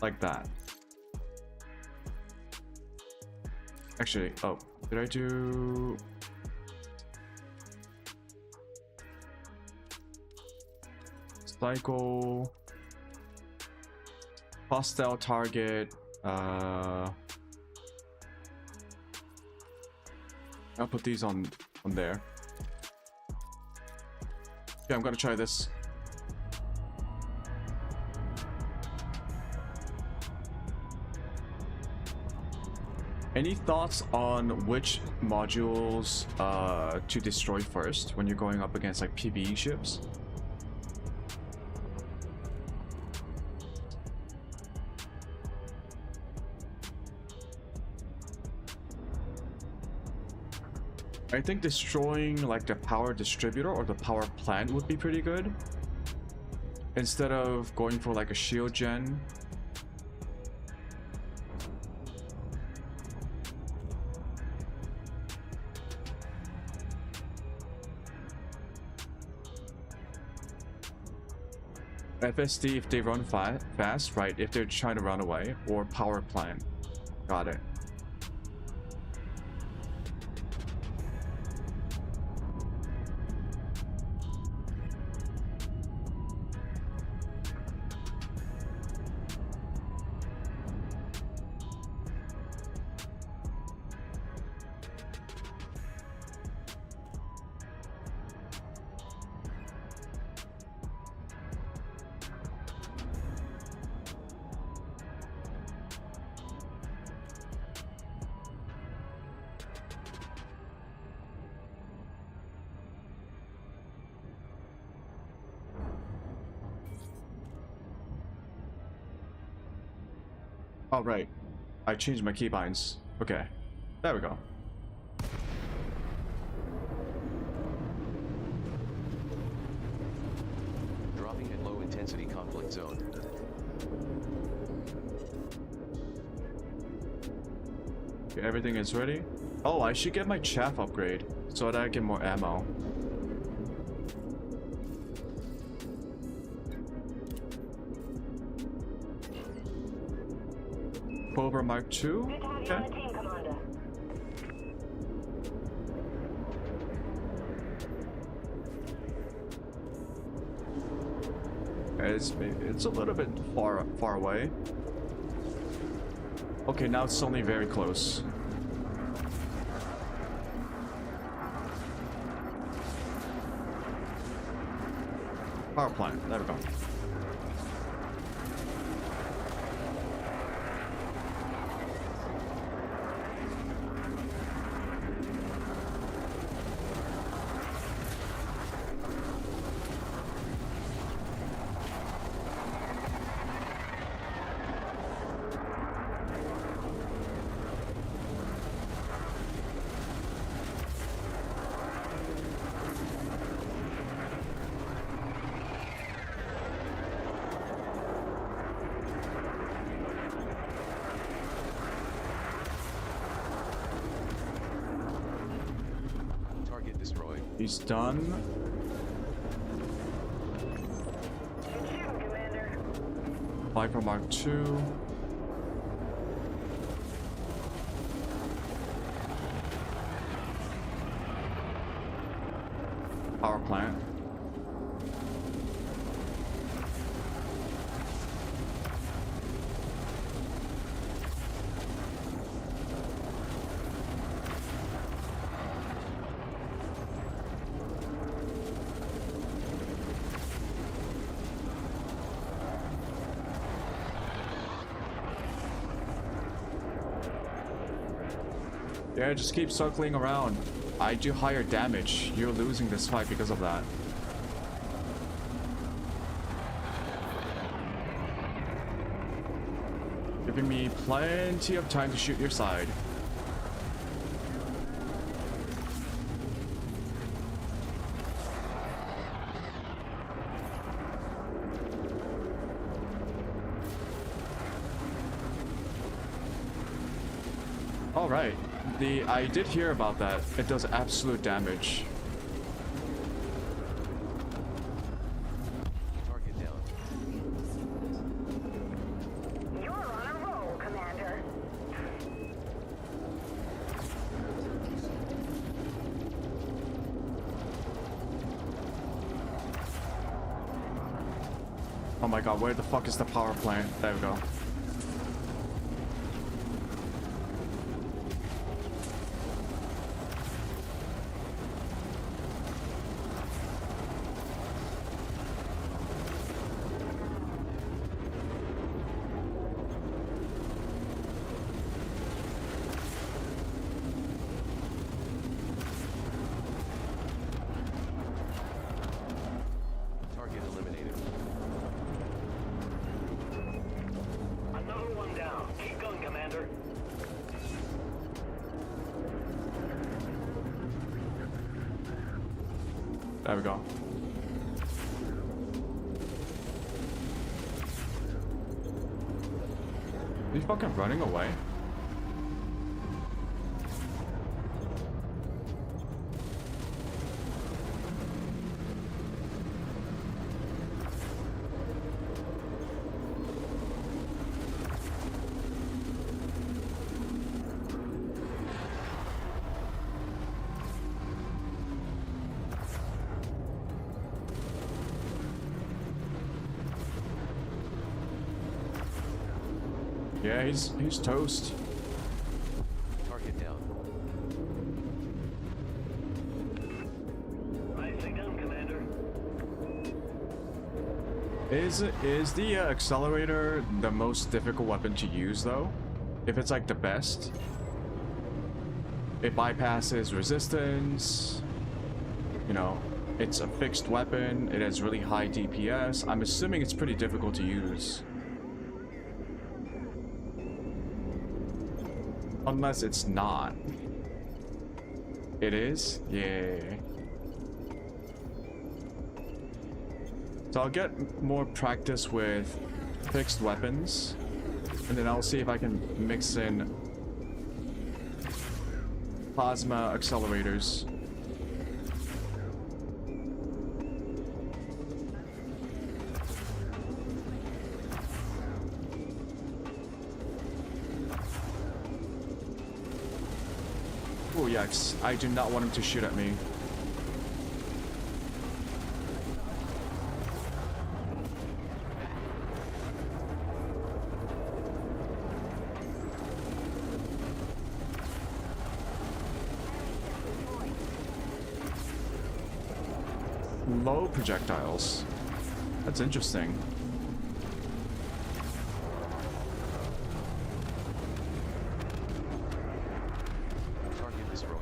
Like that. Actually, oh, did I do... Cycle... Hostile target, I'll put these on there. Yeah, I'm gonna try this. Any thoughts on which modules to destroy first when you're going up against like PvE ships? I think destroying like the power distributor or the power plant would be pretty good. Instead of going for like a shield gen. FSD if they run fast, right, if they're trying to run away, or power plant. Got it. Oh, right. I changed my keybinds. Okay. There we go. Dropping at low intensity conflict zone. Okay, everything is ready. Oh, I should get my chaff upgrade so that I get more ammo. Cobra Mark II? Okay. Team Commander. It's a little bit far away. Okay, now it's only very close. Power plant. There we go. Target destroyed. He's done. Choom, Commander. Viper Mark II. Power plant. Yeah, just keep circling around. I do higher damage. You're losing this fight because of that. Giving me plenty of time to shoot your side. Alright. I did hear about that. It does absolute damage. Target down. You're on a roll, Commander. Oh my god, where the fuck is the power plant? There we go. Target eliminated. Another one down. Keep going, Commander. There we go. Are you fucking running away? Yeah, he's toast. Target down. Nicely done, Commander. Is the accelerator the most difficult weapon to use though? If it's like the best? It bypasses resistance. You know, it's a fixed weapon. It has really high DPS. I'm assuming it's pretty difficult to use. Unless it's not. It is? Yeah. So I'll get more practice with fixed weapons, and then I'll see if I can mix in plasma accelerators. Oh yikes, I do not want him to shoot at me. Low projectiles. That's interesting. Target destroyed.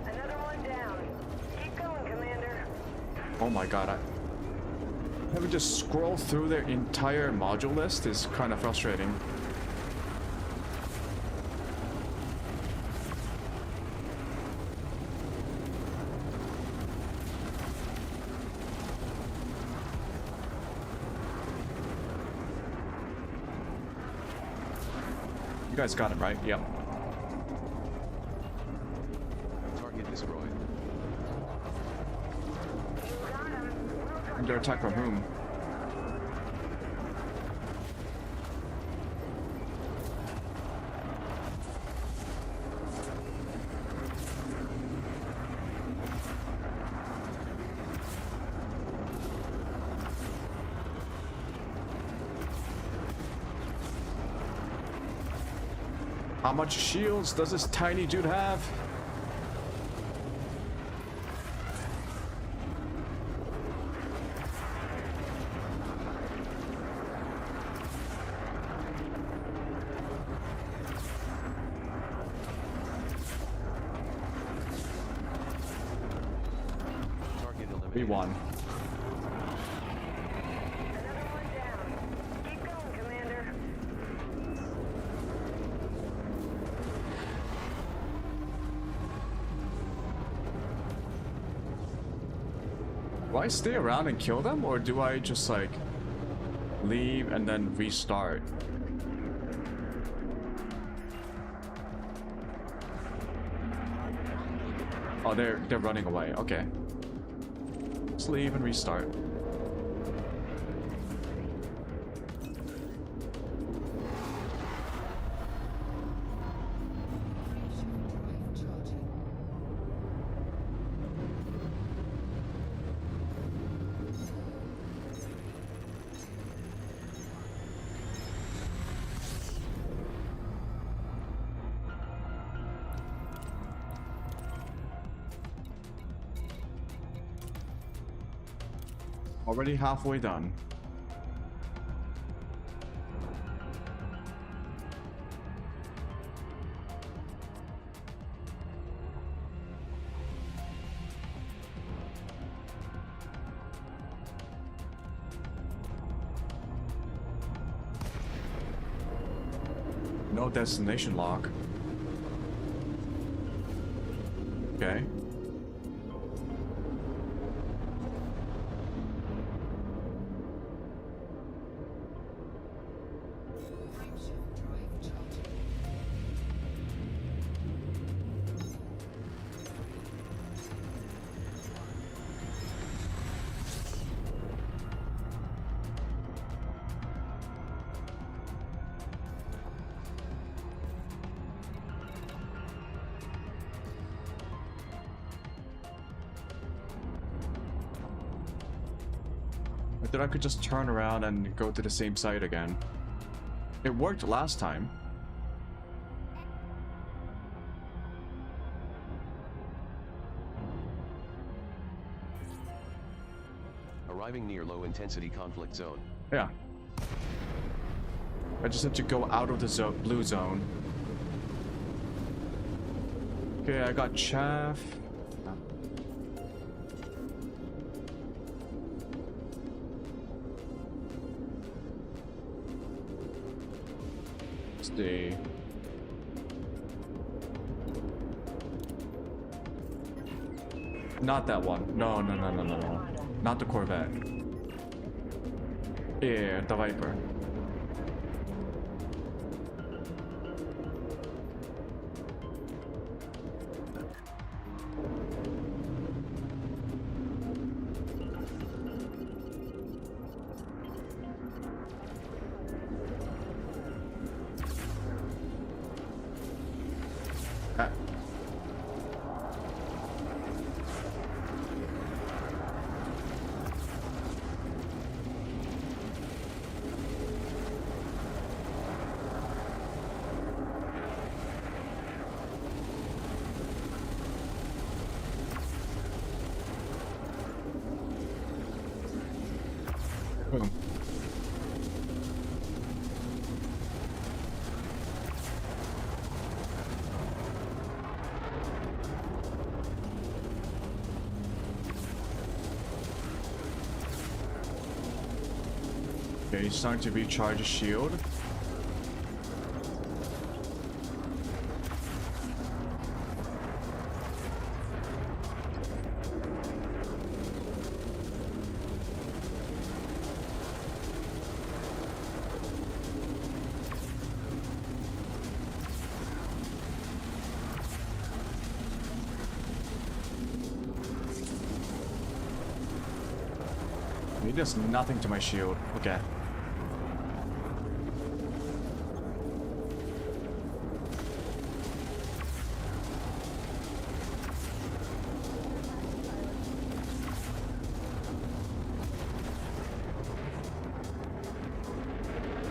Another one down. Keep going, Commander. Oh my god, having to scroll through their entire module list is kind of frustrating. You guys got him, right? Yep. Target destroyed. Under attack from whom? How much shields does this tiny dude have? Target eliminated. We won. Another one down. Keep going, Commander. Do I stay around and kill them, or do I just like leave and then restart? Oh, they're running away. Okay. Let's leave and restart. Drive charging. Already halfway done. No destination lock. Okay. Frameshift drive charging. I thought I could just turn around and go to the same site again. It worked last time. Arriving near low intensity conflict zone. Yeah. I just had to go out of the blue zone. Okay, I got chaff. Let's see. Not that one. No, no, no, no, no, no. Not the Corvette. Yeah, the Viper. Boom. Okay, he's starting to recharge his shield. He does nothing to my shield. Okay.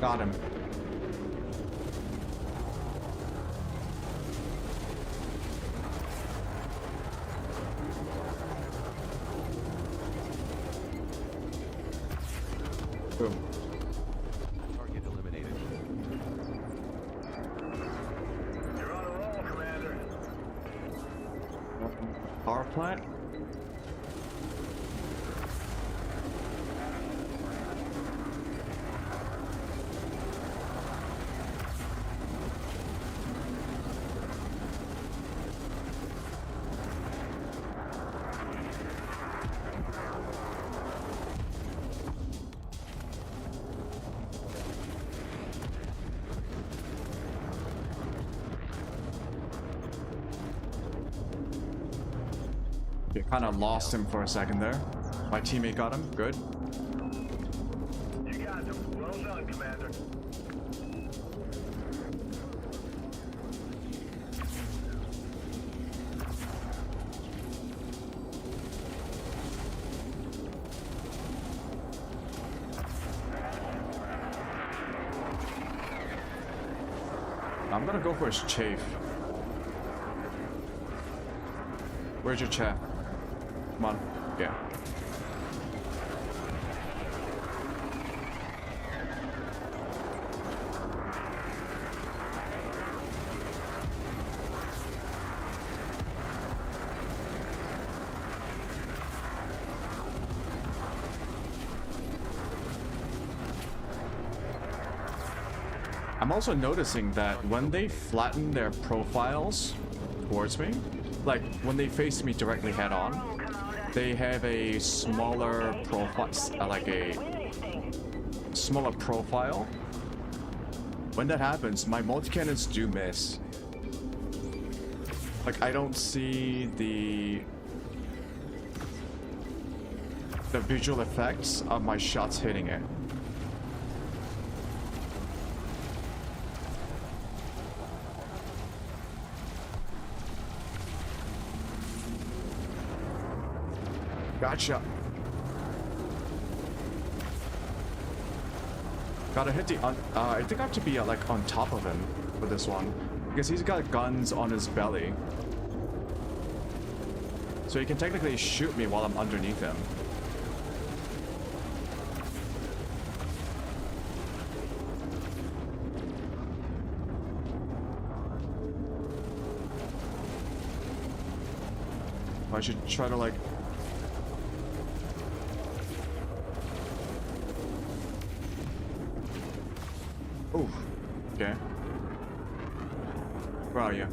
Got him. Boom. Target eliminated. You're on a roll, Commander. Power plant? Okay, kind of lost him for a second there. My teammate got him. Good. You got them. Well done, Commander. I'm gonna go for his chafe. Where's your chaff? Come on. Yeah. I'm also noticing that when they flatten their profiles towards me, like when they face me directly head on, they have a smaller profile, like a smaller profile. When that happens, my multi-cannons do miss. Like I don't see the visual effects of my shots hitting it. Gotcha. Gotta hit the I think I have to be like on top of him for this one because he's got guns on his belly, so he can technically shoot me while I'm underneath him. I should try to like. Ooh, okay. Where are you?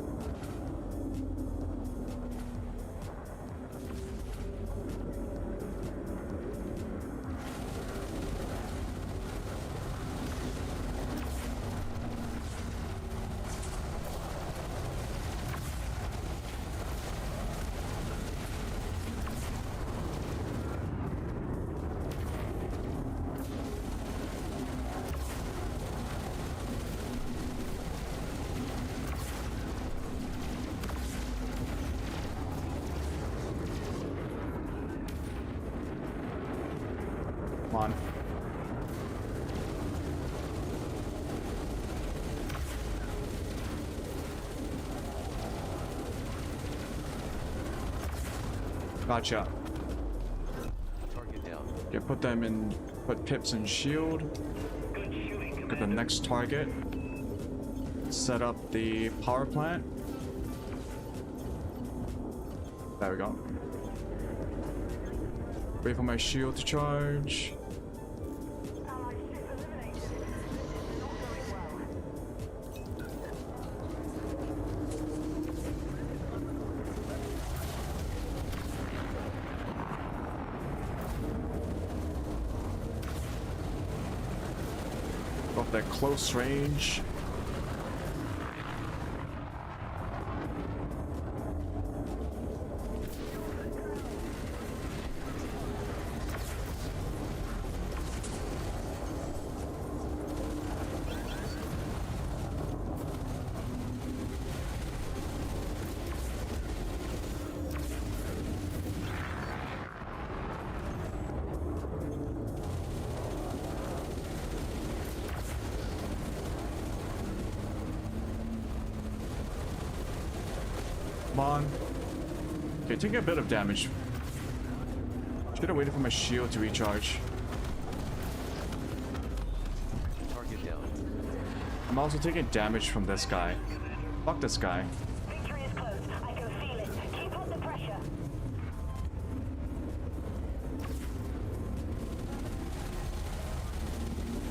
Come on. Gotcha. Target down. Okay, put them in. Put pips in shield. Look at the next target. Set up the power plant. There we go. Wait for my shield to charge. Allied ship eliminated. Not going well. Got that close range. Come on. Okay, taking a bit of damage. Should have waited for my shield to recharge. Target down. I'm also taking damage from this guy. Fuck this guy. Victory is close. I can feel it. Keep up the pressure.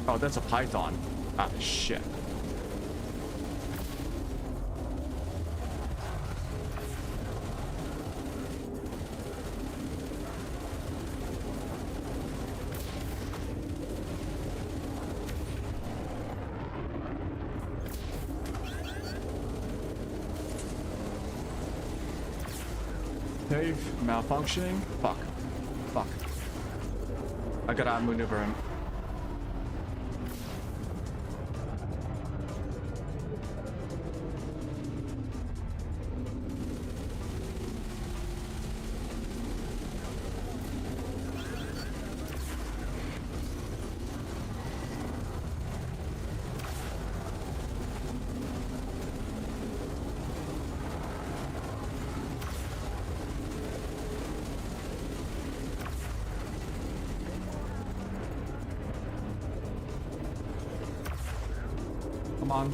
Oh, that's a python. Ah, shit. Cave malfunctioning. Fuck. Fuck. I gotta outmaneuver him. Come on.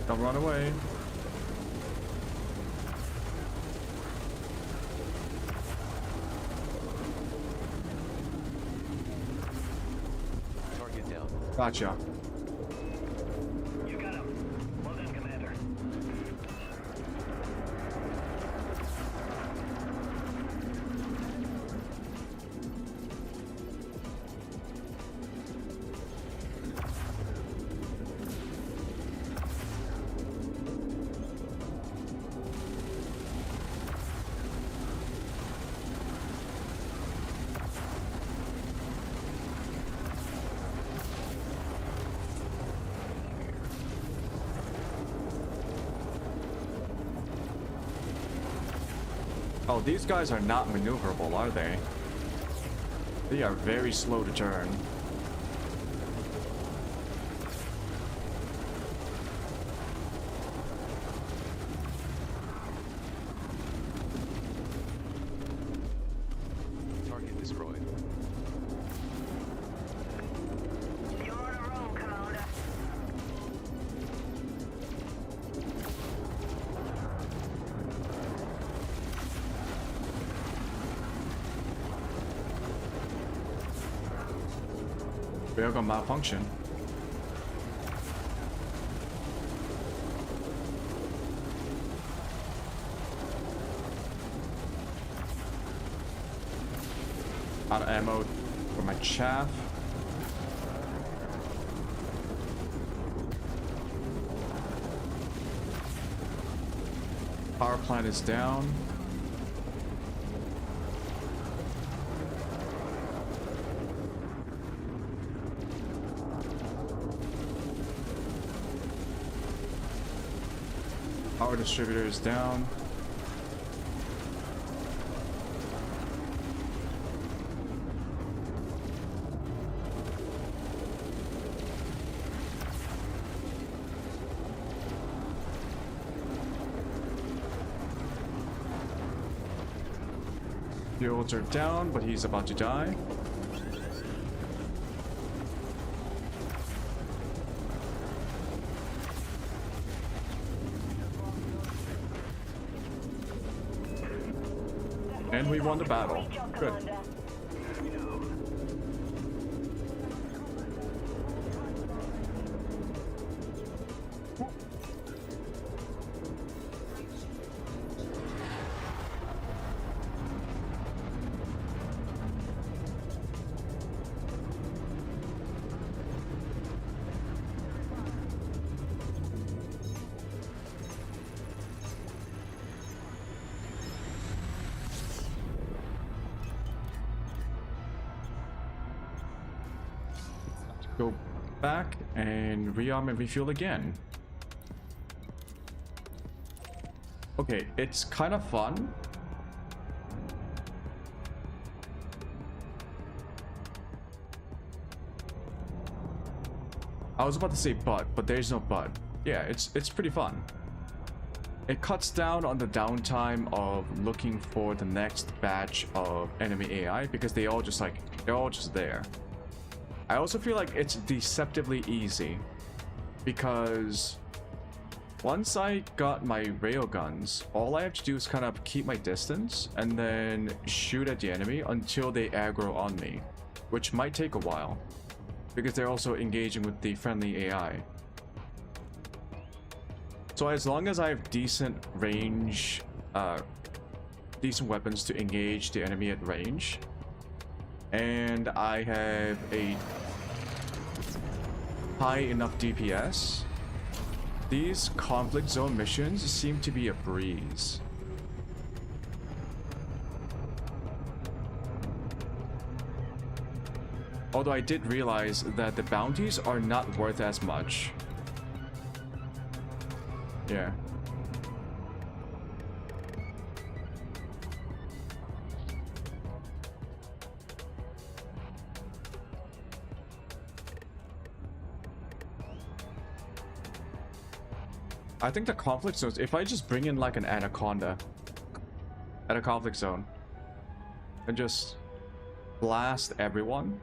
Don't run away. Target down. Gotcha. You got him. Well done, Commander. Oh, these guys are not maneuverable, are they? They are very slow to turn. Target destroyed. You're on a roll, Commander. We're gonna malfunction. Out of ammo for my chaff. Power plant is down. Power distributor is down. Fuels are down, but he's about to die. And we won the battle. Good. Go back and rearm and refuel again. Okay, it's kind of fun. I was about to say but there's no but. Yeah, it's pretty fun. It cuts down on the downtime of looking for the next batch of enemy AI because they're all just there. I also feel like it's deceptively easy because once I got my railguns, all I have to do is kind of keep my distance and then shoot at the enemy until they aggro on me, which might take a while because they're also engaging with the friendly AI. So as long as I have decent range, decent weapons to engage the enemy at range, and I have a high enough DPS, these conflict zone missions seem to be a breeze. Although I did realize that the bounties are not worth as much. Yeah. I think the conflict zones, if I just bring in like an anaconda at a conflict zone and just blast everyone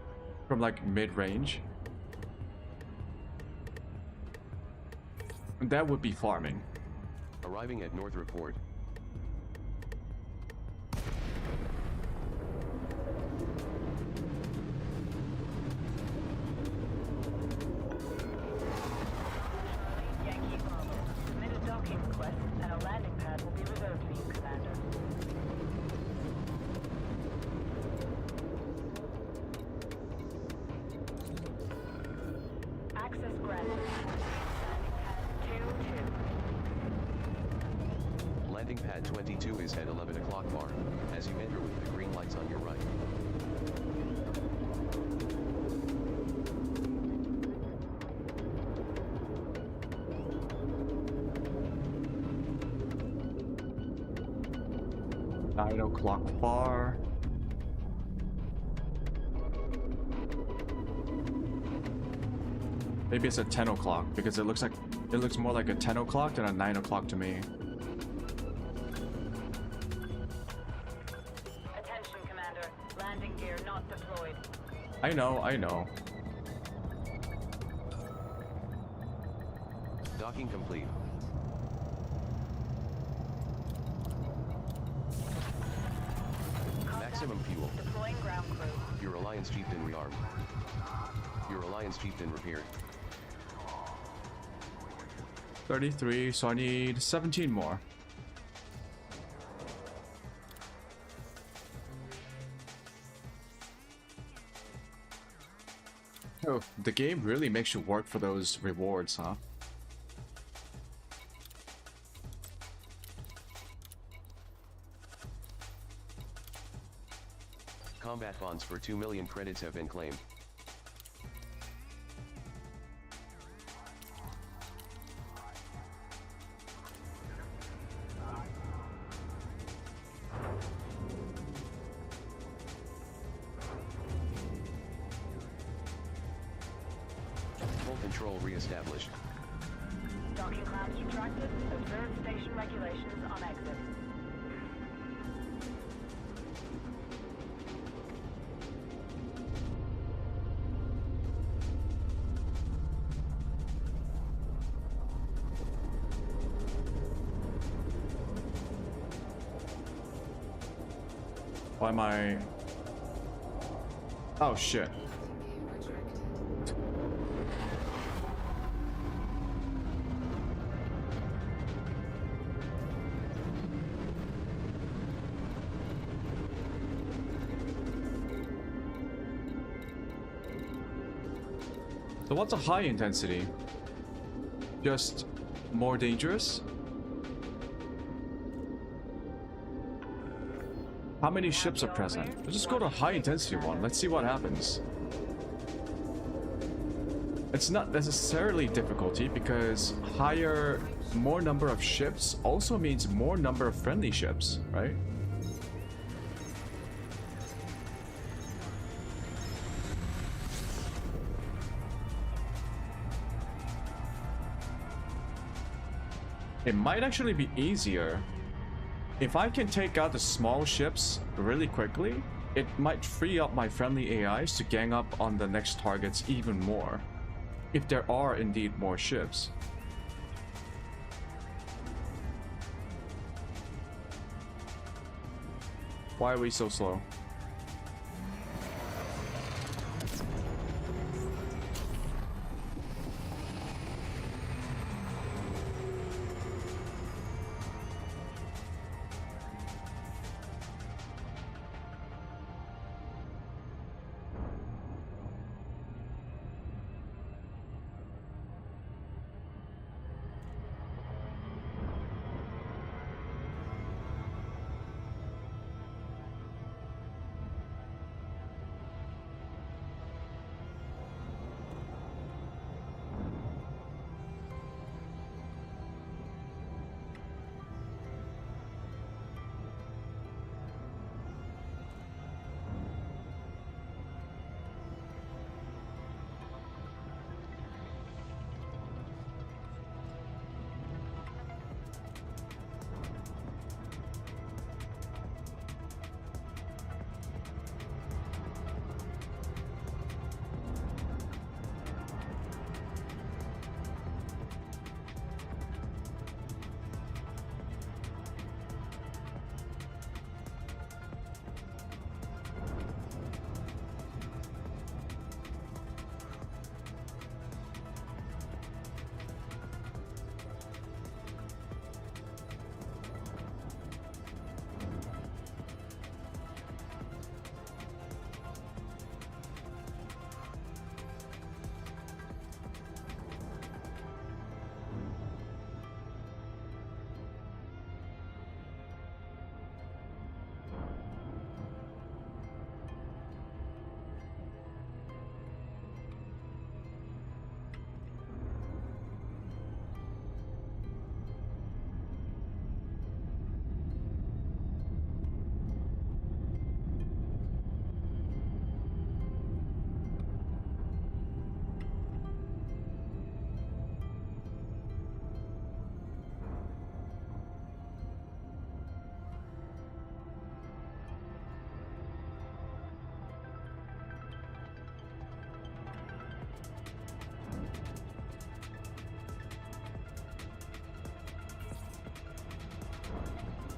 from like mid-range, that would be farming. Arriving at North Report. Yankee Bravo. Submit a docking request and a landing pad will be reserved for you, Commander. Access granted. Landing pad 2-2. Landing pad 22 is at 11 o'clock bar, as you enter with the green lights on your right. Nine o'clock bar. Maybe it's at 10 o'clock because it looks more like a 10 o'clock than a 9 o'clock to me. Attention, Commander. Landing gear not deployed. I know. Docking complete. Maximum fuel. Deploying ground crew. Your Alliance Chieftain rearmed. Your Alliance Chieftain repaired. 33, so I need 17 more. Oh, the game really makes you work for those rewards, huh? Combat bonds for 2 million credits have been claimed. Full control re-established. Docking clamps retracted. Observe station regulations on exit. Why am I... Oh shit. So what's a high intensity? Just more dangerous? How many ships are present? Let's just go to high intensity one. Let's see what happens. It's not necessarily difficulty because more number of ships also means more number of friendly ships, right? It might actually be easier. If I can take out the small ships really quickly, it might free up my friendly AIs to gang up on the next targets even more. If there are indeed more ships. Why are we so slow?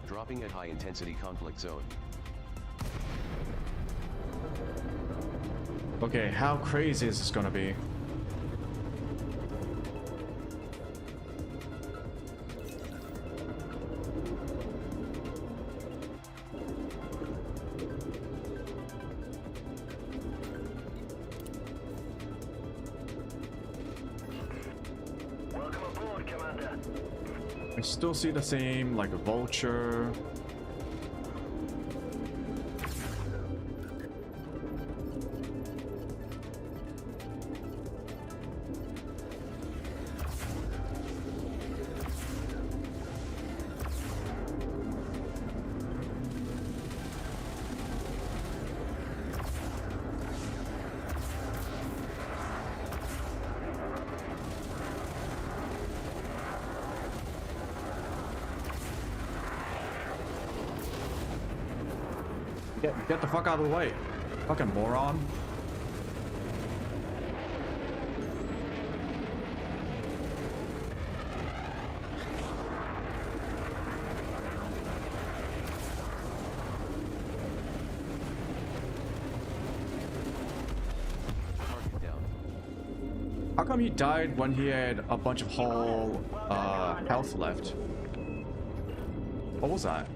Dropping at high intensity conflict zone. Okay, how crazy is this gonna be? Commander. I still see the same, like a vulture. Get the fuck out of the way. Fucking moron. Target down. How come he died when he had a bunch of whole health left? What was that?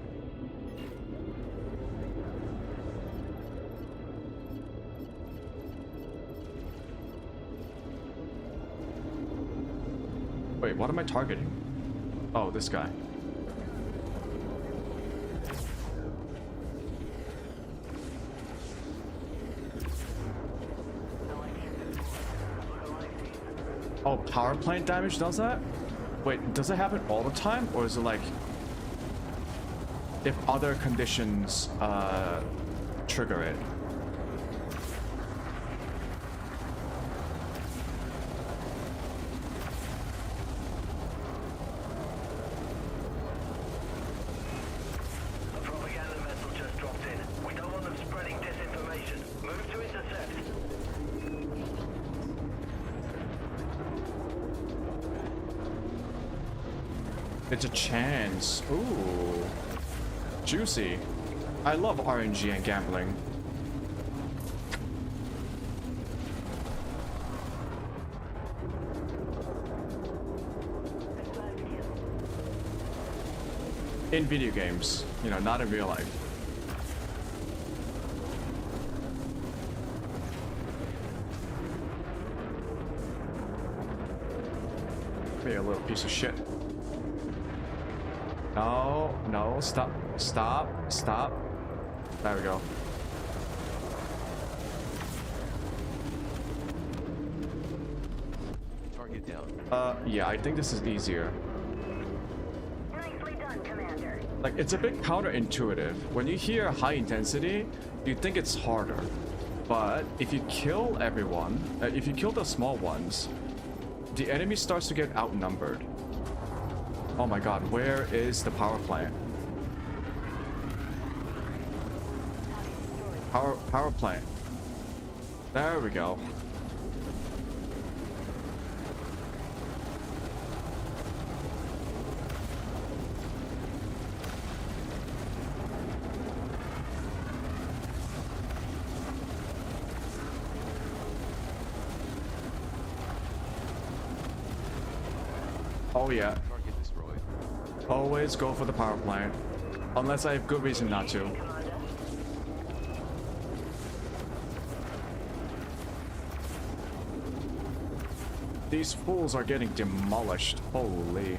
Wait, what am I targeting? Oh, this guy. Oh, power plant damage does that? Wait, does it happen all the time? Or is it like if other conditions trigger it? A propaganda vessel just dropped in. We don't want them spreading disinformation. Move to intercept. It's a chance. Ooh. Juicy. I love RNG and gambling. In video games, you know, not in real life. Be a little piece of shit. No, no, stop, stop, stop. There we go. Target down. Yeah, I think this is easier. Nicely done, Commander. Like, it's a bit counterintuitive. When you hear high intensity, you think it's harder. But if you kill everyone, if you kill the small ones, the enemy starts to get outnumbered. Oh my god, where is the power plant? Power plant. There we go. Oh yeah. Target destroyed. Always go for the power plant. Unless I have good reason not to. These fools are getting demolished. Holy.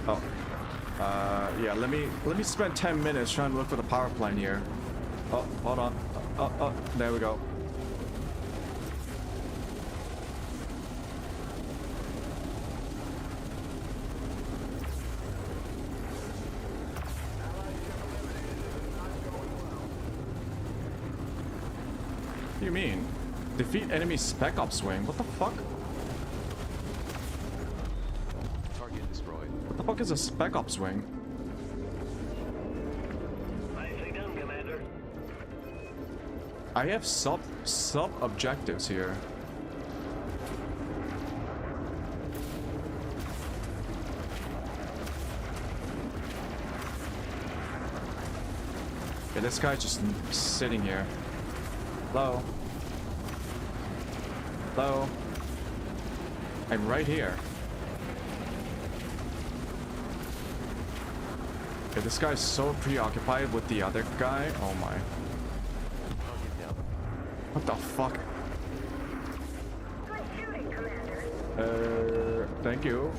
Oh. Yeah, let me spend 10 minutes trying to look for the power plant here. Oh, hold on. Oh, there we go. What do you mean? Defeat enemy spec ops wing? What the fuck? Target destroyed. What the fuck is a spec ops wing? Nicely done, Commander. I have sub objectives here. Okay, this guy's just sitting here. Hello? Hello? I'm right here. Okay, this guy's so preoccupied with the other guy. Oh my. Target down. What the fuck? Good shooting, Commander. Thank you.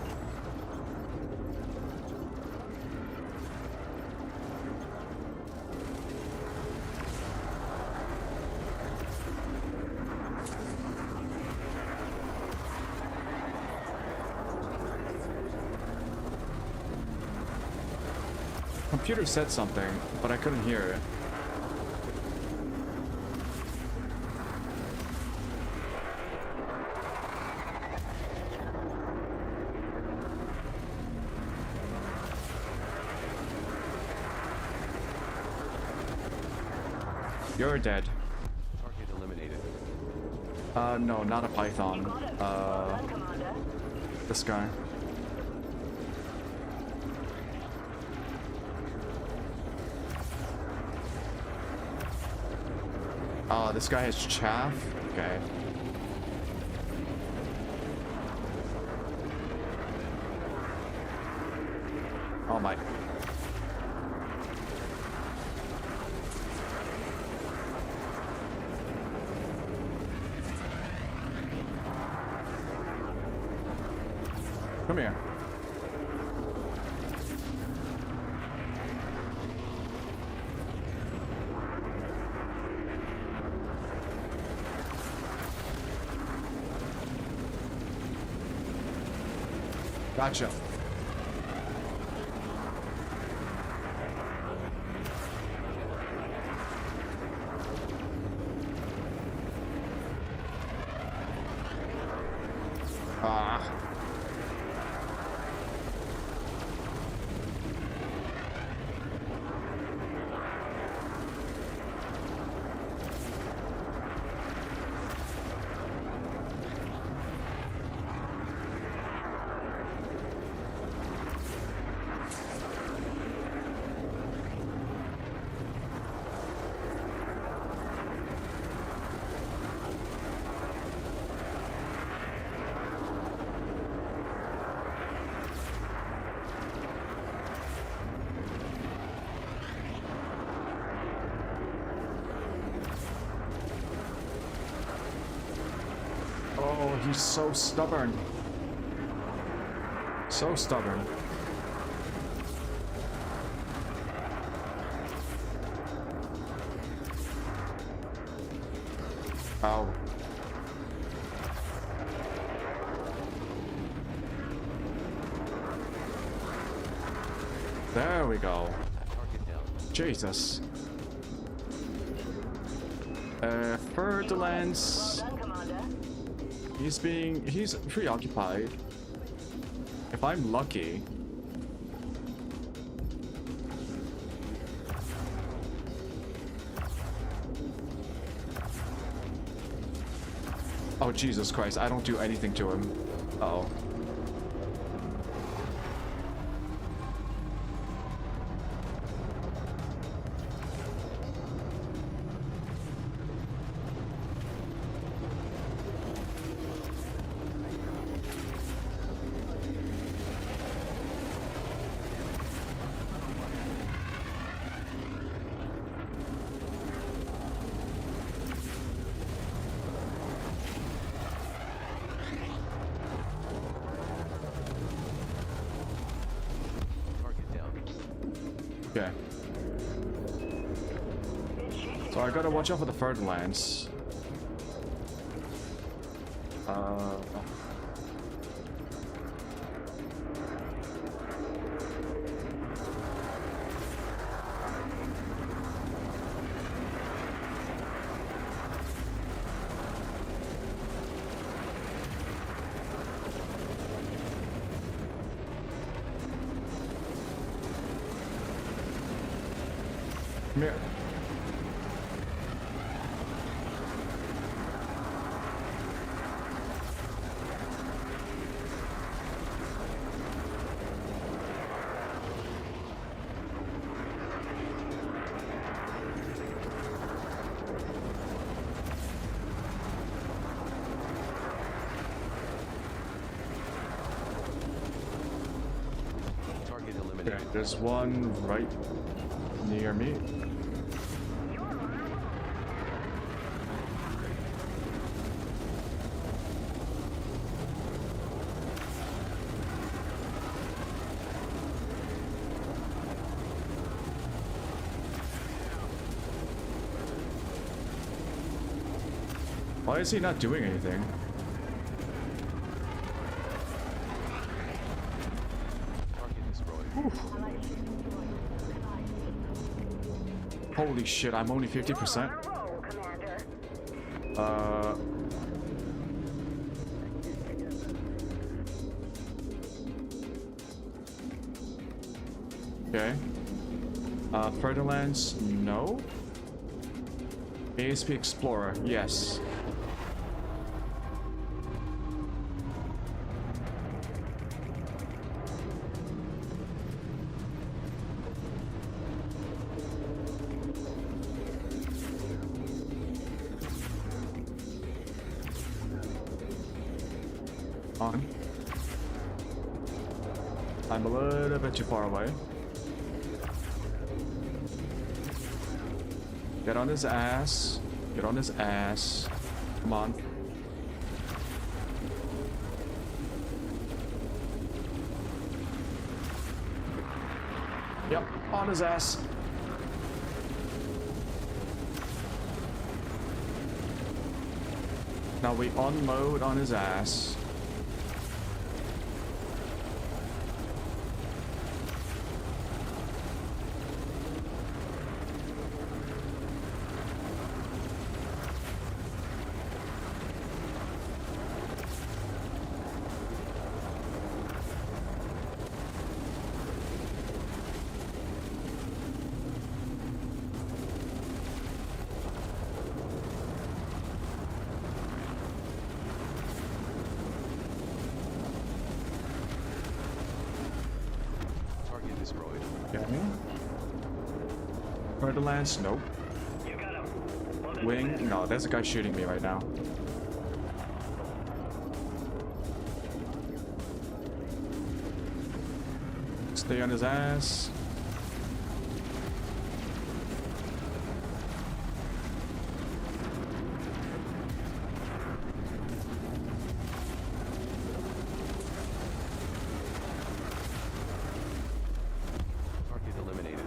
Computer said something, but I couldn't hear it. You're dead. Target eliminated. No, not a python. Done, Commander. This guy. This guy has chaff. Okay. Oh my. Come here. Gotcha. Oh, he's so stubborn. So stubborn. Ow. There we go. Target down. Jesus. Ferdinand's... Done, Commander. He's preoccupied. If I'm lucky. Oh, Jesus Christ, I don't do anything to him. Uh-oh. Target down. Okay. So I gotta watch out for the Ferdinands. Come here. Target eliminated. Okay, there's one right near me. Why is he not doing anything? Target destroyed. Holy shit, I'm only 50%. Roll, Commander. Okay. Furtherlands, no. ASP Explorer, yes. On. I'm a little bit too far away. Get on his ass. Get on his ass. Come on. Yep, on his ass. Now we unload on his ass. Target destroyed. Okay. Furtherlands, nope. Wing, no, there's a guy shooting me right now. Stay on his ass. Target eliminated.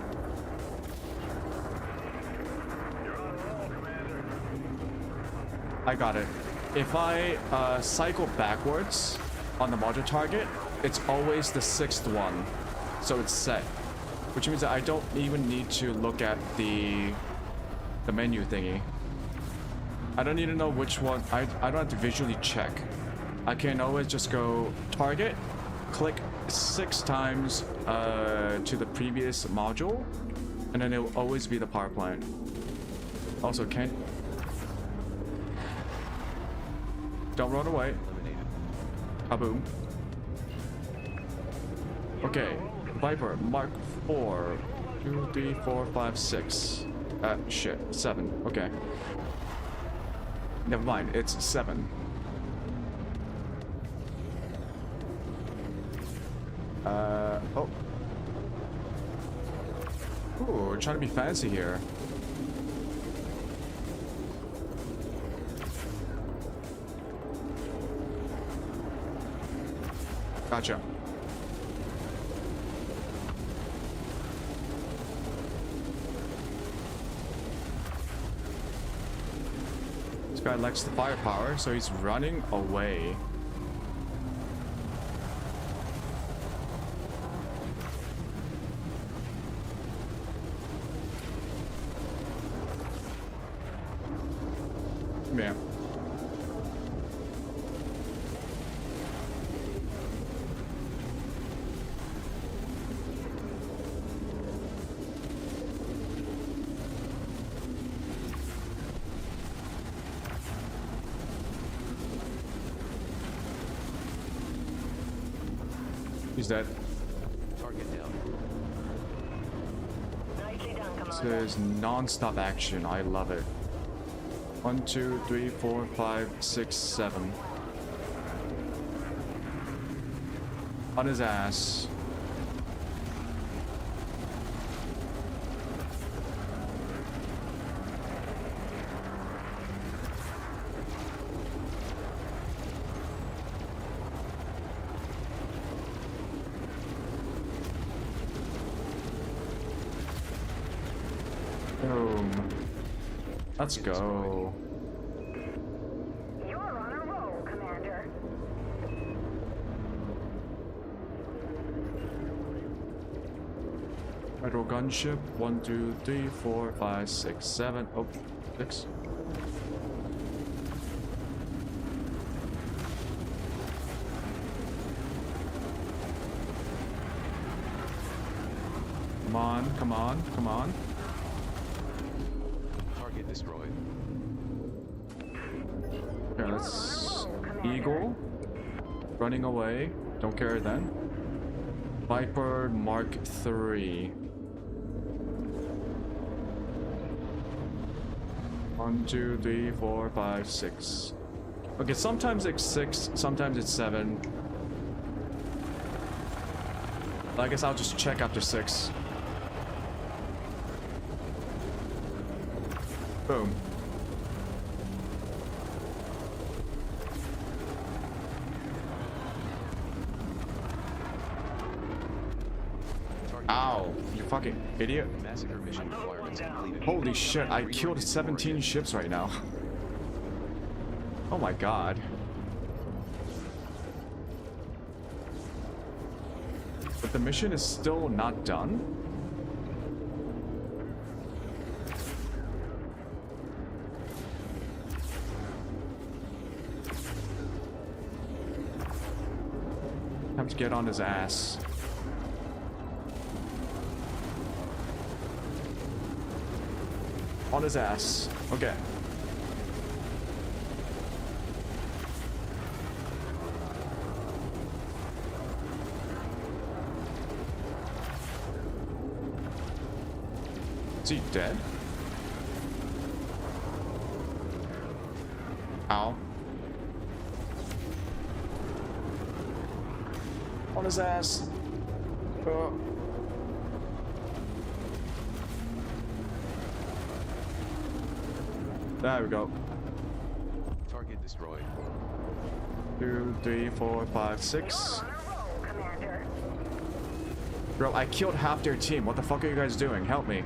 I got it. If I cycle backwards on the module target, it's always the 6th one. So it's set. Which means that I don't even need to look at the menu thingy. I don't need to know which one. I don't have to visually check. I can always just go target, click 6 times to the previous module, and then it will always be the power plant. Also, don't run away. Eliminated. Kaboom. Okay, Viper, Mark 4. 2, 3, 4, 5, 6. Shit, 7. Okay. Never mind, it's 7. Oh. Ooh, we're trying to be fancy here. Gotcha. This guy likes the firepower, so he's running away. Yeah. He's dead. Target down. Nicely done, This Commander. is non-stop action. I love it. 1, 2, 3, 4, 5, 6, 7. On his ass. Boom. Let's go. Federal gunship. 1, 2, 3, 4, 5, 6, 7. Oh, 6. Come on, come on, come on. Target destroyed. Okay, let's... Eagle. Running away. Don't care then. Viper Mark III. 1, 2, 3, 4, 5, 6. Okay, sometimes it's 6, sometimes it's 7. I guess I'll just check after 6. Boom. Target Ow, you fucking idiot. massacre mission requirements completed. Holy shit, I killed 17 ships right now. Oh my god. But the mission is still not done? Time to get on his ass. On his ass. Okay. Is he dead? Ow. On his ass. There we go. Target destroyed. 2, 3, 4, 5, 6. Bro, I killed half their team. What the fuck are you guys doing? Help me.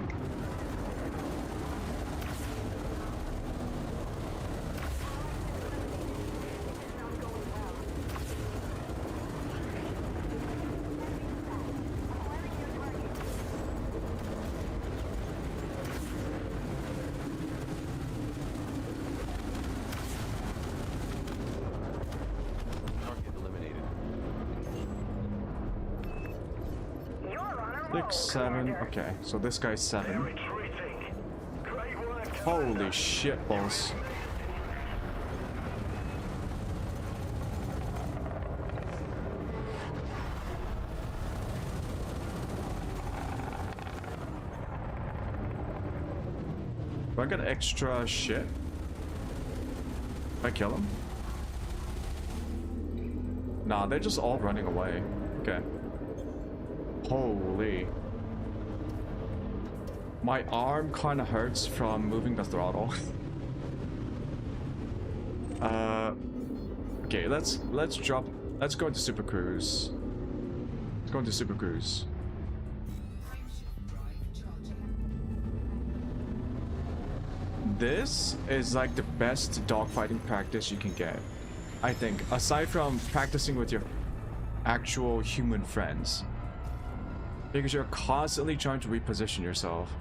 Target eliminated. 6, 7. Okay, so this guy's 7. Holy shit, balls. Do I get extra shit? If I kill him? Nah, they're just all running away. Okay. Holy. My arm kind of hurts from moving the throttle. Okay, let's go into Super Cruise. Let's go into Super Cruise. Frameshift drive charging. This is like the best dogfighting practice you can get, I think, aside from practicing with your actual human friends. Because you're constantly trying to reposition yourself.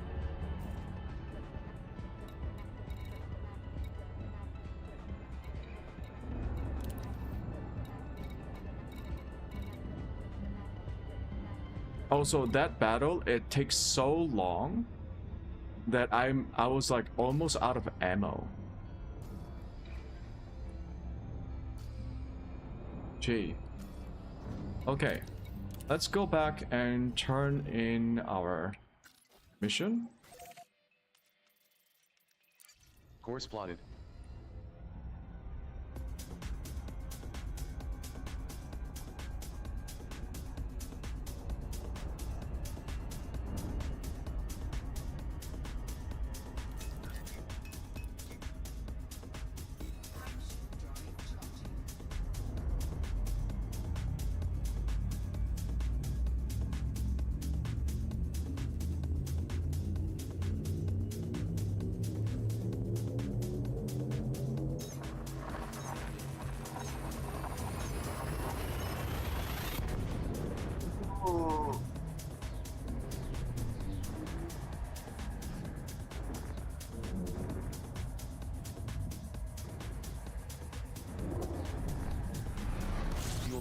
Also, that battle, it takes so long that I was like almost out of ammo. Gee. Okay. Let's go back and turn in our mission. Course plotted. Frameshift drive charging.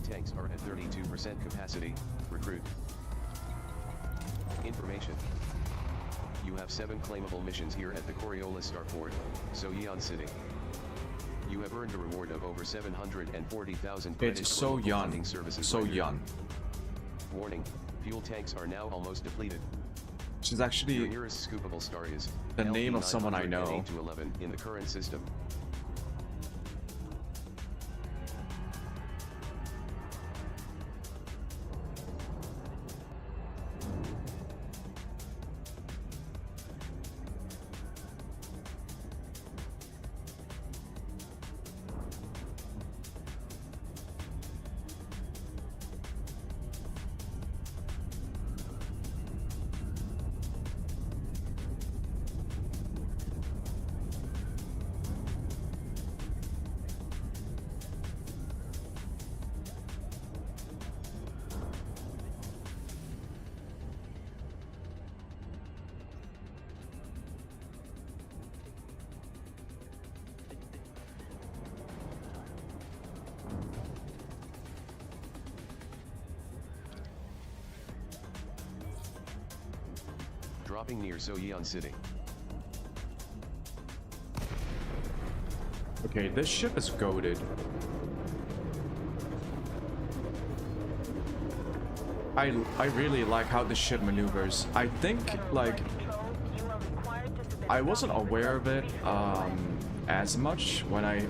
tanks are at 32% capacity. Recruit. Information. You have 7 claimable missions here at the Coriolis Starport, Soyeon City. You have earned a reward of over 740,000 credits It's for so local young. funding services So rendered. young. Warning, fuel tanks are now almost depleted. She's Your actually nearest scoopable star is the name of someone I LP know. 908 to 11 in the current system. Dropping near Soyeon City. Okay, this ship is goated. I really like how the ship maneuvers. I think like Control, you are required to submit I wasn't aware of it as much when I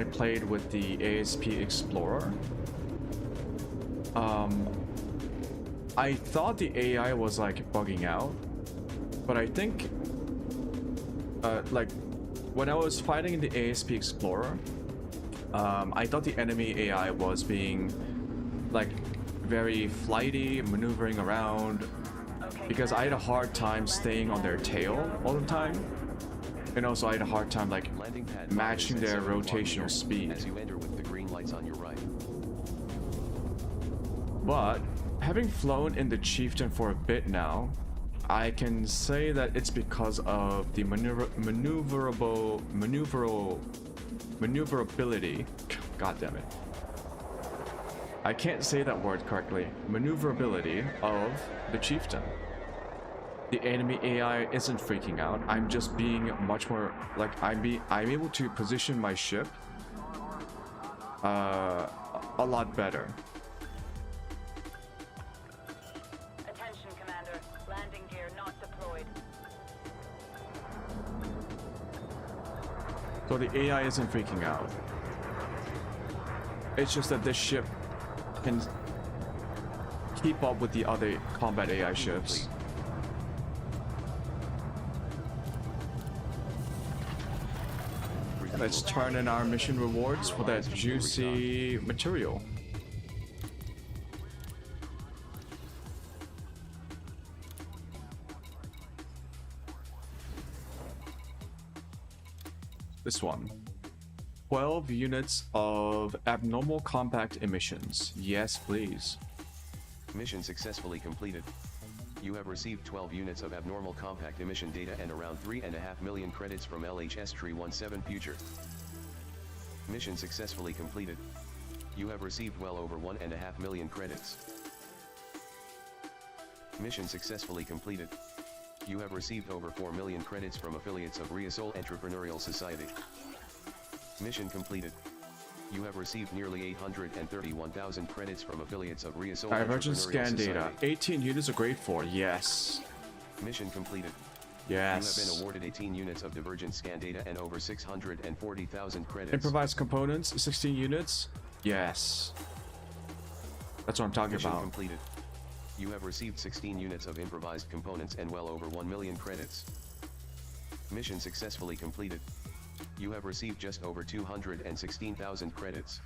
played with the ASP Explorer. I thought the AI was like bugging out, but I think like when I was fighting in the ASP Explorer, I thought the enemy AI was being like very flighty, maneuvering around, because I had a hard time staying on their tail all the time, and also I had a hard time like Landing pad matching their rotational speed. as you enter with the green lights on your right. But having flown in the Chieftain for a bit now, I can say that it's because of the maneuverability. God damn it. I can't say that word correctly. Maneuverability of the Chieftain. The enemy AI isn't freaking out. I'm just being much more like I'm able to position my ship a lot better. Attention, Commander. Landing gear not deployed. So the AI isn't freaking out. It's just that this ship can keep up with the other combat AI ships. Let's turn in our mission rewards for that juicy material. This one. 12 units of abnormal compact emissions. Yes, please. Mission successfully completed. You have received 12 units of abnormal compact emission data and around 3.5 million credits from LHS Tree 17 Future. Mission successfully completed. You have received well over 1.5 million credits. Mission successfully completed. You have received over 4 million credits from affiliates of Riasol Entrepreneurial Society. Mission completed. You have received nearly 831,000 credits from affiliates of Riasol Divergent Entrepreneurial scan data. Society. 18 units of grade 4. Yes. Mission completed. You have been Yes. awarded 18 units of divergent scan data and over 640,000 credits. Improvised components. 16 units. Yes. That's what I'm talking Mission about. completed. You have received 16 units of improvised components and well over 1 million credits. Mission successfully completed. You have received just over 216,000 credits.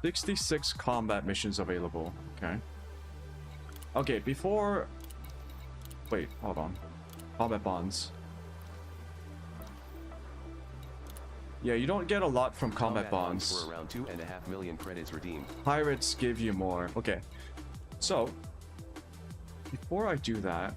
66 combat missions available. Okay. Okay, before... Wait, hold on. Combat bonds. Yeah, you don't get a lot from combat bonds. were around 2.5 million credits redeemed. Pirates give you more. Okay. So, before I do that...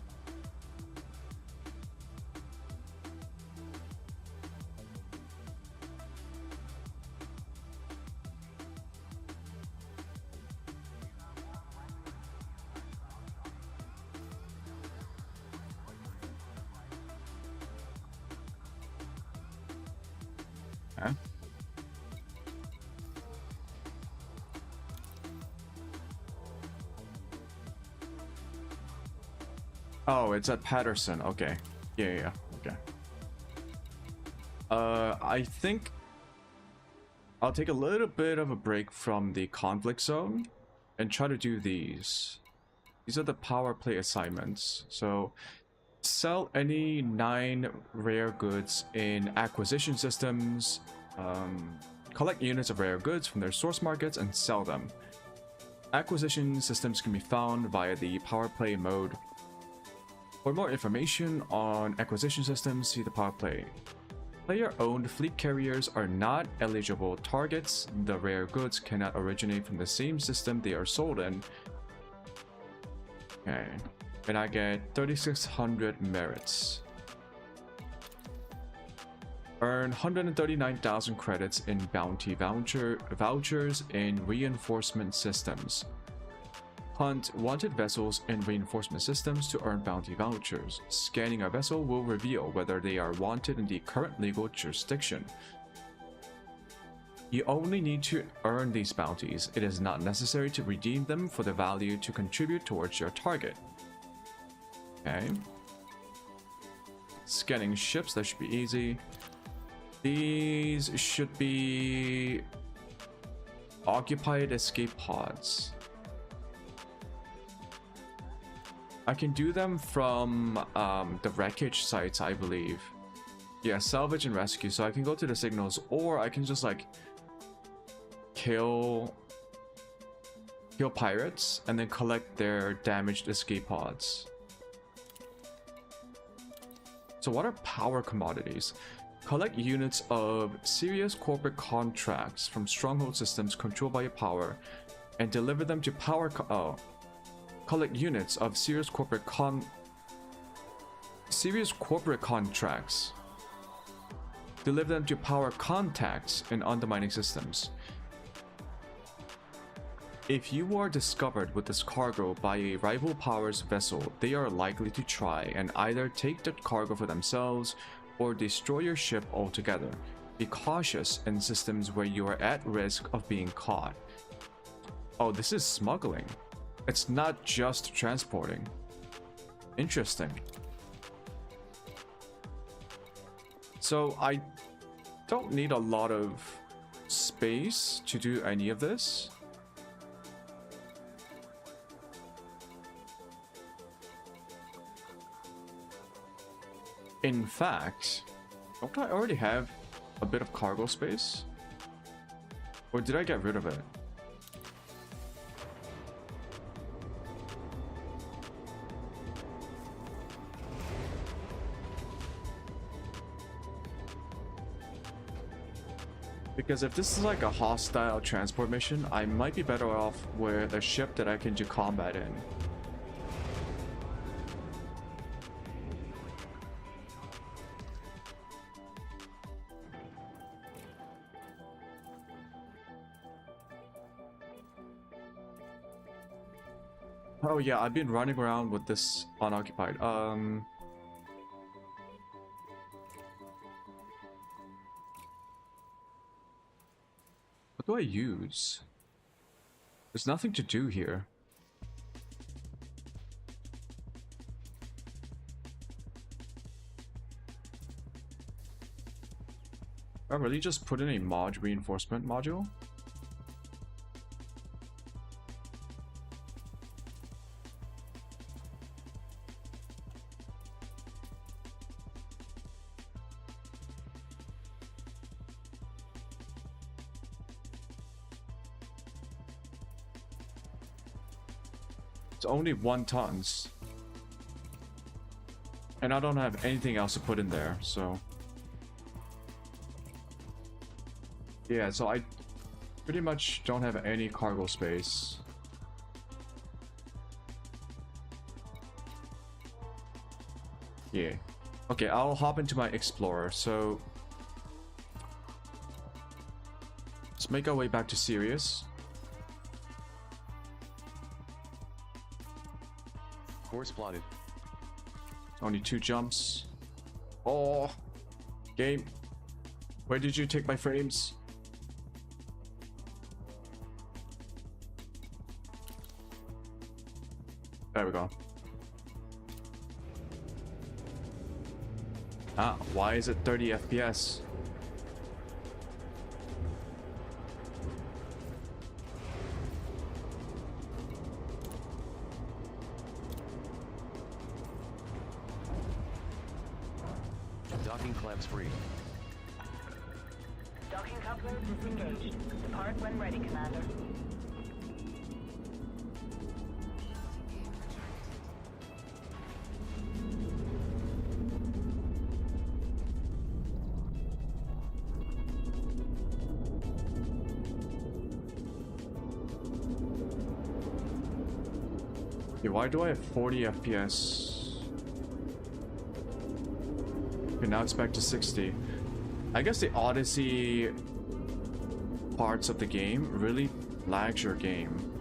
Okay. Oh, it's at Patterson. Okay. Yeah. Okay. I think I'll take a little bit of a break from the conflict zone and try to do these. These are the power play assignments. So sell any 9 rare goods in acquisition systems. Collect units of rare goods from their source markets and sell them. Acquisition systems can be found via the power play mode. For more information on acquisition systems, see the power play. Player-owned fleet carriers are not eligible targets. The rare goods cannot originate from the same system they are sold in. Okay, and I get 3,600 merits. Earn 139,000 credits in bounty vouchers in reinforcement systems. Hunt wanted vessels in reinforcement systems to earn bounty vouchers. Scanning a vessel will reveal whether they are wanted in the current legal jurisdiction. You only need to earn these bounties. It is not necessary to redeem them for the value to contribute towards your target. Okay. Scanning ships, that should be easy. These should be occupied escape pods. I can do them from the wreckage sites, I believe. Yeah, salvage and rescue. So I can go to the signals, or I can just like kill pirates and then collect their damaged escape pods. So what are power commodities? Collect units of serious corporate contracts from stronghold systems controlled by your power and deliver them to power collect units of serious corporate contracts. Deliver them to power contacts in undermining systems. If you are discovered with this cargo by a rival power's vessel, they are likely to try and either take the cargo for themselves or destroy your ship altogether. Be cautious in systems where you are at risk of being caught. Oh, this is smuggling. It's not just transporting. Interesting. So I don't need a lot of space to do any of this. In fact, don't I already have a bit of cargo space? Or did I get rid of it? Because if this is like a hostile transport mission, I might be better off with a ship that I can do combat in. Oh yeah, I've been running around with this unoccupied. What do I use? There's nothing to do here. I really just put in a reinforcement module? It's only 1 tons. And I don't have anything else to put in there, so... Yeah, so I pretty much don't have any cargo space. Yeah. Okay, I'll hop into my Explorer, so... Let's make our way back to Sirius. Course plotted. Only 2 jumps. Oh! Game. Where did you take my frames? There we go. Ah, why is it 30 FPS? Docking clamps free. Docking couplers disengaged. Depart when ready, Commander. Okay, why do I have 40 FPS? Okay, now it's back to 60. I guess the Odyssey parts of the game really lags your game.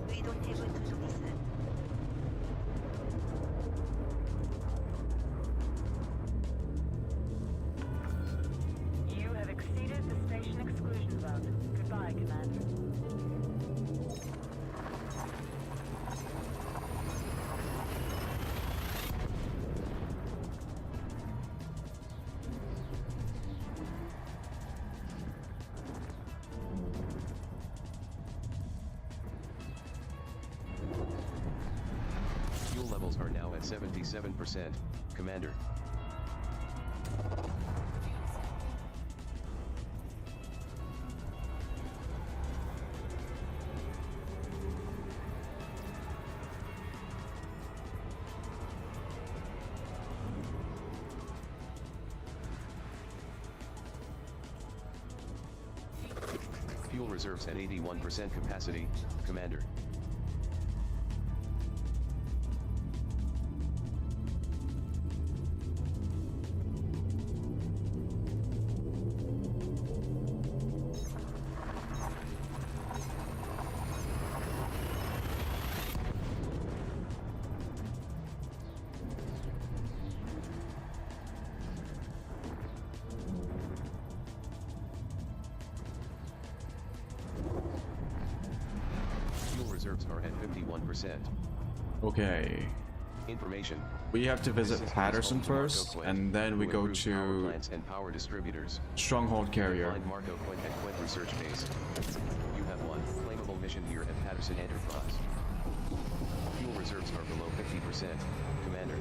We don't have to do this. You have exceeded the station exclusion zone. Goodbye, Commander. Fuel levels are now at 77%, Commander. Fuel reserves at 81% capacity, Commander. Fuel reserves are at 51%. Okay. Information. We have to visit Systems Patterson home to Marco first, Quint, and then we who go improves power to plants and power distributors. Stronghold Carrier. Find Marco Quint at Quint Research Base. You have one claimable mission here at Patterson Enterprise. Fuel reserves are below 50%, Commander.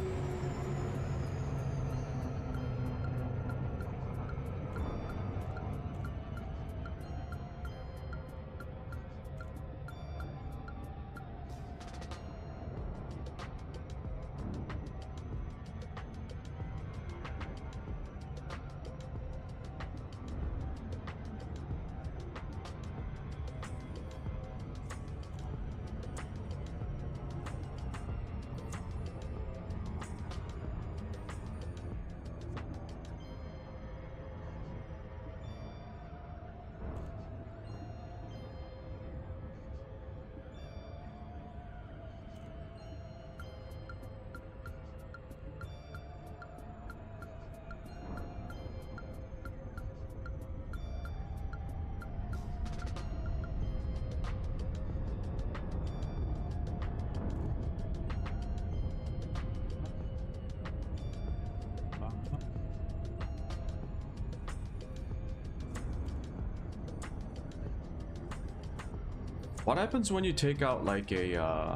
What happens when you take out like a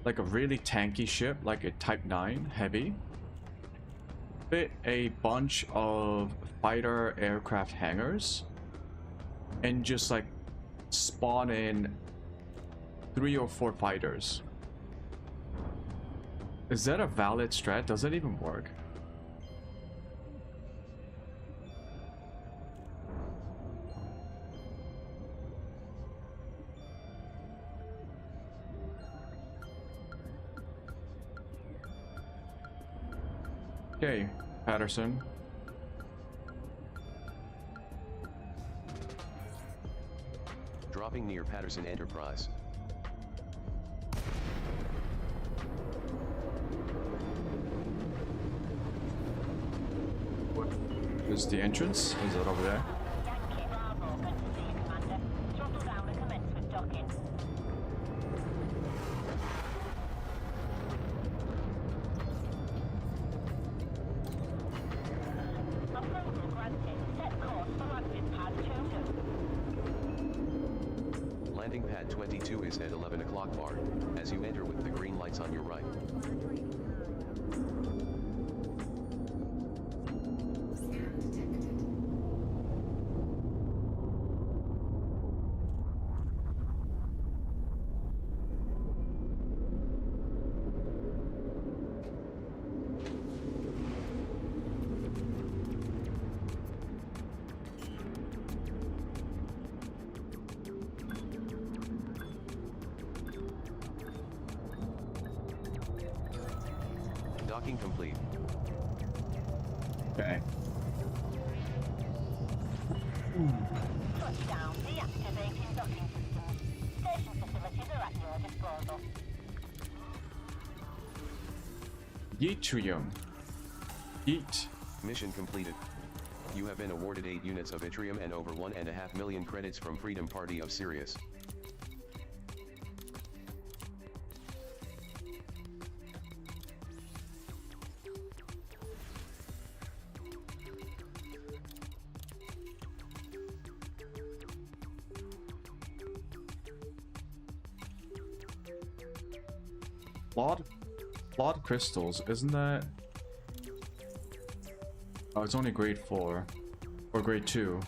really tanky ship, like a Type 9 heavy, fit a bunch of fighter aircraft hangars, and just like spawn in 3 or 4 fighters? Is that a valid strat? Does that even work? Okay, Patterson. Dropping near Patterson Enterprise. Is the entrance? Is it over there? Yankee Bravo, good to see you, Commander. Throttle down and commence with docking. Approval granted. Set course for landing pad 22. Landing pad 22 is at 11 o'clock bar, as you enter with the green lights on your right. Scan detected. Docking complete. Okay. Touchdown. Deactivating docking systems. Station facilities are at your disposal. Yttrium. Yeet. Mission completed. You have been awarded 8 units of yttrium and over 1.5 million credits from Freedom Party of Sirius. Flawed crystals, isn't that? Oh, it's only grade 4 or grade 2.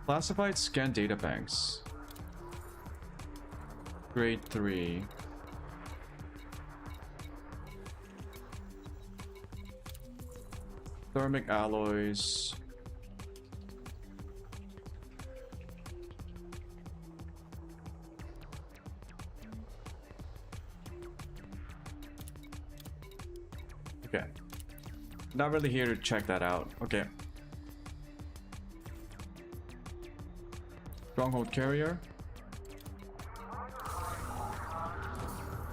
Classified scan data banks. Grade 3. Thermic alloys. Okay. Not really here to check that out. Okay. Stronghold carrier.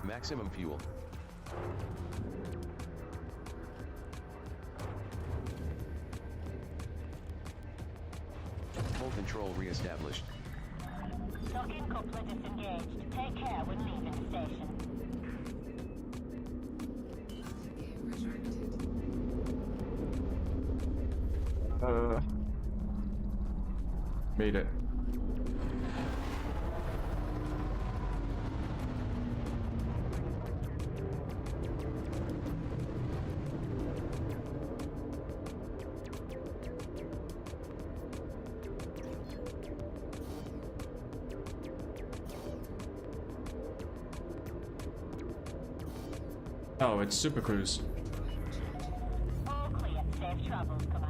Maximum fuel. Full control reestablished. Docking coupler disengaged. Take care when leaving the station. Gear retracted. Made it. Oh, it's Super Cruise. All clear. Safe travels, Commander.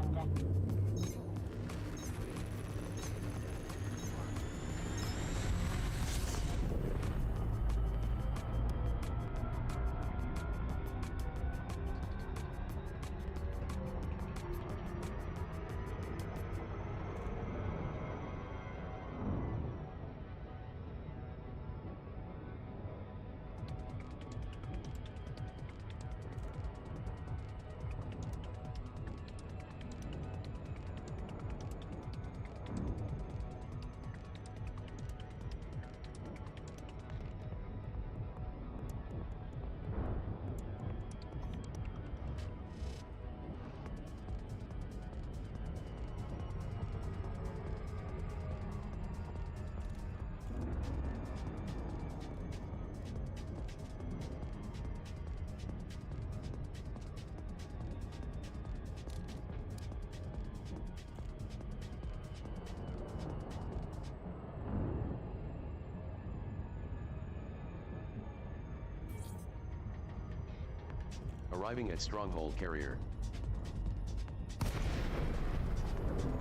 Arriving at Stronghold carrier.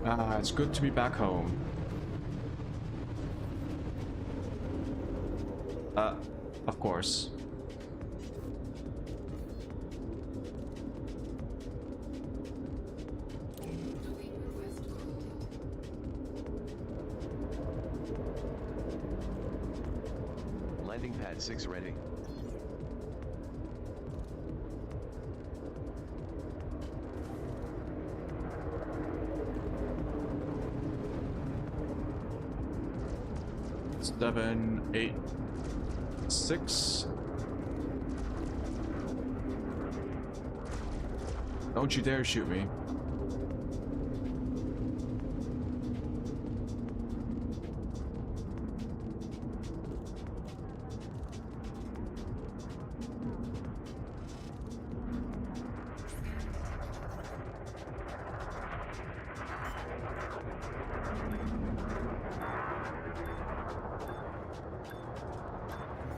Ah, it's good to be back home. Of course. 6 ready. Seven, 8, 6. Don't you dare shoot me.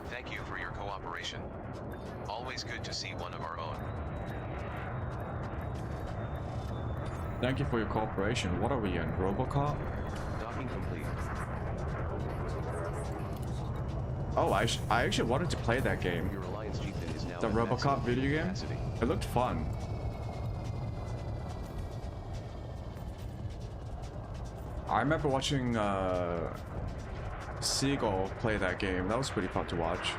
Thank you for your cooperation. Always good to see one of our own. Thank you for your cooperation. What are we in? Robocop? Docking complete. Oh, I actually wanted to play that game. Your Alliance Jeepin is now The at Robocop maximum video game? capacity. It looked fun. I remember watching Seagull play that game. That was pretty fun to watch.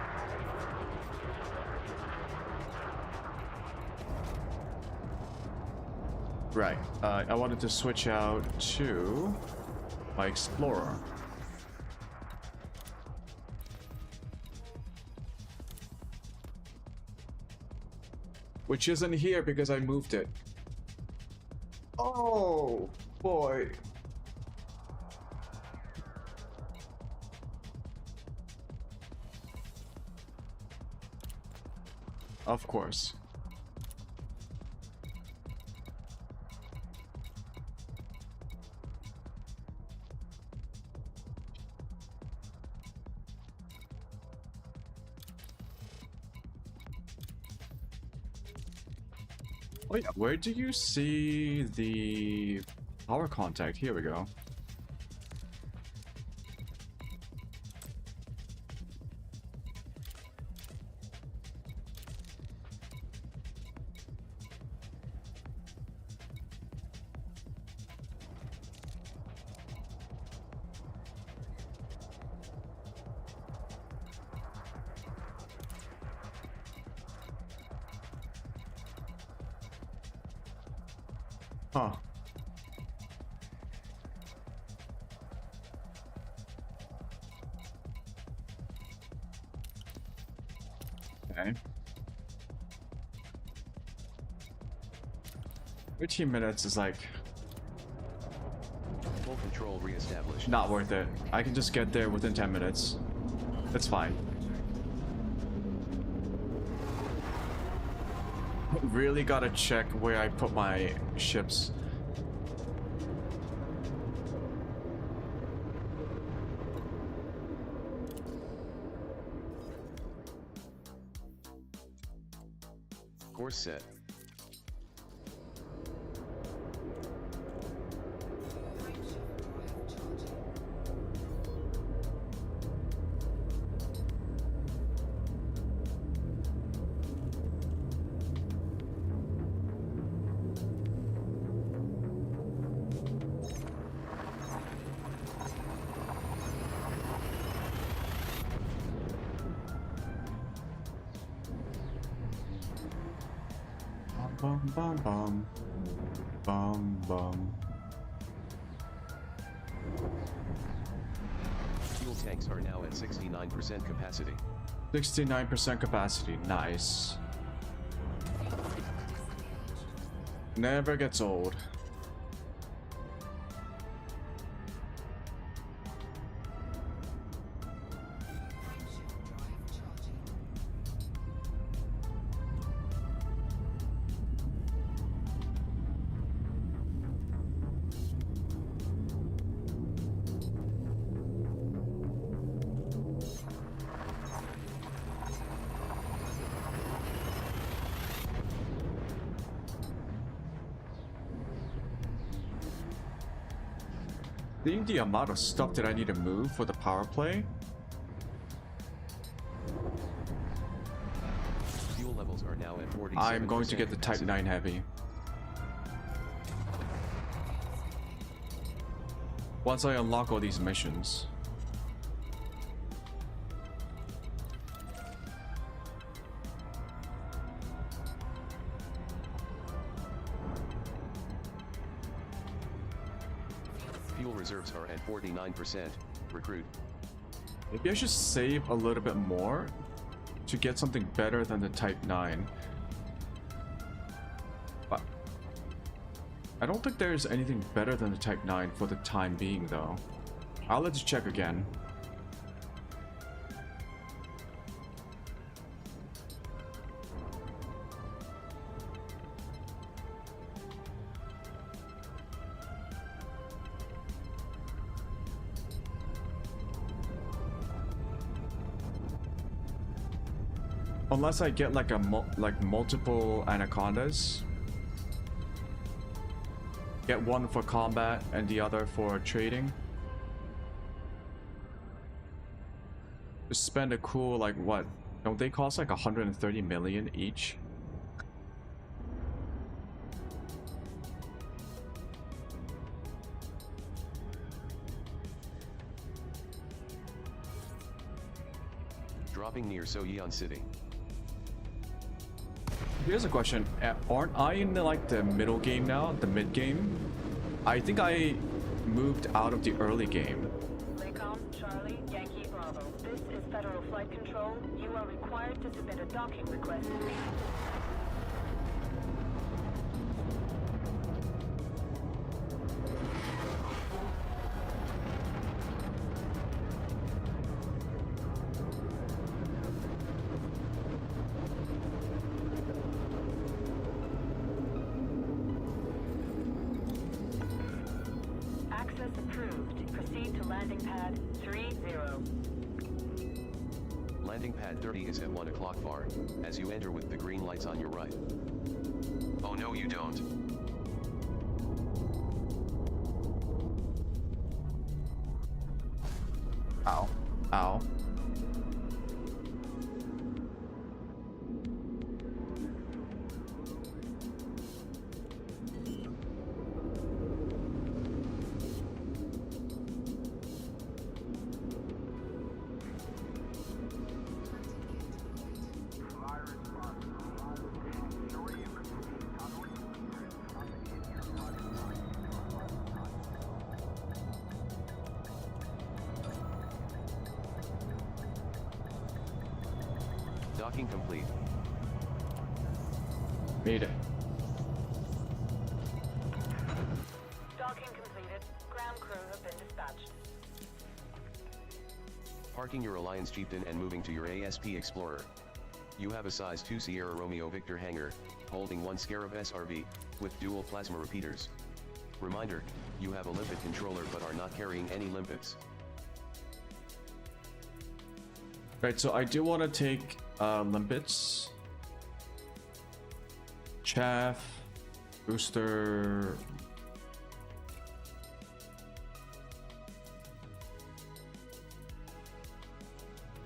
Right. I wanted to switch out to my Explorer. Which isn't here because I moved it. Oh boy. Of course. Oh yeah, where do you see the power contact? Here we go. Huh. Okay. 13 minutes is like Full control reestablished. not worth it. I can just get there within 10 minutes. That's fine. Really gotta check where I put my ships. Course set. Bum bum bum. Bum bum. Fuel tanks are now at 69% capacity. 69% capacity. Nice. Never gets old. Seeing the amount of stuff that I need to move for the power play. Fuel levels are now at 47%. I'm going to get the Type capacity. 9 Heavy. Once I unlock all these missions. Fuel reserves are at 49%. Recruit. Maybe I should save a little bit more to get something better than the Type 9. But I don't think there's anything better than the Type 9 for the time being, though. I'll let you check again. Unless I get like multiple anacondas. Get one for combat and the other for trading. Just spend a cool like what? Don't they cost like 130 million each? Dropping near Soyeon City. Here's a question. Aren't I in the middle game now? The mid game? I think I moved out of the early game. Lakon, Charlie, Yankee Bravo. This is Federal Flight Control. You are required to submit a docking request immediately. Access approved. Proceed to landing pad 30. Landing pad 30 is at 1 o'clock far, as you enter with the green lights on your right. Oh no you don't. Ow. Ow. Docking complete. Made it. Docking completed. Ground crew have been dispatched. Parking your Alliance Chieftain and moving to your ASP Explorer. You have a size 2 Sierra Romeo Victor hangar, holding 1 Scarab SRV, with dual plasma repeaters. Reminder, you have a limpet controller but are not carrying any limpets. Right, so I do want to take limpets, chaff, booster,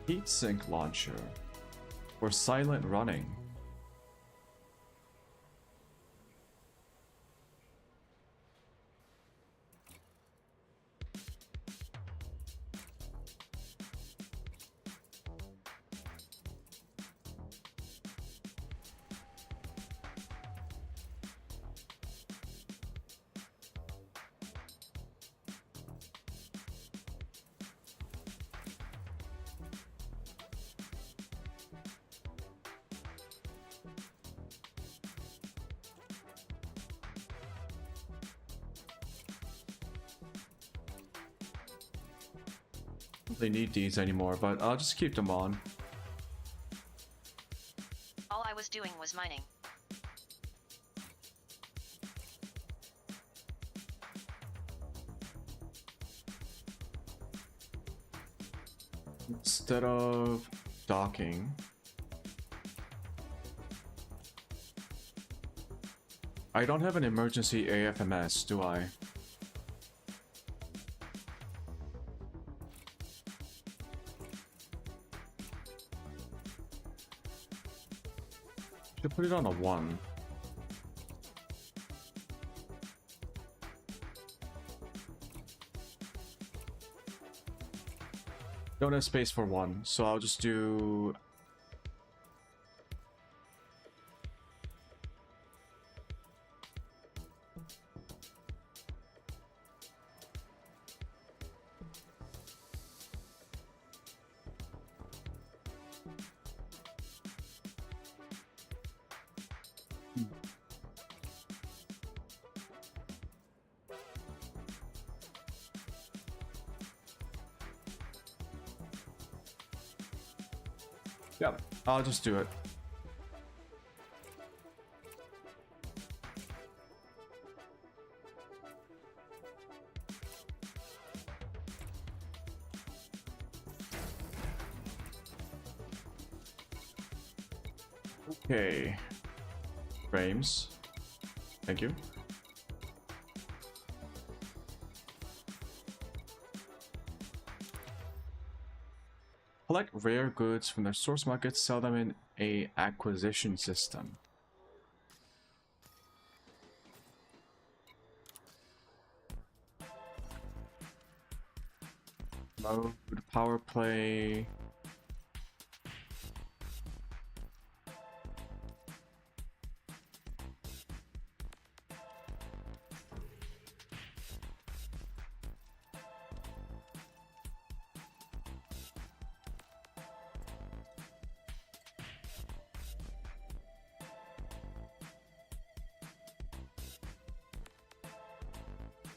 heatsink launcher, or silent running. They need these anymore, but I'll just keep them on. All I was doing was mining. Instead of docking, I don't have an emergency AFMS, do I? Should put it on a 1. Don't have space for 1, so I'll just do... Yeah, I'll just do it. Okay. Frames. Thank you. Collect rare goods from the source market, sell them in a acquisition system. Mode, power play.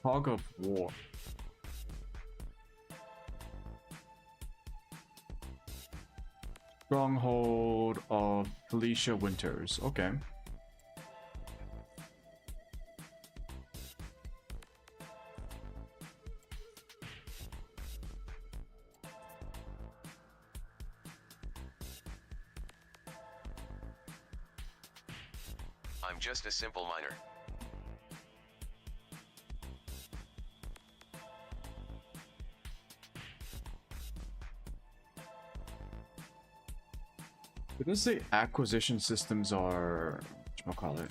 Fog of War. Stronghold of Felicia Winters. Okay. I'm just a simple miner. Did it say acquisition systems are whatchamacallit?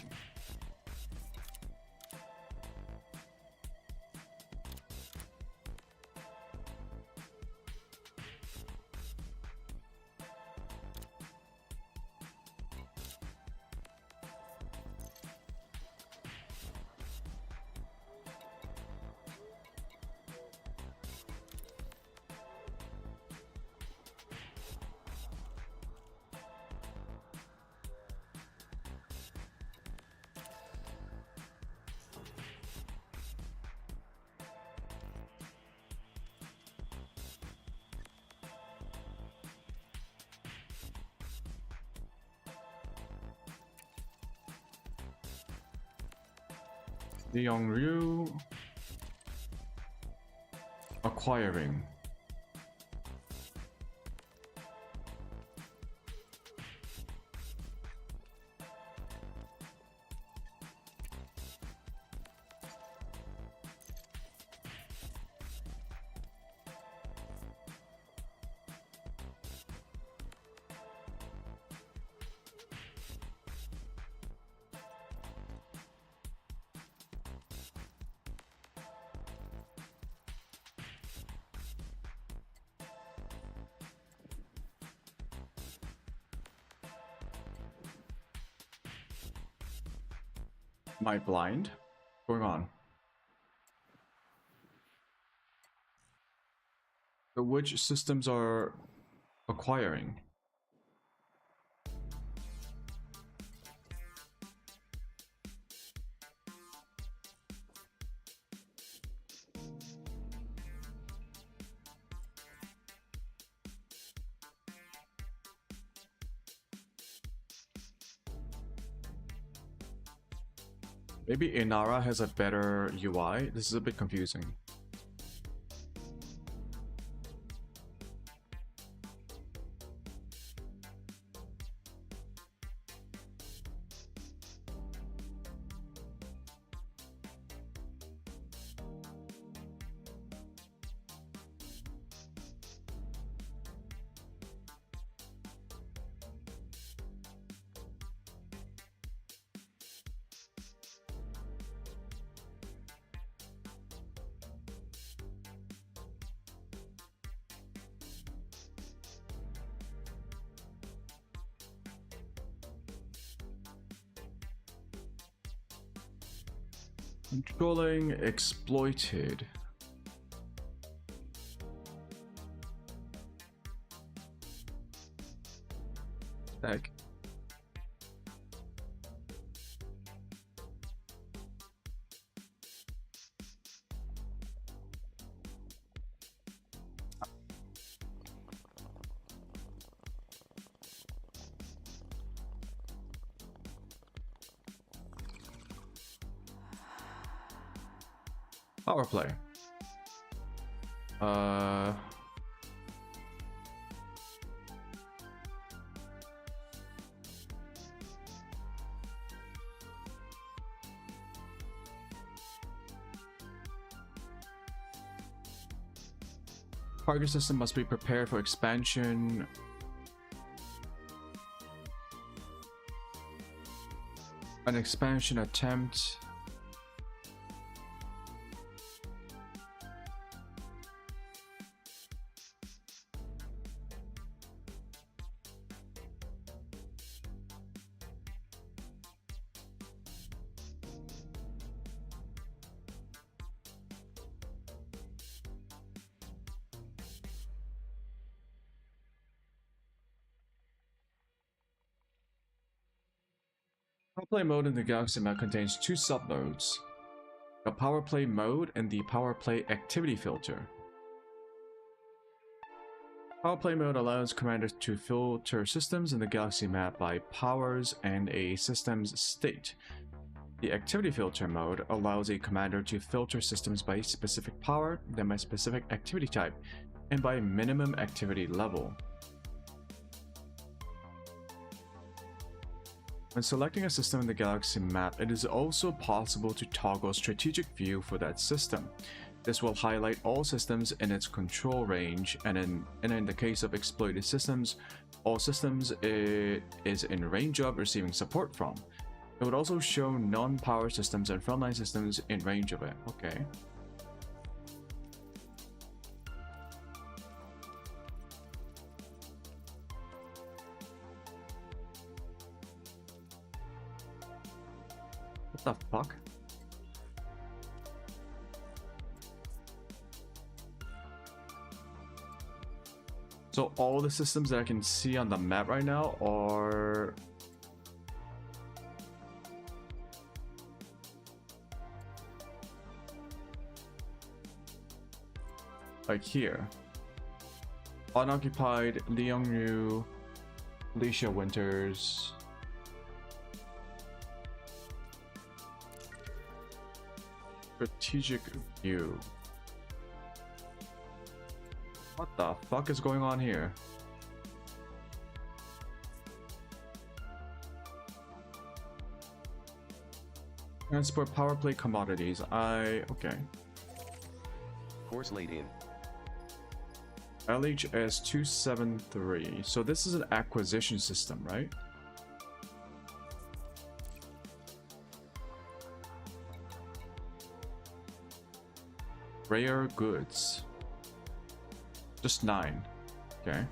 The Yongryu acquiring. Am I blind? What's going on? So which systems are acquiring? Maybe Inara has a better UI. This is a bit confusing. Controlling exploited. Heck. Power play. Cargo system must be prepared for expansion. An expansion attempt. Power play mode in the Galaxy map contains two submodes: the power play mode and the power play activity filter. Power play mode allows commanders to filter systems in the Galaxy map by powers and a system's state. The activity filter mode allows a commander to filter systems by specific power, then by specific activity type, and by minimum activity level. When selecting a system in the Galaxy map, it is also possible to toggle strategic view for that system. This will highlight all systems in its control range, and in the case of exploited systems, all systems it is in range of receiving support from. It would also show non-power systems and frontline systems in range of it. Okay. What the fuck? So all the systems that I can see on the map right now are like here. Unoccupied, Liangyu, Alicia Winters. Strategic view. What the fuck is going on here? Transport power play commodities. Okay. Course laid in. LHS 273. So this is an acquisition system, right? Rare goods. Just 9. Okay.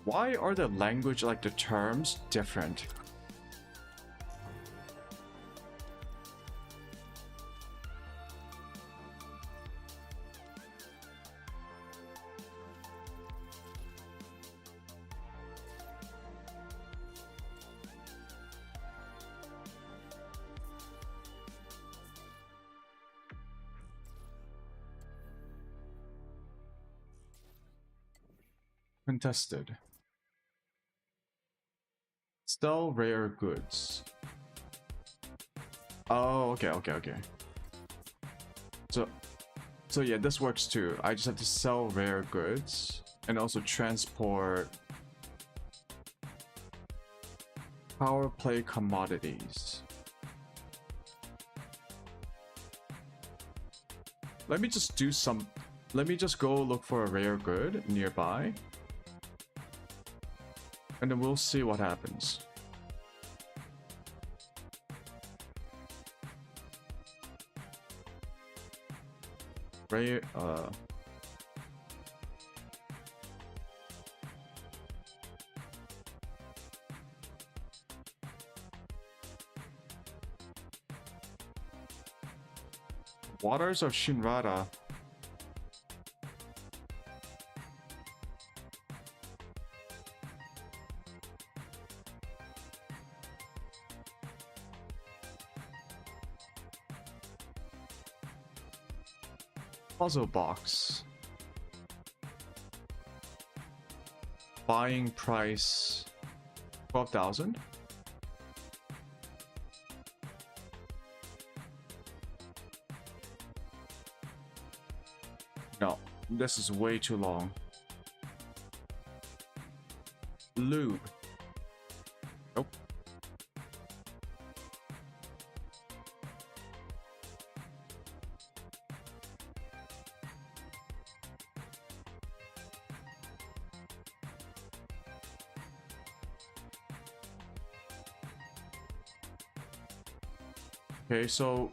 Why are the language, like the terms, different? Contested. Sell rare goods. Oh, okay. So yeah, this works too. I just have to sell rare goods and also transport power play commodities. Let me just go look for a rare good nearby. And then we'll see what happens. Rare, Waters of Shinrara. Puzzle box. buying price 12,000. No, this is way too long. Lube. Nope. Okay, so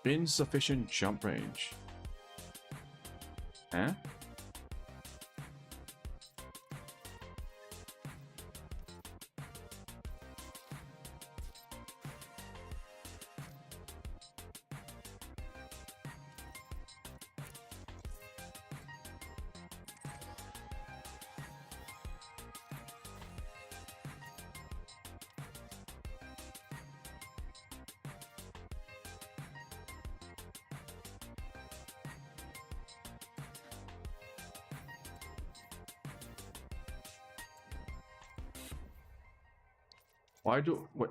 insufficient jump range. Huh? Why do what?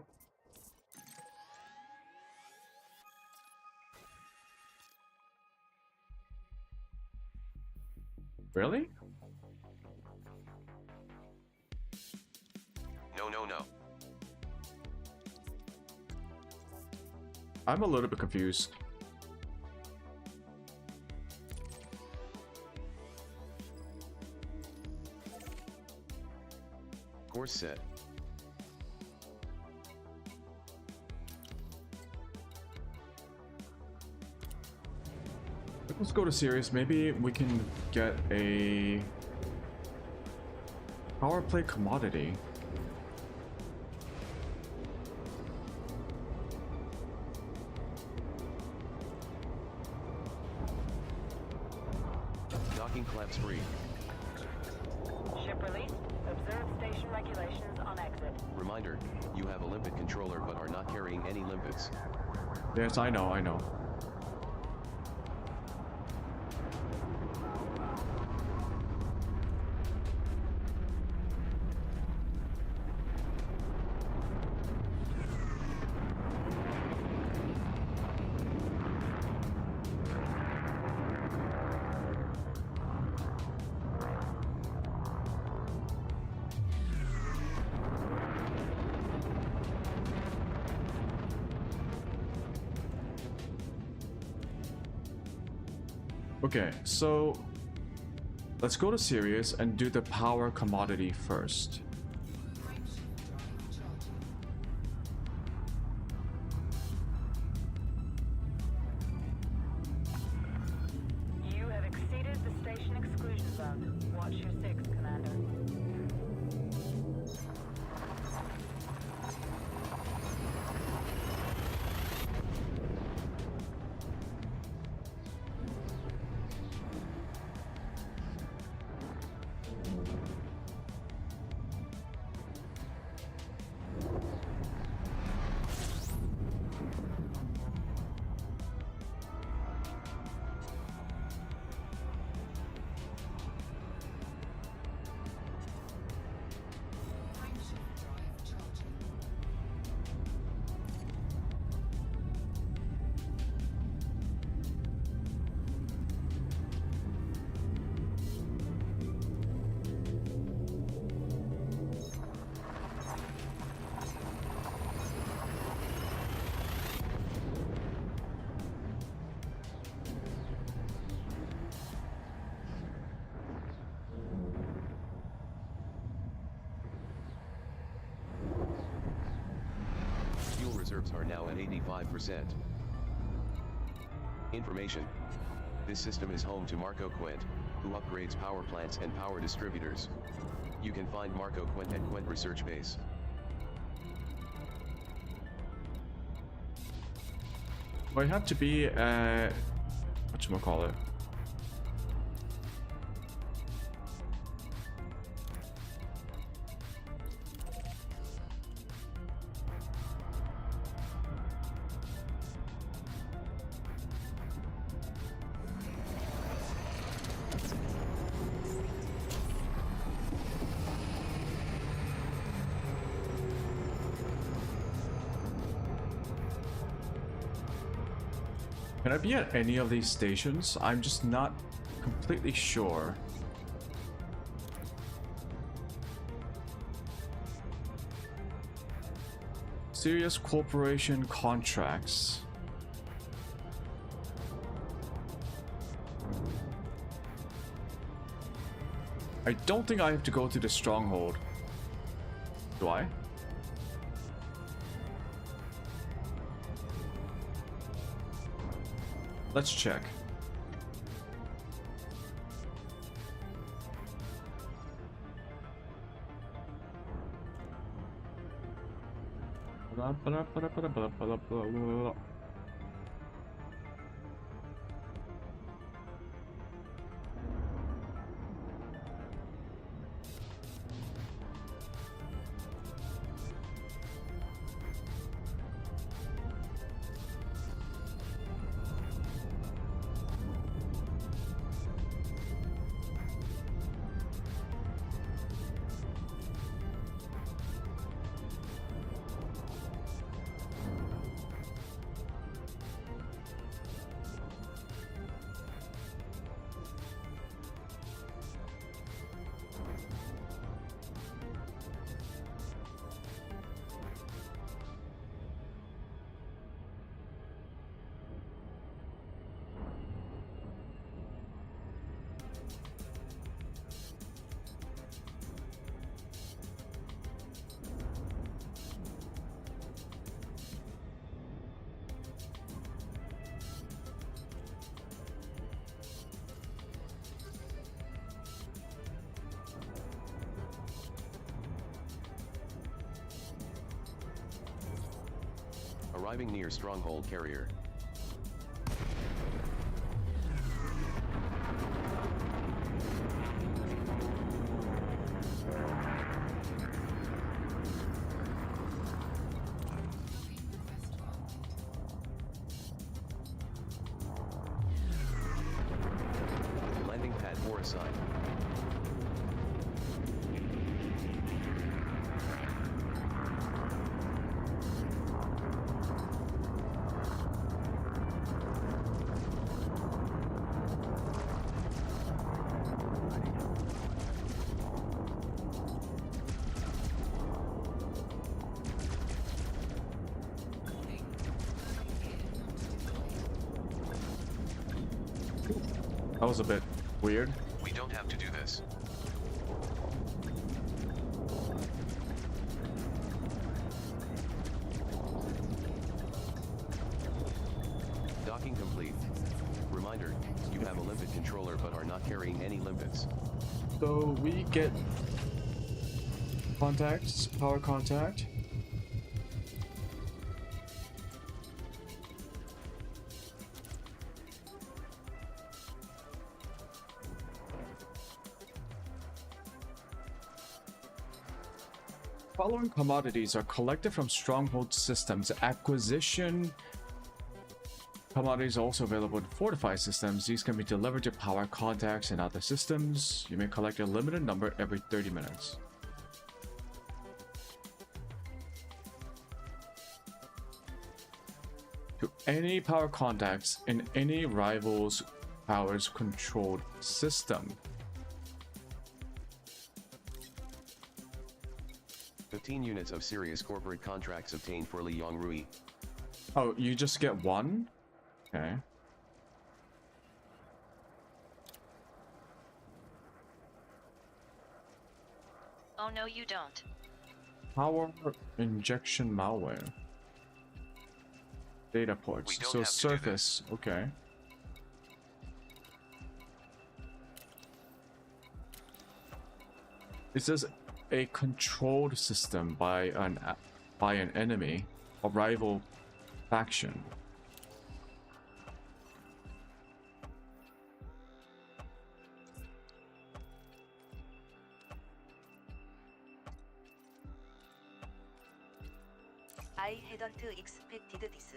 Really? No. I'm a little bit confused. Course set. Let's go to serious. Maybe we can get a power play commodity. Docking claps free. Ship released. Observe station regulations on exit. Reminder, you have a limpet controller but are not carrying any limpets. Yes, I know. Okay, so let's go to serious and do the power commodity first. You have exceeded the station exclusion zone. Watch your 6, Commander. Fuel reserves are now at 85%. Information. This system is home to Marco Quent, who upgrades power plants and power distributors. You can find Marco Quent at Quent Research Base. Well, you have to be at whatchamacallit. Can I be at any of these stations? I'm just not completely sure. Serious corporation contracts. I don't think I have to go to the stronghold. Do I? Let's check. Arriving near stronghold carrier. Landing pad 4 assigned. That was a bit weird. We don't have to do this. Docking complete. Reminder, you have a limpet controller but are not carrying any limpets. So we get contacts, power contact. Following commodities are collected from stronghold systems. Acquisition commodities are also available in fortified systems. These can be delivered to power contacts and other systems. You may collect a limited number every 30 minutes. To any power contacts in any rival's powers controlled system. 15 units of serious corporate contracts obtained for Li Yongrui. Oh, you just get one? Okay. Oh no, you don't. Power injection malware. Data ports. We don't So have to do surface. Okay. It says a controlled system by an enemy, a rival faction. I hadn't expected this.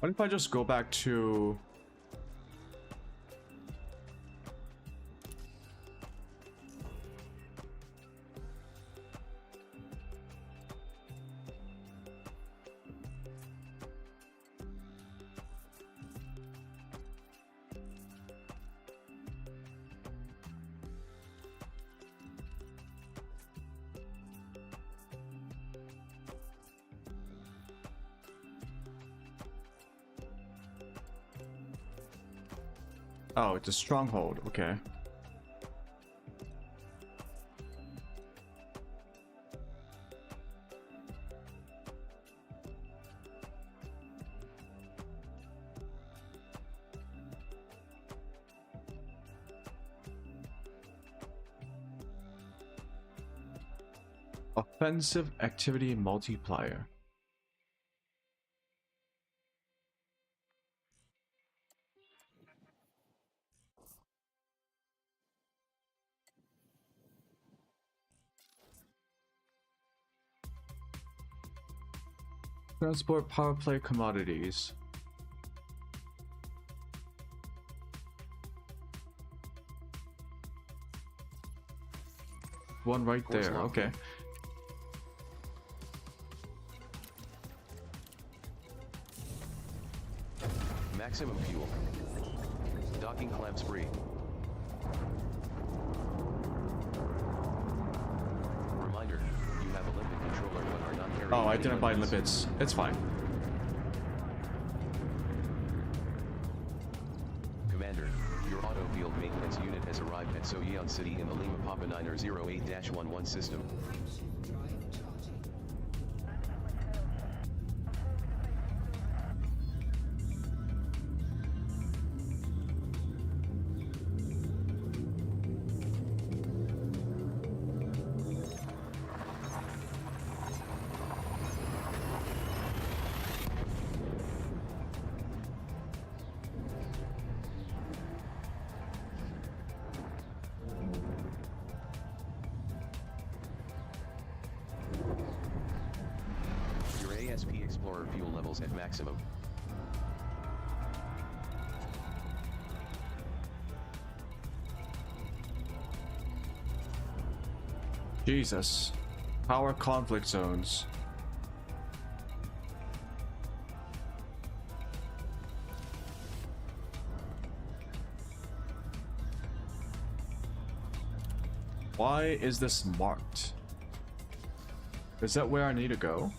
What if I just go back to... Oh, it's a stronghold. Okay. Offensive activity multiplier. Transport power play commodities. One right Force there. lock. Okay. Maximum fuel. Docking clamps free. Reminder, you have a limpet controller but are not carrying Oh, I any didn't buy limpets. limpets. It's fine. Commander, your auto field maintenance unit has arrived at Soyeon City in the Lima Papa 908-11 system. Your ASP Explorer fuel levels at maximum. Jesus. Power conflict zones. Why is this marked? Is that where I need to go?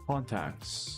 Contacts.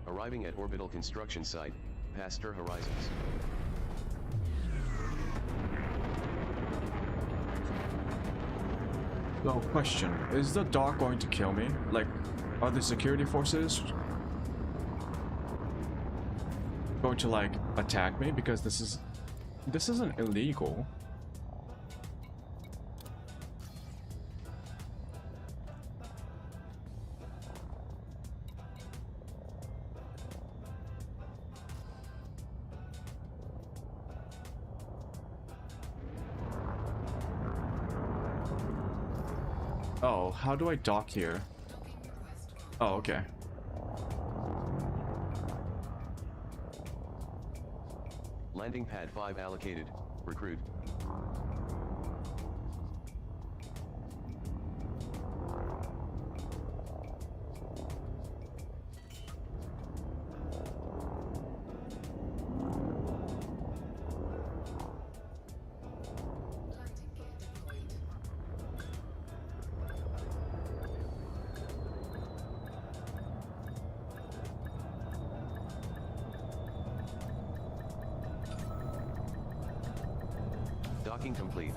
Arriving at orbital construction site, Pasteur Horizons. So, question. Is the dark going to kill me? Like, are the security forces going to, like, attack me? Because this isn't illegal. Oh, how do I dock here? Oh, okay. Landing pad 5 allocated. Recruit. Landing gear deployed. Docking complete.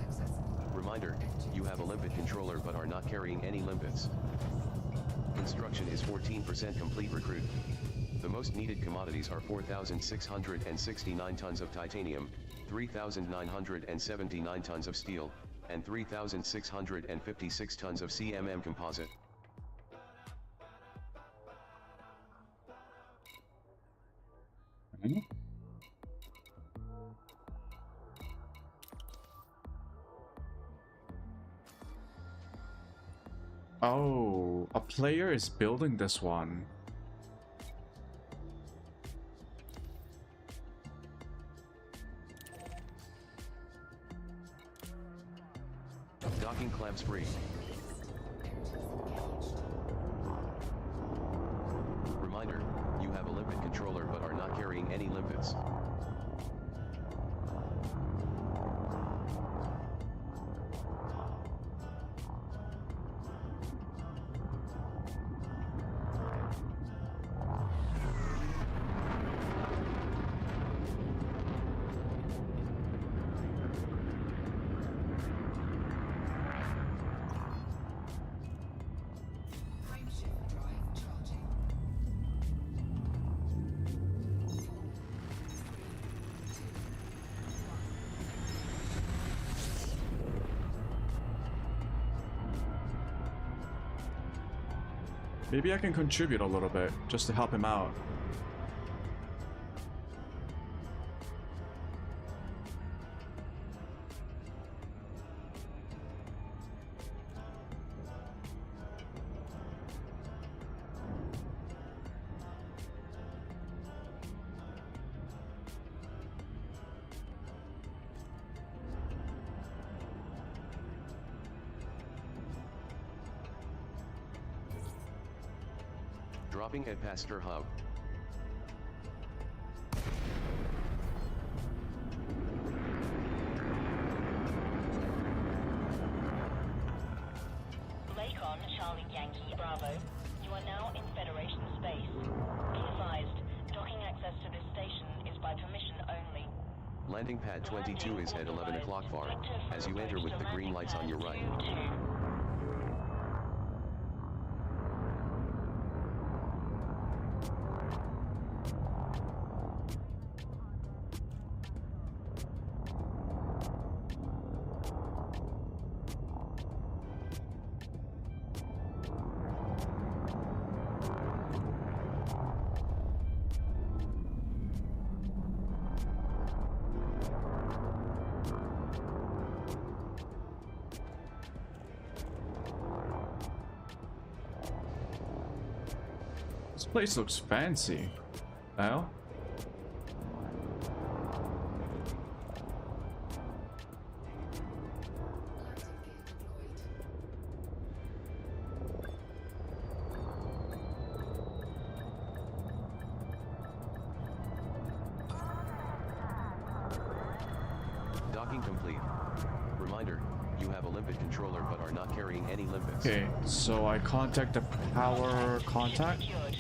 Reminder, you have a limpet controller but are not carrying any limpets. Construction is 14% complete. Recruit. The most needed commodities are 4,669 tons of titanium, 3,979 tons of steel, and 3,656 tons of CMM composite. Hmm? Oh, a player is building this one. Docking clamps free. Reminder, you have a limpet controller but are not carrying any limpets. Frameshift drive charging. 4, 3, 2, 1. Maybe I can contribute a little bit just to help him out. Dropping at Pasteur Hub. Lakon, Charlie Yankee, Bravo. You are now in Federation space. Be advised, docking access to this station is by permission only. Landing pad 22 is at 11 o'clock far, as you enter with the green lights on your right. This place looks fancy. Well, Landing gear deployed. Docking complete. Reminder, you have a limpet controller but are not carrying any limpets. okay, so I contact the power contact. Secured.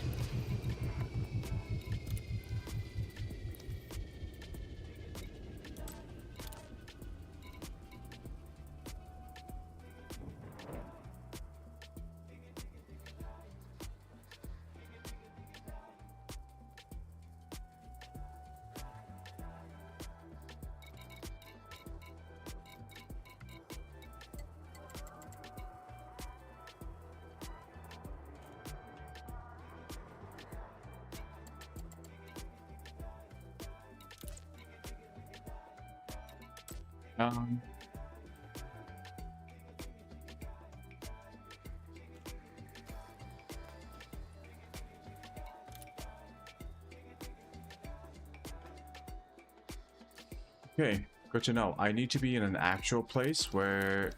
Okay, good to know. I need to be in an actual place where...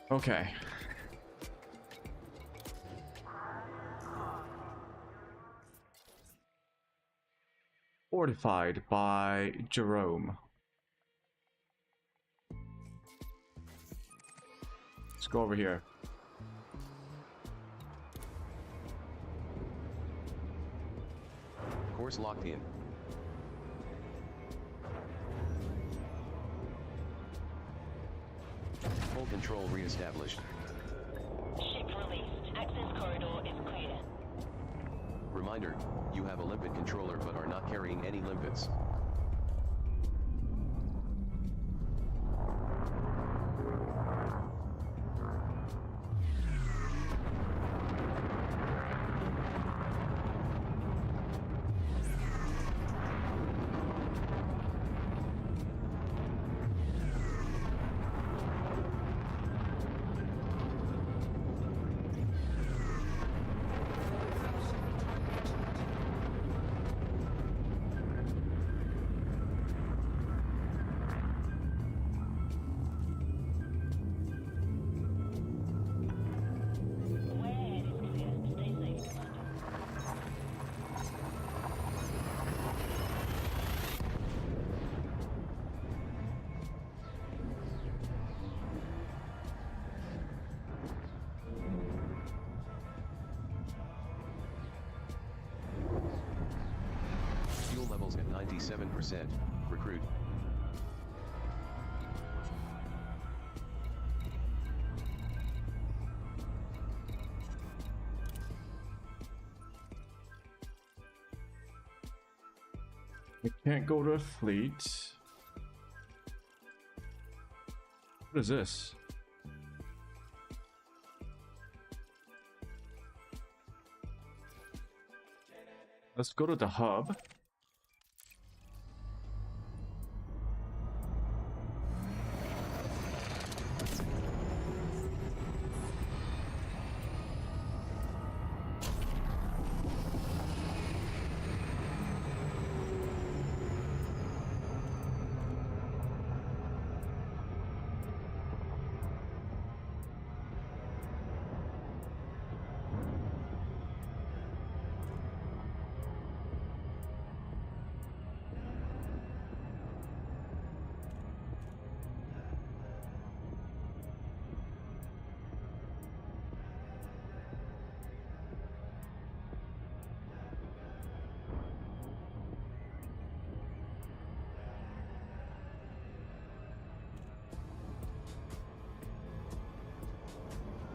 Okay. Fortified by Jerome. Let's go over here. Course locked in. Full control reestablished. Ship released. Access corridor is clear. Reminder, you have a limpet controller but are not carrying any limpets. Way ahead is clear. Stay safe, Commander. Fuel levels at 97%. Recruit. I can't go to a fleet. What is this? Let's go to the hub.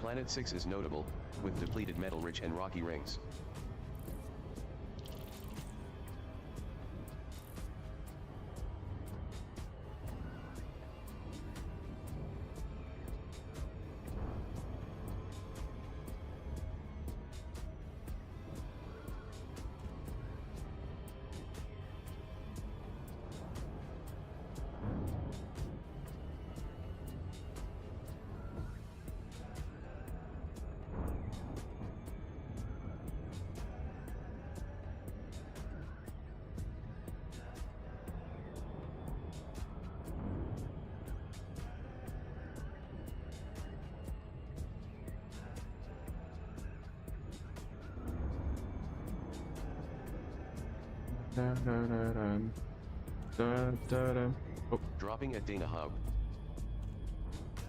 Planet 6 is notable, with depleted metal-rich and rocky rings. Oh, Dropping at Dana Hub.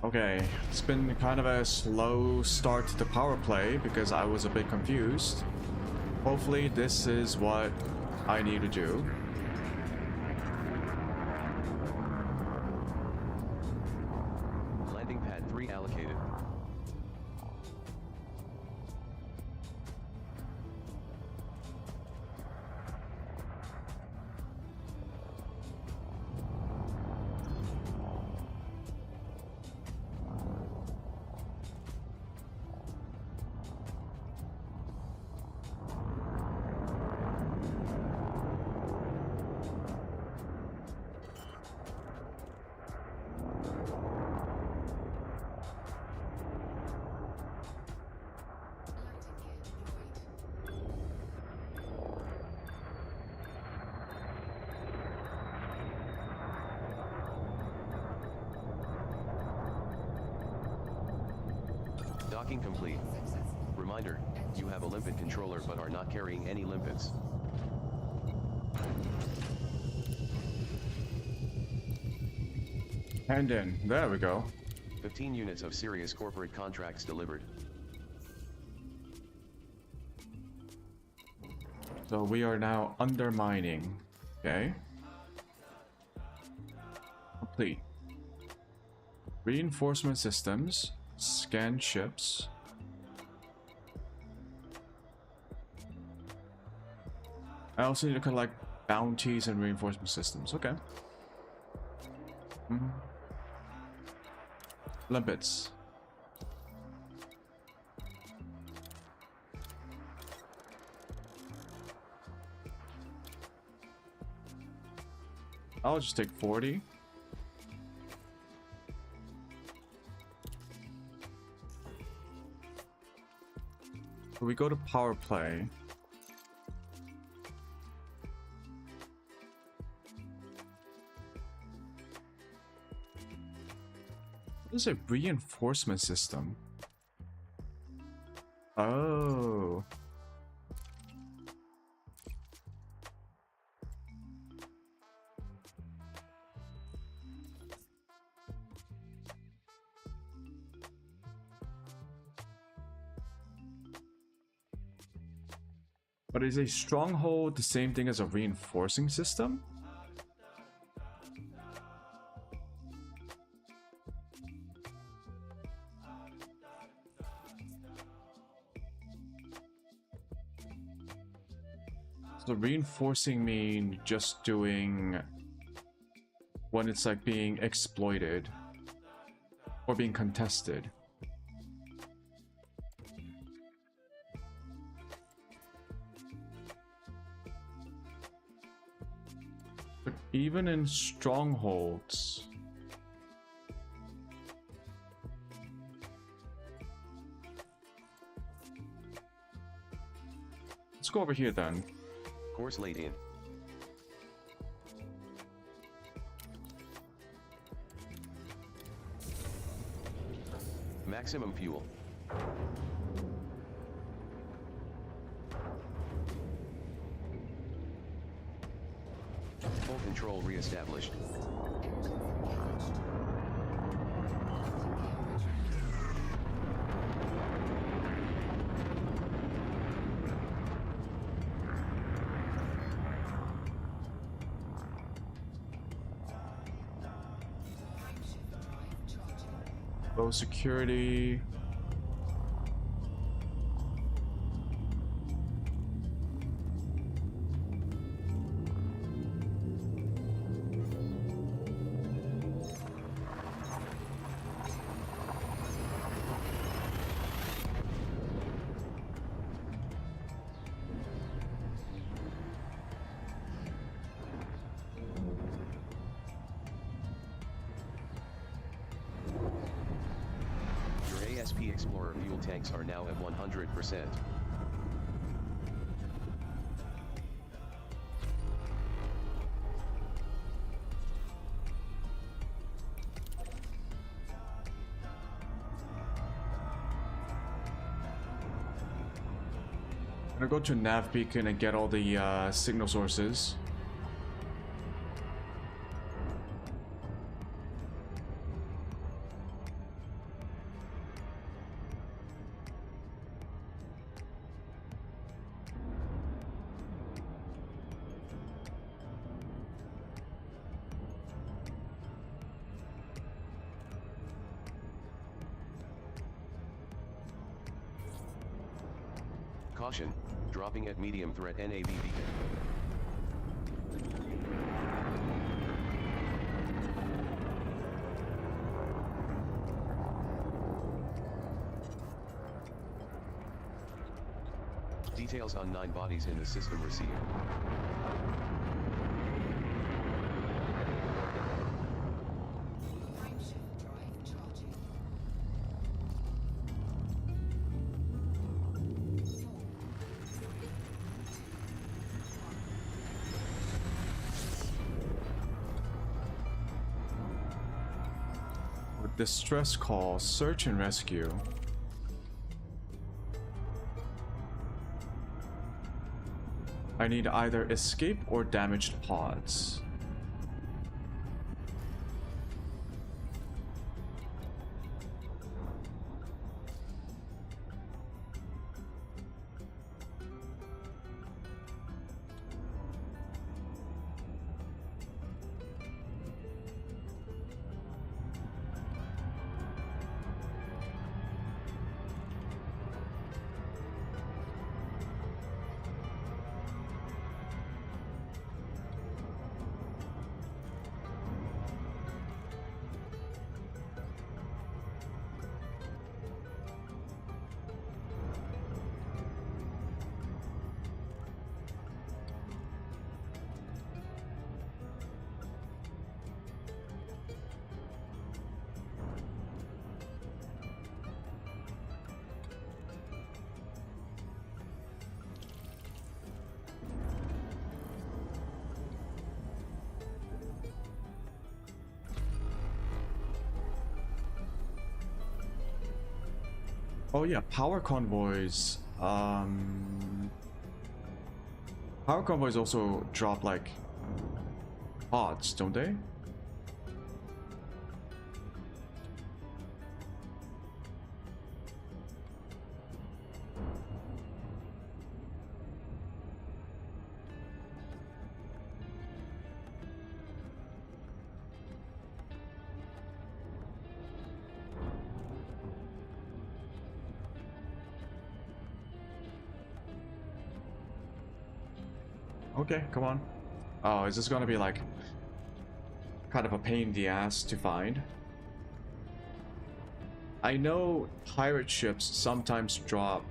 okay, it's been kind of a slow start to the power play because I was a bit confused. Hopefully this is what I need to do. Landing pad 3 allocated. Docking complete. Reminder, you have a limpet controller but are not carrying any limpets. Hand in. There we go. 15 units of serious corporate contracts delivered. So we are now undermining. Okay. Complete. Reinforcement systems. Scan ships. I also need to collect bounties and reinforcement systems. Okay. Limpets. I'll just take 40. We go to power play. What is a reinforcement system? Oh. But is a stronghold the same thing as a reinforcing system? So reinforcing mean just doing when it's like being exploited or being contested. But even in strongholds, let's go over here then. Course laid in. Maximum fuel. Full control reestablished. Low security. ASP Explorer fuel tanks are now at 100%. I'm gonna go to nav beacon and get all the signal sources. Caution, dropping at medium threat NAV beacon. Details on 9 bodies in the system received. Frameshift drive charging. With distress call, search and rescue. I need either escape or damaged pods. Oh yeah, power convoys. Power convoys also drop like pods, don't they? Okay, come on. Oh, is this gonna be like kind of a pain in the ass to find? I know pirate ships sometimes drop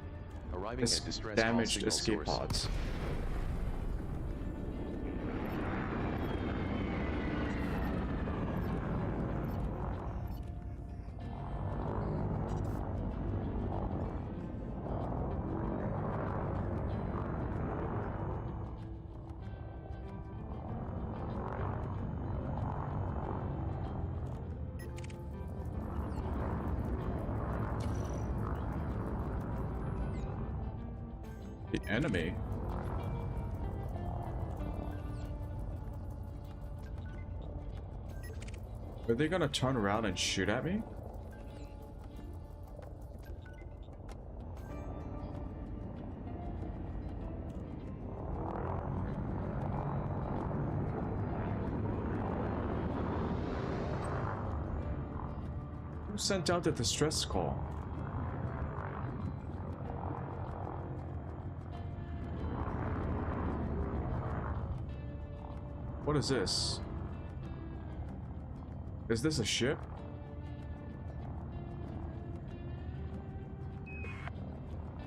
Arriving at distress call damaged signal escape source. pods. The enemy? Are they gonna turn around and shoot at me? Who sent out the distress call? What is this? Is this a ship?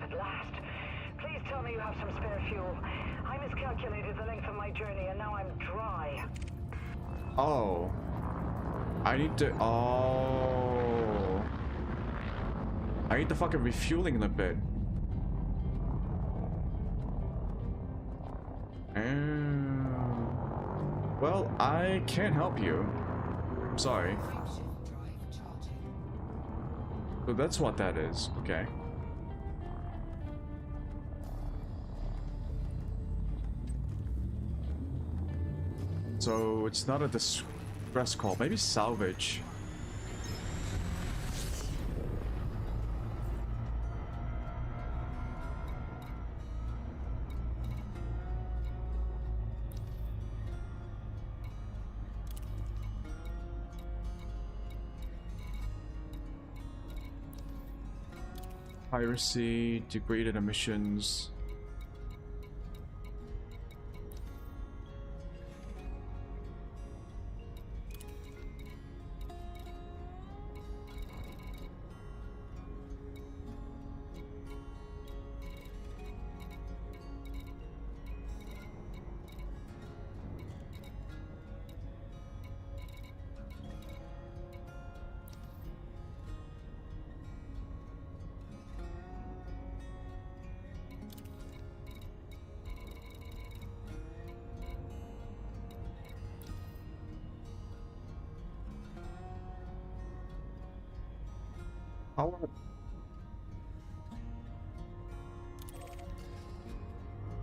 At last. Please tell me you have some spare fuel. I miscalculated the length of my journey and now I'm dry. Oh. I need to... Oh. I need the fucking refueling in a bit. Well, I can't help you. I'm sorry. Frameshift drive charging. So that's what that is. Okay. So it's not a distress call. Maybe salvage. Piracy, degraded emissions.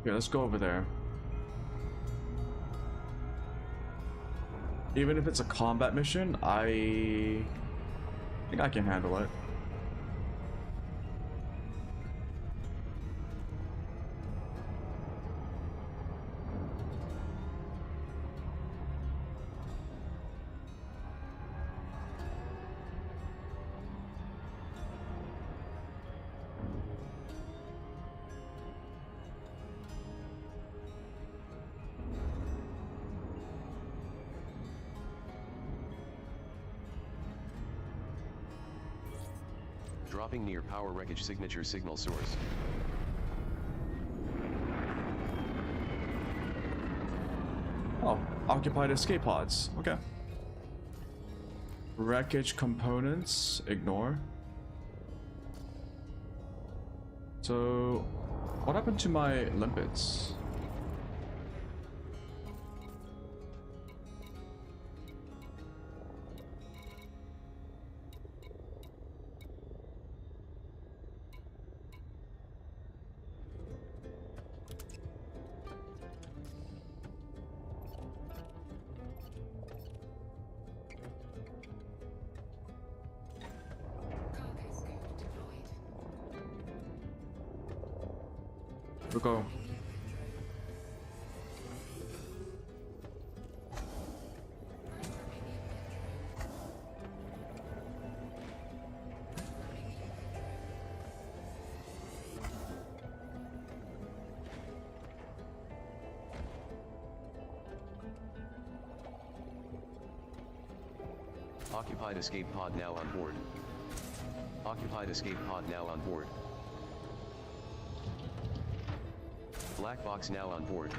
Yeah, let's go over there. Even if it's a combat mission, I think I can handle it. Dropping near power wreckage signature signal source. Oh, occupied escape pods. Okay. Wreckage components, ignore. So, what happened to my limpets? Cargo scope deployed. We'll go. Occupied escape pod now on board. Occupied escape pod now on board. Black box now on board.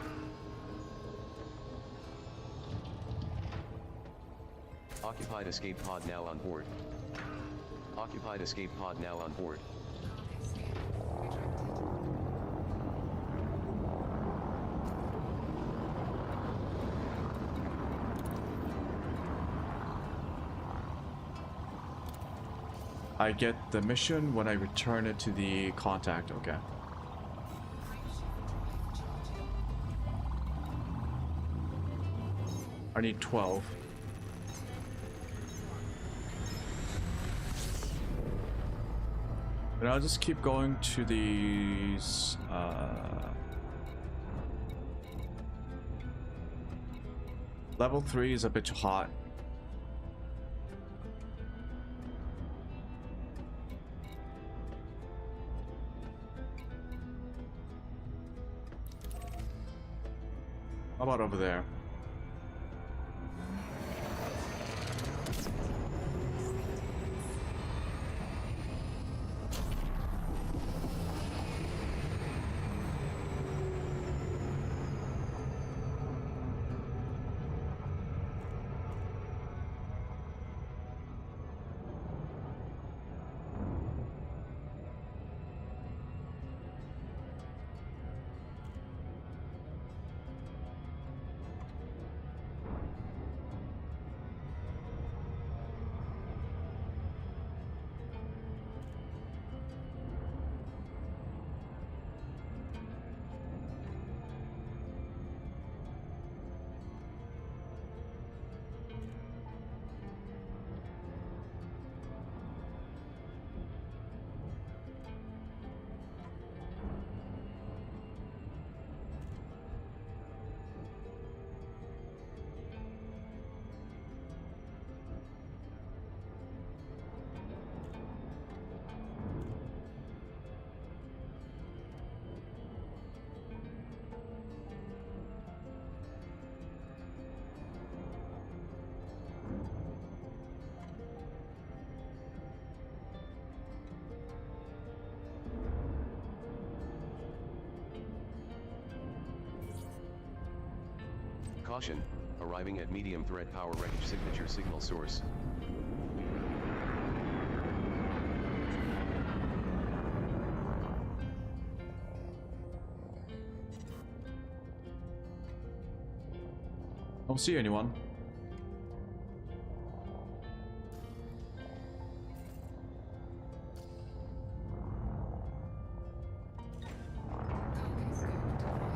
Occupied escape pod now on board. Occupied escape pod now on board. Cargo scope retracted. I get the mission when I return it to the contact. Okay. I need 12. And I'll just keep going to these level 3 is a bit too hot. How about over there? Caution, arriving at medium threat power wreckage signature signal source. Don't see anyone. Cargo scope deployed. Forming inventory.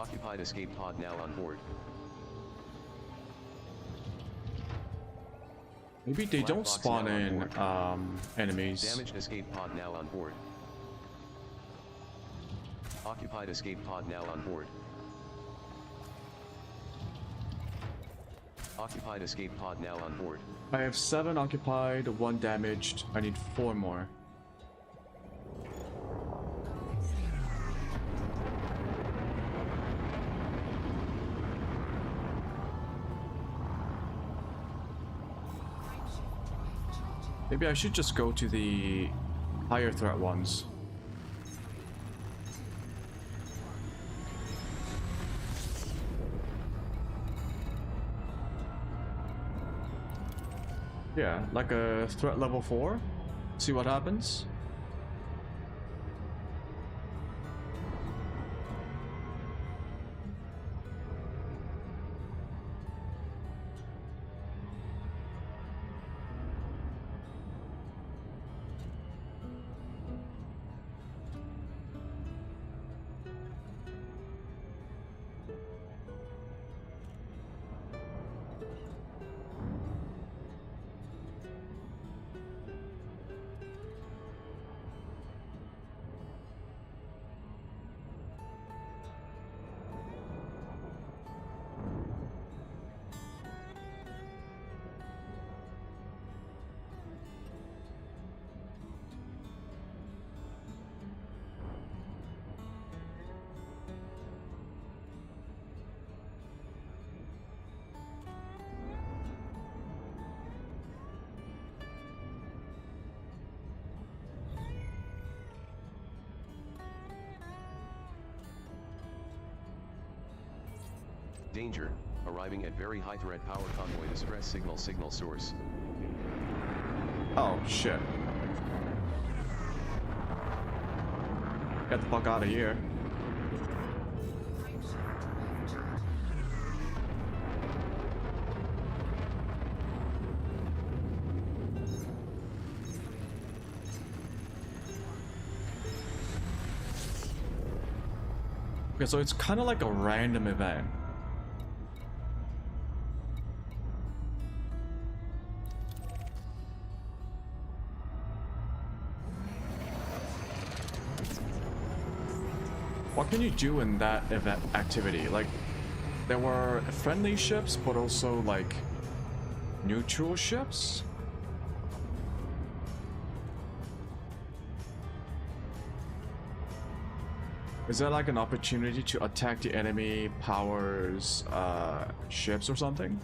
Occupied escape pod now on board. Maybe they Black don't box spawn now on in board. enemies. Damaged escape pod now on board. Occupied escape pod now on board. Occupied escape pod now on board. I have 7 occupied, 1 damaged. I need 4 more. Maybe I should just go to the higher threat ones. Yeah, like a threat level 4. See what happens. Danger, arriving at very high threat power convoy distress signal source. Oh shit. Get the fuck out of here. Okay, so it's kind of like a random event. What can you do in that event activity? Like, there were friendly ships, but also like neutral ships? Is there like an opportunity to attack the enemy powers ships or something?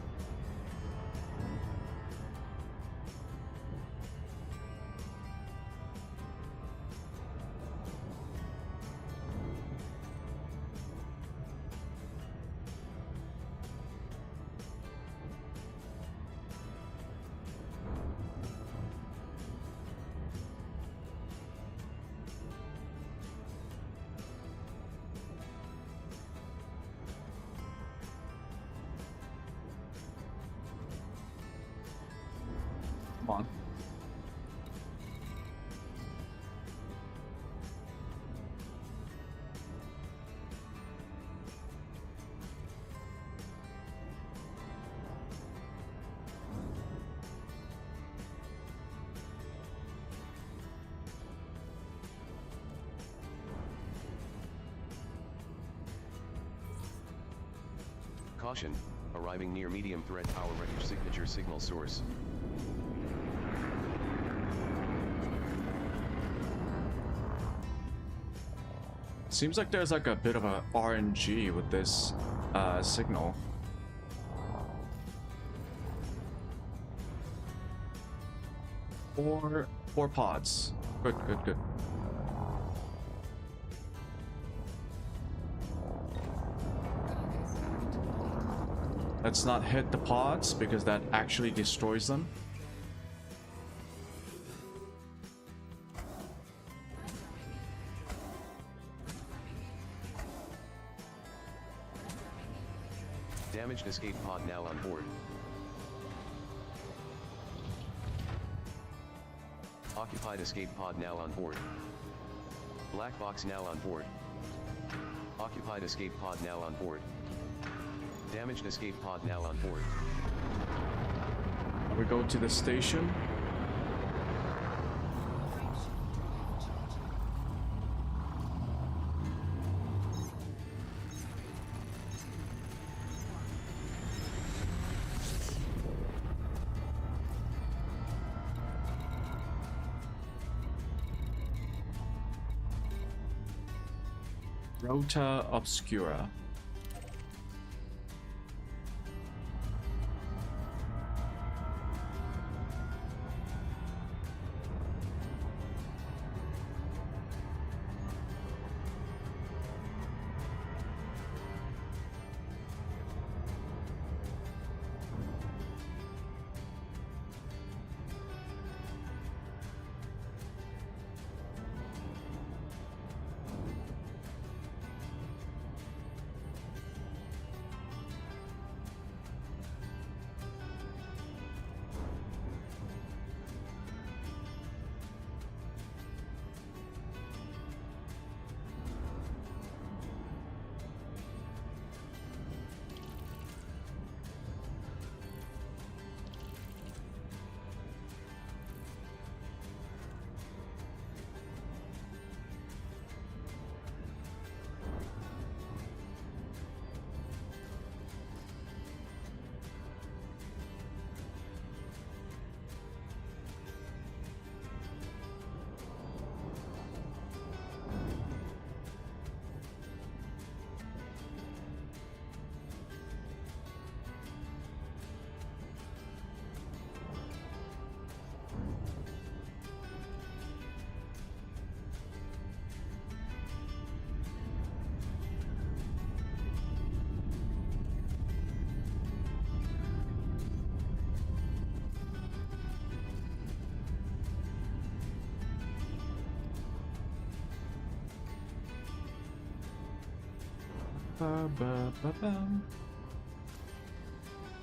Come on. Caution, arriving near medium threat power wreckage signature signal source. Seems like there's like a bit of a RNG with this signal. Four pods. Good, good, good. Let's not hit the pods because that actually destroys them. Damaged escape pod now on board. Occupied escape pod now on board. Black box now on board. Occupied escape pod now on board. Damaged escape pod now on board. We go to the station. Rota Obscura. Ba-ba-ba-bum.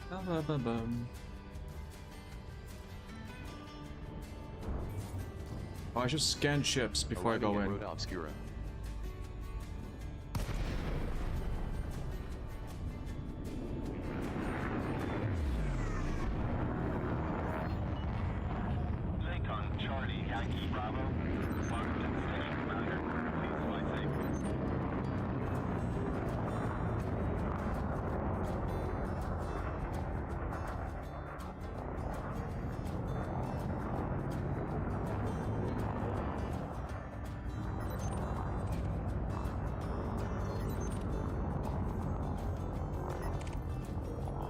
Ba-ba-ba-bum. Oh, I should scan ships before I go in. Rota Obscura. Lincoln, Charlie, Yankee, Bravo. Welcome to the station, Commander. Please fly safely.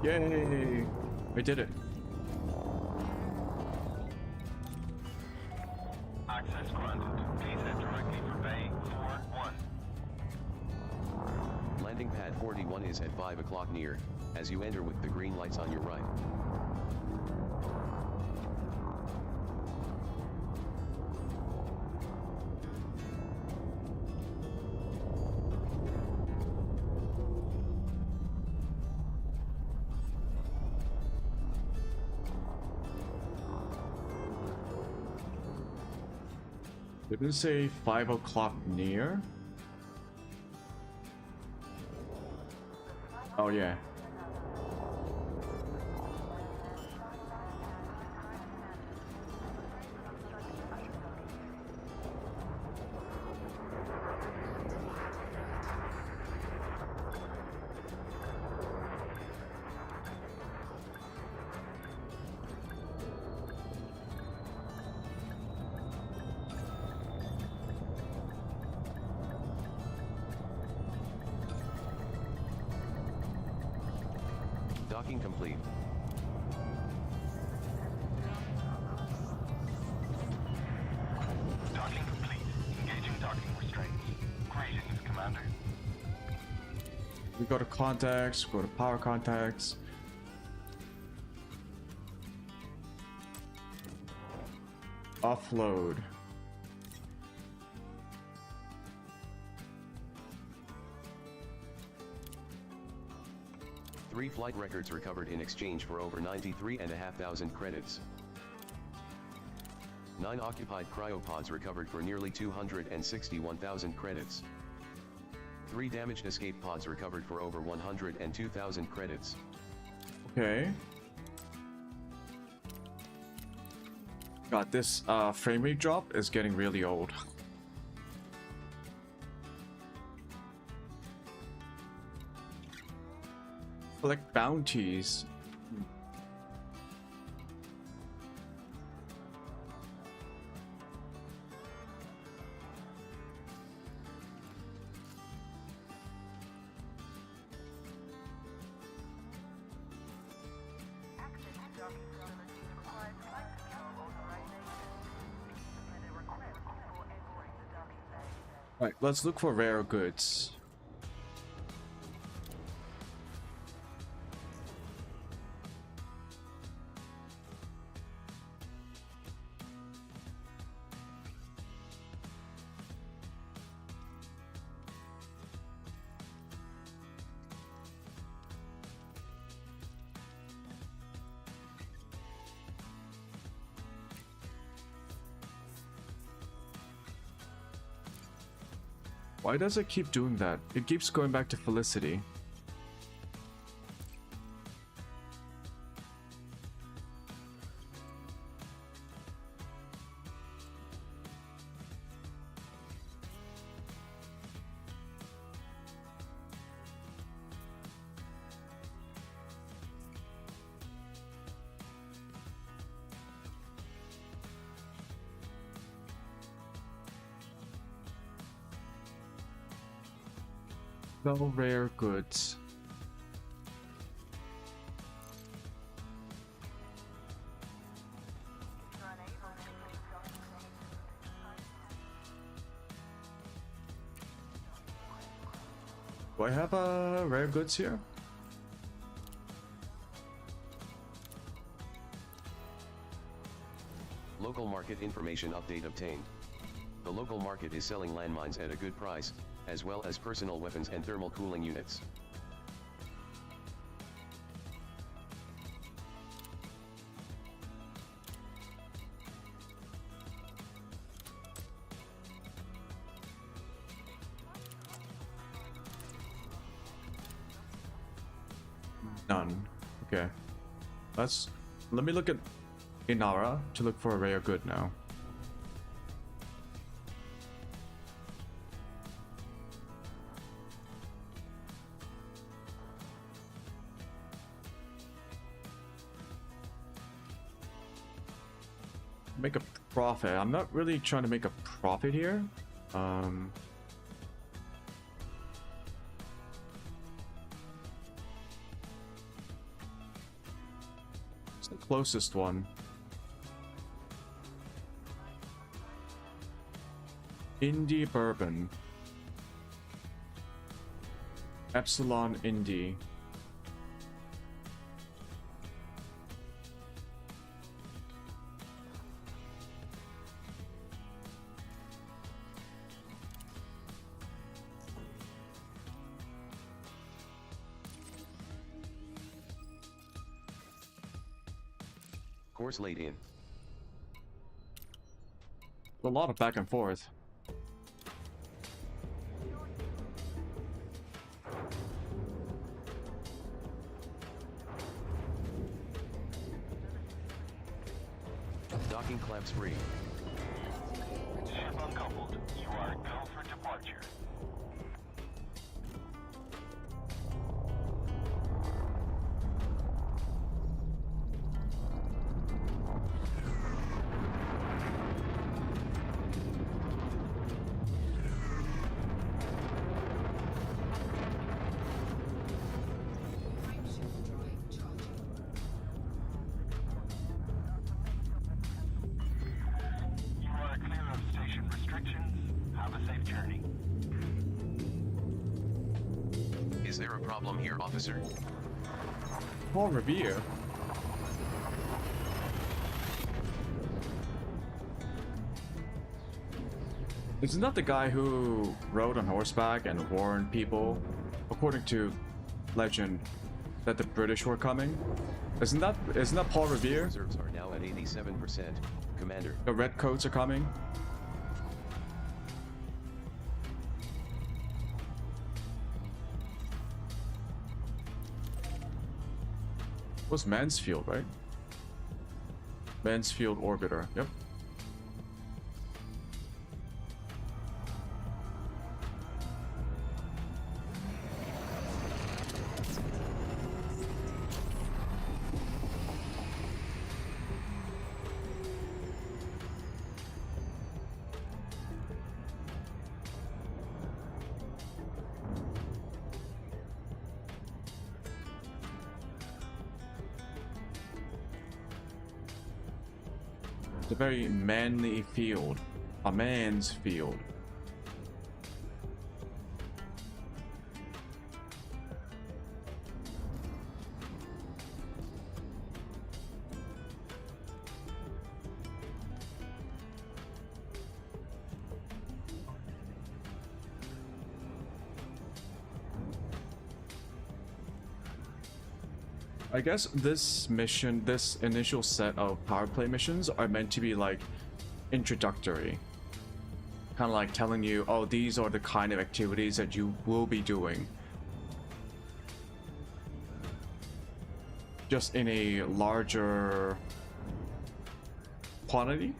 Yay! We did it. Access granted. Please head directly for Bay 41. Landing pad 41 is at 5 o'clock near, as you enter with the green lights on your right. Didn't it say 5 o'clock near? Oh yeah. Docking complete. Docking complete. Engaging docking restraints. Greetings, Commander. We go to contacts, go to power contacts. Offload. Three flight records recovered in exchange for over 93,500 credits. 9 occupied cryopods recovered for nearly 261,000 credits. 3 damaged escape pods recovered for over 102,000 credits. Okay. God, this frame rate drop is getting really old. Collect bounties. Right, let's look for rare goods. Why does it keep doing that? It keeps going back to Felicity. No rare goods. Do I have rare goods here? Local market information update obtained. The local market is selling landmines at a good price, as well as personal weapons and thermal cooling units. None. Okay. Let me look at Inara to look for a rare good now. Make a profit. I'm not really trying to make a profit here. It's the closest one. Indie Bourbon. Epsilon Indie. Course laid in. A lot of back and forth. Docking clamps free. Ship uncoupled. You are go for departure. You are clear of station restrictions. Have a safe journey. Is there a problem here, officer? Paul Revere. Isn't that the guy who rode on horseback and warned people, according to legend, that the British were coming? Isn't that Paul Revere? Reserves are now at 87%. Commander. The redcoats are coming. Was Mansfield, right? Mansfield Orbiter, yep. It's a very manly field. A man's field. I guess this mission, this initial set of power play missions are meant to be like introductory. Kind of like telling you, oh, these are the kind of activities that you will be doing. Just in a larger quantity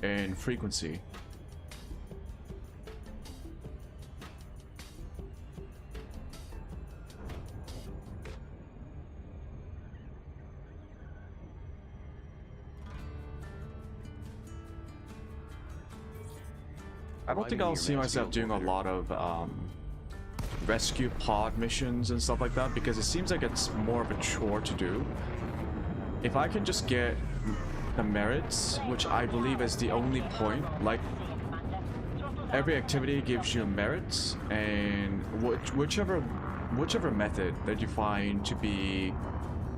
and frequency. I don't think I'll see myself doing a lot of rescue pod missions and stuff like that, because it seems like it's more of a chore to do. If I can just get the merits, which I believe is the only point, like every activity gives you merits, and whichever method that you find to be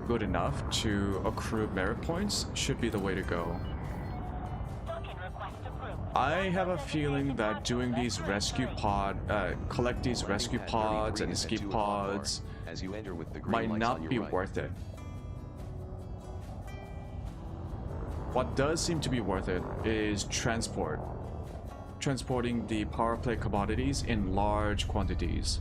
good enough to accrue merit points should be the way to go. I have a feeling that doing these collect these rescue pods and escape pods might not be worth it. What does seem to be worth it is transporting the power play commodities in large quantities.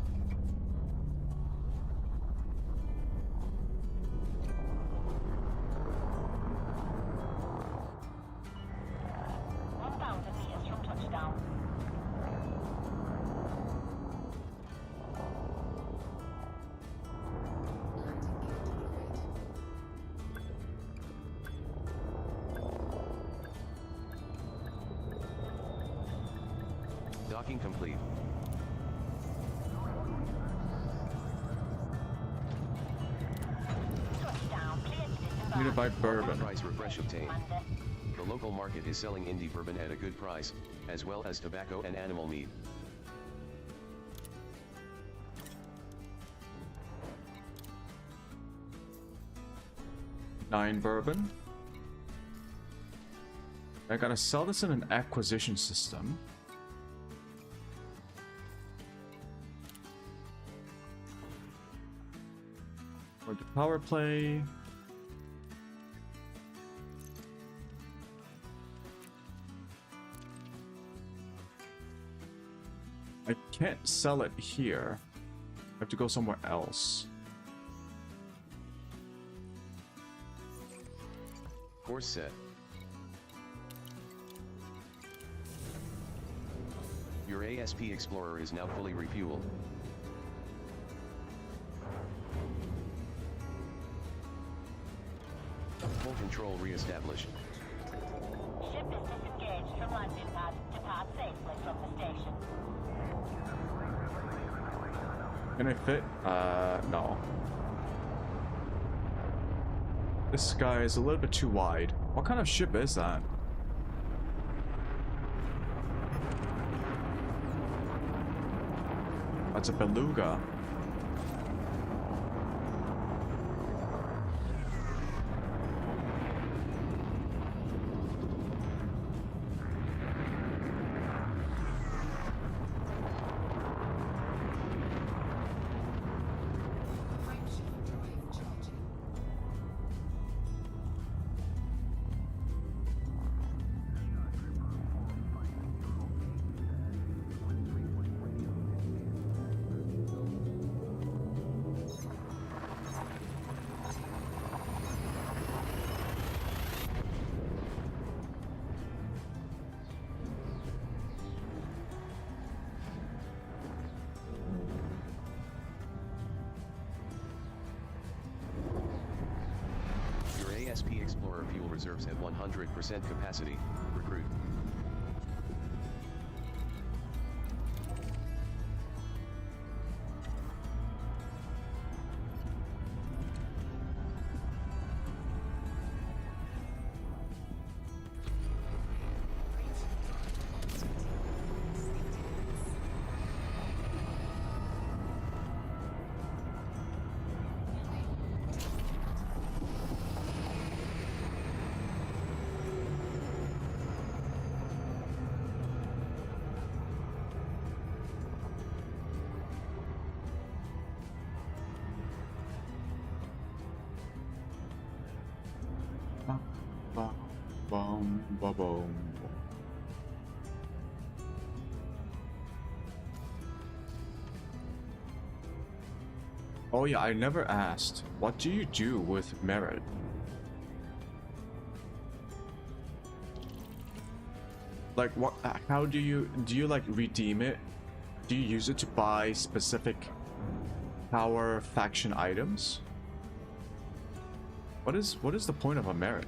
Docking complete. I'm gonna buy bourbon. Price refresh obtained. The local market is selling indie bourbon at a good price, as well as tobacco and animal meat. $9 bourbon. I gotta sell this in an acquisition system. Or the power play. I can't sell it here. I have to go somewhere else. Course set. Your ASP Explorer is now fully refueled. Full control reestablished. Ship is disengaged from landing pad. Depart safely from the station. Can I fit? No. This guy is a little bit too wide. What kind of ship is that? That's a beluga. SP Explorer fuel reserves at 100% capacity. Recruit. Boom, boom, boom. Oh yeah, I never asked. What do you do with merit? Like what? How do you like redeem it? Do you use it to buy specific power faction items? What is the point of a merit?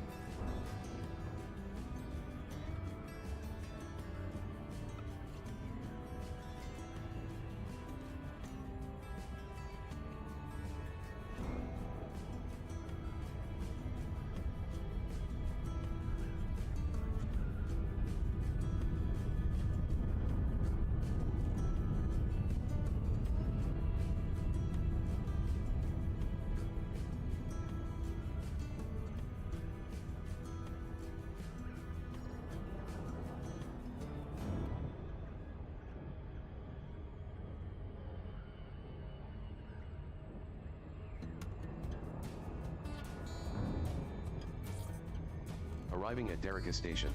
Arriving at Derica Station.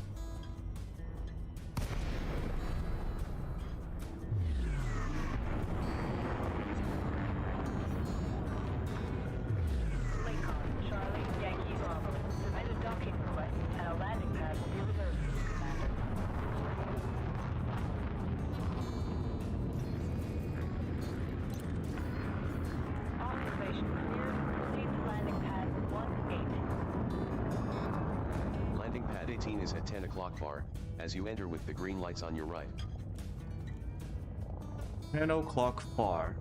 Lincoln, Charlie, Yankee Bravo. Submit a docking request and a landing pad will be reserved for you, Commander. Observation cleared. Proceed to landing pad 18. Landing pad 18 is at 10 o'clock bar, as you enter with the green lights on your right. 10 o'clock bar.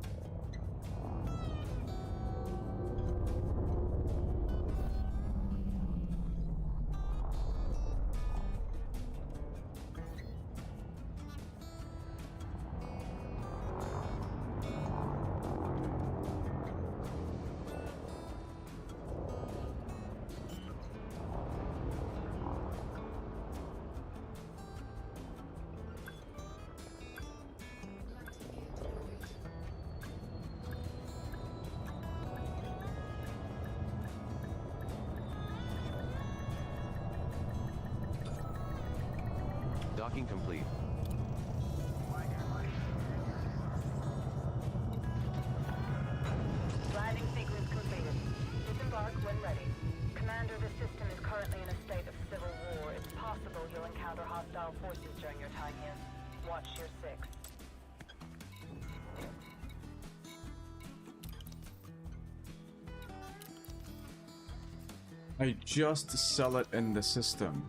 Docking complete. Landing sequence completed. Disembark when ready. Commander, the system is currently in a state of civil war. It's possible you'll encounter hostile forces during your time here. Watch your six. I just sell it in the system.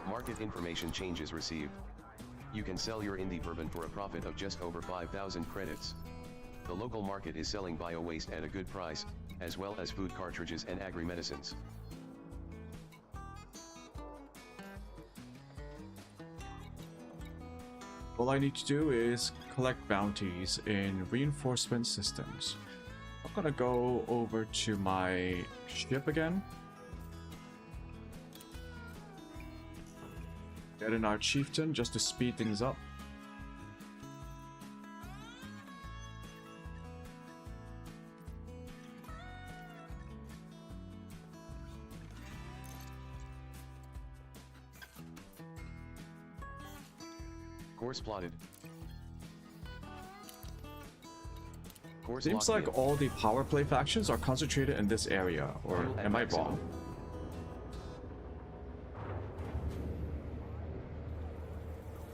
Market information changes received. You can sell your indie bourbon for a profit of just over 5,000 credits. The local market is selling bio-waste at a good price, as well as food cartridges and agri-medicines. All I need to do is collect bounties in reinforcement systems. I'm gonna go over to my ship again. Get in our chieftain just to speed things up. Course plotted. Course Seems locked like in. all the power play factions are concentrated in this area, or Fuel at am I maximum. wrong?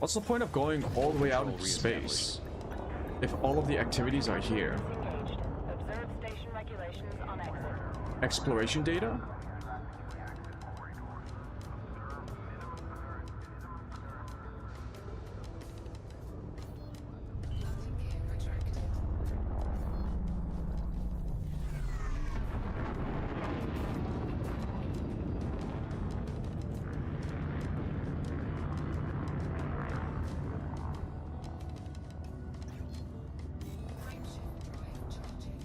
What's the point of going all the way out Control into space if all of the activities are here? Engaged. Observe station regulations on exit. Exploration data? Landing gear retracted. Frameshift drive charging.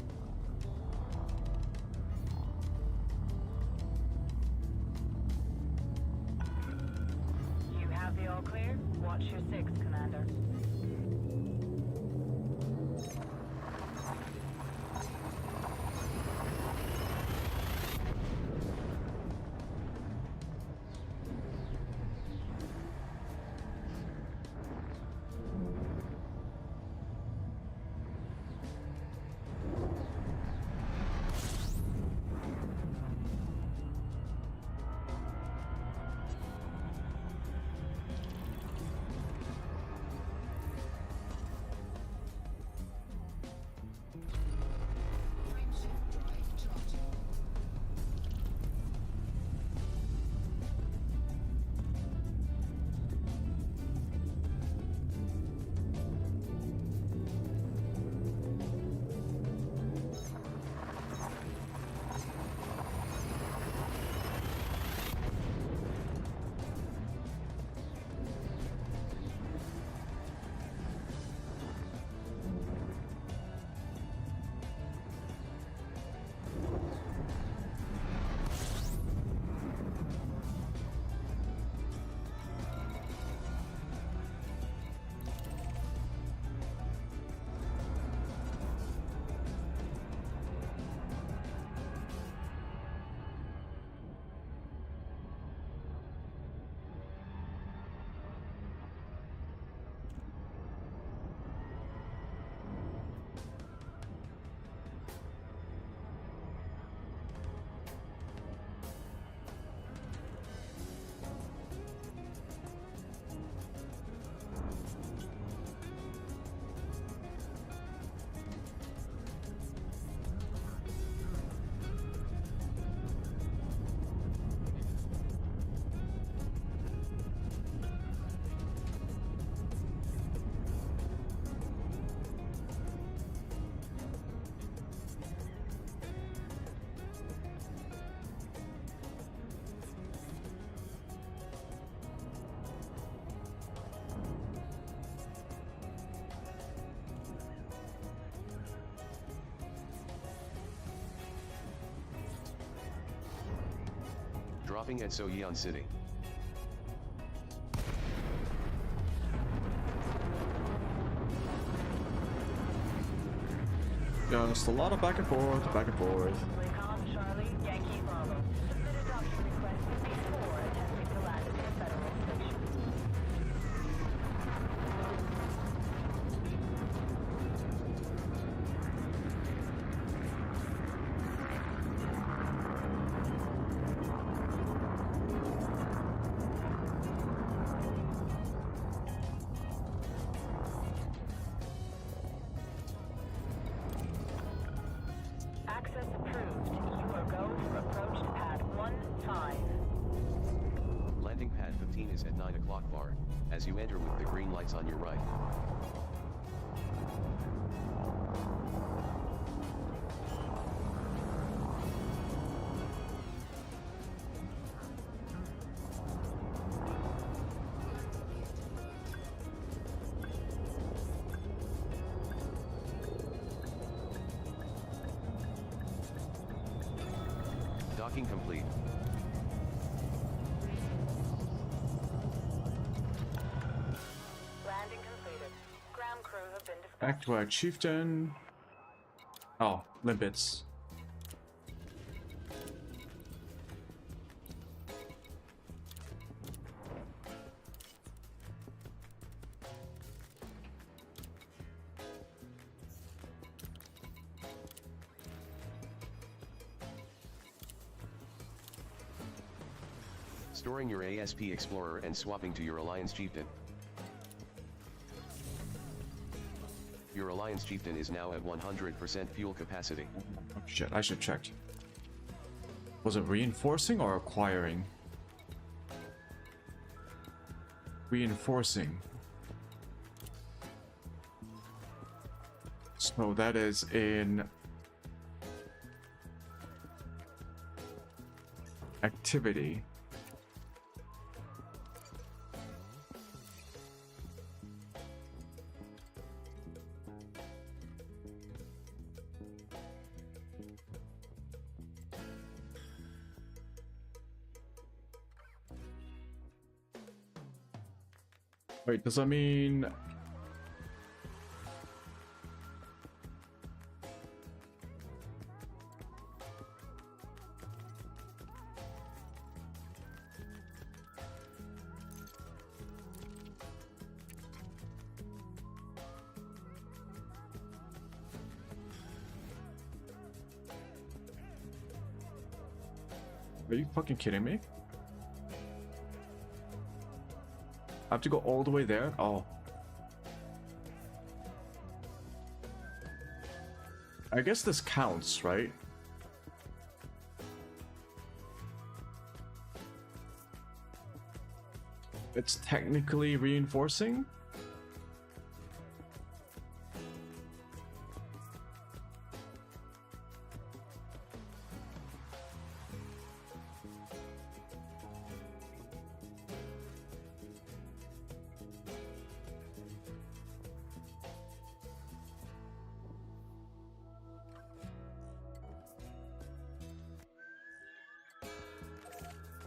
You have the all clear? Watch your six, Commander. Frameshift drive charging. Dropping at Soyeon City. Just a lot of back and forth, back and forth. Recon Charlie, Yankee Bravo. Submit a docking request to B4 attempting to land at the Federal Station. Access approved. You are go for approach to pad 1-5. Landing pad 15 is at 9 o'clock bar, as you enter with the green lights on your right. Docking complete. Landing completed. Ground crew have been dispatched. Back to our chieftain. Oh, limpets. Storing your ASP Explorer and swapping to your Alliance Chieftain. Your Alliance Chieftain is now at 100% fuel capacity. Oh shit, I should check. Was it reinforcing or acquiring? Reinforcing. So that is in activity. Wait, does that mean... Are you fucking kidding me? I have to go all the way there? Oh. I guess this counts, right? It's technically reinforcing?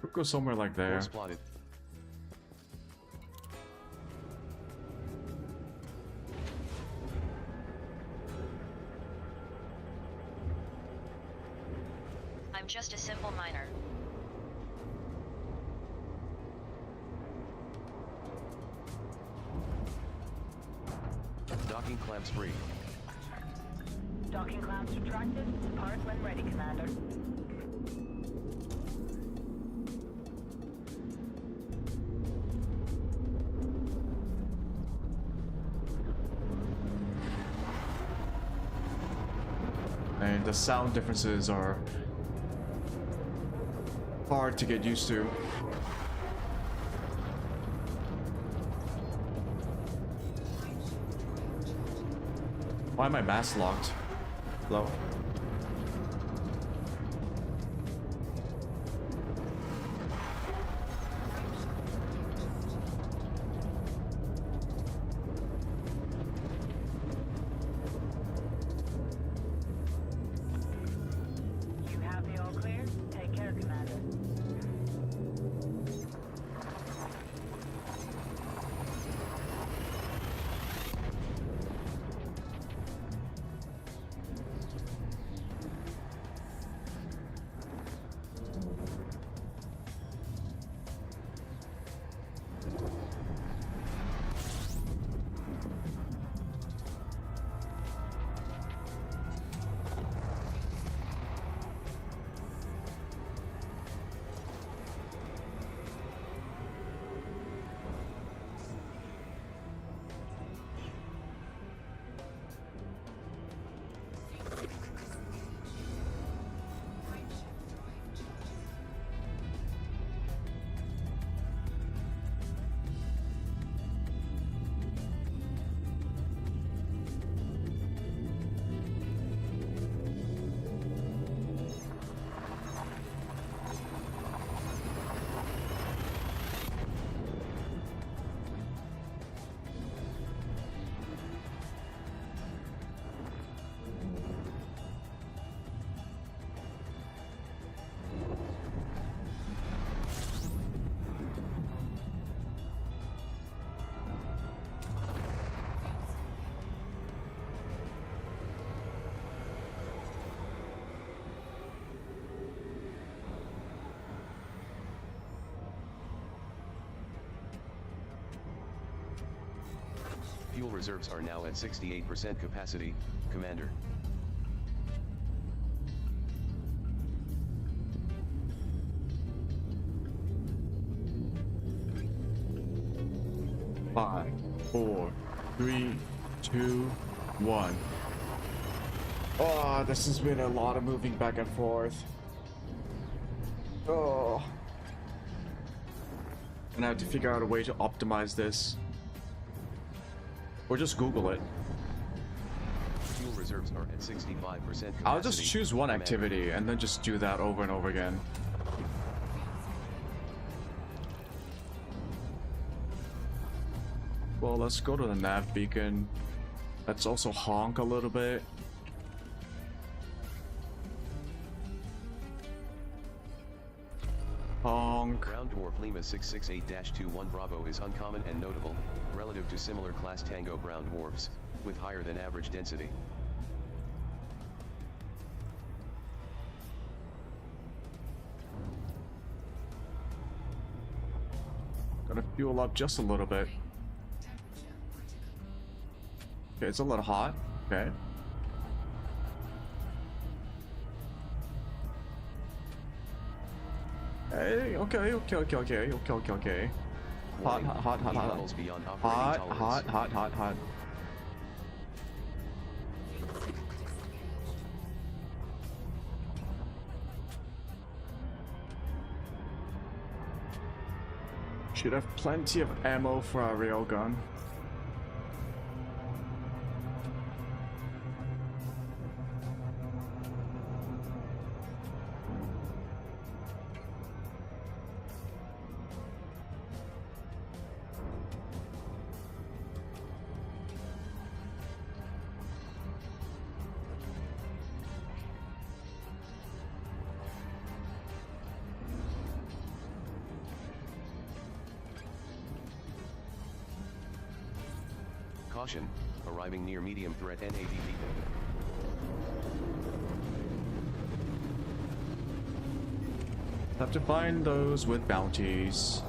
We'll go somewhere like there. Force plotted. I'm just a simple miner. Docking clamps free. Docking clamps retracted. Depart when ready, Commander. And the sound differences are hard to get used to. Why am I mask locked? Hello? You have the all clear? Take care, Commander. Fuel reserves are now at 68% capacity, Commander. Five, 4, 3, 2, 1. Oh, this has been a lot of moving back and forth. Oh. And I have to figure out a way to optimize this. Or just Google it. Fuel reserves are at 65% capacity. I'll just choose one activity and then just do that over and over again. Well, let's go to the nav beacon. Let's also honk a little bit. Honk. Ground dwarf Lima 668-21 Bravo is uncommon and notable, relative to similar class Tango brown dwarfs, with higher than average density. Gotta fuel up just a little bit. Okay, it's a little hot. Okay. Hey, okay. Hot. Levels beyond operating tolerance. Hot. Should have plenty of ammo for our railgun. Caution, arriving near medium threat NAV beacon. Have to find those with bounties.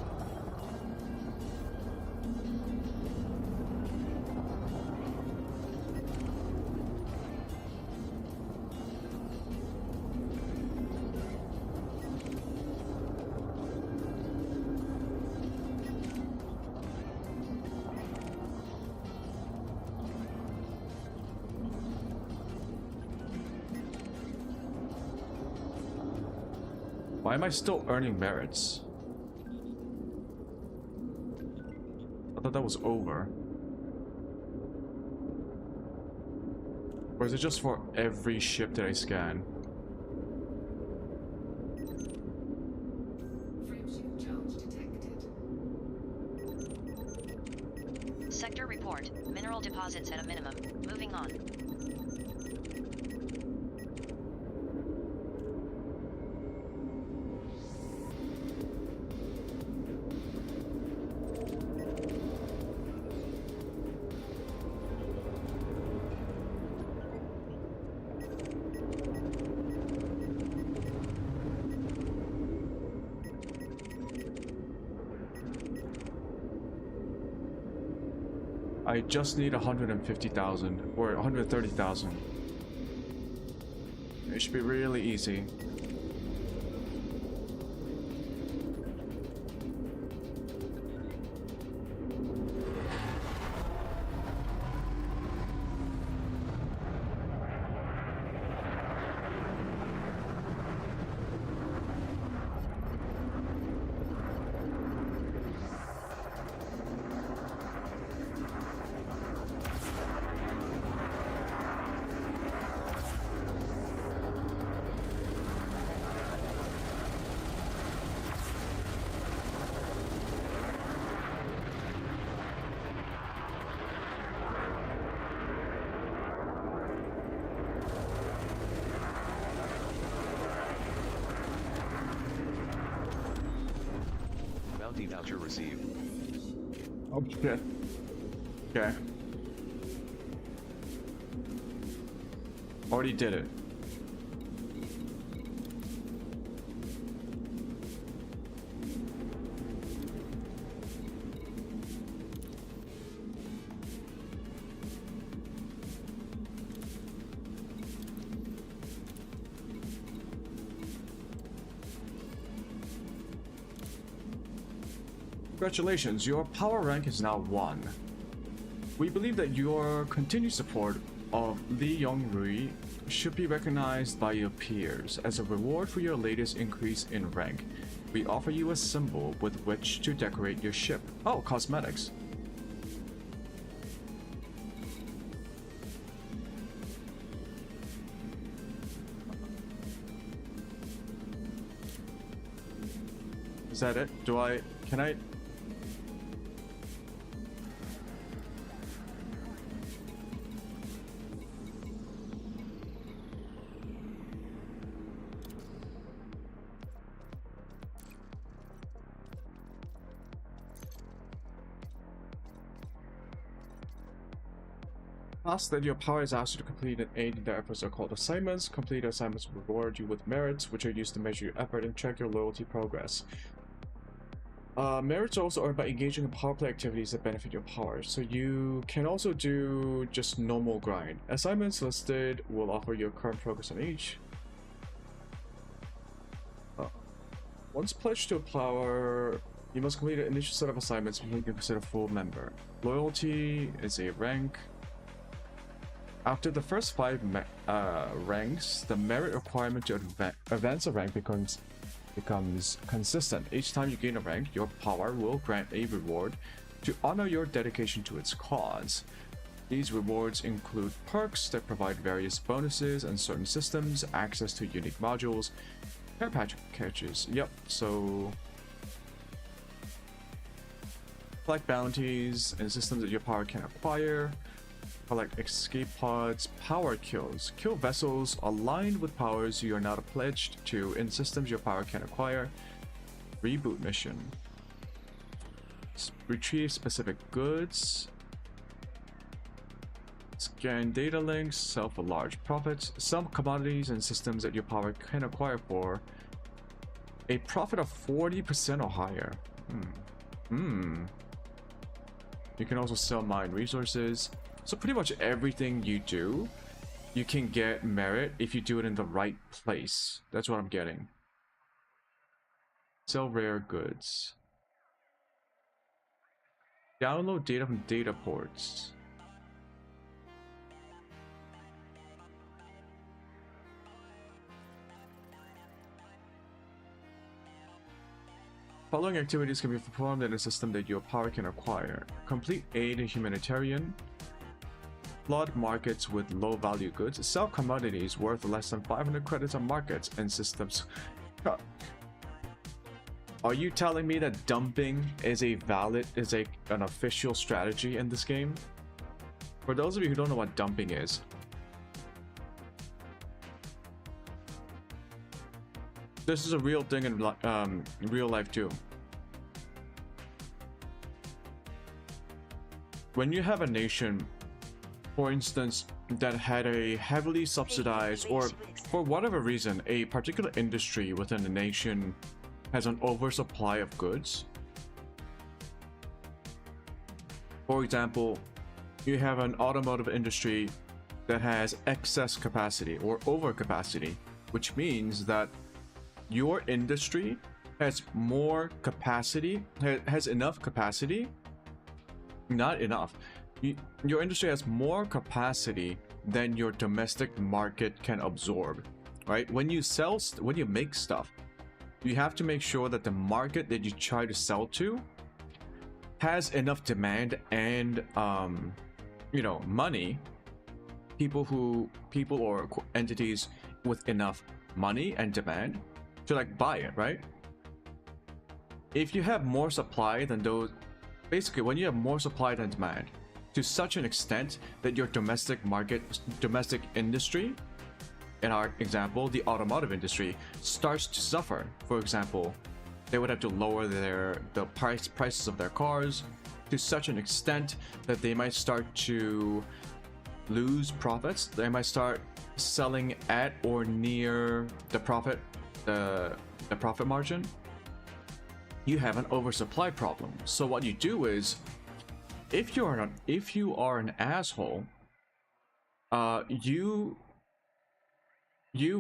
Why am I still earning merits? I thought that was over. Or is it just for every ship that I scan? Frameshift charge detected. Sector report. Mineral deposits at a minimum. Moving on. I just need 150,000 or 130,000. It should be really easy. Bounty voucher received. Oh shit. Okay. Already did it. Congratulations, your power rank is now 1. We believe that your continued support of Li Yongrui should be recognized by your peers. As a reward for your latest increase in rank, we offer you a symbol with which to decorate your ship. Oh, cosmetics. Is that it? Can I? Tasks that your power is asked you to complete and aid in their efforts are called assignments. Complete assignments will reward you with merits, which are used to measure your effort and check your loyalty progress. Merits are also earned by engaging in power play activities that benefit your power, so you can also do just normal grind. Assignments listed will offer your current progress on each. Once pledged to a power, you must complete an initial set of assignments before you can consider a full member. Loyalty is a rank. After the first 5 ranks, the merit requirement to advance a rank becomes consistent. Each time you gain a rank, your power will grant a reward to honor your dedication to its cause. These rewards include perks that provide various bonuses and certain systems, access to unique modules, care packages. Yep, so collect bounties and systems that your power can acquire. Collect escape pods, power kills. Kill vessels aligned with powers you are now pledged to in systems your power can acquire. Reboot mission. Retrieve specific goods. Scan data links. Sell for large profits. Sell commodities and systems that your power can acquire for a profit of 40% or higher. You can also sell mine resources. So pretty much everything you do, you can get merit if you do it in the right place. That's what I'm getting. Sell rare goods. Download data from data ports. Following activities can be performed in a system that your power can acquire. Complete aid in humanitarian. Flood markets with low value goods. Sell commodities worth less than 500 credits on markets and systems. Are you telling me that dumping is an official strategy in this game? For those of you who don't know what dumping is, this is a real thing in real life too. When you have a nation, for instance, that had a heavily subsidized, or for whatever reason, a particular industry within the nation has an oversupply of goods. For example, you have an automotive industry that has excess capacity or overcapacity, which means that your industry has more capacity, has enough capacity, not enough. Your industry has more capacity than your domestic market can absorb, right? When you make stuff, you have to make sure that the market that you try to sell to has enough demand and, money. People or entities with enough money and demand to buy it, right? If you have more supply than those, basically when you have more supply than demand, to such an extent that your domestic industry, in our example, the automotive industry, starts to suffer. For example, they would have to lower the prices of their cars to such an extent that they might start to lose profits. They might start selling at or near the profit margin. You have an oversupply problem. So what you do is, if you are an asshole, you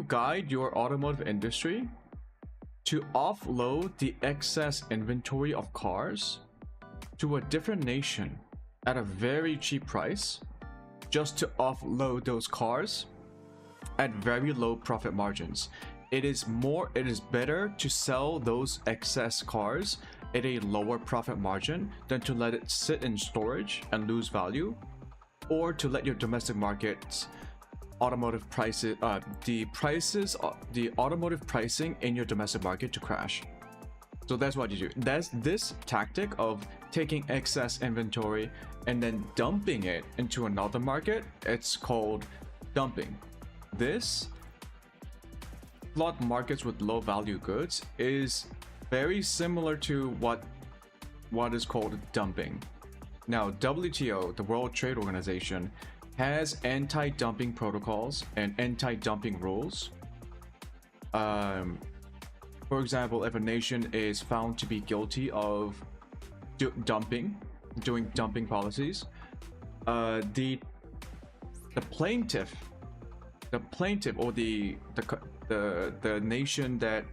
guide your automotive industry to offload the excess inventory of cars to a different nation at a very cheap price, just to offload those cars at very low profit margins. It is better to sell those excess cars at a lower profit margin than to let it sit in storage and lose value, or to let your domestic markets automotive prices the automotive pricing in your domestic market to crash. So that's what you do. That's this tactic of taking excess inventory and then dumping it into another market. It's called dumping. This flood markets with low value goods is very similar to what is called dumping. Now, WTO, the World Trade Organization, has anti-dumping protocols and anti-dumping rules. For example, if a nation is found to be guilty of doing dumping policies, the plaintiff or the nation that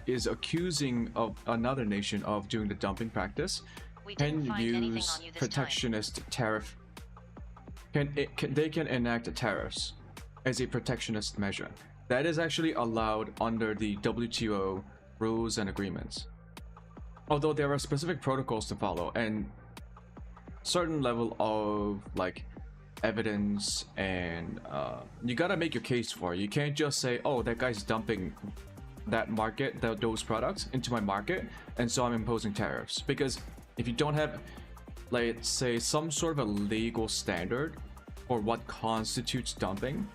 is accusing of another nation of doing the dumping practice can use protectionist tariff. They can enact tariffs as a protectionist measure. That is actually allowed under the WTO rules and agreements. Although there are specific protocols to follow and certain level of like evidence, and you gotta make your case for it. You can't just say, oh, that guy's dumping that market, those products into my market, and so I'm imposing tariffs. Because if you don't have, let's say, some sort of a legal standard for what constitutes dumping,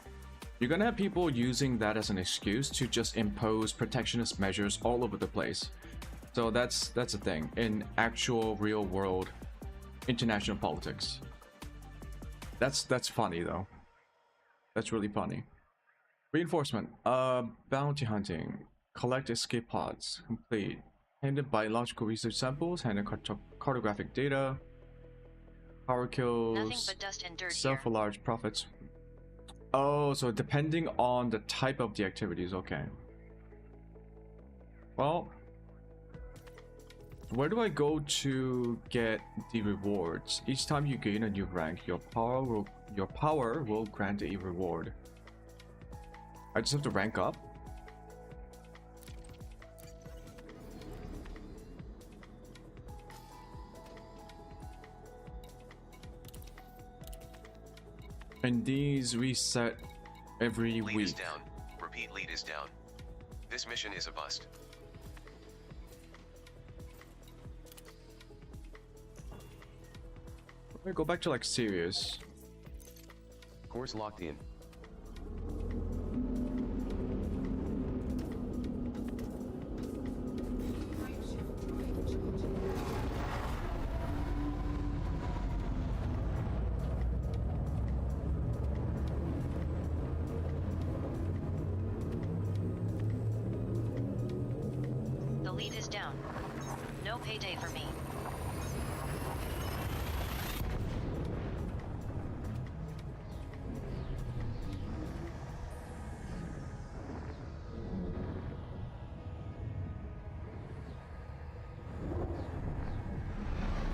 you're gonna have people using that as an excuse to just impose protectionist measures all over the place. So that's the thing in actual real world international politics. That's funny though. That's really funny. Reinforcement. Bounty hunting. Collect escape pods. Complete. Handle biological research samples. Handle cartographic data. Power kills. Nothing but dust and dirt Sell here. for large profits. Oh, so depending on the type of the activities. Okay. Well, where do I go to get the rewards? Each time you gain a new rank, your power will grant a reward. I just have to rank up. And these reset every Lead week. is down. Repeat, lead is down. This mission is a bust. Let me go back to like serious. Course locked in. The lead is down. No payday for me.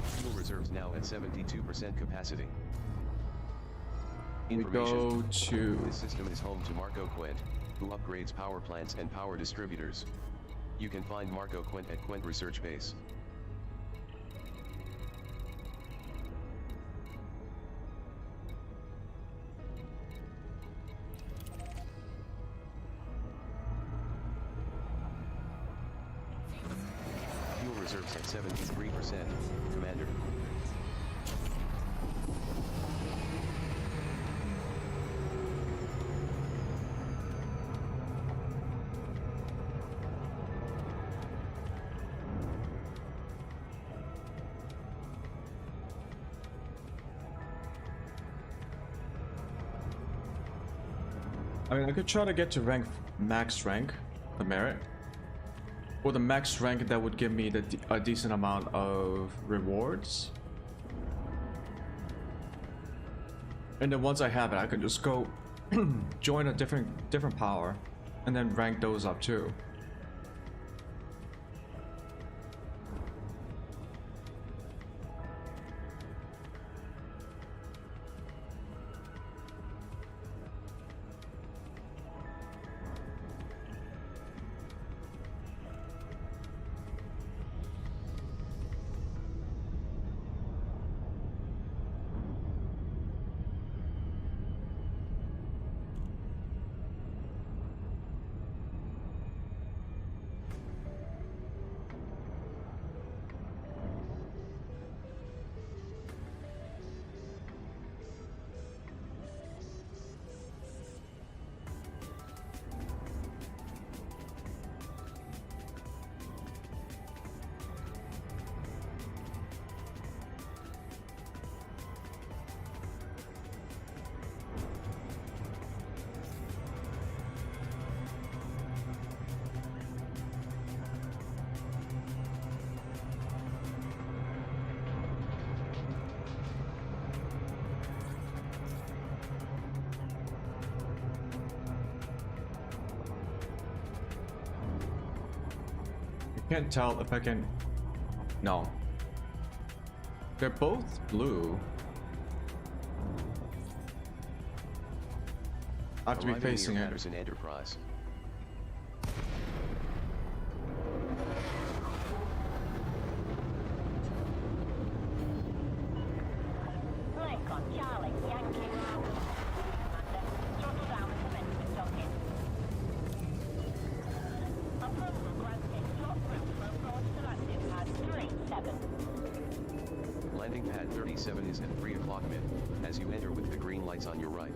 Fuel reserves now at 72% capacity. We go to This system is home to Marco Quent, who upgrades power plants and power distributors. You can find Marco Quent at Quent Research Base. Fuel reserves at 73%, Commander. I mean, I could try to get to max rank, the merit, or the max rank that would give me a decent amount of rewards. And then once I have it, I can just go join a different power, and then rank those up too. Can't tell if I can. No. They're both blue. I have to be Arriving facing near it. Patterson Enterprise. Lincoln, Charlie, Yankee. Commander, throttle down and commence docking. Approval granted. Slot route for approach to landing pad 37. Landing pad 37 is at 3 o'clock mid, as you enter with the green lights on your right.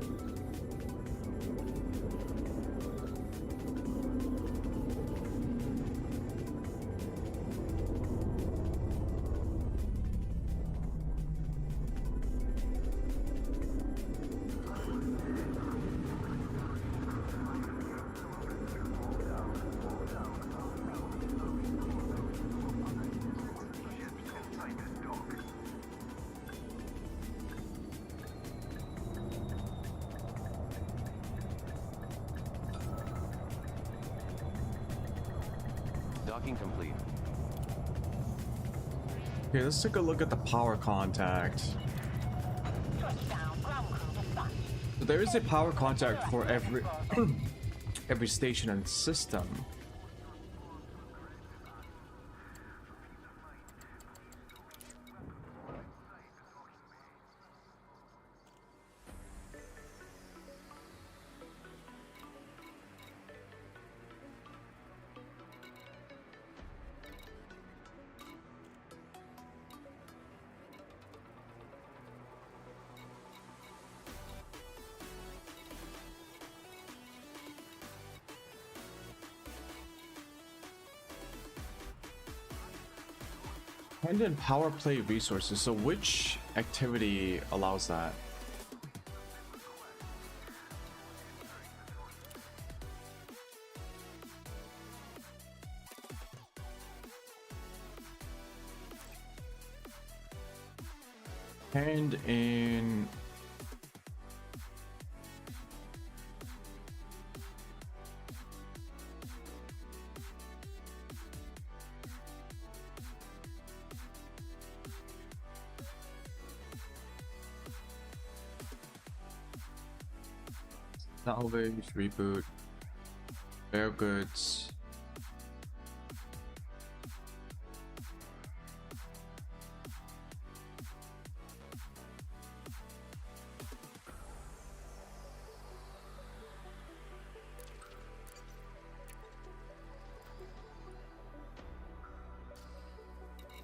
Docking complete. Okay, let's take a look at the power contact. Touchdown, ground crew dispatched. So there is a power contact for every every station and system. And then power play resources. So which activity allows that? And in salvage, reboot, bare goods.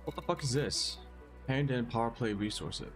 What the fuck is this? Hand in power play resources.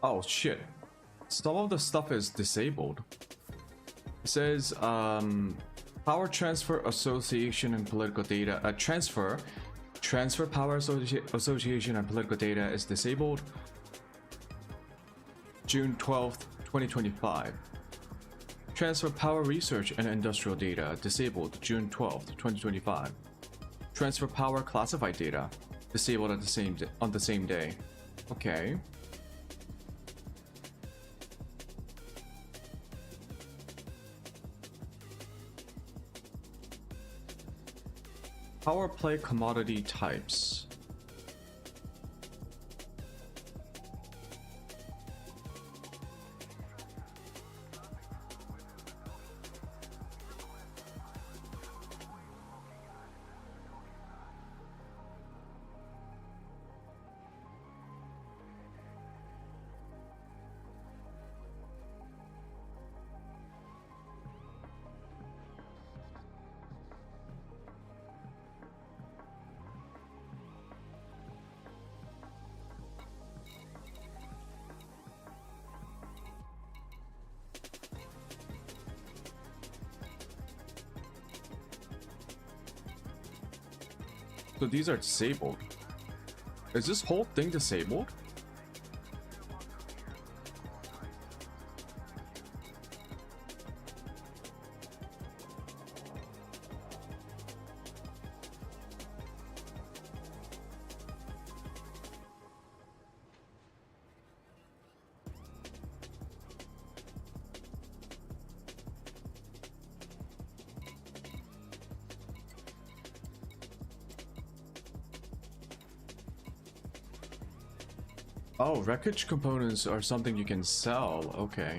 Oh shit. Some of the stuff is disabled. It says power transfer association and political data transfer power association and political data is disabled. June 12th, 2025. Transfer power research and industrial data disabled June 12th, 2025. Transfer power classified data disabled at on the same day. Okay. Power play commodity types. So these are disabled. Is this whole thing disabled? Oh, wreckage components are something you can sell. Okay.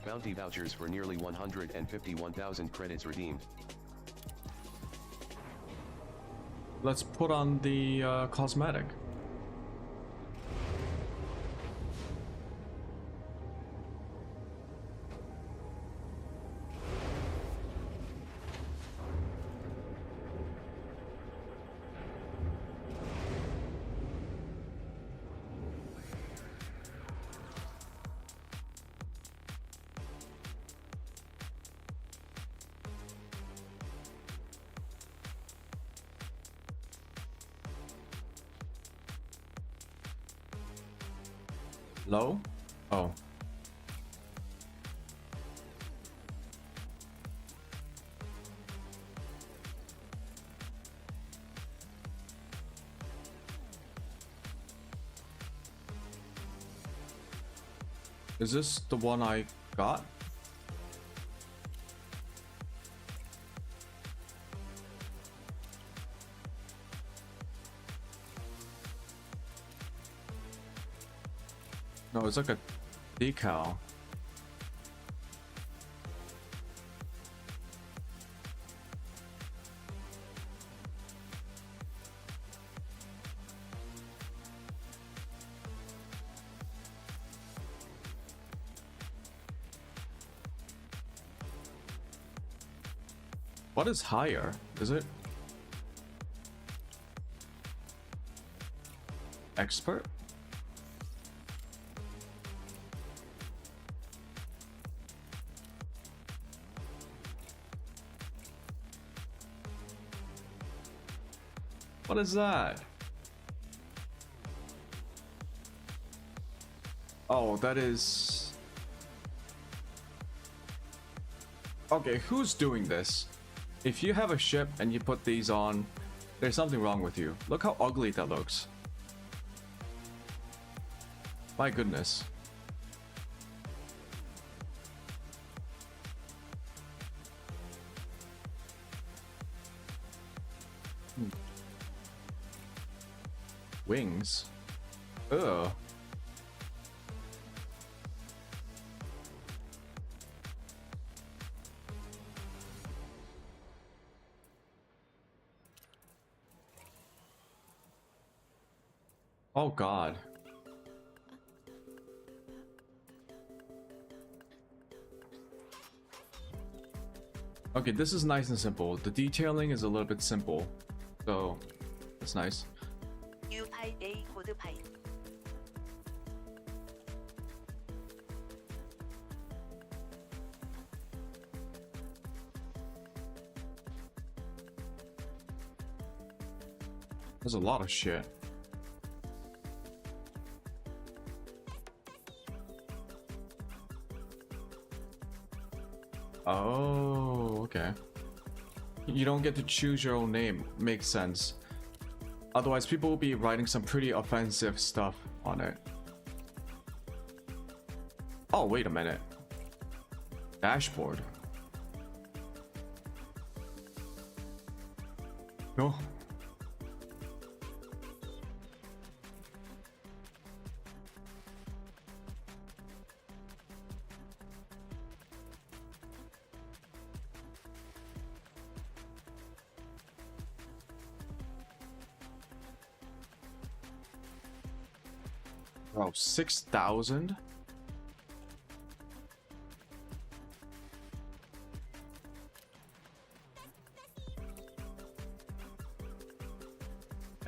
Bounty vouchers for nearly 151,000 credits redeemed. Let's put on the cosmetic. Low? Oh. Is this the one I got? No, it's like a decal. What is higher? Is it expert? What is that? Oh, that is... Okay, who's doing this? If you have a ship and you put these on, there's something wrong with you. Look how ugly that looks. My goodness. Wings? Ugh. Oh God. Okay, this is nice and simple. The detailing is a little bit simple, so that's nice. U8A 코드 파일. There's a lot of shit. Oh, okay. You don't get to choose your own name. Makes sense. Otherwise, people will be writing some pretty offensive stuff on it. Oh, wait a minute. Dashboard. No. Bro, 6,000?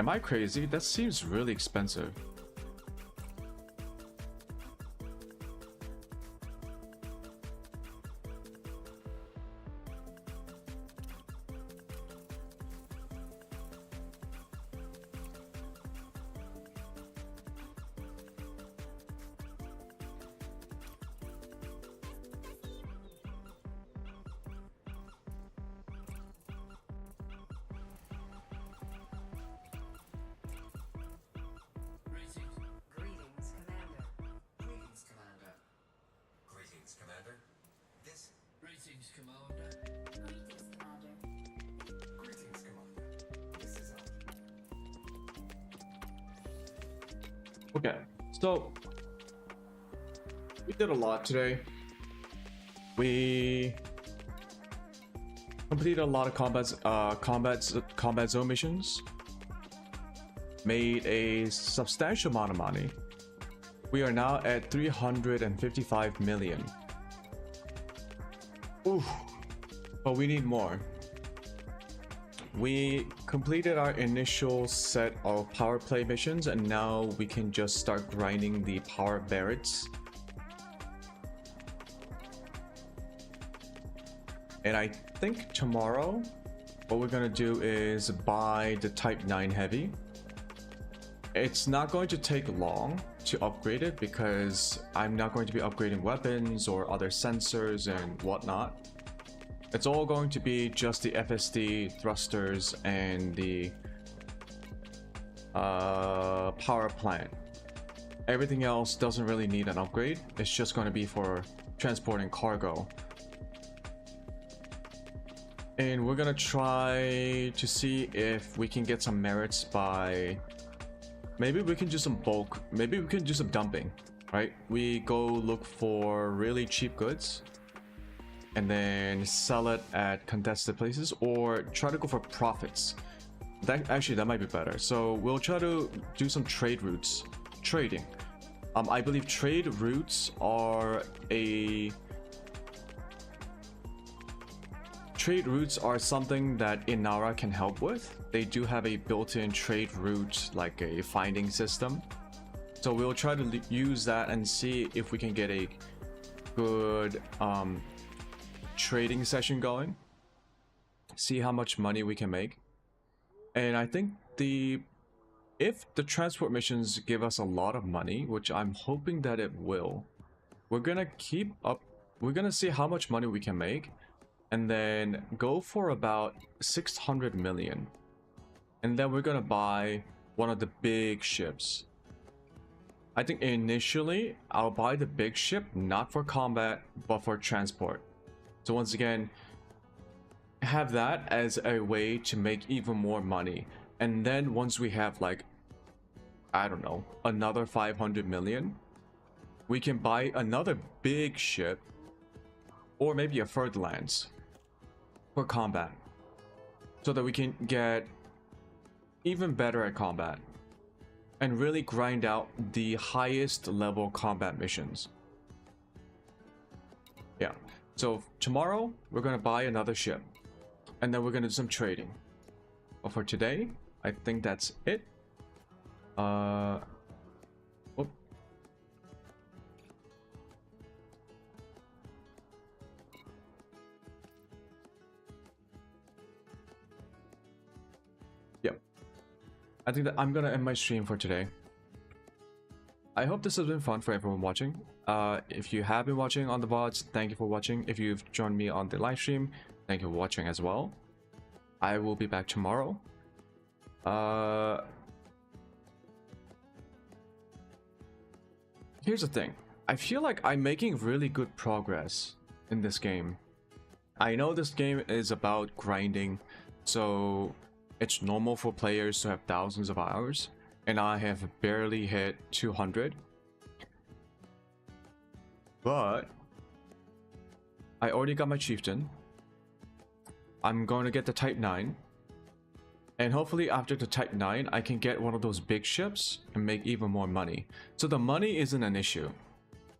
Am I crazy? That seems really expensive. Greetings, Commander. Greetings, Commander. Greetings, Commander. This. Greetings, Commander. Greetings, Commander. Greetings, Commander. This is Okay, so we did a lot today. We completed a lot of combat zone missions. Made a substantial amount of money. We are now at 355 million. Oof. But we need more. We completed our initial set of power play missions, and now we can just start grinding the power barracks. And I think tomorrow what we're gonna do is buy the Type 9 Heavy. It's not going to take long to upgrade it because I'm not going to be upgrading weapons or other sensors and whatnot. It's all going to be just the FSD thrusters and the power plant. Everything else doesn't really need an upgrade. It's just going to be for transporting cargo. And we're gonna try to see if we can get some merits by... Maybe we can do some bulk, maybe we can do some dumping, right? We go look for really cheap goods and then sell it at contested places, or try to go for profits. That might be better. So we'll try to do some trade routes, trading. I believe trade routes are something that Inara can help with. They do have a built-in trade route, like a finding system. So we'll try to use that and see if we can get a good trading session going. See how much money we can make. And I think if the transport missions give us a lot of money, which I'm hoping that it will, we're gonna keep up. We're gonna see how much money we can make, and then go for about 600 million. And then we're gonna buy one of the big ships. I think initially I'll buy the big ship, not for combat, but for transport. So once again, have that as a way to make even more money. And then once we have, like, I don't know, another 500 million, we can buy another big ship, or maybe a Ferdlands for combat, so that we can get even better at combat and really grind out the highest level combat missions. Yeah, so tomorrow we're gonna buy another ship, and then we're gonna do some trading. But for today, I think that's it. Whoop. Yep. I think that I'm gonna end my stream for today. I hope this has been fun for everyone watching. If you have been watching on the VODs, thank you for watching. If you've joined me on the live stream, thank you for watching as well. I will be back tomorrow. Here's the thing. I feel like I'm making really good progress in this game. I know this game is about grinding, so it's normal for players to have thousands of hours, and I have barely hit 200. But I already got my chieftain. I'm going to get the Type 9. And hopefully after the Type 9, I can get one of those big ships and make even more money. So the money isn't an issue.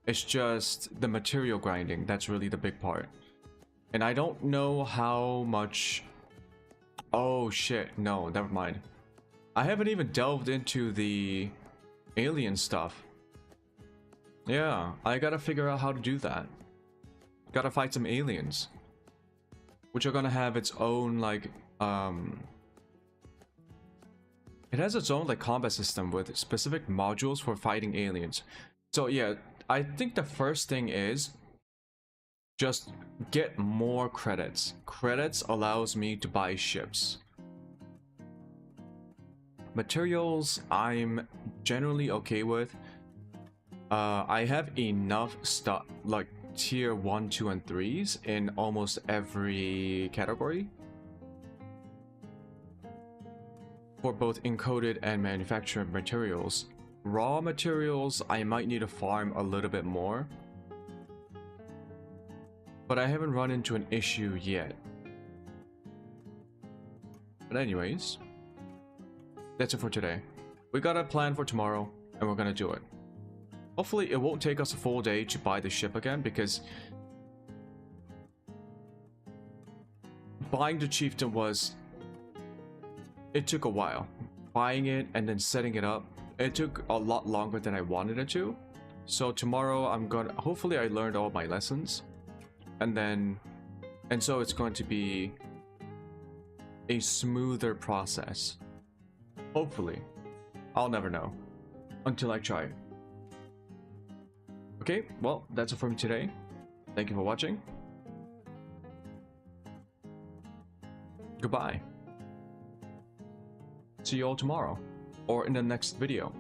It's just the material grinding that's really the big part. And I don't know how much... Oh shit, no, never mind. I haven't even delved into the alien stuff. Yeah, I gotta figure out how to do that. Gotta fight some aliens, which are gonna have its own like it has its own like combat system with specific modules for fighting aliens. So yeah, I think the first thing is just get more credits. Credits allows me to buy ships. Materials I'm generally okay with. I have enough stuff like tier 1, 2, and 3s in almost every category for both encoded and manufactured materials. Raw materials I might need to farm a little bit more, but I haven't run into an issue yet. But anyways, that's it for today. We got a plan for tomorrow and we're gonna do it. Hopefully it won't take us a full day to buy the ship again, because buying the chieftain it took a while. Buying it and then setting it up, it took a lot longer than I wanted it to. So tomorrow hopefully I learned all my lessons, and so it's going to be a smoother process. Hopefully. I'll never know until I try it. Okay, well, that's it for me today. Thank you for watching. Goodbye. See you all tomorrow, or in the next video.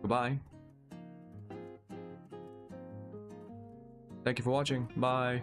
Goodbye. Thank you for watching. Bye.